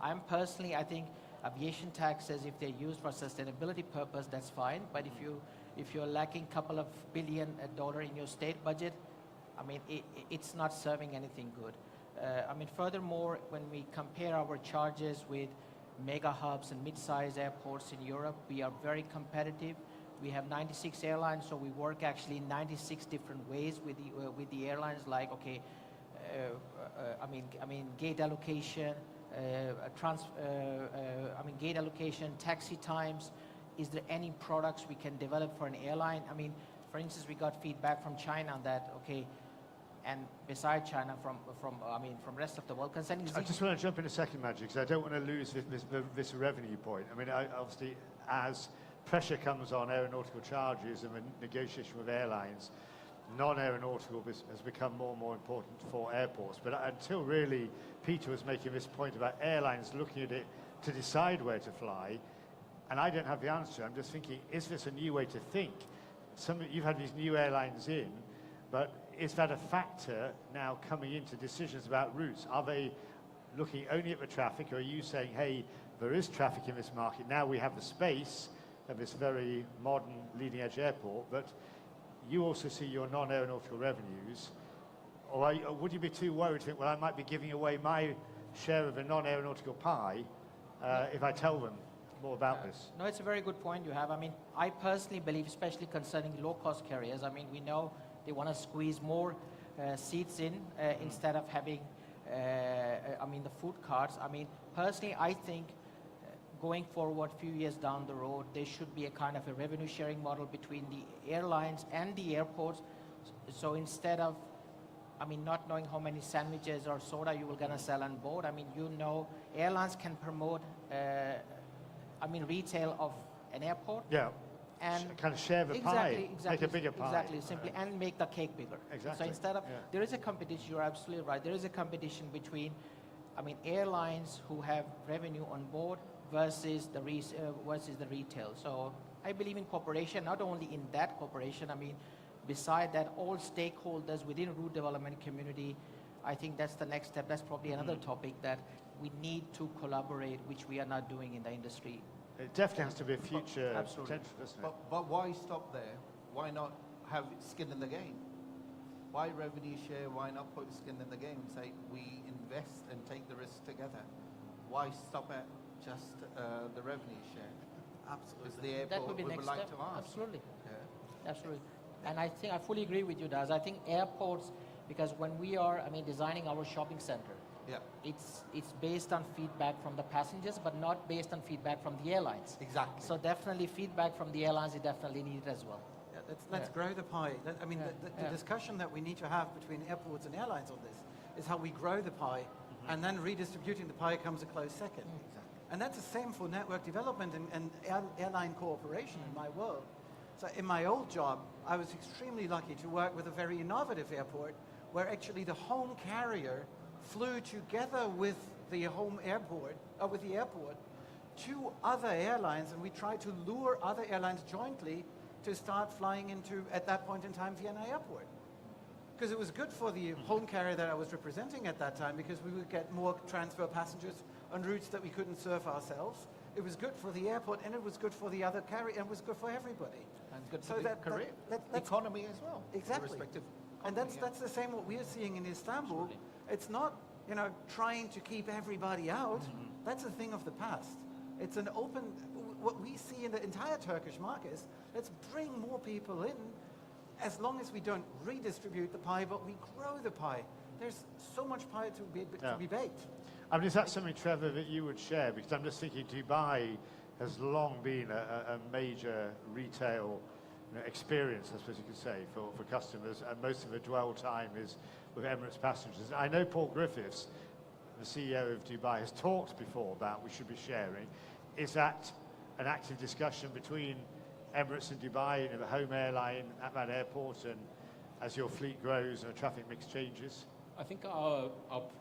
I think aviation taxes, if they're used for sustainability purpose, that's fine. But if you're lacking a couple of $1 billion in your state budget, I mean, it's not serving anything good. I mean, furthermore, when we compare our charges with mega hubs and mid-sized airports in Europe, we are very competitive. We have 96 airlines, so we work actually in 96 different ways with the airlines. Like, okay, gate allocation, gate allocation, taxi times. Is there any products we can develop for an airline? I mean, for instance, we got feedback from China that and beside China from rest of the world concerning. I just want to jump in a second, Magic, because I don't want to lose this revenue point. I mean, obviously, as pressure comes on aeronautical charges and the negotiation with airlines, non-aeronautical has become more and more important for airports. But until really Peter was making this point about airlines looking at it to decide where to fly, and I don't have the answer, I'm just thinking, is this a new way to think? You've had these new airlines in, but is that a factor now coming into decisions about routes? Are they looking only at the traffic, or are you saying, hey, there is traffic in this market, now we have the space of this very modern leading-edge airport, but you also see your non-aeronautical revenues, or would you be too worried to think, well, I might be giving away my share of the non-aeronautical pie if I tell them more about this? No, it's a very good point you have. I mean, I personally believe, especially concerning low-cost carriers, I mean, we know they want to squeeze more seats in instead of having, the food carts. I mean, personally, I think going forward a few years down the road, there should be a kind of a revenue sharing model between the airlines and the airports. So instead of, not knowing how many sandwiches or soda you were going to sell on board, airlines can promote, retail of an airport. Yeah. And kind of share the pie, make a bigger pie. Exactly, simply, and make the cake bigger. Exactly. So instead of, there is a competition, you're absolutely right, there is a competition between, airlines who have revenue on board versus the retail. So I believe in cooperation, not only in that cooperation, beside that, all stakeholders within route development community, I think that's the next step. That's probably another topic that we need to collaborate, which we are not doing in the industry. It definitely has to be a future potential, doesn't it? But why stop there? Why not have skin in the game? Why revenue share? Why not put skin in the game and say we invest and take the risk together? Why stop at just the revenue share? Absolutely. Because the airport would like to ask. Absolutely. Yeah. Absolutely. And I think I fully agree with you, Daz. I think airports, because when we are, designing our shopping center, it's based on feedback from the passengers, but not based on feedback from the airlines. Exactly. So definitely feedback from the airlines is definitely needed as well. Yeah, let's grow the pie. The discussion that we need to have between airports and airlines on this is how we grow the pie, and then redistributing the pie comes a close second. Exactly. And that's the same for network development and airline cooperation in my world. So in my old job, I was extremely lucky to work with a very innovative airport where actually the home carrier flew together with the home airport, with the airport, to other airlines, and we tried to lure other airlines jointly to start flying into, at that point in time, Vienna Airport. Because it was good for the home carrier that I was representing at that time, because we would get more transfer passengers on routes that we couldn't serve ourselves. It was good for the airport, and it was good for the other carrier, and it was good for everybody. And good for the career, economy as well. Exactly. And that's the same what we're seeing in Istanbul. Absolutely. It's not, trying to keep everybody out. That's a thing of the past. It's an open, what we see in the entire Turkish market is, let's bring more people in, as long as we don't redistribute the pie, but we grow the pie. There's so much pie to be baked. Is that something, Trevor, that you would share? Because I'm just thinking Dubai has long been a major retail experience, I suppose you could say, for customers, and most of the dwell time is with Emirates passengers. I know Paul Griffiths, the CEO of Dubai, has talked before about we should be sharing, is that an active discussion between Emirates and Dubai, the home airline at that airport, and as your fleet grows and the traffic mix changes? I think our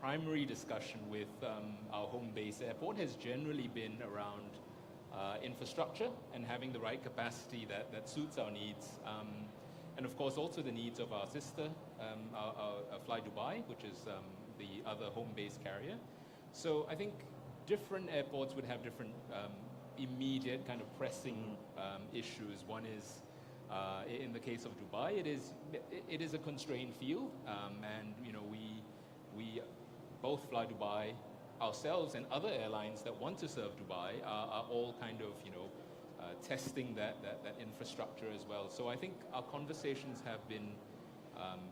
primary discussion with our home base airport has generally been around infrastructure and having the right capacity that suits our needs. And of course also the needs of our sister, our Fly Dubai, which is the other home base carrier. So I think different airports would have different immediate kind of pressing issues. One is, in the case of Dubai, it is a constrained field, and you know we both Fly Dubai ourselves and other airlines that want to serve Dubai are all kind of testing that infrastructure as well. So I think our conversations have been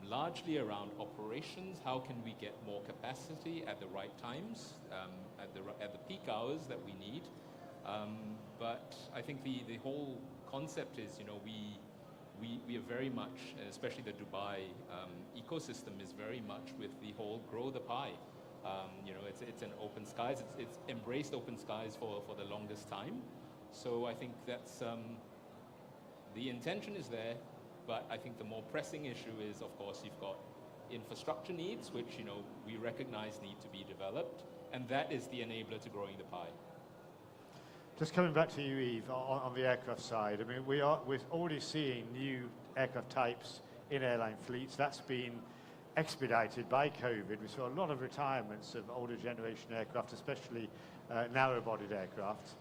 largely around operations. How can we get more capacity at the right times, at the peak hours that we need? But I think the whole concept is, we are very much, especially the Dubai ecosystem is very much with the whole grow the pie. It's an open skies. It's embraced open skies for the longest time. So I think that's the intention is there, but I think the more pressing issue is, of course, you've got infrastructure needs, which we recognize need to be developed, and that is the enabler to growing the pie. Just coming back to you, Yves, on the aircraft side. I mean, we're already seeing new aircraft types in airline fleets. That's been expedited by COVID. We saw a lot of retirements of older generation aircraft, especially narrow-bodied aircraft.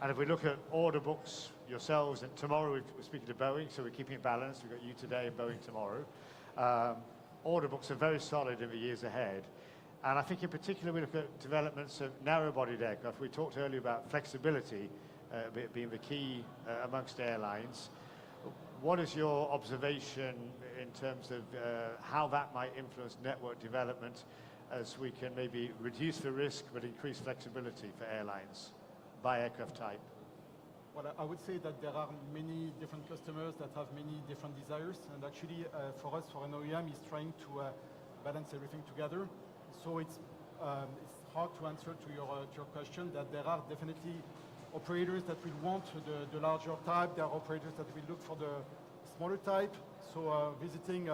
And if we look at order books, yourselves, and tomorrow we're speaking to Boeing, so we're keeping it balanced. We've got you today and Boeing tomorrow. Order books are very solid in the years ahead. And I think in particular we look at developments of narrow-bodied aircraft. We talked earlier about flexibility being the key amongst airlines. What is your observation in terms of how that might influence network development as we can maybe reduce the risk but increase flexibility for airlines by aircraft type? Well, I would say that there are many different customers that have many different desires, and actually for us, for an OEM, is trying to balance everything together. So it's hard to answer to your question that there are definitely operators that will want the larger type. There are operators that will look for the smaller type. So visiting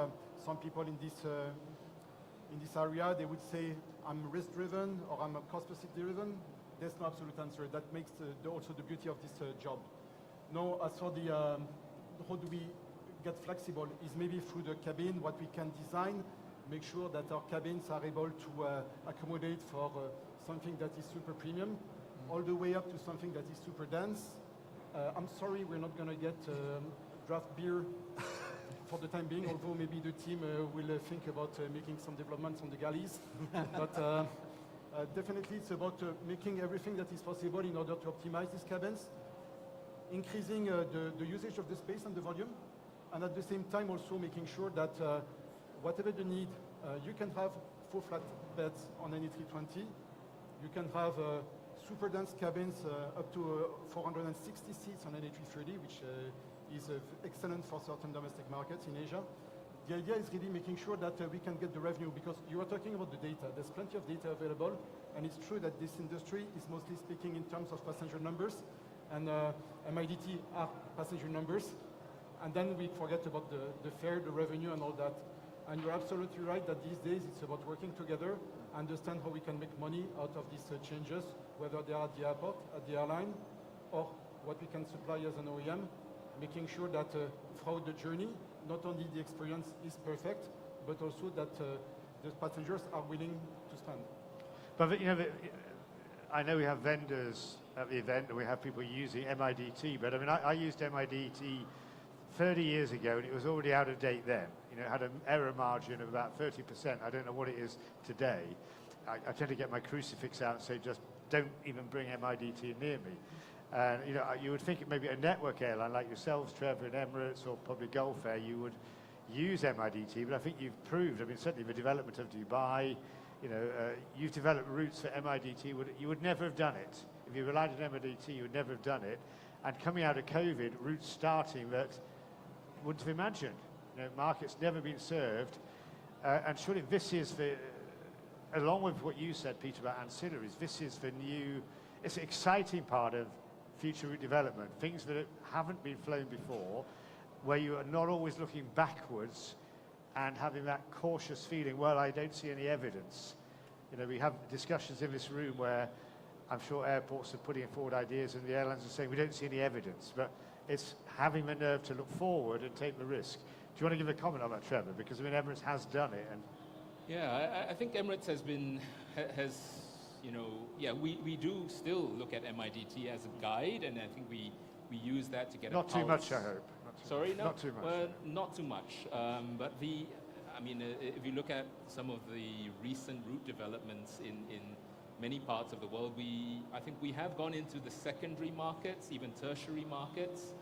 some people in this area, they would say, I'm risk-driven or I'm cost-per-seat-driven. There's no absolute answer. That makes also the beauty of this job. Now, as for the how do we get flexible is maybe through the cabin, what we can design, make sure that our cabins are able to accommodate for something that is super premium, all the way up to something that is super dense. I'm sorry, we're not going to get draft beer for the time being, although maybe the team will think about making some developments on the galleys. But definitely it's about making everything that is possible in order to optimize these cabins, increasing the usage of the space and the volume, and at the same time also making sure that whatever the need, you can have full flat beds on an A320. You can have super dense cabins up to 460 seats on an A330, which is excellent for certain domestic markets in Asia. The idea is really making sure that we can get the revenue, because you are talking about the data. There's plenty of data available, and it's true that this industry is mostly speaking in terms of passenger numbers, and MIDT are passenger numbers. And then we forget about the fare, the revenue, and all that. And you're absolutely right that these days it's about working together, understand how we can make money out of these changes, whether they are at the airport, at the airline, or what we can supply as an OEM, making sure that throughout the journey, not only the experience is perfect, but also that the passengers are willing to spend. But I know we have vendors at the event, and we have people using MIDT, but I mean, I used MIDT 30 years ago, and it was already out of date then. It had an error margin of about 30%. I don't know what it is today. I tend to get my crucifix out and say, just don't even bring MIDT near me. And you would think maybe a network airline like yourselves, Trevor, and Emirates, or probably Gulf Air, you would use MIDT, but I think you've proved, I mean, certainly the development of Dubai, you've developed routes for MIDT, you would never have done it. If you relied on MIDT, you would never have done it. And coming out of COVID, routes starting that wouldn't have imagined. Markets never been served. And surely this is along with what you said, Peter, about ancillaries, this is the new, it's an exciting part of future route development, things that haven't been flown before, where you are not always looking backwards and having that cautious feeling, well, I don't see any evidence. You know, we have discussions in this room where I'm sure airports are putting forward ideas and the airlines are saying we don't see any evidence, but it's having the nerve to look forward and take the risk. Do you want to give a comment on that, Trevor? Because I mean, Emirates has done it. And yeah, I think Emirates you know, yeah, we do still look at MIDT as a guide, and I think we use that to get not a too pulse. much, I hope. Sorry, no, not too much. Well, not too much. But I mean, if you look at some of the recent route developments in many parts of the world, I think we have gone into the secondary markets, even tertiary markets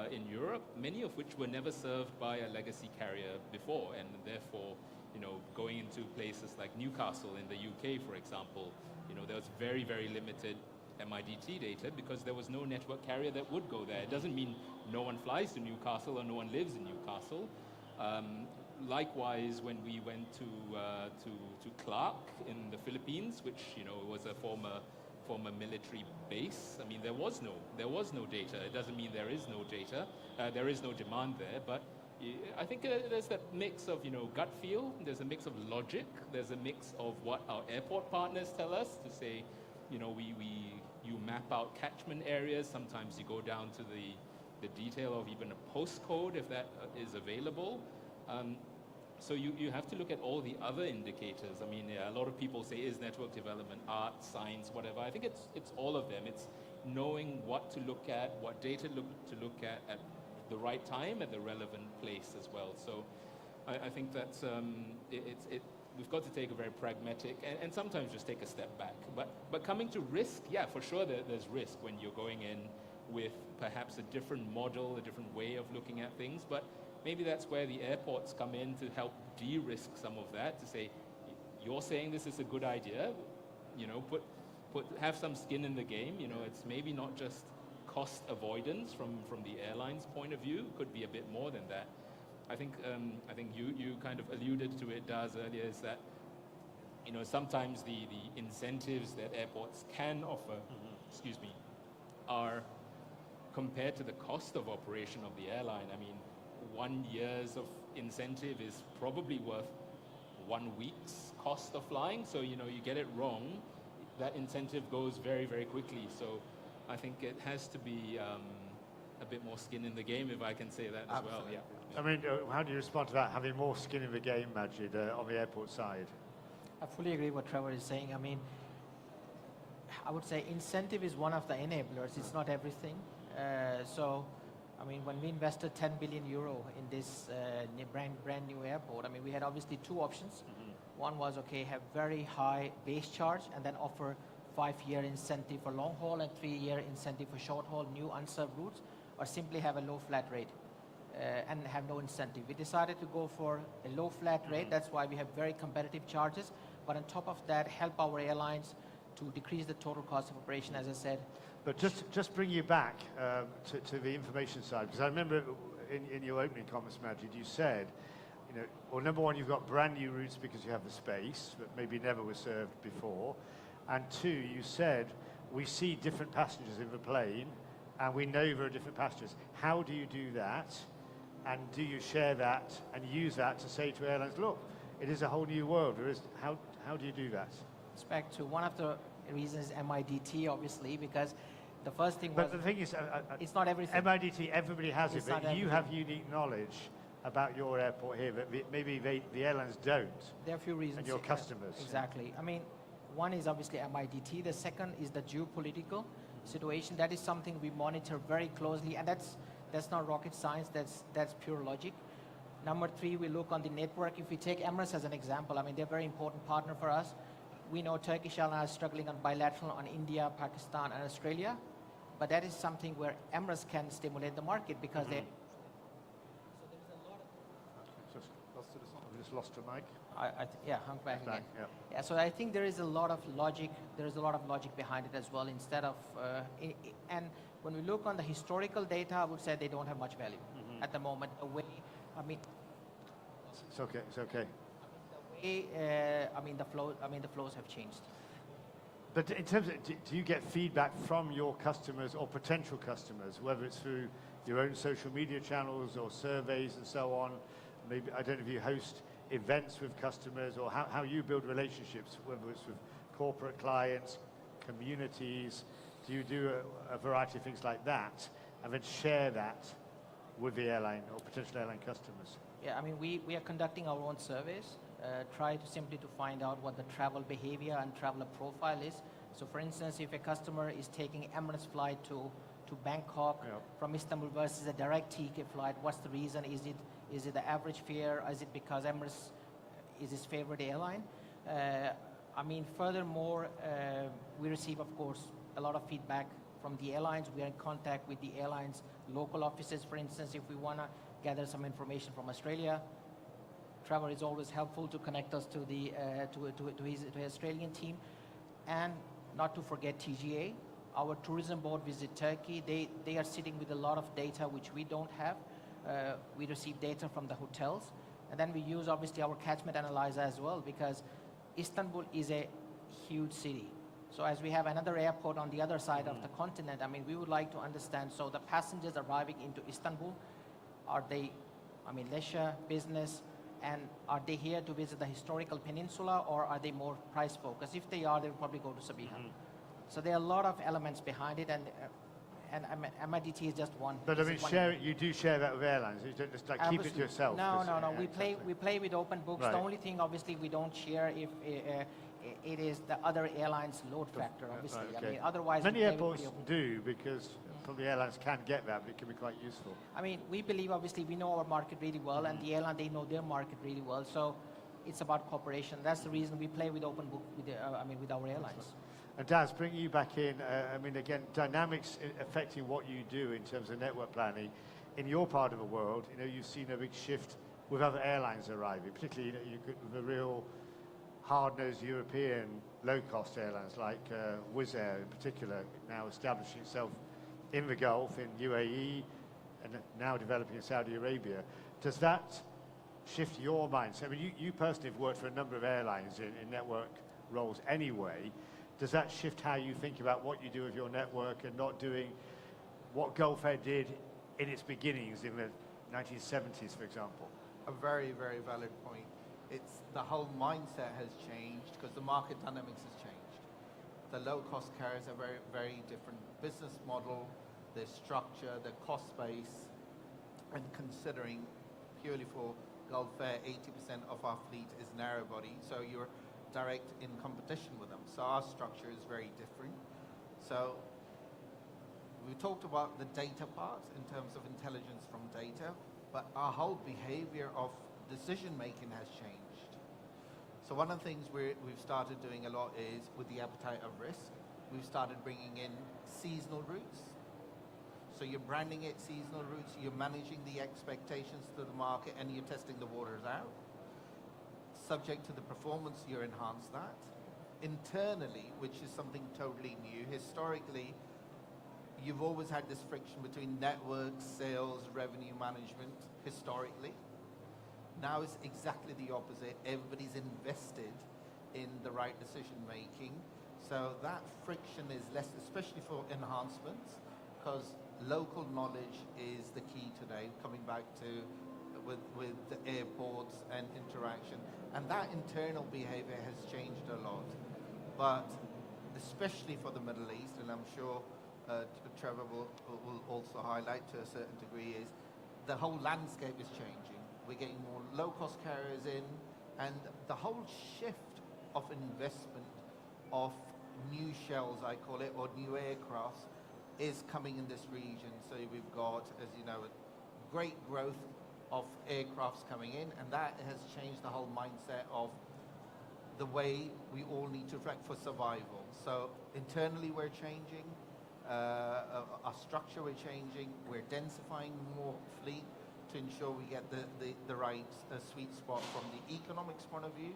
in Europe, many of which were never served by a legacy carrier before, and therefore, you know, going into places like Newcastle in the UK, for example, you know, there was very, very limited MIDT data because there was no network carrier that would go there. It doesn't mean no one flies to Newcastle or no one lives in Newcastle. Likewise, when we went to Clark in the Philippines, which, you know, was a former military base, I mean, there was no data. It doesn't mean there is no data. There is no demand there, but I think there's that mix of, you know, gut feel. There's a mix of logic. There's a mix of what our airport partners tell us to say, you know, you map out catchment areas. Sometimes you go down to the detail of even a postcode if that is available. So you have to look at all the other indicators. I mean, yeah, a lot of people say, is network development art, science, whatever. I think it's all of them. It's knowing what to look at, what data to look at the right time, at the relevant place as well. So I think that's, we've got to take a very pragmatic and sometimes just take a step back. But coming to risk, yeah, for sure there's risk when you're going in with perhaps a different model, a different way of looking at things. But maybe that's where the airports come in to help de-risk some of that, to say, you're saying this is a good idea, you know, have some skin in the game. You know, it's maybe not just cost avoidance from the airline's point of view, could be a bit more than that. I think you kind of alluded to it, Daz, earlier, is that, you know, sometimes the incentives that airports can offer, excuse me, are compared to the cost of operation of the airline. I mean, 1 year's of incentive is probably worth 1 week's cost of flying. So, you know, you get it wrong, that incentive goes very, very quickly. So I think it has to be a bit more skin in the game, if I can say that as well. Yeah. I mean, how do you respond to that, having more skin in the game, Majid, on the airport side? I fully agree with what Trevor is saying. I mean, I would say incentive is one of the enablers. It's not everything. So, I mean, when we invested 10 billion euro in this brand new airport, I mean, we had obviously two options. One was, okay, have very high base charge and then offer 5-year incentive for long haul and 3-year incentive for short haul, new unserved routes, or simply have a low flat rate and have no incentive. We decided to go for a low flat rate. That's why we have very competitive charges. But on top of that, help our airlines to decrease the total cost of operation, as I said. But just bring you back to the information side, because I remember in your opening comments, Majid, you said, you know, well, number one, you've got brand new routes because you have the space that maybe never was served before. And two, you said, we see different passengers in the plane and we know there are different passengers. How do you do that? And do you share that and use that to say to airlines, look, it is a whole new world. How do you do that? It's back to one of the reasons MIDT, obviously, because the first thing was... But the thing is, it's not everything. MIDT, everybody has It's it, but not you everything. have unique knowledge about your airport here that maybe the airlines don't. There are a few reasons. And your customers. Exactly. I mean, one is obviously MIDT. The second is the geopolitical situation. That is something we monitor very closely, and that's not rocket science. That's pure logic. Number three, we look on the network. If we take Emirates as an example, I mean, they're a very important partner for us. We know Turkish Airlines is struggling on bilateral on India, Pakistan, and Australia, but that is something where Emirates can stimulate the market because they. We just lost a mic. Yeah, hung back again. Yeah. Yeah, so I think there is a lot of logic. There is a lot of logic behind it as well. Instead of, and when we look on the historical data, I would say they don't have much value at the moment. I mean, it's okay. It's okay. the flows have changed. But in terms of, do you get feedback from your customers or potential customers, whether it's through your own social media channels or surveys and so on? Maybe, I don't know if you host events with customers or how you build relationships, whether it's with corporate clients, communities. Do you do a variety of things like that and then share that with the airline or potential airline customers? Yeah, I mean, we are conducting our own surveys, try to simply to find out what the travel behavior and traveler profile is. So for instance, if a customer is taking Emirates flight to Bangkok from Istanbul versus a direct ticket flight, what's the reason? Is it the average fare? Is it because Emirates is his favorite airline? I mean, furthermore, we receive, of course, a lot of feedback from the airlines. We are in contact with the airlines' local offices. For instance, if we want to gather some information from Australia, Trevor is always helpful to connect us to the to his Australian team. And not to forget TGA, our tourism board visit Turkey. They are sitting with a lot of data which we don't have. We receive data from the hotels, and then we use obviously our catchment analyzer as well, because Istanbul is a huge city. So as we have another airport on the other side of the continent, I mean, we would like to understand, so the passengers arriving into Istanbul, are they, I mean, leisure, business, and are they here to visit the historical peninsula, or are they more price focused? If they are, they'll probably go to Sabiha. So there are a lot of elements behind it, and MIDT is just one. But I mean, you do share that with airlines. You don't just like keep it to yourself. No. We play with open books. Right. The only thing, obviously, we don't share if it is the other airlines' load factor. Obviously, Right, okay. I mean, otherwise many we play airports with the open. do, because probably airlines can get that, but it can be quite useful. I mean, we believe obviously we know our market really well, and the airline, they know their market really well. So it's about cooperation. That's the reason we play with open book with with our airlines. And Daz, bringing you back in, I mean, again, dynamics affecting what you do in terms of network planning. In your part of the world, you know, you've seen a big shift with other airlines arriving, particularly, you know, the real hard-nosed European low-cost airlines like Wizz Air in particular, now establishing itself in the Gulf, in UAE, and now developing in Saudi Arabia. Does that shift your mindset? I mean, you personally have worked for a number of airlines in network roles anyway. Does that shift how you think about what you do with your network and not doing what Gulf Air did in its beginnings in the 1970s, for example? A very, very valid point. It's the whole mindset has changed because the market dynamics has changed. The low-cost carriers are very, very different business model, their structure, their cost base, and considering purely for Gulf Air, 80% of our fleet is narrow body, so you're direct in competition with them. So our structure is very different. So we talked about the data part in terms of intelligence from data, but our whole behavior of decision making has changed. So one of the things we've started doing a lot is, with the appetite of risk, we've started bringing in seasonal routes. So you're branding it seasonal routes, you're managing the expectations to the market, and you're testing the waters out. Subject to the performance, you enhance that. Internally, which is something totally new, historically, you've always had this friction between network, sales, revenue management, historically. Now it's exactly the opposite. Everybody's invested in the right decision making. So that friction is less, especially for enhancements, because local knowledge is the key today, coming back to with the airports and interaction. And that internal behavior has changed a lot. But especially for the Middle East, and I'm sure Trevor will also highlight to a certain degree, is the whole landscape is changing. We're getting more low-cost carriers in, and the whole shift of investment of new shells, I call it, or new aircrafts, is coming in this region. So we've got, as you know, a great growth of aircrafts coming in, and that has changed the whole mindset of the way we all need to reflect for survival. So internally we're changing, our structure we're changing, we're densifying more fleet to ensure we get the right sweet spot from the economics point of view,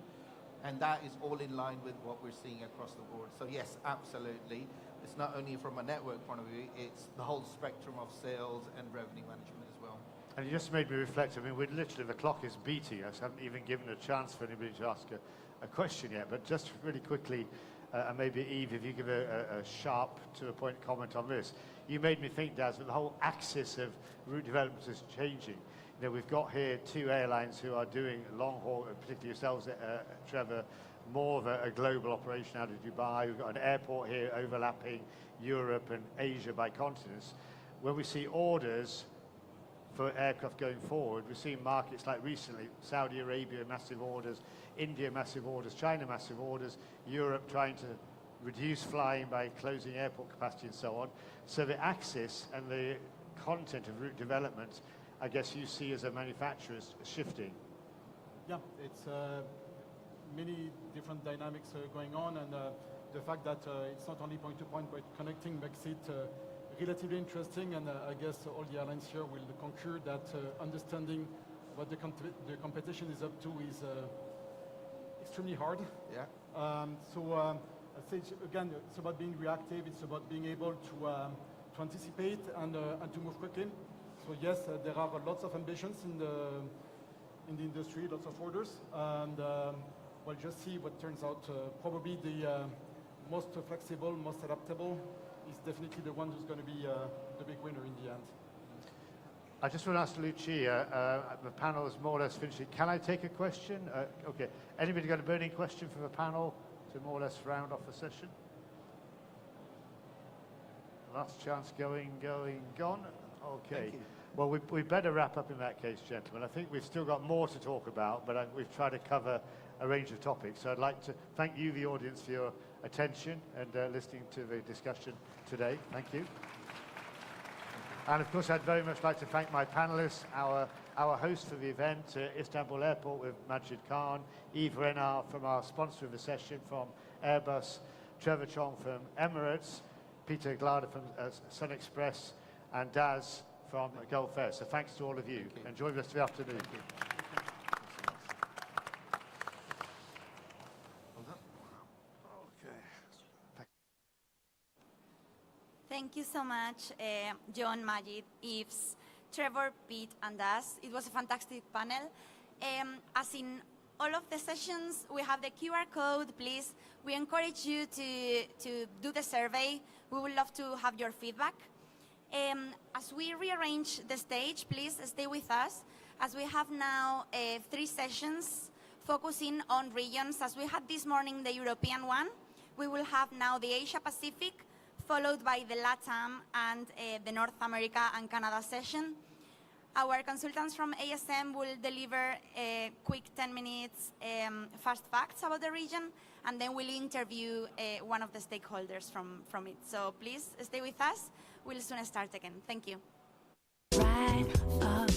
and that is all in line with what we're seeing across the board. So yes, absolutely. It's not only from a network point of view, it's the whole spectrum of sales and revenue management as well. And you just made me reflect. I mean, we're literally, the clock is beating us. I haven't even given a chance for anybody to ask a question yet. But just really quickly, And maybe Eve, if you give a sharp, to-the-point comment on this. You made me think, Daz, that the whole axis of route development is changing. You know, we've got here 2 airlines who are doing long haul, particularly yourselves, Trevor, more of a global operation out of Dubai. We've got an airport here overlapping Europe and Asia by continents. When we see orders for aircraft going forward, we're seeing markets like recently, Saudi Arabia, massive orders, India, massive orders, China, massive orders, Europe trying to reduce flying by closing airport capacity and so on. So the axis and the content of route development, I guess you see as a manufacturer is shifting. Yeah, it's many different dynamics going on, and the fact that it's not only point-to-point, but connecting makes it relatively interesting, and I guess all the airlines here will concur that understanding what the competition is up to is extremely hard. Yeah. I say again, it's about being reactive. It's about being able to anticipate and to move quickly. So yes, there are lots of ambitions in the industry, lots of orders, and we'll just see what turns out. Probably the most flexible, most adaptable is definitely the one who's going to be the big winner in the end. I just want to ask Lucia, the panel is more or less finished. Can I take a question? Okay. Anybody got a burning question for the panel to more or less round off the session? Last chance going, gone. Okay. Well, we better wrap up in that case, gentlemen. I think we've still got more to talk about, but we've tried to cover a range of topics. So I'd like to thank you, the audience, for your attention and listening to the discussion today. Thank you. And of course, I'd very much like to thank my panelists, our host for the event, Istanbul Airport with Majid Khan, Yves Renard from our sponsor of the session from Airbus, Trevor Chong from Emirates, Peter Glader from Sun Express, and Daz from Gulf Air. So thanks to all of you. Enjoy the rest of the afternoon. Thank you so much, John, Majid, Yves, Trevor, Pete, and Daz. It was a fantastic panel. As in all of the sessions, we have the QR code. Please, we encourage you to do the survey. We would love to have your feedback. As we rearrange the stage, please stay with us, as we have now 3 sessions focusing on regions. As we had this morning the European one, we will have now the Asia Pacific, followed by the LATAM and the North America and Canada session. Our consultants from ASM will deliver a quick 10 minutes fast facts about the region, and then we'll interview one of the stakeholders from it. So please stay with us. We'll soon start again. Thank you. Right up.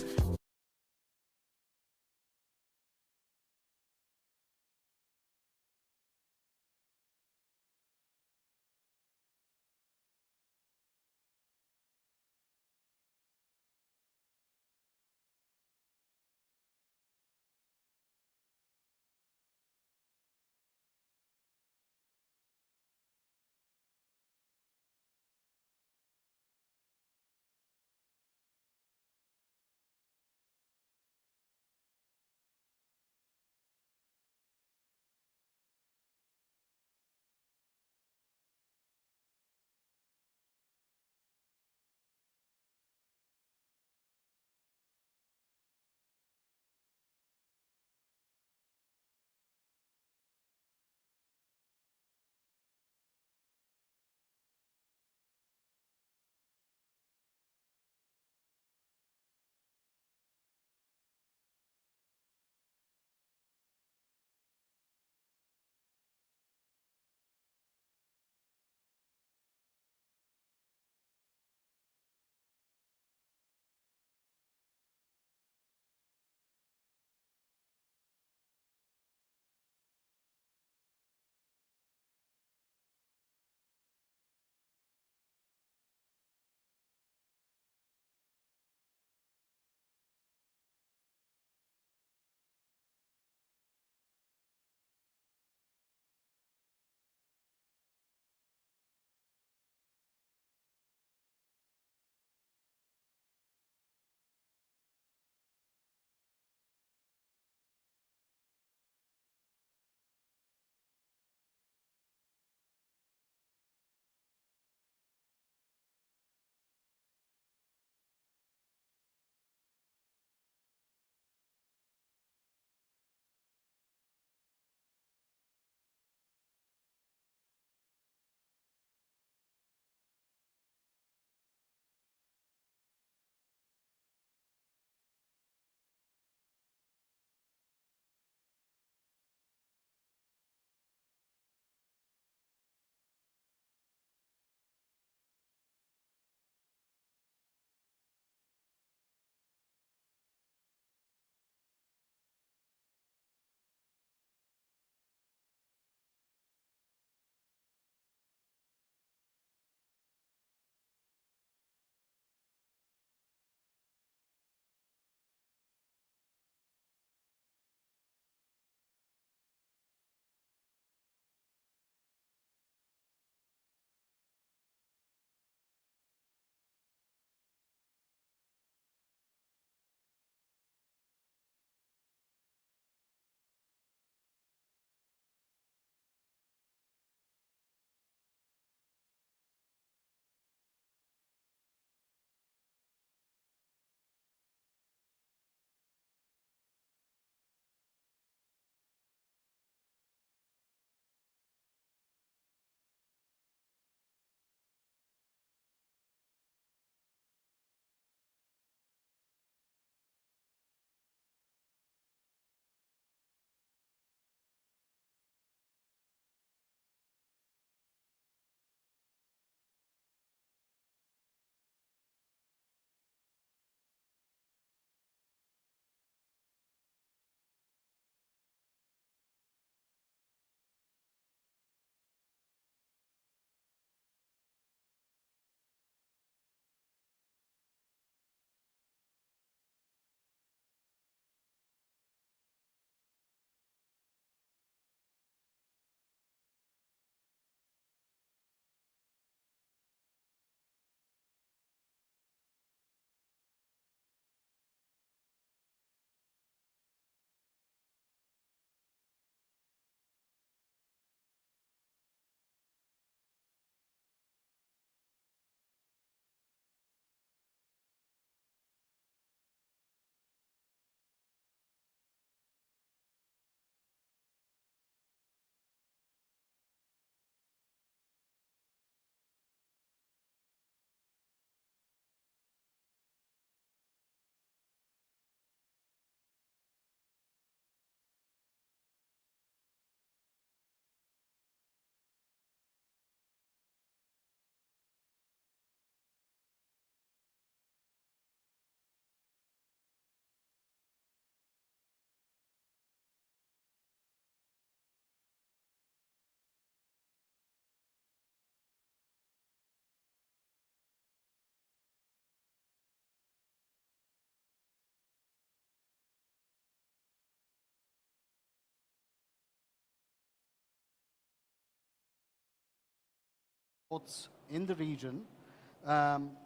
airports in the region,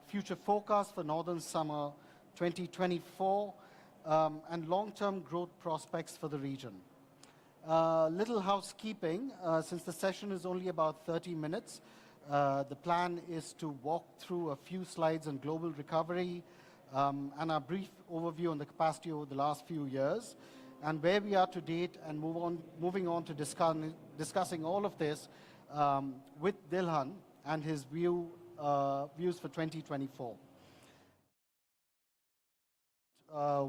future forecast for Northern Summer 2024, and long-term growth prospects for the region. Little housekeeping, since the session is only about 30 minutes, the plan is to walk through a few slides on global recovery and a brief overview on the capacity over the last few years and where we are to date, and moving on to discussing all of this with Dilhan and his views for 2024.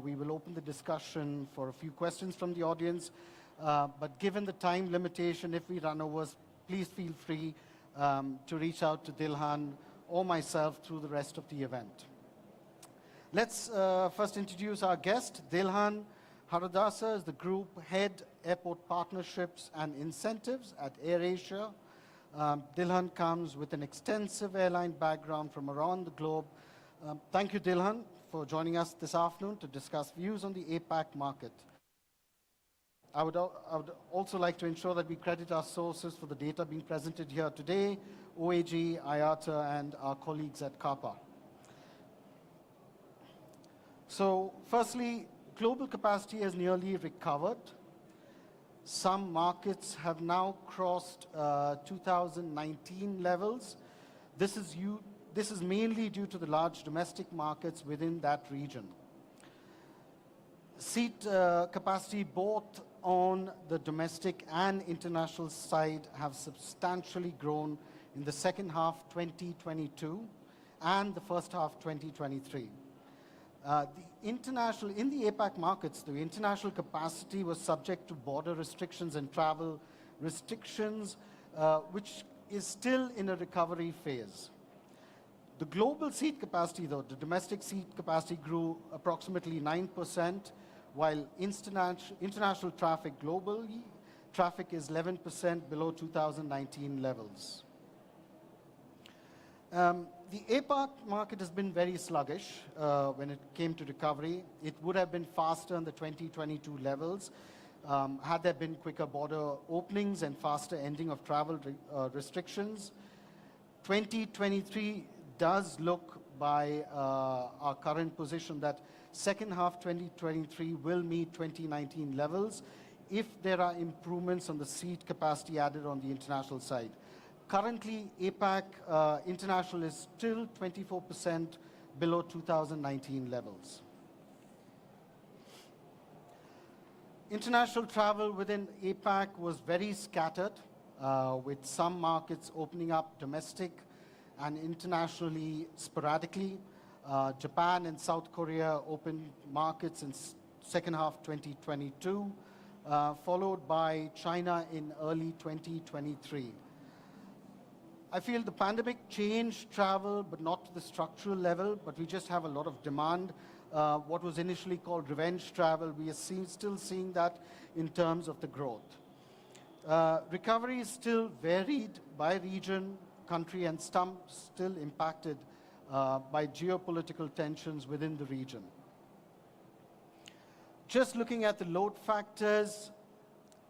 We will open the discussion for a few questions from the audience, but given the time limitation, if we run over, please feel free to reach out to Dilhan or myself through the rest of the event. Let's first introduce our guest. Dilhan Haradasa is the Group Head Airport Partnerships and Incentives at AirAsia. Dilhan comes with an extensive airline background from around the globe. Thank you, Dilhan, for joining us this afternoon to discuss views on the APAC market. I would also like to ensure that we credit our sources for the data being presented here today, OAG, IATA, and our colleagues at CAPA. So, firstly, global capacity has nearly recovered. Some markets have now crossed 2019 levels. This is mainly due to the large domestic markets within that region. Seat capacity both on the domestic and international side have substantially grown in the second half 2022 and the first half 2023. In the APAC markets, the international capacity was subject to border restrictions and travel restrictions, which is still in a recovery phase. The global seat capacity, though, the domestic seat capacity grew approximately 9%, while international traffic globally, traffic is 11% below 2019 levels. The APAC market has been very sluggish when it came to recovery. It would have been faster in the 2022 levels had there been quicker border openings and faster ending of travel restrictions. 2023 does look, by our current position, that second half 2023 will meet 2019 levels if there are improvements on the seat capacity added on the international side. Currently, APAC international is still 24% below 2019 levels. International travel within APAC was very scattered, with some markets opening up domestic and internationally sporadically. Japan and South Korea opened markets in second half 2022, followed by China in early 2023. I feel the pandemic changed travel, but not to the structural level, but we just have a lot of demand. What was initially called revenge travel, we are still seeing that in terms of the growth. Recovery is still varied by region, country, and some still impacted by geopolitical tensions within the region. Just looking at the load factors,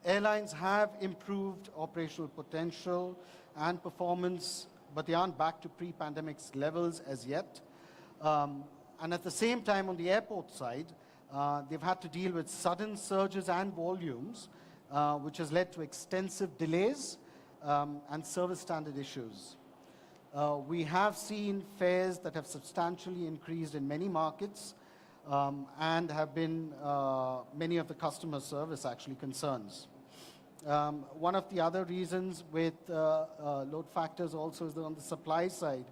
airlines have improved operational potential and performance, but they aren't back to pre-pandemic levels as yet. And at the same time, on the airport side, they've had to deal with sudden surges and volumes, which has led to extensive delays and service standard issues. We have seen fares that have substantially increased in many markets and have been many of the customer service actually concerns. One of the other reasons with load factors also is on the supply side,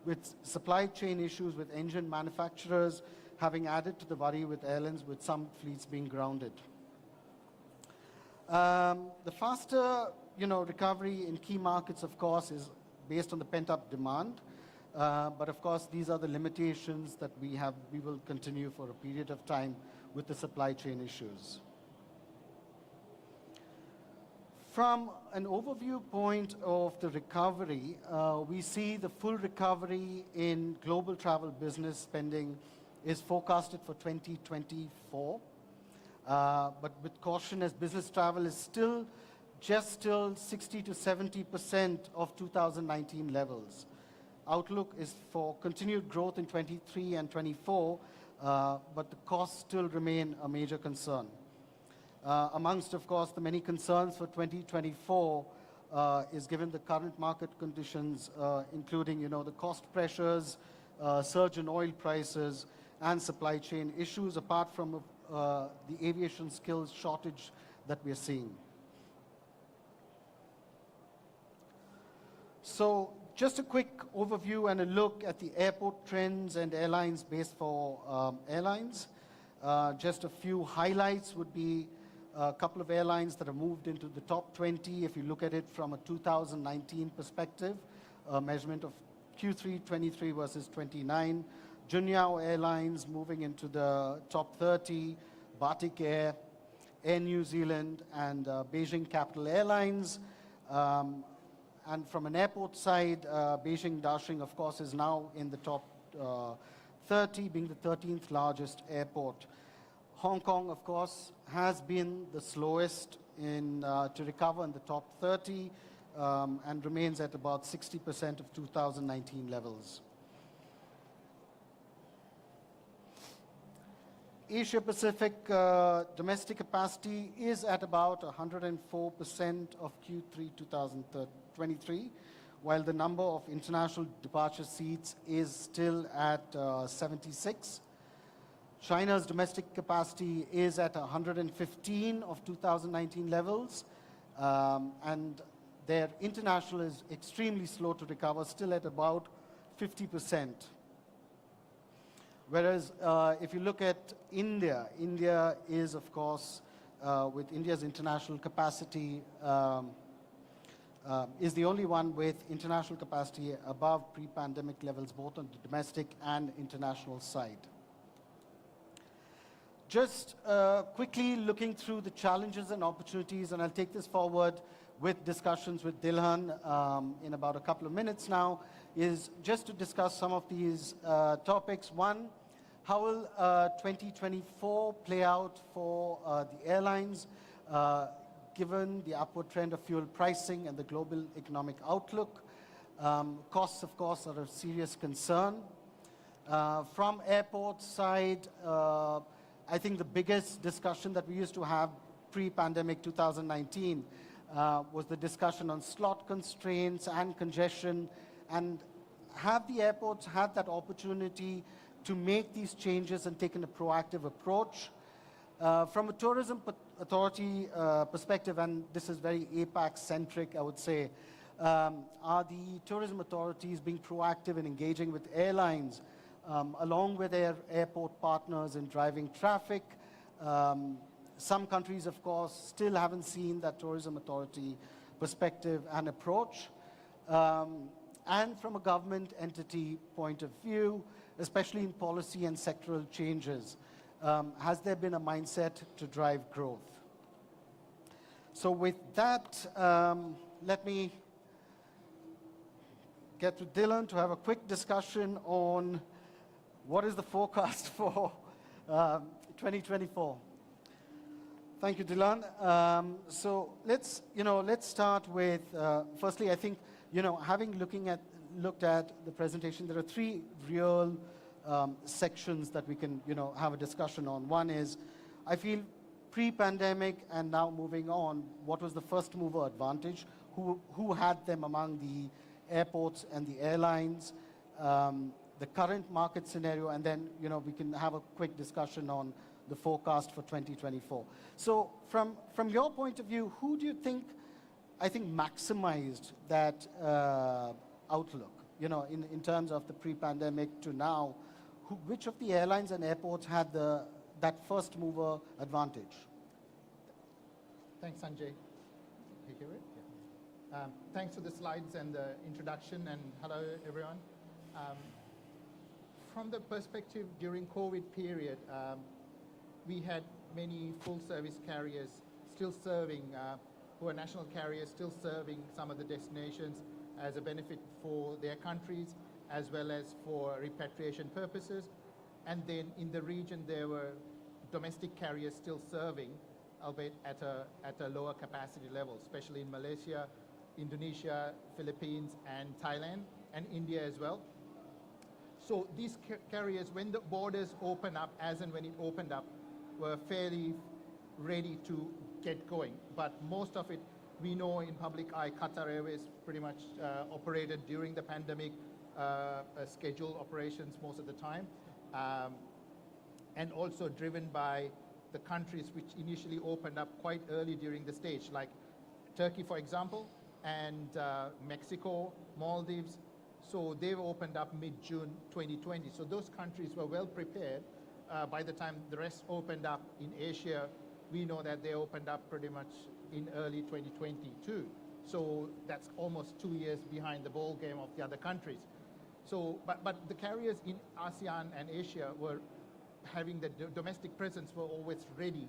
with supply chain issues with engine manufacturers having added to the worry with airlines, with some fleets being grounded. The faster recovery in key markets, of course, is based on the pent-up demand. But of course, these are the limitations that we will continue for a period of time with the supply chain issues. From an overview point of the recovery, we see the full recovery in global travel business spending is forecasted for 2024. But with caution, as business travel is still just still 60 to 70% of 2019 levels. Outlook is for continued growth in 23 and 24, but the costs still remain a major concern. Amongst, of course, the many concerns for 2024 is given the current market conditions, including, the cost pressures, surge in oil prices, and supply chain issues, apart from the aviation skills shortage that we are seeing. So just a quick overview and a look at the airport trends and airlines based for airlines. Just a few highlights would be a couple of airlines that have moved into the top 20 if you look at it from a 2019 perspective, a measurement of Q3 23 versus 29. Junyao Airlines moving into the top 30, Batik Air, Air New Zealand, and Beijing Capital Airlines. And from an airport side, Beijing Daxing, of course, is now in the top 30, being the 13th largest airport. Hong Kong, of course, has been the slowest to recover in the top 30 and remains at about 60% of 2019 levels. Asia Pacific domestic capacity is at about 104% of Q3 2023, while the number of international departure seats is still at 76. China's domestic capacity is at 115 of 2019 levels, and their international is extremely slow to recover, still at about 50%. Whereas if you look at India, India is, of course, with India's international capacity, is the only one with international capacity above pre-pandemic levels, both on the domestic and international side. Just quickly looking through the challenges and opportunities, and I'll take this forward with discussions with Dilhan in about a couple of minutes now, is just to discuss some of these topics. One, how will 2024 play out for the airlines, given the upward trend of fuel pricing and the global economic outlook? Costs, of course, are a serious concern. From airport side, I think the biggest discussion that we used to have pre-pandemic 2019 was the discussion on slot constraints and congestion, and have the airports had that opportunity to make these changes and taken a proactive approach? From a tourism authority perspective, and this is very APAC-centric, I would say, are the tourism authorities being proactive in engaging with airlines along with their airport partners in driving traffic? Some countries, of course, still haven't seen that tourism authority perspective and approach. And from a government entity point of view, especially in policy and sectoral changes, has there been a mindset to drive growth? So with that, let me get to Dylan to have a quick discussion on what is the forecast for 2024. Thank you, Dylan. So let's start with, firstly, I think, having looked at the presentation, there are three real sections that we can, have a discussion on. One is, I feel pre-pandemic and now moving on, what was the first mover advantage? Who had them among the airports and the airlines? The current market scenario, and then, we can have a quick discussion on the forecast for 2024. So from your point of view, who do you think, maximized that outlook, in terms of the pre-pandemic to now? Which of the airlines and airports had that first mover advantage? Thanks, Sanjay. You hear it? Yeah. Thanks for the slides and the introduction, and hello, everyone. From the perspective during COVID period, we had many full-service carriers still serving, who are national carriers still serving some of the destinations as a benefit for their countries, as well as for repatriation purposes. And then in the region, there were domestic carriers still serving albeit at a lower capacity level, especially in Malaysia, Indonesia, Philippines, and Thailand, and India as well. So these carriers, when the borders open up, as and when it opened up, were fairly ready to get going. But most of it, we know in public eye, Qatar Airways pretty much operated during the pandemic, scheduled operations most of the time, and also driven by the countries which initially opened up quite early during the stage, like Turkey, for example, and Mexico, Maldives. So they've opened up mid-June 2020. So those countries were well prepared. By the time the rest opened up in Asia, we know that they opened up pretty much in early 2022. So that's almost 2 years behind the ball game of the other countries. So, but the carriers in ASEAN and Asia were having the domestic presence, were always ready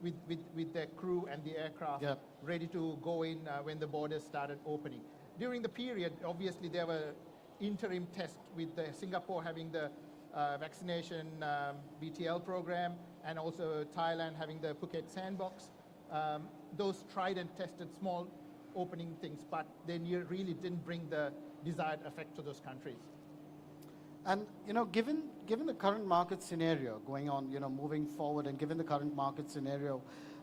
with their crew and the aircraft ready to go in when the borders started opening. During the period, obviously there were interim tests with Singapore having the vaccination BTL program, and also Thailand having the Phuket sandbox. Those tried and tested small opening things, but they really didn't bring the desired effect to those countries. And given the current market scenario going on, moving forward, and given the current market scenario,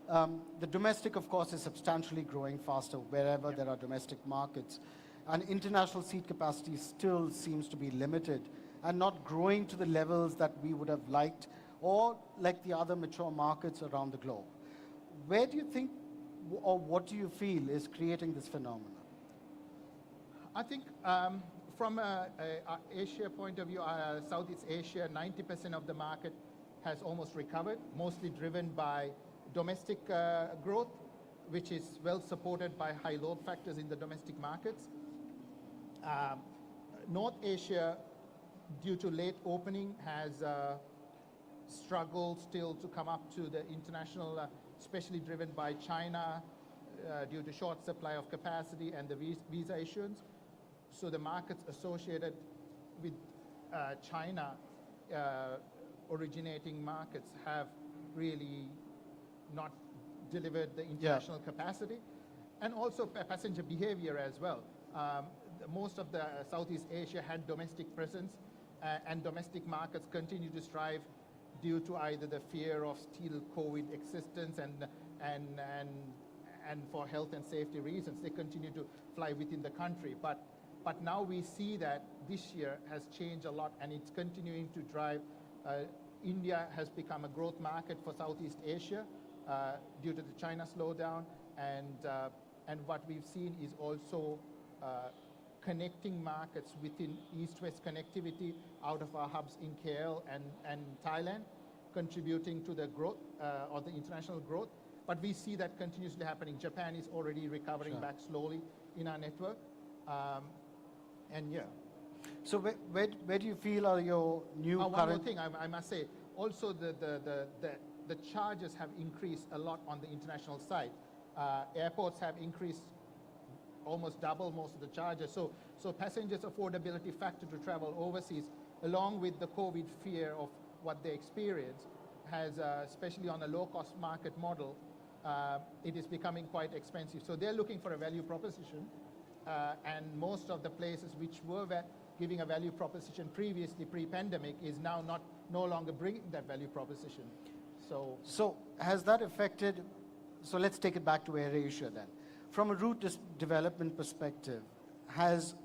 the domestic, of course, is substantially growing faster wherever there are domestic markets, and international seat capacity still seems to be limited and not growing to the levels that we would have liked, or like the other mature markets around the globe. Where do you think, or what do you feel is creating this phenomenon? I think from an Asia point of view, Southeast Asia, 90% of the market has almost recovered, mostly driven by domestic growth, which is well supported by high load factors in the domestic markets. North Asia, due to late opening, has struggled still to come up to the international, especially driven by China due to short supply of capacity and the visa issuance. So the markets associated with China originating markets have really not delivered the international capacity, and also passenger behavior as well. Most of the Southeast Asia had domestic presence, and domestic markets continue to strive due to either the fear of still COVID existence and for health and safety reasons. They continue to fly within the country. But now we see that this year has changed a lot, and it's continuing to drive. India has become a growth market for Southeast Asia due to the China slowdown, and what we've seen is also connecting markets within east-west connectivity out of our hubs in KL and Thailand, contributing to the growth or the international growth. But we see that continuously happening. Japan is already recovering back slowly in our network. So where do you feel are your new current... One more thing I must say, also the charges have increased a lot on the international side. Airports have increased almost double most of the charges. So passengers' affordability factor to travel overseas, along with the COVID fear of what they experience, has, especially on a low-cost market model, it is becoming quite expensive. So they're looking for a value proposition, and most of the places which were giving a value proposition previously, pre-pandemic, is now no longer bringing that value proposition. So has that affected... So let's take it back to AirAsia then. From a route development perspective, has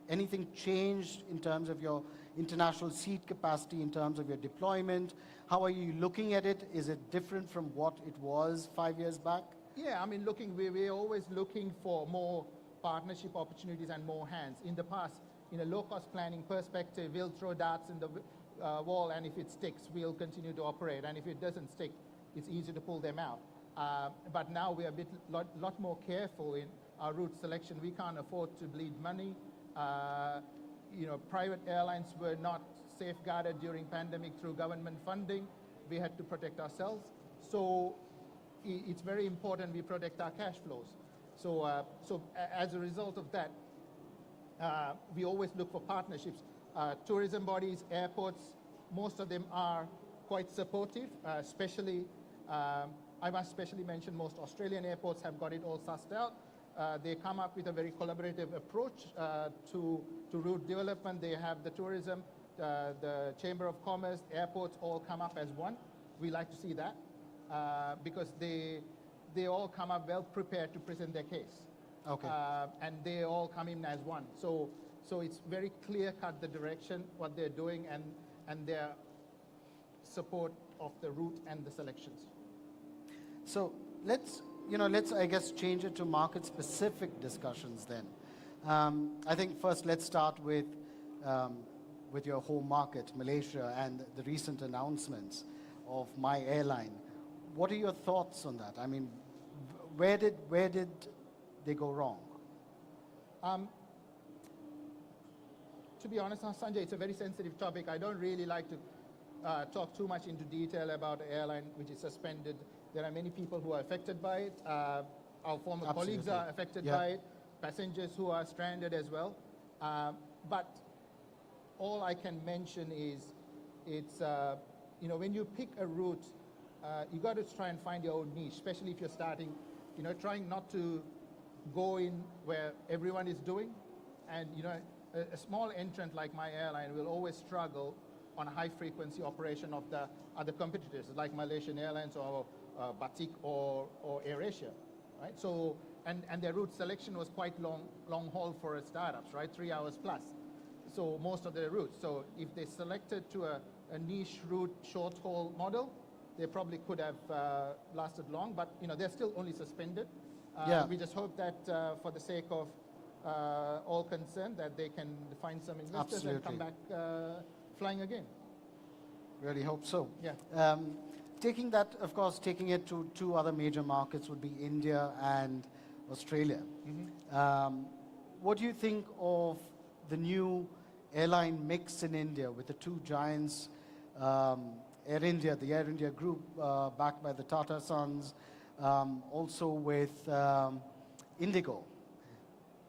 anything changed in terms of your international seat capacity, in terms of your deployment? How are you looking at it? Is it different from what it was 5 years back? Yeah, I mean, we're always looking for more partnership opportunities and more hands. In the past, in a low-cost planning perspective, we'll throw darts in the wall, and if it sticks, we'll continue to operate. And if it doesn't stick, it's easy to pull them out. But now we're a lot more careful in our route selection. We can't afford to bleed money. Private airlines were not safeguarded during pandemic through government funding. We had to protect ourselves. So it's very important we protect our cash flows. So as a result of that, we always look for partnerships. Tourism bodies, airports, most of them are quite supportive, especially I must especially mention most Australian airports have got it all sussed out. They come up with a very collaborative approach to route development. They have the tourism, the Chamber of Commerce, airports all come up as one. We like to see that because they all come up well prepared to present their case. Okay. And they all come in as one. So it's very clear cut the direction, what they're doing, and their support of the route and the selections. So let's I guess change it to market-specific discussions then. I think first let's start with your home market, Malaysia, and the recent announcements of My Airline. What are your thoughts on that? I mean, where did they go wrong? To be honest, Sanjay, it's a very sensitive topic. I don't really like to talk too much into detail about an airline which is suspended. There are many people who are affected by it. Our former colleagues are affected by it. Passengers who are stranded as well. But all I can mention is it's, when you pick a route, you got to try and find your own niche, especially if you're starting, trying not to go in where everyone is doing. And, a small entrant like My Airline will always struggle on a high-frequency operation of the other competitors, like Malaysian Airlines or Batik or AirAsia, right? So, and their route selection was quite long haul for startups, right? 3 hours plus. So most of their routes. So if they selected to a niche route short haul model, they probably could have lasted long, but they're still only suspended. We just hope that for the sake of all concerned, that they can find some investors and come back flying again. Really hope so. Yeah. Taking it to two other major markets would be India and Australia. What do you think of the new airline mix in India with the two giants, Air India, the Air India group backed by the Tata Sons, also with Indigo?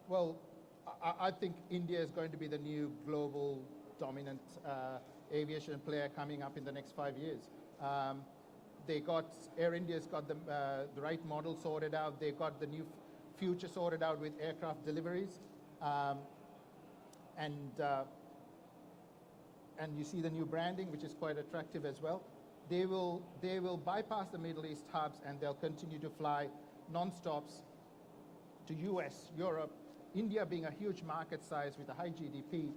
Well, I think India is going to be the new global dominant aviation player coming up in the next 5 years. Air India's got the right model sorted out. They've got the new future sorted out with aircraft deliveries. And you see the new branding, which is quite attractive as well. They will bypass the Middle East hubs and they'll continue to fly non-stops to US, Europe, India being a huge market size with a high GDP,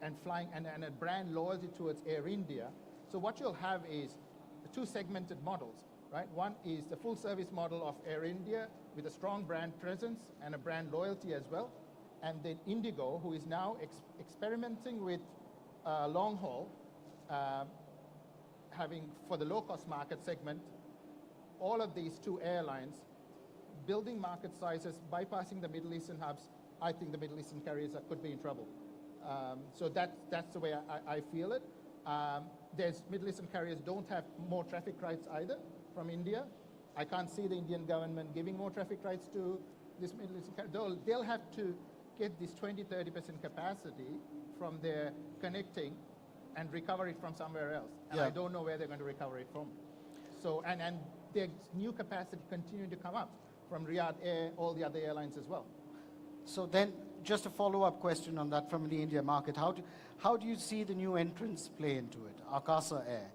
and flying and a brand loyalty towards Air India. So what you'll have is two segmented models, right? One is the full service model of Air India with a strong brand presence and a brand loyalty as well. And then Indigo, who is now experimenting with long haul, having for the low cost market segment, all of these two airlines building market sizes, bypassing the Middle Eastern hubs. I think the Middle Eastern carriers could be in trouble. So that's the way I feel it. There's Middle Eastern carriers don't have more traffic rights either from India. I can't see the Indian government giving more traffic rights to this Middle Eastern carrier. They'll have to get this 20-30% capacity from their connecting and recover it from somewhere else. And I don't know where they're going to recover it from. So, and there's new capacity continuing to come up from Riyadh Air, all the other airlines as well. So then, just a follow-up question on that from the India market. How do you see the new entrants play into it? Akasa Air.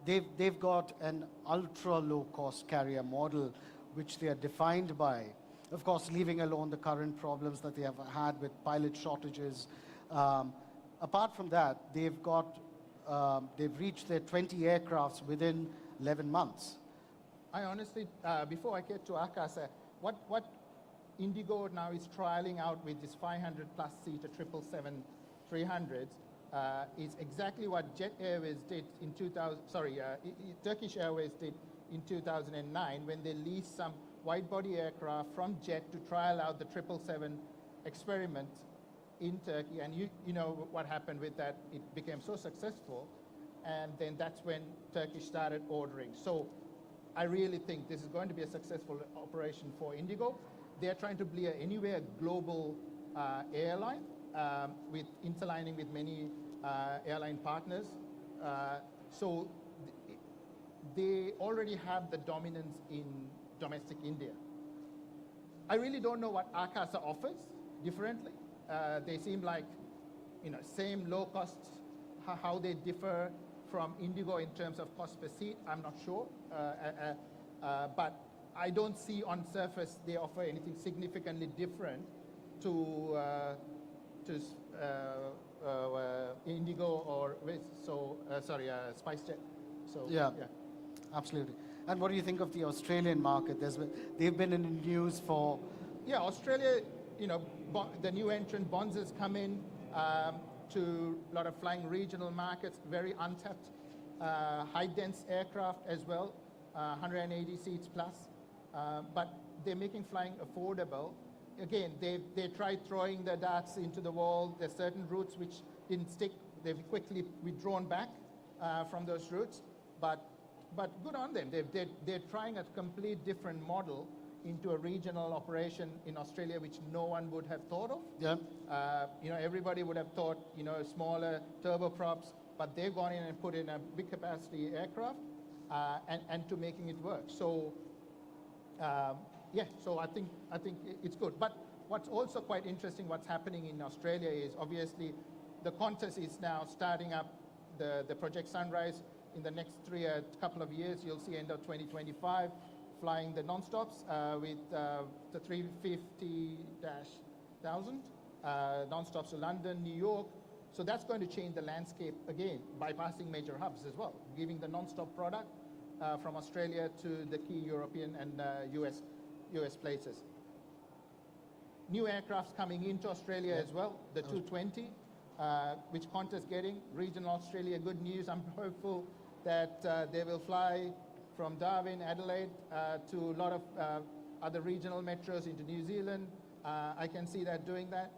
They've got an ultra-low-cost carrier model, which they are defined by, of course, leaving alone the current problems that they have had with pilot shortages. Apart from that, they've reached their 20 aircrafts within 11 months. I honestly, before I get to Akasa, what Indigo now is trialing out with this 500 plus seater 777-300s is exactly what Jet Airways did in Turkish Airways did in 2009 when they leased some wide-body aircraft from Jet to trial out the 777 experiment in Turkey. And you know what happened with that. It became so successful. And then that's when Turkish started ordering. So I really think this is going to be a successful operation for Indigo. They're trying to be anyway a global airline with interlining with many airline partners. So they already have the dominance in domestic India. I really don't know what Akasa offers differently. They seem like, same low costs, how they differ from Indigo in terms of cost per seat, I'm not sure. But I don't see on surface they offer anything significantly different to Indigo or SpiceJet. So yeah, absolutely. And what do you think of the Australian market? They've been in the news for... Yeah, Australia, the new entrant Bonds has come in to a lot of flying regional markets, very untapped, high-dense aircraft as well, 180 seats plus. But they're making flying affordable. Again, they tried throwing the darts into the wall. There's certain routes which didn't stick. They've quickly withdrawn back from those routes. But good on them. They're trying a complete different model into a regional operation in Australia, which no one would have thought of. Yeah. Everybody would have thought, smaller turboprops, but they've gone in and put in a big capacity aircraft and to making it work. So, so I think it's good. But what's also quite interesting, what's happening in Australia is obviously the Qantas is now starting up the Project Sunrise. In the next couple of years, you'll see end of 2025, flying the non-stops with the 350-1000 non-stops to London, New York. So that's going to change the landscape again, bypassing major hubs as well, giving the non-stop product from Australia to the key European and US places. New aircrafts coming into Australia as well, the 220, which Qantas getting. Regional Australia, good news. I'm hopeful that they will fly from Darwin, Adelaide, to a lot of other regional metros into New Zealand. I can see that doing that.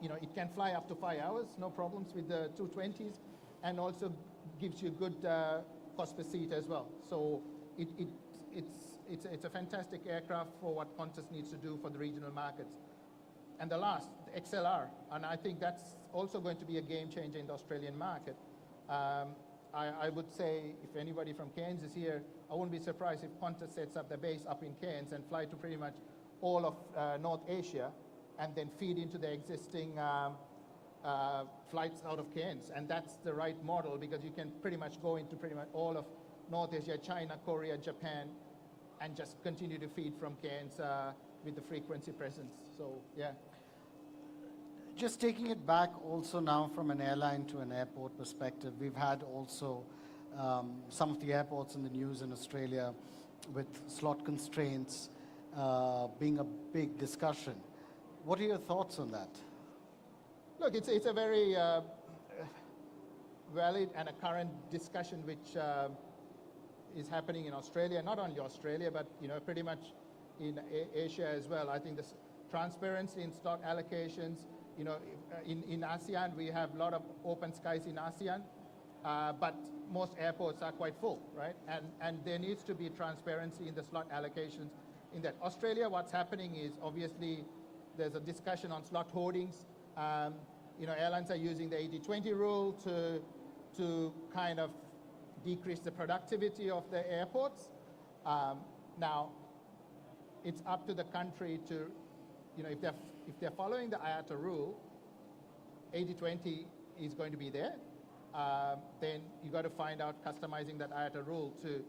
It can fly up to 5 hours, no problems with the 220s, and also gives you good cost per seat as well. So it's a fantastic aircraft for what Qantas needs to do for the regional markets. And the last, the XLR, and I think that's also going to be a game changer in the Australian market. I would say if anybody from Cairns is here, I wouldn't be surprised if Qantas sets up the base up in Cairns and fly to pretty much all of North Asia and then feed into the existing flights out of Cairns. And that's the right model because you can pretty much go into pretty much all of North Asia, China, Korea, Japan, and just continue to feed from Cairns with the frequency presence. So, yeah. Just taking it back also now from an airline to an airport perspective, we've had also some of the airports in the news in Australia with slot constraints being a big discussion. What are your thoughts on that? Look, it's a very valid and a current discussion which is happening in Australia, not only Australia, but pretty much in Asia as well. I think the transparency in slot allocations, in ASEAN, we have a lot of open skies in ASEAN, but most airports are quite full, right? And there needs to be transparency in the slot allocations in that. Australia, what's happening is obviously there's a discussion on slot hoardings. Airlines are using the 80-20 rule to kind of decrease the productivity of the airports. Now, it's up to the country to, if they're following the IATA rule, 80-20 is going to be there. Then you got to find out customizing that IATA rule to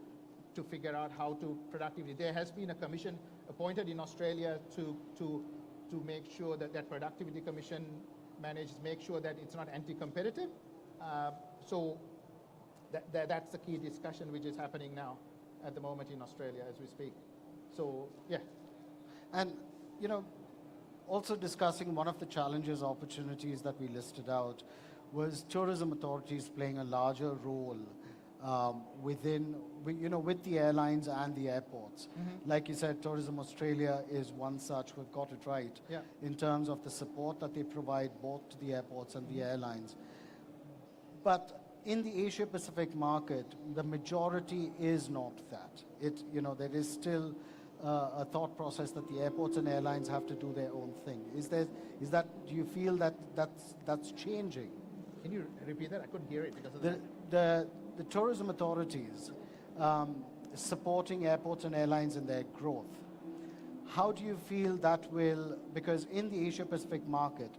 figure out how to productivity. There has been a commission appointed in Australia to make sure that that productivity commission make sure that it's not anti-competitive. So that's the key discussion which is happening now at the moment in Australia as we speak. So, yeah. And, also discussing one of the challenges, opportunities that we listed out was tourism authorities playing a larger role with the airlines and the airports. Mm-hmm. Like you said, Tourism Australia is one such. We've got it right in terms of the support that they provide both to the airports and the airlines. But in the Asia Pacific market, the majority is not that. There is still a thought process that the airports and airlines have to do their own thing. Do you feel that that's changing? Can you repeat that? I couldn't hear it because of the tourism authorities supporting airports and airlines in their growth. How do you feel that will, because in the Asia-Pacific market,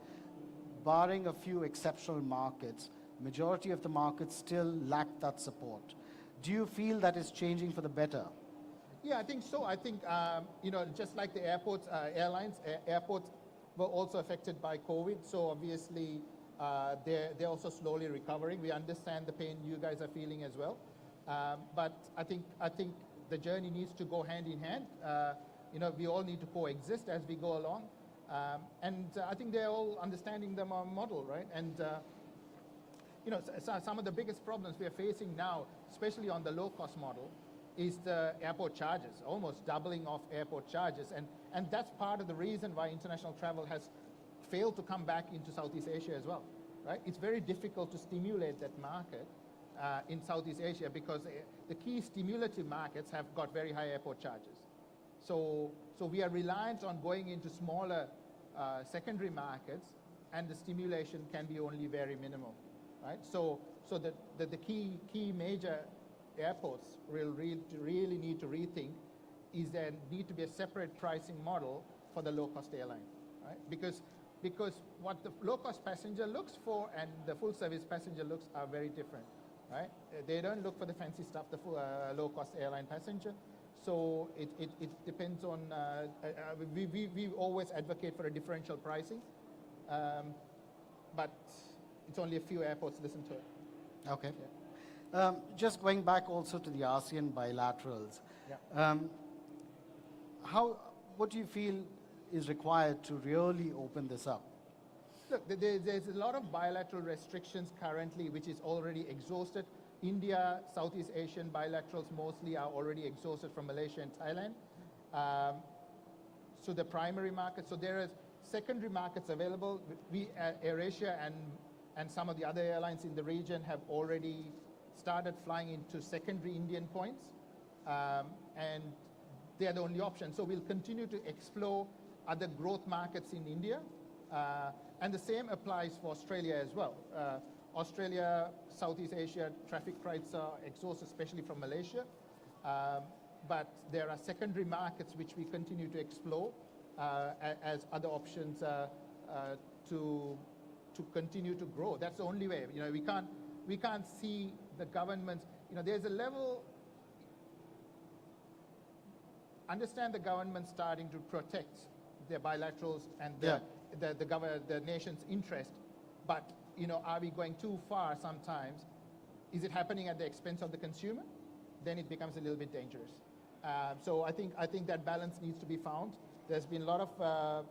barring a few exceptional markets, majority of the markets still lack that support. Do you feel that is changing for the better? Yeah, I think so. I think, just like the airports, airports were also affected by COVID. So obviously, they're also slowly recovering. We understand the pain you guys are feeling as well. But I think the journey needs to go hand in hand. We all need to coexist as we go along. And I think they're all understanding the model, right? And, some of the biggest problems we are facing now, especially on the low-cost model, is the airport charges, almost doubling of airport charges. And that's part of the reason why international travel has failed to come back into Southeast Asia as well, right? It's very difficult to stimulate that market in Southeast Asia because the key stimulative markets have got very high airport charges. So we are reliant on going into smaller secondary markets, and the stimulation can be only very minimal, right? So the key major airports really need to rethink is there need to be a separate pricing model for the low-cost airline, right? Because what the low-cost passenger looks for and the full-service passenger looks are very different, right? They don't look for the fancy stuff, the low-cost airline passenger. So it depends on, we always advocate for a differential pricing, but it's only a few airports listen to it. Okay. Yeah. Just going back also to the ASEAN bilaterals, yeah. What do you feel is required to really open this up? Look, there's a lot of bilateral restrictions currently which is already exhausted. India, Southeast Asian bilaterals mostly are already exhausted from Malaysia and Thailand. So the primary markets, so there are secondary markets available. We, AirAsia and some of the other airlines in the region have already started flying into secondary Indian points, and they are the only option. So we'll continue to explore other growth markets in India, and the same applies for Australia as well. Australia, Southeast Asia, traffic rights are exhausted, especially from Malaysia. But there are secondary markets which we continue to explore as other options to continue to grow. That's the only way. We can't see the governments. There's a level. Understand the government starting to protect their bilaterals and the nation's interest, but are we going too far sometimes? Is it happening at the expense of the consumer? Then it becomes a little bit dangerous. So I think that balance needs to be found. There's been a lot of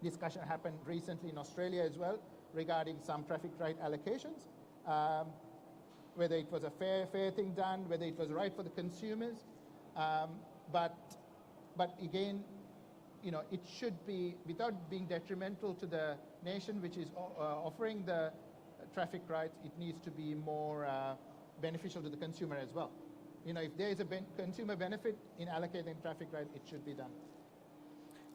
discussion happened recently in Australia as well regarding some traffic right allocations, whether it was a fair thing done, whether it was right for the consumers. But again, it should be, without being detrimental to the nation which is offering the traffic rights, it needs to be more beneficial to the consumer as well. If there is a consumer benefit in allocating traffic rights, it should be done.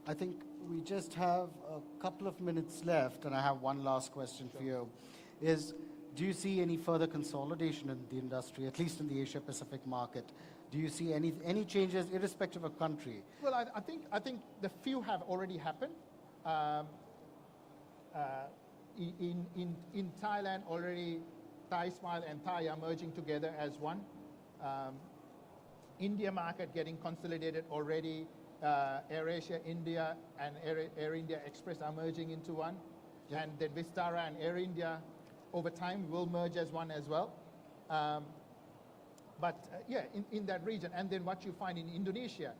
I think we just have a couple of minutes left, and I have one last question for you. Do you see any further consolidation in the industry, at least in the Asia-Pacific market? Do you see any changes, irrespective of country? Well, I think the few have already happened. In Thailand, already Thai Smile and Thai are merging together as one. India market getting consolidated already. AirAsia India and Air India Express are merging into one. Yeah. And then Vistara and Air India over time will merge as one as well. In that region. And then what you find in Indonesia,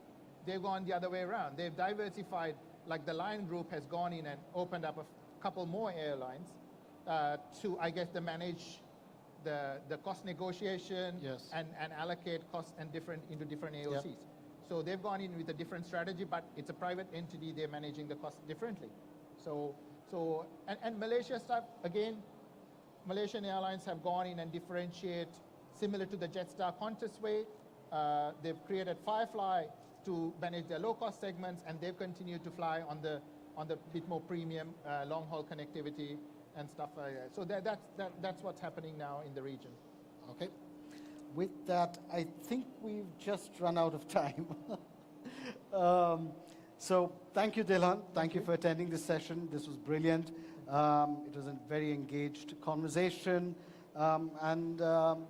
they've gone the other way around. They've diversified, like the Lion Group has gone in and opened up a couple more airlines to, I guess, to manage the cost negotiation. Yes. and allocate costs and into different AOCs. Yep. So they've gone in with a different strategy, but it's a private entity, they're managing the cost differently. And Malaysia stuff, again, Malaysian Airlines have gone in and differentiate similar to the Jetstar Qantas way. They've created Firefly to manage their low-cost segments, and they've continued to fly on the bit more premium long-haul connectivity and stuff like that. So that's what's happening now in the region. Okay. with that, I think we've just run out of time. So thank you, Dilhan. Thank you for attending this session. This was brilliant. It was a very engaged conversation. And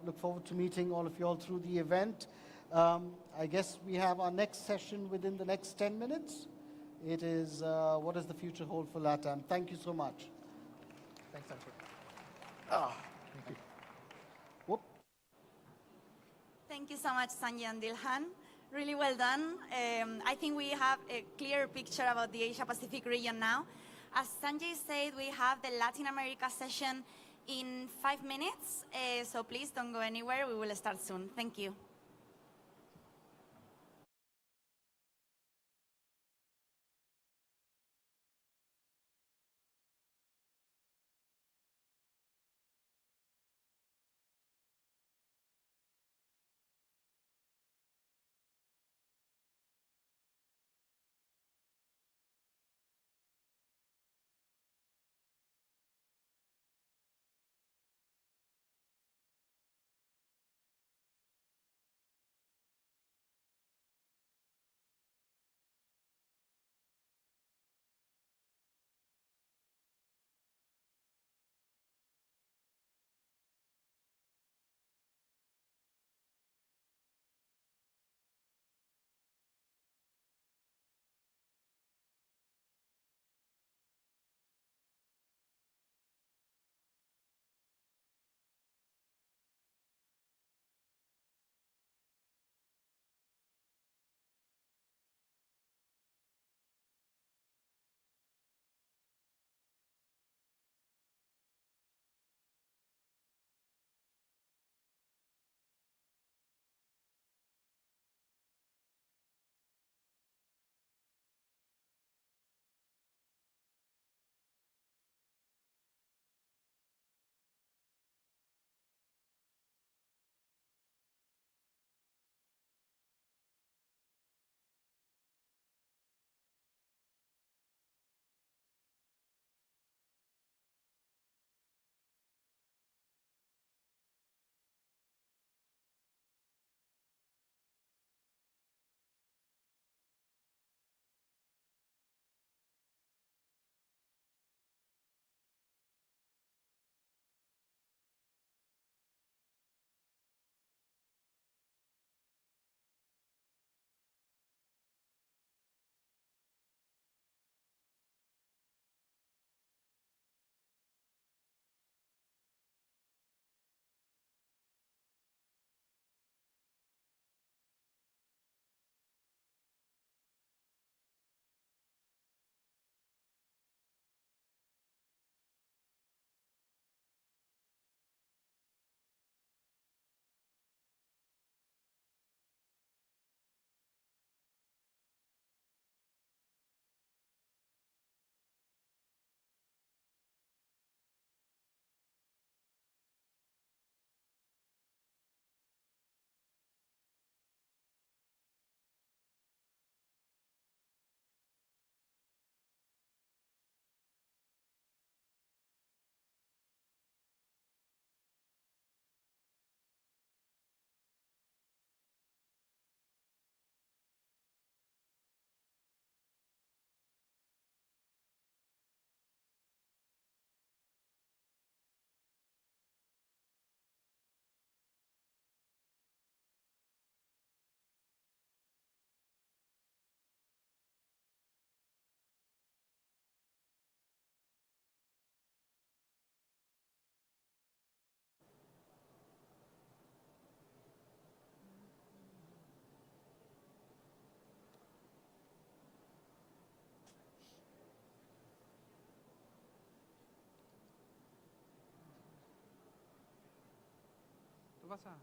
look forward to meeting all of you all through the event. I guess we have our next session within the next 10 minutes. It is What Does the Future Hold for LATAM? Thank you so much. Thanks, Zafer. Thank you. Whoop. Thank you so much, Sanjay and Dilhan. Really well done. I think we have a clear picture about the Asia-Pacific region now. As Sanjay said, we have the Latin America session in 5 minutes, so please don't go anywhere. We will start soon. Thank you. vas a...?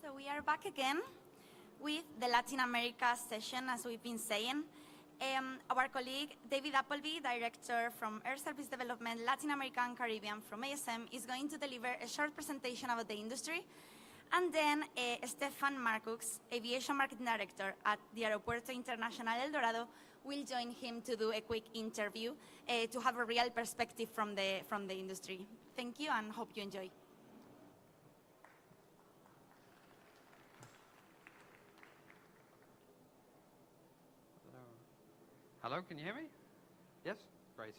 So we are back again. with the Latin America session, as we've been saying. Our colleague, David Appleby, Director from Air Service Development, Latin America and Caribbean from ASM, is going to deliver a short presentation about the industry. And then Stefan Marcux, Aviation Marketing Director at the Aeropuerto Internacional El Dorado, will join him to do a quick interview to have a real perspective from the industry. Thank you and hope you enjoy. Hello, can you hear me? Yes? Great.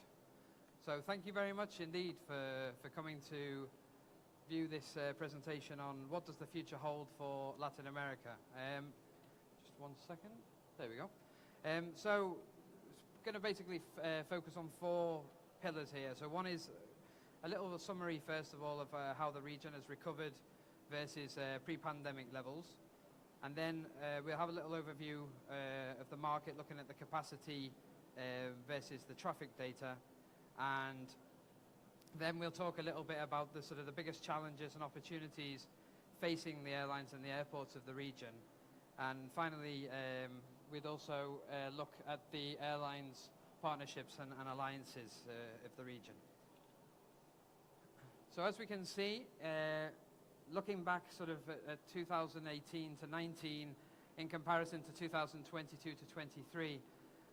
So thank you very much indeed for coming to view this presentation on what does the future hold for Latin America. Just one second. There we go. So going to basically focus on 4 pillars here. So one is a little summary, first of all, of how the region has recovered versus pre-pandemic levels. And then we'll have a little overview of the market, looking at the capacity versus the traffic data. And then we'll talk a little bit about the sort of the biggest challenges and opportunities facing the airlines and the airports of the region. And finally, we'd also look at the airlines' partnerships and alliances of the region. So as we can see, looking back sort of at 2018 to 19, in comparison to 2022 to 23,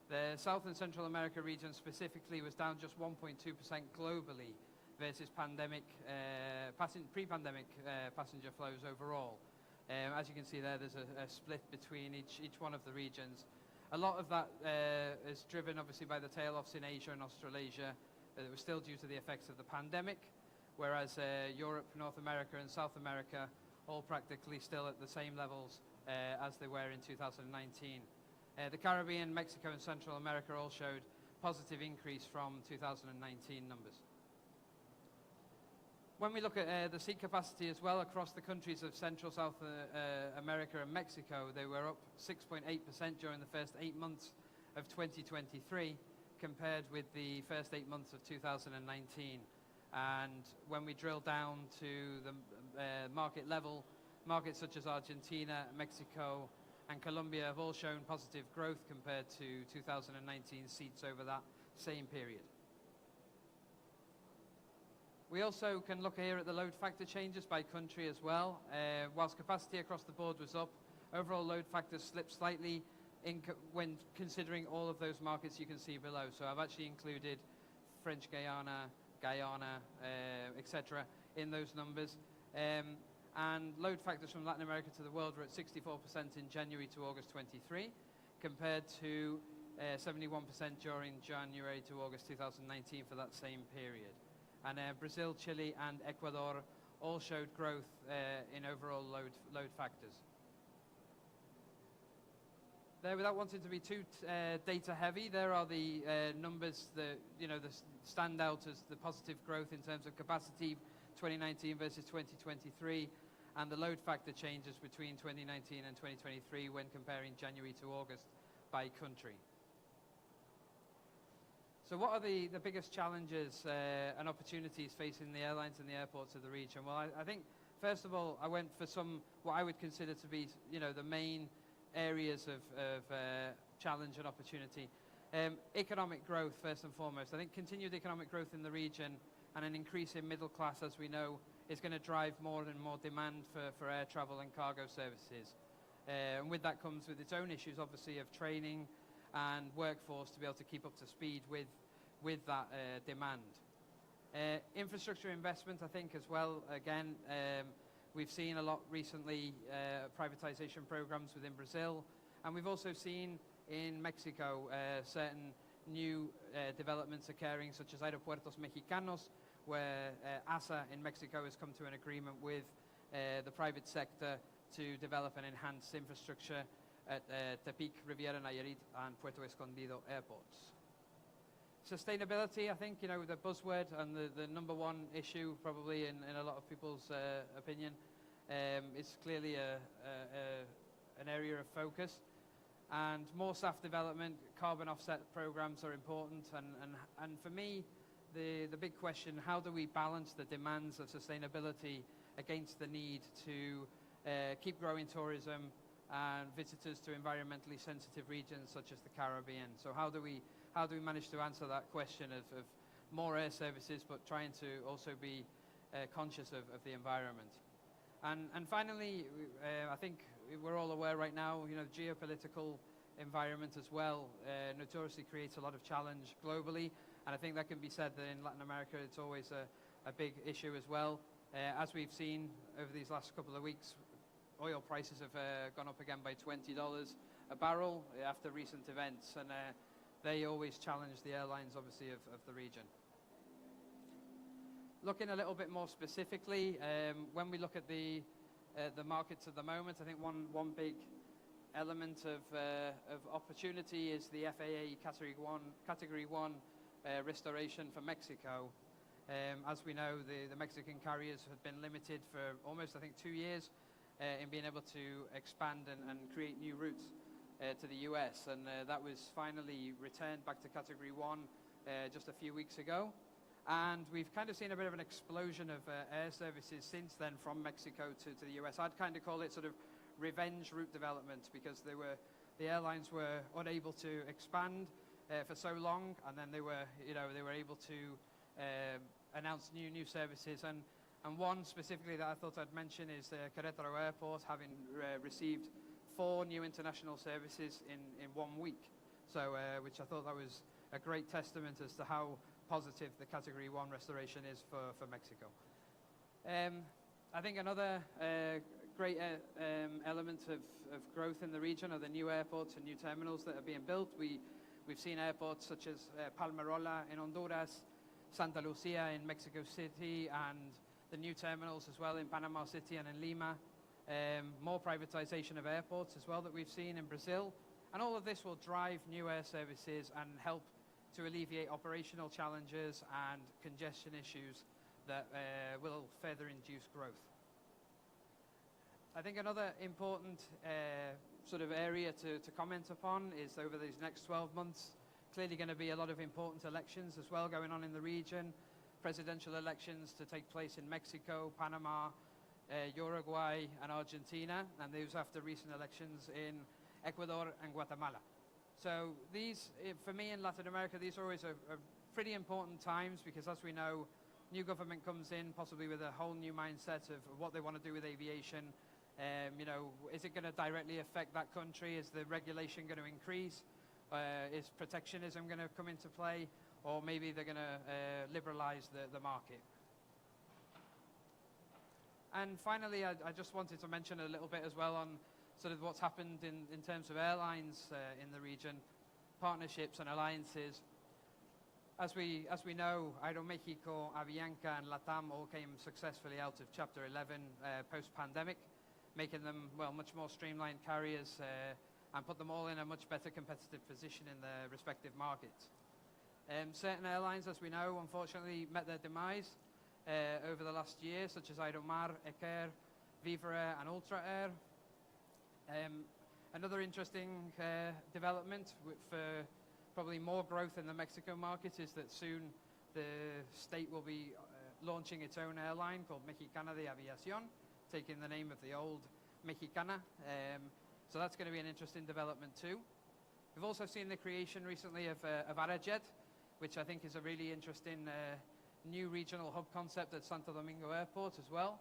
the South and Central America region specifically was down just 1.2% globally versus pre-pandemic passenger flows overall. As you can see there, there's a split between each one of the regions. A lot of that is driven obviously by the tail-offs in Asia and Australasia. It was still due to the effects of the pandemic, whereas Europe, North America and South America all practically still at the same levels as they were in 2019. The Caribbean, Mexico and Central America all showed positive increase from 2019 numbers. When we look at the seat capacity as well across the countries of Central, South America and Mexico, they were up 6.8% during the first 8 months of 2023 compared with the first 8 months of 2019. And when we drill down to the market level, markets such as Argentina, Mexico and Colombia have all shown positive growth compared to 2019 seats over that same period. We also can look here at the load factor changes by country as well. Whilst capacity across the board was up, overall load factors slipped slightly when considering all of those markets you can see below. So I've actually included French Guyana, etc. in those numbers. And load factors from Latin America to the world were at 64% in January to August 23, compared to 71% during January to August 2019 for that same period. And Brazil, Chile and Ecuador all showed growth in overall load factors. There, without wanting to be too data heavy, there are the numbers that that stand out as the positive growth in terms of capacity 2019 versus 2023, and the load factor changes between 2019 and 2023 when comparing January to August by country. So what are the biggest challenges and opportunities facing the airlines and the airports of the region? Well, I think, first of all, I went for what I would consider to be, the main areas of challenge and opportunity. Economic growth, first and foremost. I think continued economic growth in the region and an increase in middle class, as we know, is going to drive more and more demand for air travel and cargo services. And with that comes with its own issues, obviously, of training and workforce to be able to keep up to speed with that demand. Infrastructure investment, I think, as well. Again, we've seen a lot recently privatization programs within Brazil, and we've also seen in Mexico certain new developments occurring, such as Aeropuertos Mexicanos, where ASA in Mexico has come to an agreement with the private sector to develop and enhance infrastructure at Tepic, Riviera Nayarit and Puerto Escondido airports. Sustainability, I think, the buzzword and the number one issue probably in a lot of people's opinion, is clearly an area of focus. And more staff development, carbon offset programs are important. And for me, the big question, how do we balance the demands of sustainability against the need to keep growing tourism and visitors to environmentally sensitive regions such as the Caribbean. So how do we manage to answer that question of more air services, but trying to also be conscious of the environment? And finally, I think we're all aware right now, geopolitical environment as well notoriously creates a lot of challenge globally, and I think that can be said that in Latin America it's always a big issue as well. As we've seen over these last couple of weeks, oil prices have gone up again by $20 a barrel after recent events, and they always challenge the airlines, obviously, of the region. Looking a little bit more specifically, when we look at the markets at the moment, I think one big element of opportunity is the FAA Category 1 restoration for Mexico. As we know, the Mexican carriers have been limited for almost, I think, 2 years in being able to expand and create new routes to the US, and that was finally returned back to Category 1 just a few weeks ago. And we've kind of seen a bit of an explosion of air services since then from Mexico to the US. I'd kind of call it sort of revenge route development, because the airlines were unable to expand for so long, and then they were able to announce new services. And one specifically that I thought I'd mention is Querétaro Airport, having received 4 new international services in 1 week. So, which I thought that was a great testament as to how positive the Category 1 restoration is for Mexico. I think another great element of growth in the region are the new airports and new terminals that are being built. We've seen airports such as Palmarola in Honduras, Santa Lucia in Mexico City, and the new terminals as well in Panama City and in Lima. More privatization of airports as well that we've seen in Brazil. And all of this will drive new air services and help to alleviate operational challenges and congestion issues that will further induce growth. I think another important sort of area to comment upon is over these next 12 months, clearly going to be a lot of important elections as well going on in the region. Presidential elections to take place in Mexico, Panama, Uruguay and Argentina, and those after recent elections in Ecuador and Guatemala. So these, for me in Latin America, these are always a pretty important times, because as we know, new government comes in possibly with a whole new mindset of what they want to do with aviation. Is it going to directly affect that country? Is the regulation going to increase? Is protectionism going to come into play? Or maybe they're going to liberalize the market. And finally, I just wanted to mention a little bit as well on sort of what's happened in terms of airlines in the region, partnerships and alliances. As we know, Aeroméxico, Avianca and LATAM all came successfully out of Chapter 11 post-pandemic, making them, well, much more streamlined carriers and put them all in a much better competitive position in their respective markets. Certain airlines, as we know, unfortunately met their demise over the last year, such as Aeromar, Eker, Viva Air and Ultra Air. Another interesting development for probably more growth in the Mexico market is that soon the state will be launching its own airline called Mexicana de Aviación, taking the name of the old Mexicana. So that's going to be an interesting development too. We've also seen the creation recently of Arajet, which I think is a really interesting new regional hub concept at Santo Domingo Airport as well.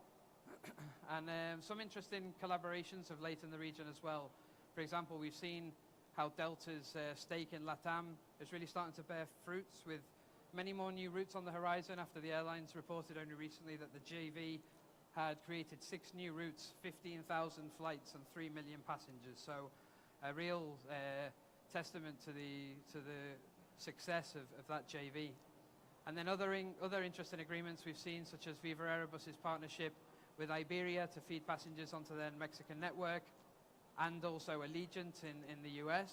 And some interesting collaborations of late in the region as well. For example, we've seen how Delta's stake in LATAM is really starting to bear fruits, with many more new routes on the horizon after the airlines reported only recently that the JV had created 6 new routes, 15,000 flights and 3 million passengers. So a real testament to the success of that JV. And then other interesting agreements we've seen, such as Viva Aerobus's partnership with Iberia to feed passengers onto their Mexican network, and also Allegiant in the US.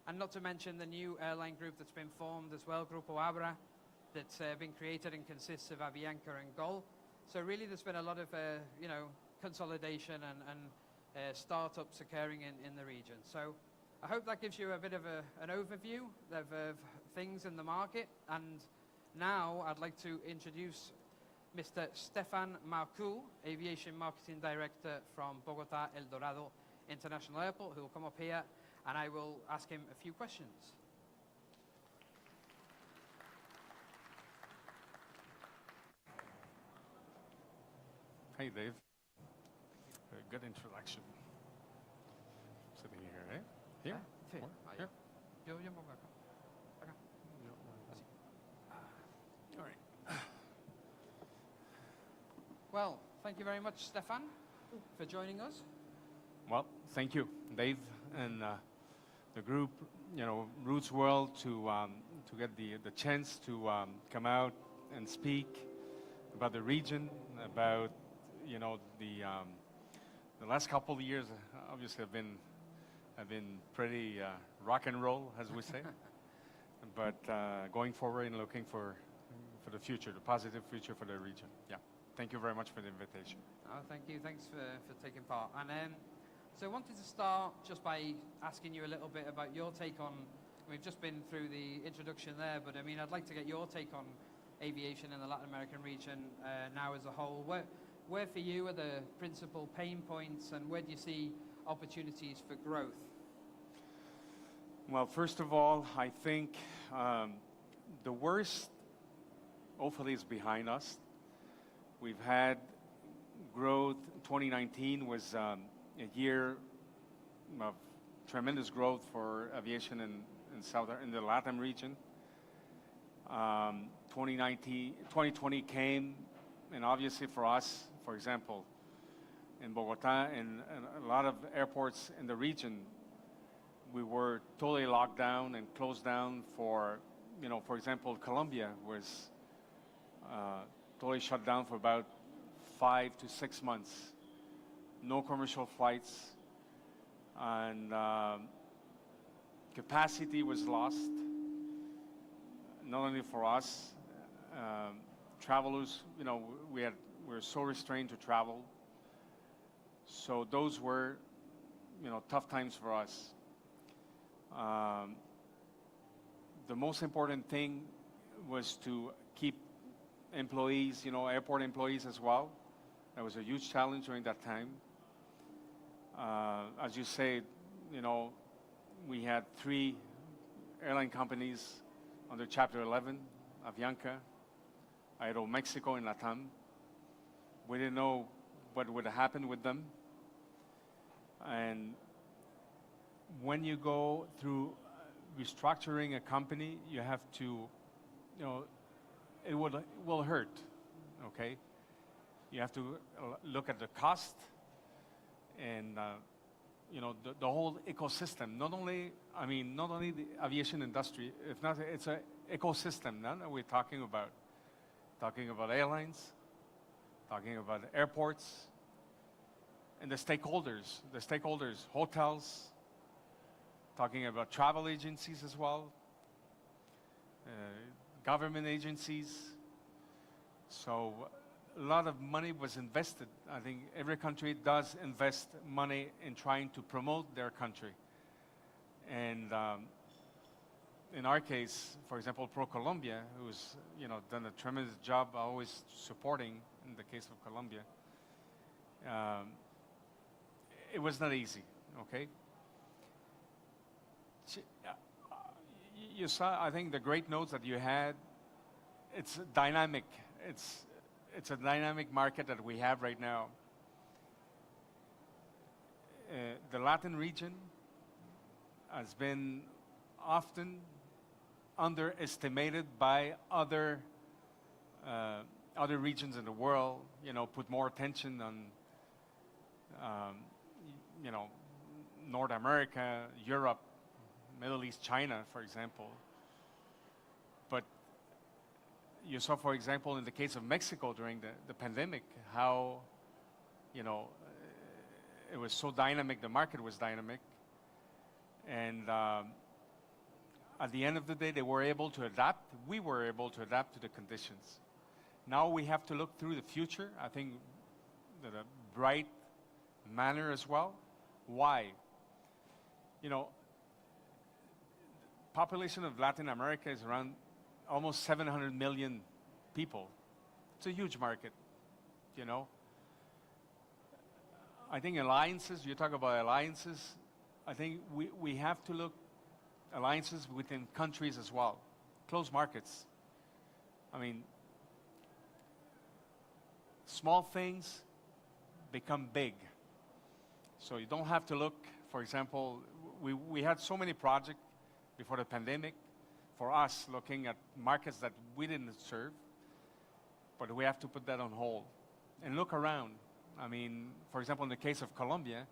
And not to mention the new airline group that's been formed as well, Grupo Abra, that's been created and consists of Avianca and GOL. So really there's been a lot of consolidation and startups occurring in the region. So I hope that gives you a bit of an overview of things in the market. And now I'd like to introduce Mr. Stefan Marcu, Aviation Marketing Director from Bogota, El Dorado International Airport, who will come up here, and I will ask him a few questions. Hey, Dave. A good introduction. Sitting here, eh? Here? Here. Here? Yo pongo acá. Acá. Así. All right. Well, thank you very much, Stefan, for joining us. Well, thank you, Dave, and the group, Roots World, to get the chance to come out and speak about the region, about the last couple of years. Obviously, have been pretty rock and roll, as we say, but going forward and looking for the future, the positive future for the region. Yeah. Thank you very much for the invitation. Oh, thank you. Thanks for taking part. And so I wanted to start just by asking you a little bit about your take on, we've just been through the introduction there, but I mean, I'd like to get your take on aviation in the Latin American region now as a whole. Where for you are the principal pain points, and where do you see opportunities for growth? Well, first of all, I think the worst hopefully is behind us. We've had growth. 2019 was a year of tremendous growth for aviation in the Latin region. 2020 came, and obviously for us, for example, in Bogota and a lot of airports in the region, we were totally locked down and closed down for example, Colombia was totally shut down for about 5 to 6 months. No commercial flights, and capacity was lost, not only for us, travelers, we were so restrained to travel. So those were, tough times for us. The most important thing was to keep employees, airport employees as well. That was a huge challenge during that time. As you say, we had 3 airline companies under Chapter 11, Avianca, Aeromexico, and LATAM. We didn't know what would happen with them. And when you go through restructuring a company, you have to, it will hurt, okay? You have to look at the cost and, the whole ecosystem. Not only the aviation industry, it's an ecosystem now that we're talking about. Talking about airlines, talking about airports, and the stakeholders, hotels, talking about travel agencies as well, government agencies. So a lot of money was invested. I think every country does invest money in trying to promote their country. And in our case, for example, ProColombia, who's done a tremendous job always supporting in the case of Colombia, it was not easy, okay? You saw, I think, the great notes that you had. It's dynamic. It's a dynamic market that we have right now. The Latin region has been often underestimated by other regions in the world. Put more attention on North America, Europe, Middle East, China, for example. But you saw, for example, in the case of Mexico during the pandemic, how it was so dynamic, the market was dynamic, and at the end of the day, they were able to adapt. We were able to adapt to the conditions. Now we have to look through the future, I think, in a bright manner as well. Why? Population of Latin America is around almost 700 million people. It's a huge market, I think alliances, you talk about alliances, I think we have to look alliances within countries as well. Close markets. I mean, small things become big. So you don't have to look, for example, we had so many projects before the pandemic for us looking at markets that we didn't serve, but we have to put that on hold and look around. I mean, for example, in the case of Colombia,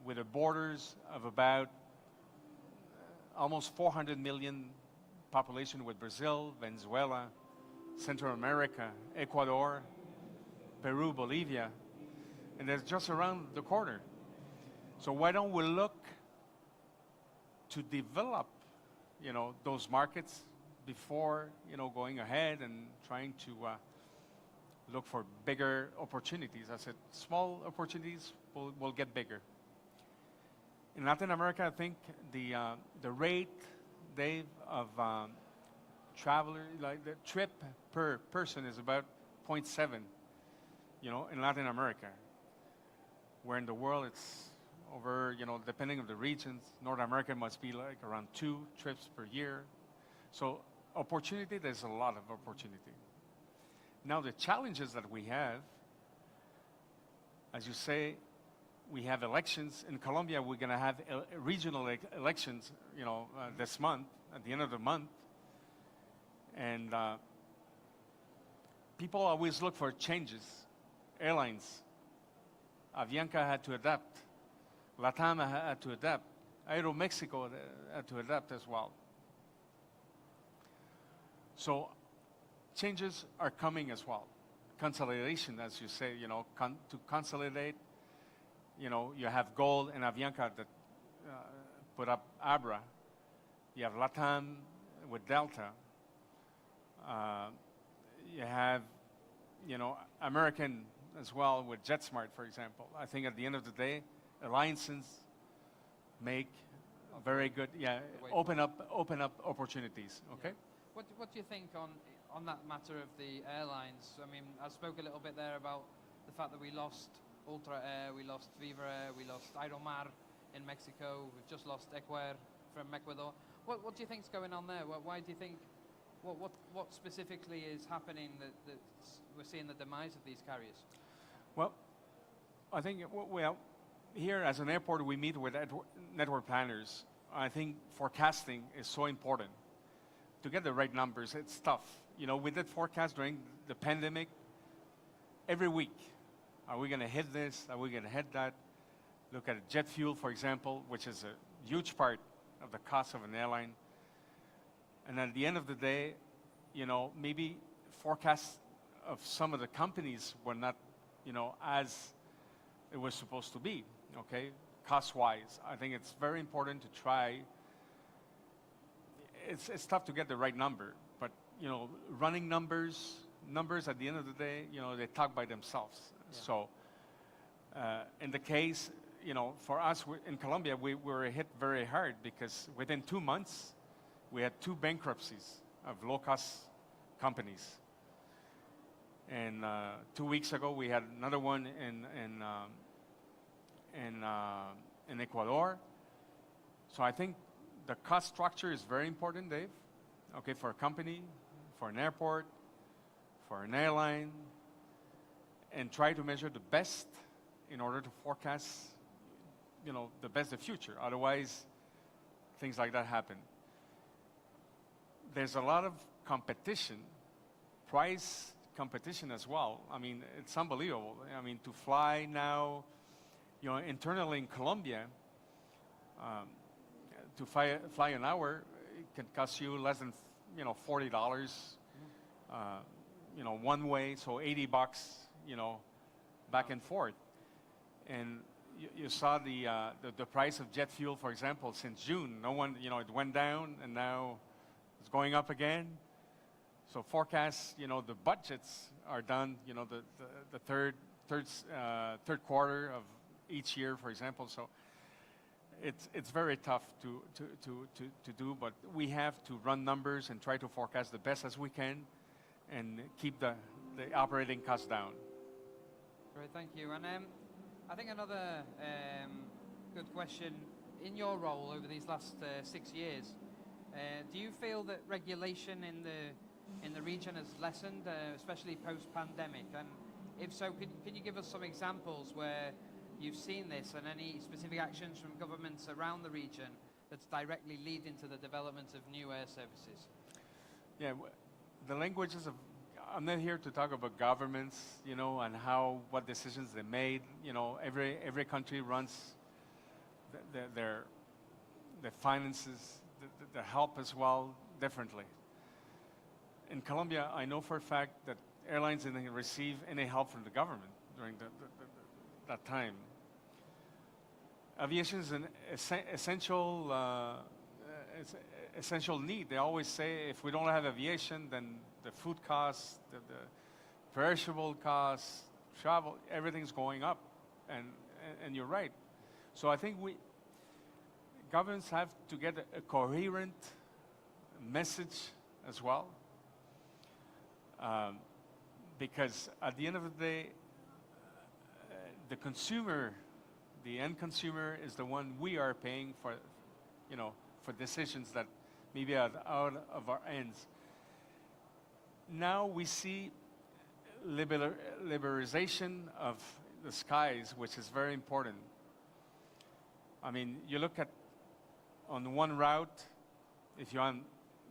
with the borders of about almost 400 million population with Brazil, Venezuela, Central America, Ecuador, Peru, Bolivia, and they're just around the corner. So why don't we look to develop, you know, those markets before, you know, going ahead and trying to look for bigger opportunities. I said small opportunities will get bigger. In Latin America, I think the rate, Dave, of traveler, like the trip per person is about 0.7, you know, in Latin America. Where in the world it's over, you know, depending on the regions, North America must be like around 2 trips per year. So opportunity, there's a lot of opportunity. Now the challenges that we have, as you say, we have elections. In Colombia, we're going to have regional elections, you know, this month, at the end of the month. And people always look for changes. Airlines, Avianca had to adapt. LATAM had to adapt. Aeromexico had to adapt as well. So changes are coming as well. Consolidation, as you say, you know, to consolidate, you know, you have Gold and Avianca that put up Abra. You have LATAM with Delta. You have, you know, American as well with JetSmart, for example. I think at the end of the day, alliances make very good, open up opportunities, okay? Yeah. What do you think on that matter of the airlines? I mean, I spoke a little bit there about the fact that we lost Ultra Air, we lost Viva Air, we lost Aeromar in Mexico, we've just lost Ecuador from Ecuador. What do you think's going on there? Why do you think, what specifically is happening that we're seeing the demise of these carriers? Well, I think here as an airport, we meet with network planners. I think forecasting is so important. To get the right numbers, it's tough. You know, we did forecast during the pandemic every week. Are we going to hit this? Are we going to hit that? Look at jet fuel, for example, which is a huge part of the cost of an airline. And at the end of the day, you know, maybe forecasts of some of the companies were not, you know, as it was supposed to be, okay, cost-wise. I think it's very important to try. It's tough to get the right number, but, you know, running numbers at the end of the day, you know, they talk by themselves. Yeah. So in the case, you know, for us in Colombia, we were hit very hard because within 2 months, we had 2 bankruptcies of low-cost companies. And 2 weeks ago, we had another one in Ecuador. So I think the cost structure is very important, Dave, okay, for a company, for an airport, for an airline, and try to measure the best in order to forecast, you know, the best the future. Otherwise, things like that happen. There's a lot of competition, price competition as well. I mean, it's unbelievable. I mean, to fly now, you know, internally in Colombia, to fly an hour, it can cost you less than, you know, $40, you know, one way, so $80, you know, back and forth. And you saw the price of jet fuel, for example, since June. No one, you know, it went down and now it's going up again. So forecasts, you know, the budgets are done, you know, the third quarter of each year, for example. So it's very tough to do, but we have to run numbers and try to forecast the best as we can and keep the operating costs down. Great, thank you. And I think another good question, in your role over these last 6 years, do you feel that regulation in the region has lessened, especially post-pandemic? And if so, can you give us some examples where you've seen this and any specific actions from governments around the region that's directly leading to the development of new air services? Yeah, the languages of, I'm not here to talk about governments, you know, and what decisions they made. You know, every country runs their finances, their help as well, differently. In Colombia, I know for a fact that airlines didn't receive any help from the government during that time. Aviation is an essential need. They always say if we don't have aviation, then the food costs, the perishable costs, travel, everything's going up, and you're right. So I think governments have to get a coherent message as well, because at the end of the day, the consumer, the end consumer, is the one we are paying for, you know, for decisions that maybe are out of our hands. Now we see liberalization of the skies, which is very important. I mean, you look at on one route, if you're on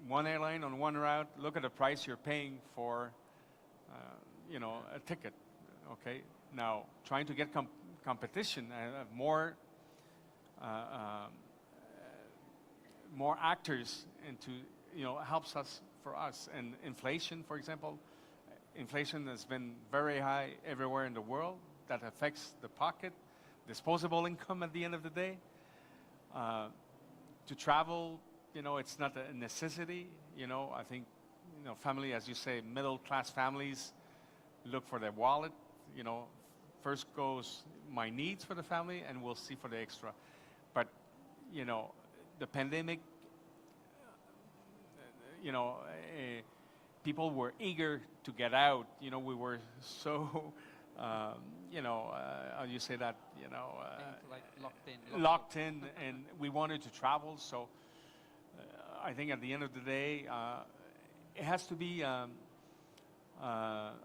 one airline on one route, look at the price you're paying for, you know, a ticket. Okay. Now, trying to get competition and more actors into, you know, helps us for us. And inflation, for example, inflation has been very high everywhere in the world. That affects the pocket, disposable income at the end of the day. To travel, you know, it's not a necessity. You know, I think, you know, family, as you say, middle-class families look for their wallet. You know, first goes my needs for the family, and we'll see for the extra. But, you know, the pandemic, you know, people were eager to get out. You know, we were so, you know, how do you say that? You know, like locked in, and we wanted to travel. So I think at the end of the day, it has to be, how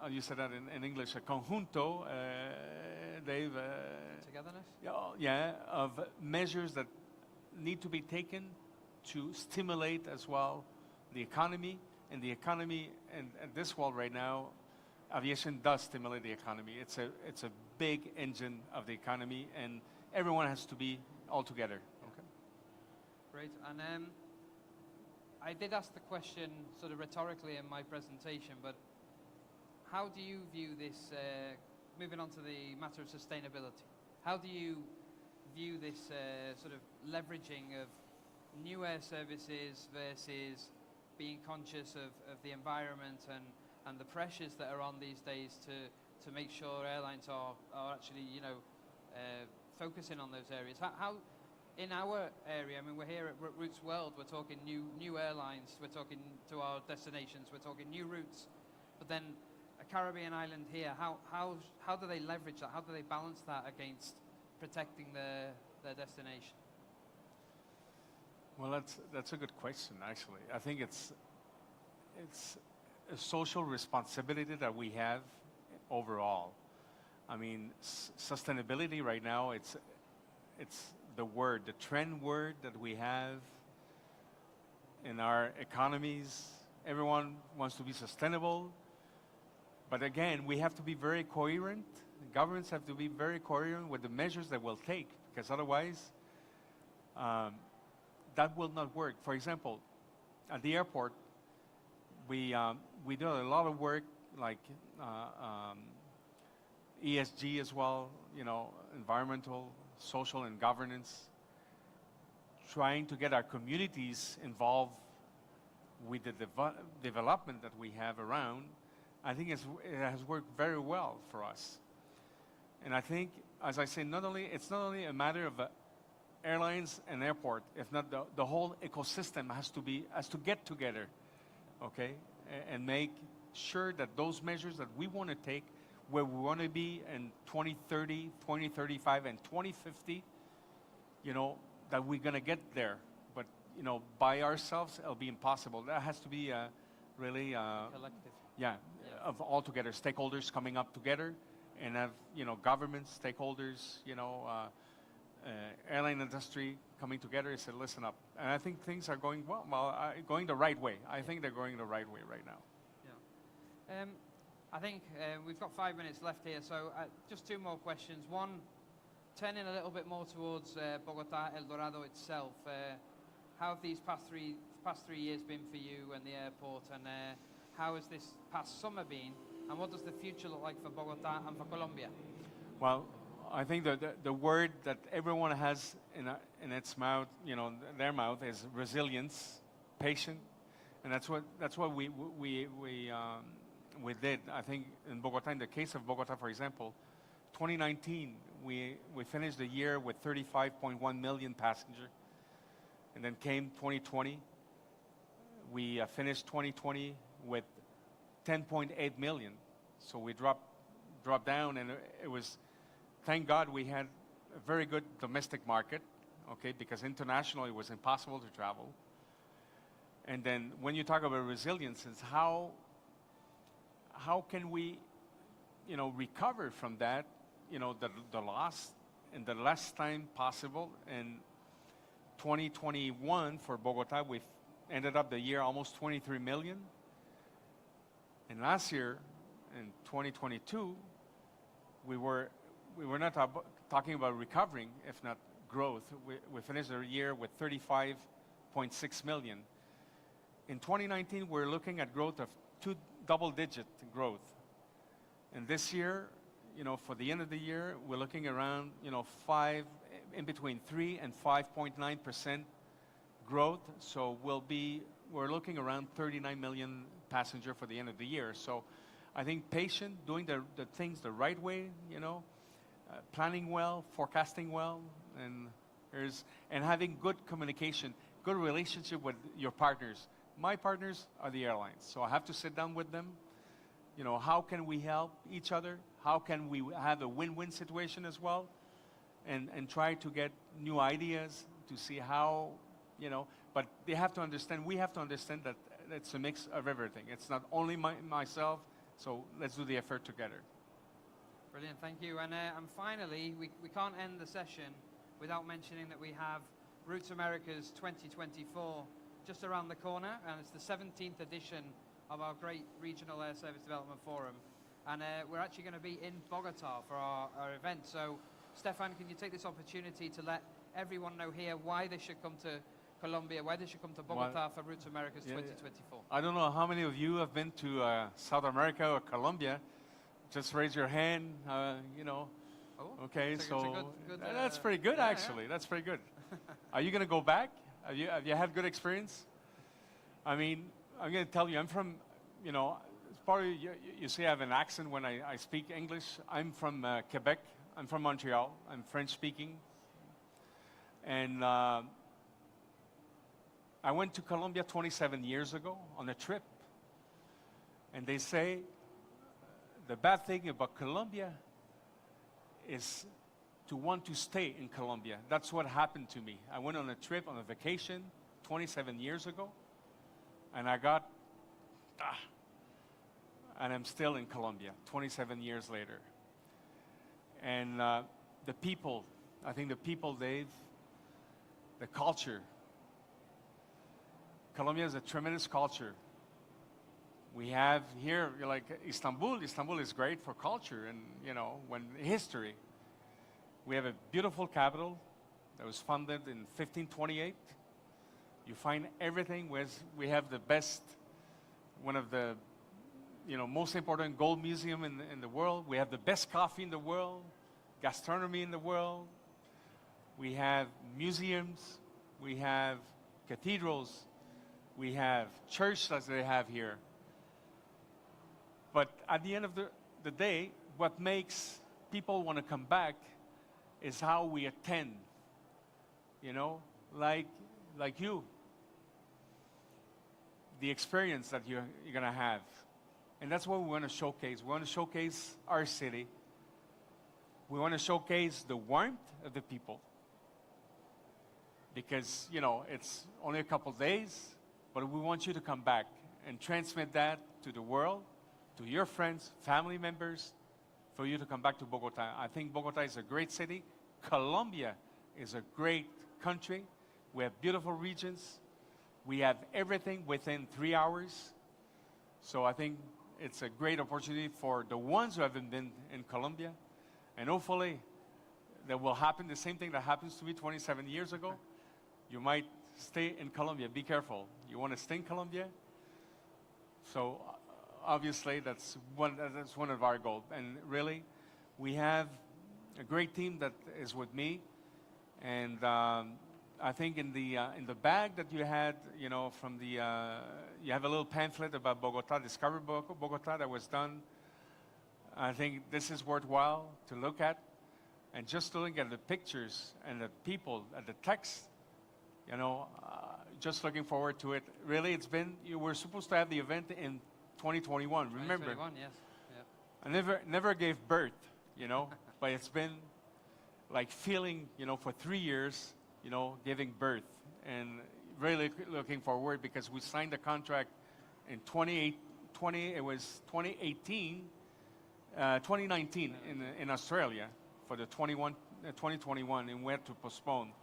do you say that in English, a conjunto, Dave? Togetherness? Yeah, of measures that need to be taken to stimulate as well the economy. And the economy, and this world right now, aviation does stimulate the economy. It's a big engine of the economy, and everyone has to be all together. Okay. Great. And I did ask the question sort of rhetorically in my presentation, but how do you view this, moving on to the matter of sustainability, how do you view this sort of leveraging of new air services versus being conscious of the environment and the pressures that are on these days to make sure airlines are actually, you know, focusing on those areas? How in our area, I mean, we're here at Routes World, we're talking new airlines, we're talking to our destinations, we're talking new routes, but then a Caribbean island here, how do they leverage that? How do they balance that against protecting their destination? Well, that's a good question, actually. I think it's a social responsibility that we have overall. I mean, sustainability right now, it's the trend word that we have in our economies. Everyone wants to be sustainable. But again, we have to be very coherent. Governments have to be very coherent with the measures that we'll take, because otherwise, that will not work. For example, at the airport, we do a lot of work like ESG as well, you know, environmental, social, and governance, trying to get our communities involved with the development that we have around. I think it has worked very well for us. And I think, as I say, it's not only a matter of airlines and airport, if not the whole ecosystem has to get together, okay, and make sure that those measures that we want to take, where we want to be in 2030, 2035, and 2050, you know, that we're going to get there. But, you know, by ourselves, it'll be impossible. That has to be really... Collective. Yeah, of all together, stakeholders coming up together, and have, you know, governments, stakeholders, you know, airline industry coming together and said, listen up. And I think things are going going the right way. I think they're going the right way right now. Yeah. I think we've got 5 minutes left here, so just two more questions. One, turning a little bit more towards Bogota, El Dorado itself. How have these past three years been for you and the airport, and how has this past summer been, and what does the future look like for Bogota and for Colombia? Well, I think the word that everyone has in its mouth, you know, their mouth, is resilience, patient, and that's what we did. I think in Bogota, in the case of Bogota, for example, 2019 we finished the year with 35.1 million passengers, and then came 2020. We finished 2020 with 10.8 million, so we dropped down, and it was. Thank God we had a very good domestic market, okay, because internationally it was impossible to travel. And then when you talk about resilience, it's how can we, you know, recover from that, you know, the loss in the less time possible. In 2021 for Bogota, we ended up the year almost 23 million. And last year, in 2022, we were not talking about recovering, if not growth. We finished the year with 35.6 million. In 2019, we're looking at growth of double-digit growth. And this year, you know, for the end of the year, we're looking around, you know, in between 3 and 5.9% growth. So we're looking around 39 million passengers for the end of the year. So I think patient, doing the things the right way, you know, planning well, forecasting well, and having good communication, good relationship with your partners. My partners are the airlines, so I have to sit down with them. You know, how can we help each other? How can we have a win-win situation as well? And try to get new ideas to see how, you know, but they have to understand, we have to understand that it's a mix of everything. It's not only myself, so let's do the effort together. Brilliant, thank you. And finally, we can't end the session without mentioning that we have Routes Americas 2024 just around the corner, and it's the 17th edition of our great Regional Air Service Development Forum. And we're actually going to be in Bogota for our event. So, Stefan, can you take this opportunity to let everyone know here why they should come to Colombia, why they should come to Bogota for Routes Americas 2024? I don't know how many of you have been to South America or Colombia. Just raise your hand, you know. Oh, okay, it's so good, that's pretty good, actually. Yeah. That's pretty good. Are you going to go back? Have you had good experience? I mean, I'm going to tell you, I'm from, you know, probably you see I have an accent when I speak English. I'm from Quebec. I'm from Montreal. I'm French speaking. And I went to Colombia 27 years ago on a trip. And they say, the bad thing about Colombia is to want to stay in Colombia. That's what happened to me. I went on a trip, on a vacation 27 years ago, and I got, and I'm still in Colombia 27 years later. And the people, I think the people, Dave, the culture. Colombia is a tremendous culture. We have here, like Istanbul. Istanbul is great for culture and, you know, history. We have a beautiful capital that was founded in 1528. You find everything. We have the best, one of the, you know, most important gold museum in the world. We have the best coffee in the world, gastronomy in the world. We have museums. We have cathedrals. We have churches as they have here. But at the end of the day, what makes people want to come back is how we attend, you know, like you. The experience that you're going to have And that's what we want to showcase. We want to showcase our city. We want to showcase the warmth of the people. Because, you know, it's only a couple days, but we want you to come back and transmit that to the world, to your friends, family members, for you to come back to Bogota. I think Bogota is a great city. Colombia is a great country. We have beautiful regions. We have everything within 3 hours. So I think it's a great opportunity for the ones who haven't been in Colombia. And hopefully that will happen, the same thing that happens to me 27 years ago. You might stay in Colombia. Be careful. You want to stay in Colombia? So obviously that's one of our goals. And really, we have a great team that is with me. And I think in the bag that you had, you know, from the you have a little pamphlet about Bogota, Discover Bogota, that was done. I think this is worthwhile to look at, and just to look at the pictures and the people and the text. You know, just looking forward to it. Really, it's been, you were supposed to have the event in 2021. Remember? 2021, yes. Yeah. I never gave birth, you know, but it's been like feeling, you know, for 3 years, you know, giving birth, and really looking forward, because we signed the contract in 2019 in Australia for the 2021, and we had to postpone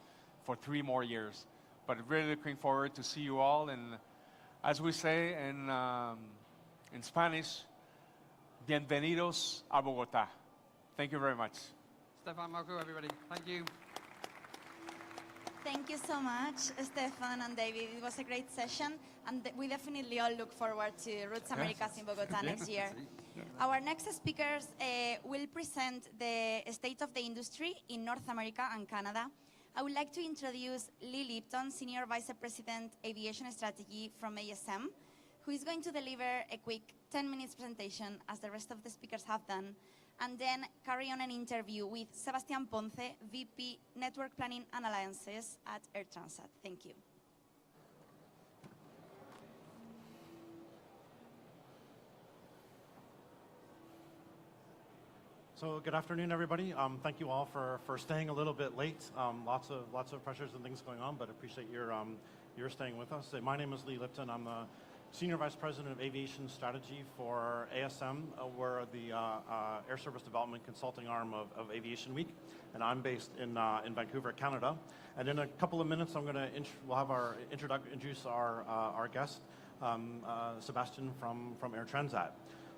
for 3 more years. But really looking forward to see you all, and as we say in Spanish, bienvenidos a Bogotá. Thank you very much. Stefan, Marco, everybody, thank you. Thank you so much, Stefan and David. It was a great session, and we definitely all look forward to Roots Americas in Bogota next year. Our next speakers will present the state of the industry in North America and Canada. I would like to introduce Lee Lipton, Senior Vice President, Aviation Strategy from ASM, who is going to deliver a quick 10 minutes presentation, as the rest of the speakers have done, and then carry on an interview with Sebastian Ponce, VP Network Planning and Alliances at Air Transat. Thank you. So good afternoon, everybody. Thank you all for staying a little bit late. Lots of pressures and things going on, but appreciate your staying with us. My name is Lee Lipton. I'm the Senior Vice President of Aviation Strategy for ASM. We're the Air Service Development Consulting arm of Aviation Week, and I'm based in Vancouver, Canada. And in a couple of minutes, we'll have introduce our guest, Sebastian from Air Transat.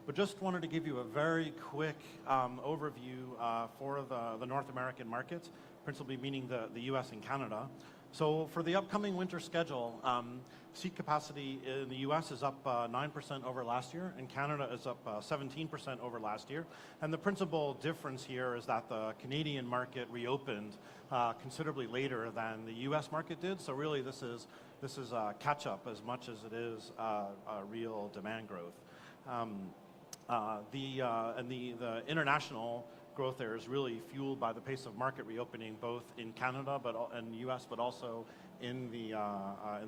But just wanted to give you a very quick overview for the North American market, principally meaning the US and Canada. So for the upcoming winter schedule, seat capacity in the US is up 9% over last year, and Canada is up 17% over last year. And the principal difference here is that the Canadian market reopened considerably later than the US market did. So really this is catch up as much as it is real demand growth. The international growth there is really fueled by the pace of market reopening, both in Canada and US, but also in the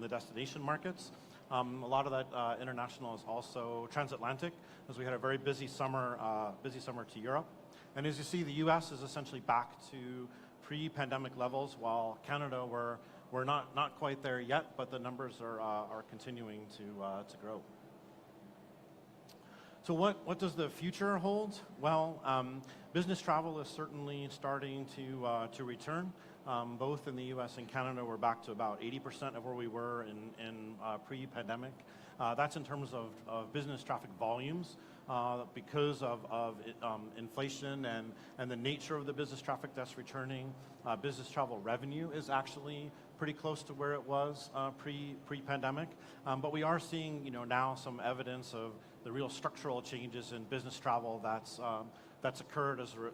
destination markets. A lot of that international is also transatlantic, as we had a very busy summer to Europe. And as you see, the US is essentially back to pre-pandemic levels, while Canada we're not quite there yet, but the numbers are continuing to grow. So what does the future hold? Well, business travel is certainly starting to return. Both in the US and Canada, we're back to about 80% of where we were in pre-pandemic. That's in terms of business traffic volumes. Because of inflation and the nature of the business traffic that's returning, business travel revenue is actually pretty close to where it was pre-pandemic. But we are seeing, now some evidence of the real structural changes in business travel that's occurred as we're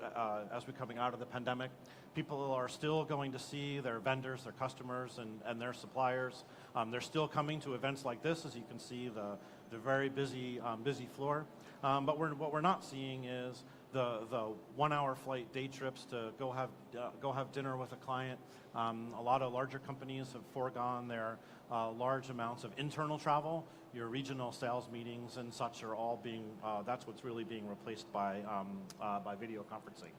coming out of the pandemic. People are still going to see their vendors, their customers, and their suppliers. They're still coming to events like this, as you can see the very busy floor. But what we're not seeing is the 1 hour flight day trips to go have dinner with a client. A lot of larger companies have foregone their large amounts of internal travel, your regional sales meetings and such are all being, that's what's really being replaced by video conferencing.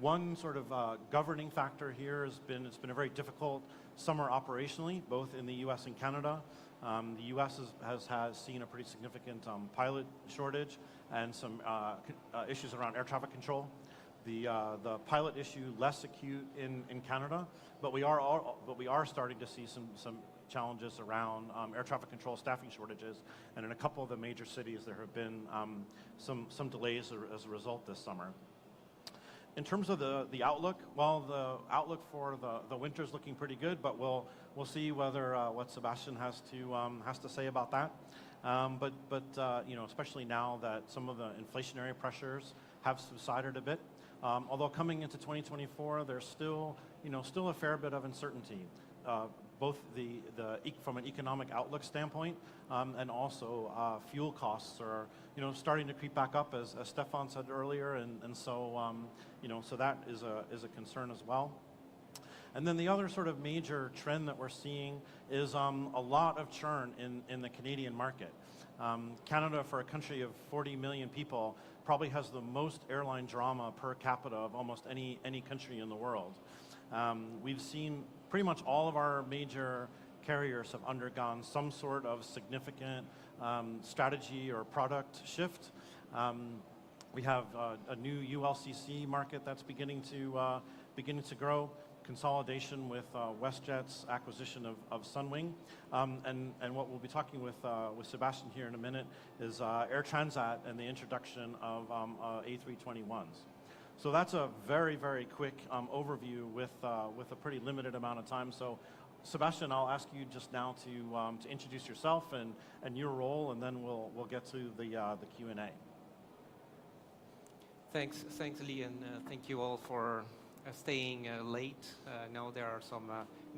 One sort of governing factor here has been, it's been a very difficult summer operationally, both in the US and Canada. The US has seen a pretty significant pilot shortage and some issues around air traffic control. The pilot issue less acute in Canada, but we are starting to see some challenges around air traffic control staffing shortages, and in a couple of the major cities there have been some delays as a result this summer. In terms of the outlook, well, the outlook for the winter is looking pretty good, but we'll see whether what Sebastian has to say about that. But you know, especially now that some of the inflationary pressures have subsided a bit. Although coming into 2024, there's still a fair bit of uncertainty, both from an economic outlook standpoint, and also fuel costs are starting to creep back up, as Stefan said earlier, and so so that is a concern as well. And then the other sort of major trend that we're seeing is a lot of churn in the Canadian market. Canada, for a country of 40 million people, probably has the most airline drama per capita of almost any country in the world. We've seen pretty much all of our major carriers have undergone some sort of significant strategy or product shift. We have a new ULCC market that's beginning to grow. Consolidation with WestJet's acquisition of Sunwing, and what we'll be talking with Sebastian here in a minute is Air Transat and the introduction of A321s. So that's a very quick overview with a pretty limited amount of time. So Sebastian, I'll ask you just now to introduce yourself and your role, and then we'll get to the Q&A. Thanks Lee, and thank you all for staying late. I know there are some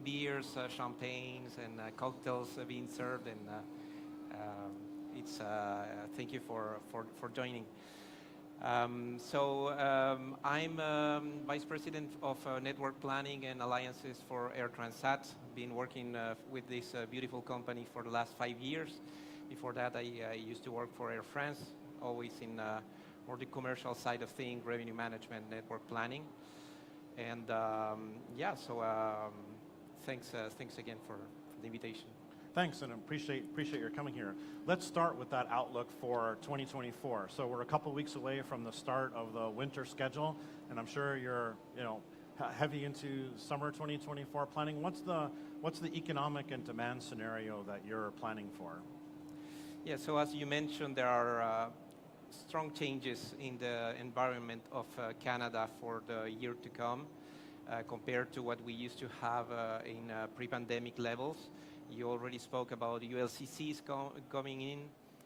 beers, champagnes, and cocktails being served, and it's thank you for joining. I'm Vice President of Network Planning and Alliances for Air Transat. Been working with this beautiful company for the last 5 years. Before that, I used to work for Air France, always in more the commercial side of things, revenue management, network planning. And thanks again for the invitation. Thanks, and appreciate your coming here. Let's start with that outlook for 2024. So we're a couple weeks away from the start of the winter schedule, and I'm sure you're heavy into summer 2024 planning. What's the economic and demand scenario that you're planning for? Yeah, so as you mentioned, there are strong changes in the environment of Canada for the year to come compared to what we used to have in pre-pandemic levels. You already spoke about ULCCs coming in,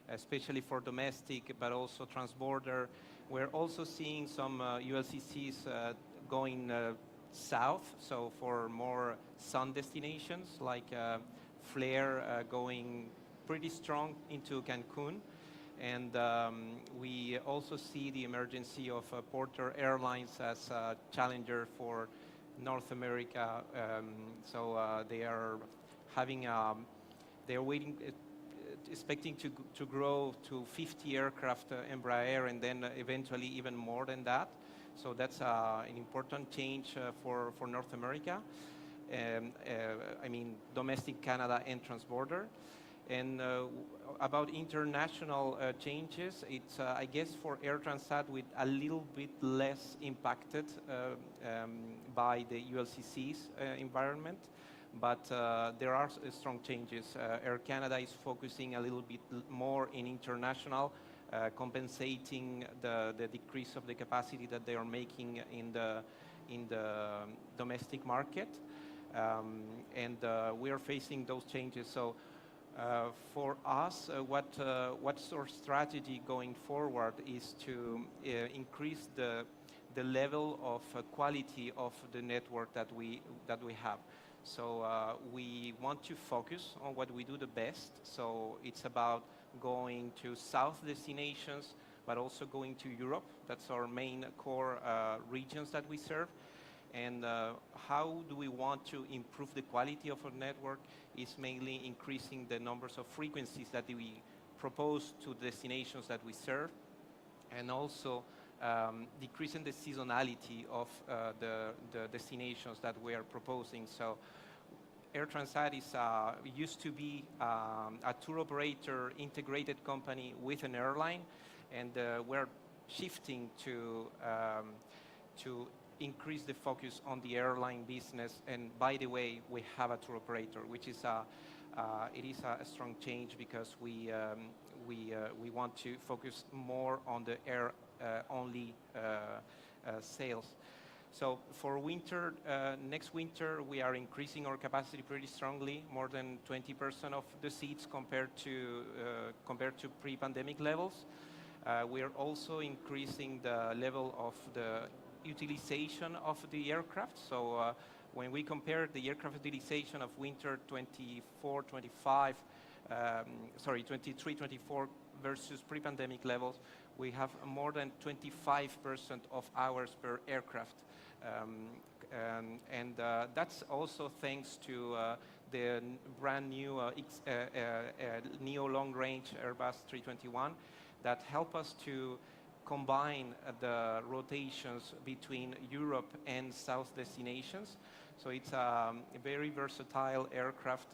especially for domestic, but also transborder. We're also seeing some ULCCs going south, so for more sun destinations, like Flair going pretty strong into Cancun. And we also see the emergence of Porter Airlines as a challenger for North America. They are having, they're waiting, expecting to grow to 50 aircraft Embraer, and then eventually even more than that. So that's an important change for North America. I mean, domestic Canada and transborder. And about international changes, it's, I guess, for Air Transat with a little bit less impacted by the ULCC's environment. But there are strong changes. Air Canada is focusing a little bit more in international, compensating the decrease of the capacity that they are making in the domestic market. And we are facing those changes. So for us, what's our strategy going forward is to increase the level of quality of the network that we have. So we want to focus on what we do the best. So it's about going to south destinations, but also going to Europe. That's our main core regions that we serve. And how do we want to improve the quality of our network is mainly increasing the numbers of frequencies that we propose to destinations that we serve, and also decreasing the seasonality of the destinations that we are proposing. So Air Transat is, used to be a tour operator integrated company with an airline, and we're shifting to increase the focus on the airline business. And by the way, we have a tour operator, which is it is a strong change, because we want to focus more on the air only sales. So for winter, next winter, we are increasing our capacity pretty strongly, more than 20% of the seats compared to pre-pandemic levels. We are also increasing the level of the utilization of the aircraft. So when we compare the aircraft utilization of winter 23-24 versus pre-pandemic levels, we have more than 25% of hours per aircraft. That's also thanks to the brand new neo long-range Airbus 321 that help us to combine the rotations between Europe and South destinations. So it's a very versatile aircraft,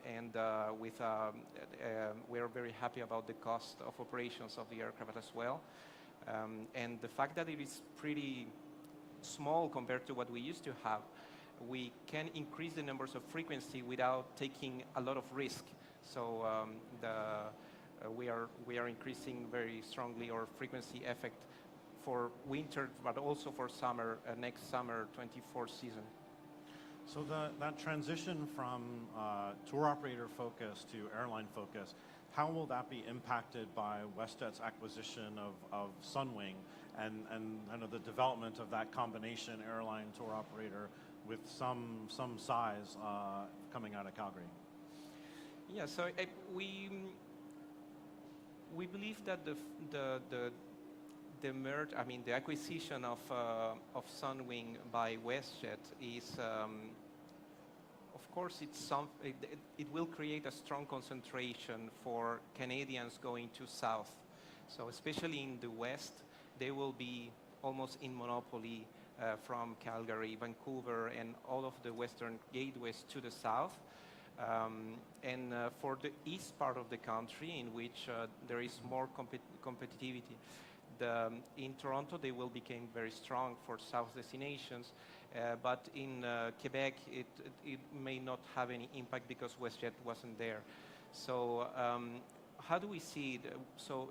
and we're very happy about the cost of operations of the aircraft as well. And the fact that it is pretty small compared to what we used to have, we can increase the numbers of frequency without taking a lot of risk. So we are increasing very strongly our frequency effect for winter, but also for summer, next summer 24 season. So that transition from tour operator focus to airline focus, how will that be impacted by WestJet's acquisition of Sunwing and kind of the development of that combination airline tour operator with some size coming out of Calgary? Yeah, so we believe that the merge, I mean, the acquisition of Sunwing by WestJet is, of course, it will create a strong concentration for Canadians going to South. So especially in the West, they will be almost in monopoly from Calgary, Vancouver, and all of the Western gateways to the South. And for the east part of the country, in which there is more competitivity, in Toronto they will become very strong for South destinations, but in Quebec it may not have any impact because WestJet wasn't there. So how do we see it? So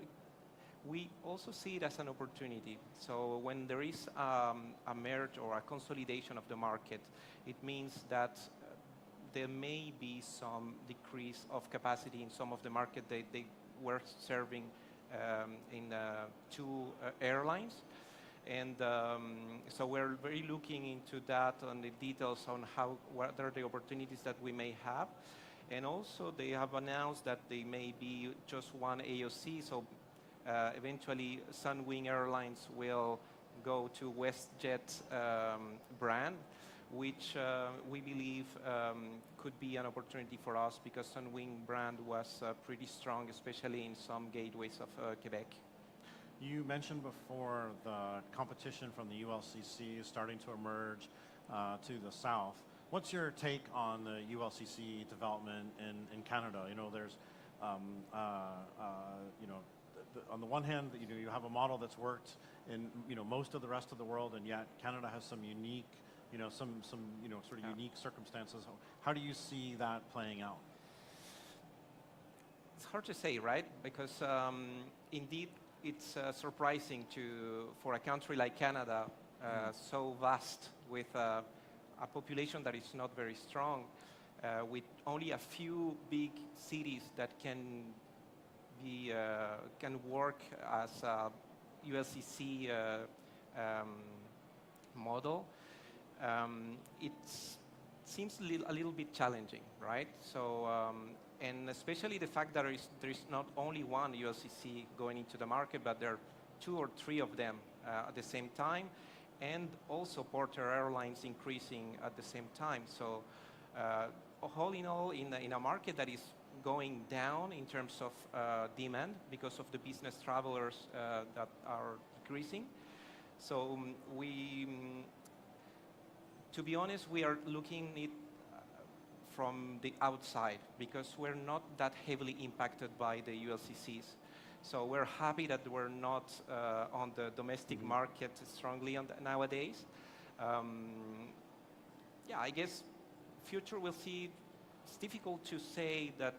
we also see it as an opportunity. So when there is a merge or a consolidation of the market, it means that there may be some decrease of capacity in some of the market they were serving in two airlines. And so we're very looking into that and the details on what are the opportunities that we may have. And also they have announced that they may be just one AOC, so eventually Sunwing Airlines will go to WestJet brand, which we believe could be an opportunity for us because Sunwing brand was pretty strong, especially in some gateways of Quebec. You mentioned before the competition from the ULCC is starting to emerge to the south. What's your take on the ULCC development in Canada? You know, there's, on the one hand, you have a model that's worked in most of the rest of the world, and yet Canada has some unique, sort of unique circumstances. How do you see that playing out? It's hard to say, right? Because indeed, it's surprising for a country like Canada, so vast, with a population that is not very strong, with only a few big cities that can work as a ULCC model. It seems a little bit challenging, right? So, and especially the fact that there is not only one ULCC going into the market, but there are 2 or 3 of them at the same time, and also Porter Airlines increasing at the same time. So all in all, in a market that is going down in terms of demand because of the business travelers that are decreasing. So to be honest, we are looking it from the outside because we're not that heavily impacted by the ULCCs. So we're happy that we're not on the domestic market strongly nowadays. Yeah, I guess future we'll see. It's difficult to say that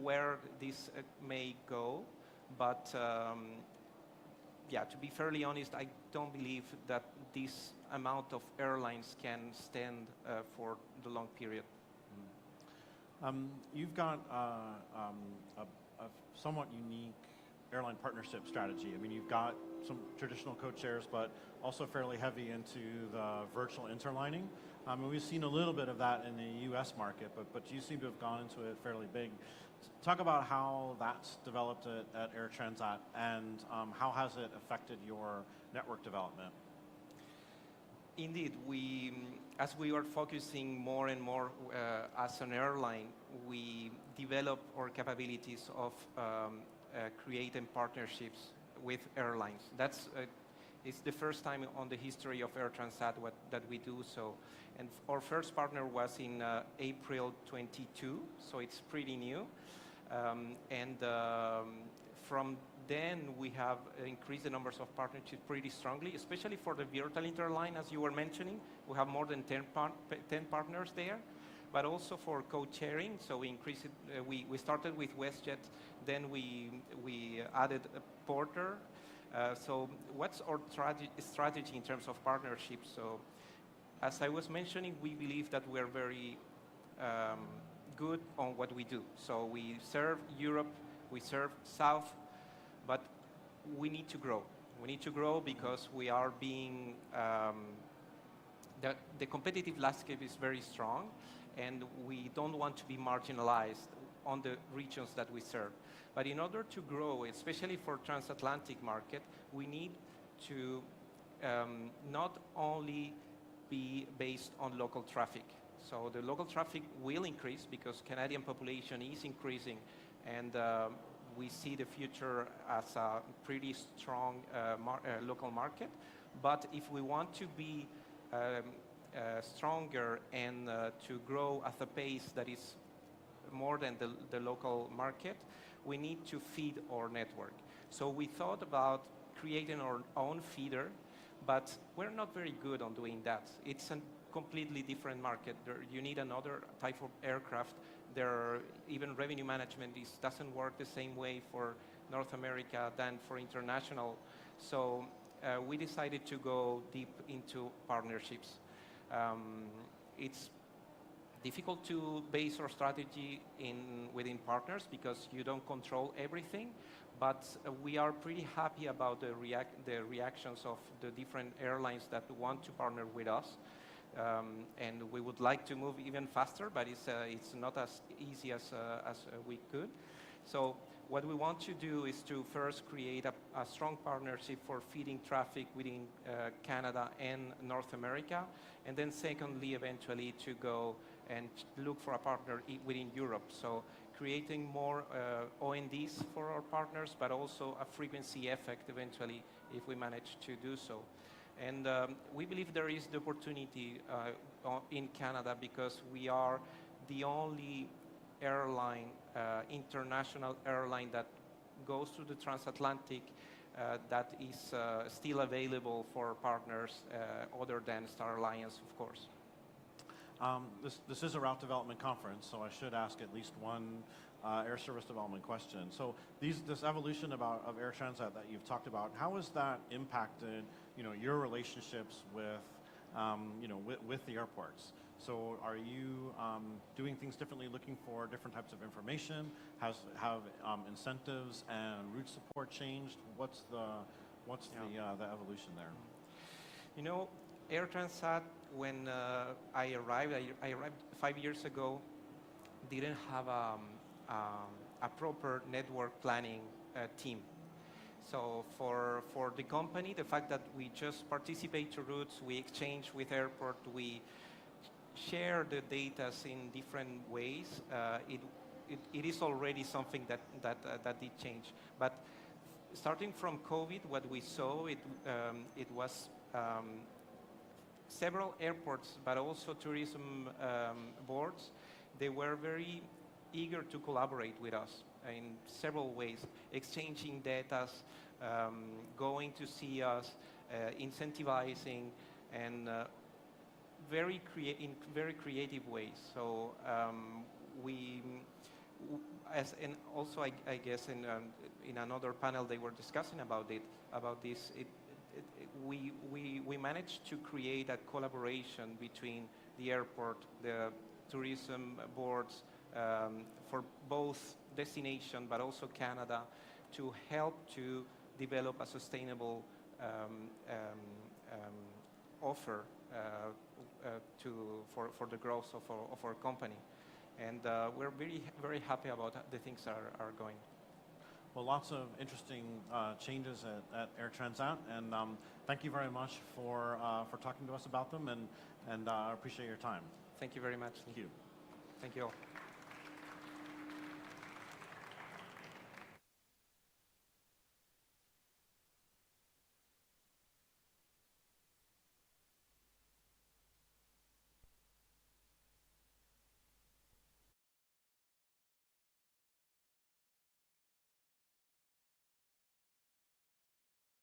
where this may go, but yeah, to be fairly honest, I don't believe that this amount of airlines can stand for the long period. You've got a somewhat unique airline partnership strategy. I mean, you've got some traditional code shares, but also fairly heavy into the virtual interlining. And we've seen a little bit of that in the US market, but you seem to have gone into it fairly big. Talk about how that's developed at Air Transat and how has it affected your network development? Indeed, as we are focusing more and more as an airline, we develop our capabilities of creating partnerships with airlines. It's the first time on the history of Air Transat that we do so. And our first partner was in April 22, so it's pretty new. From then we have increased the numbers of partnerships pretty strongly, especially for the virtual interline, as you were mentioning. We have more than 10 partners there, but also for co-sharing. So we increased it. We started with WestJet, then we added Porter. So what's our strategy in terms of partnerships? So as I was mentioning, we believe that we're very good on what we do. So we serve Europe, we serve South, but we need to grow. We need to grow because we are being, the competitive landscape is very strong and we don't want to be marginalized on the regions that we serve. But in order to grow, especially for transatlantic market, we need to not only be based on local traffic. So the local traffic will increase because Canadian population is increasing and we see the future as a pretty strong local market. But if we want to be stronger and to grow at a pace that is more than the local market, we need to feed our network. So we thought about creating our own feeder, but we're not very good on doing that. It's a completely different market. You need another type of aircraft. Even revenue management doesn't work the same way for North America than for international. So we decided to go deep into partnerships. It's difficult to base our strategy within partners because you don't control everything, but we are pretty happy about the reactions of the different airlines that want to partner with us. And we would like to move even faster, but it's not as easy as we could. So what we want to do is to first create a strong partnership for feeding traffic within Canada and North America, and then secondly, eventually to go and look for a partner within Europe. So creating more ONDs for our partners, but also a frequency effect eventually if we manage to do so. And we believe there is the opportunity in Canada because we are the only airline, international airline that goes through the transatlantic that is still available for partners other than Star Alliance, of course. This is a route development conference, so I should ask at least one air service development question. So this evolution of Air Transat that you've talked about, how has that impacted your relationships with with the airports? So are you doing things differently, looking for different types of information? Have incentives and route support changed? What's the evolution there? Air Transat, when I arrived 5 years ago, didn't have a proper network planning team. So for the company, the fact that we just participate to routes, we exchange with airport, we share the data in different ways, it is already something that did change. But starting from COVID, what we saw, it was several airports, but also tourism boards, they were very eager to collaborate with us in several ways, exchanging data, going to see us, incentivizing, and in very creative ways. So and also I guess in another panel they were discussing about this. We managed to create a collaboration between the airport, the tourism boards, for both destination but also Canada, to help to develop a sustainable offer for the growth of our company. And we're very happy about the things are going. Well, lots of interesting changes at Air Transat, and thank you very much for talking to us about them, and I appreciate your time. Thank you very much. Thank you. Thank you all.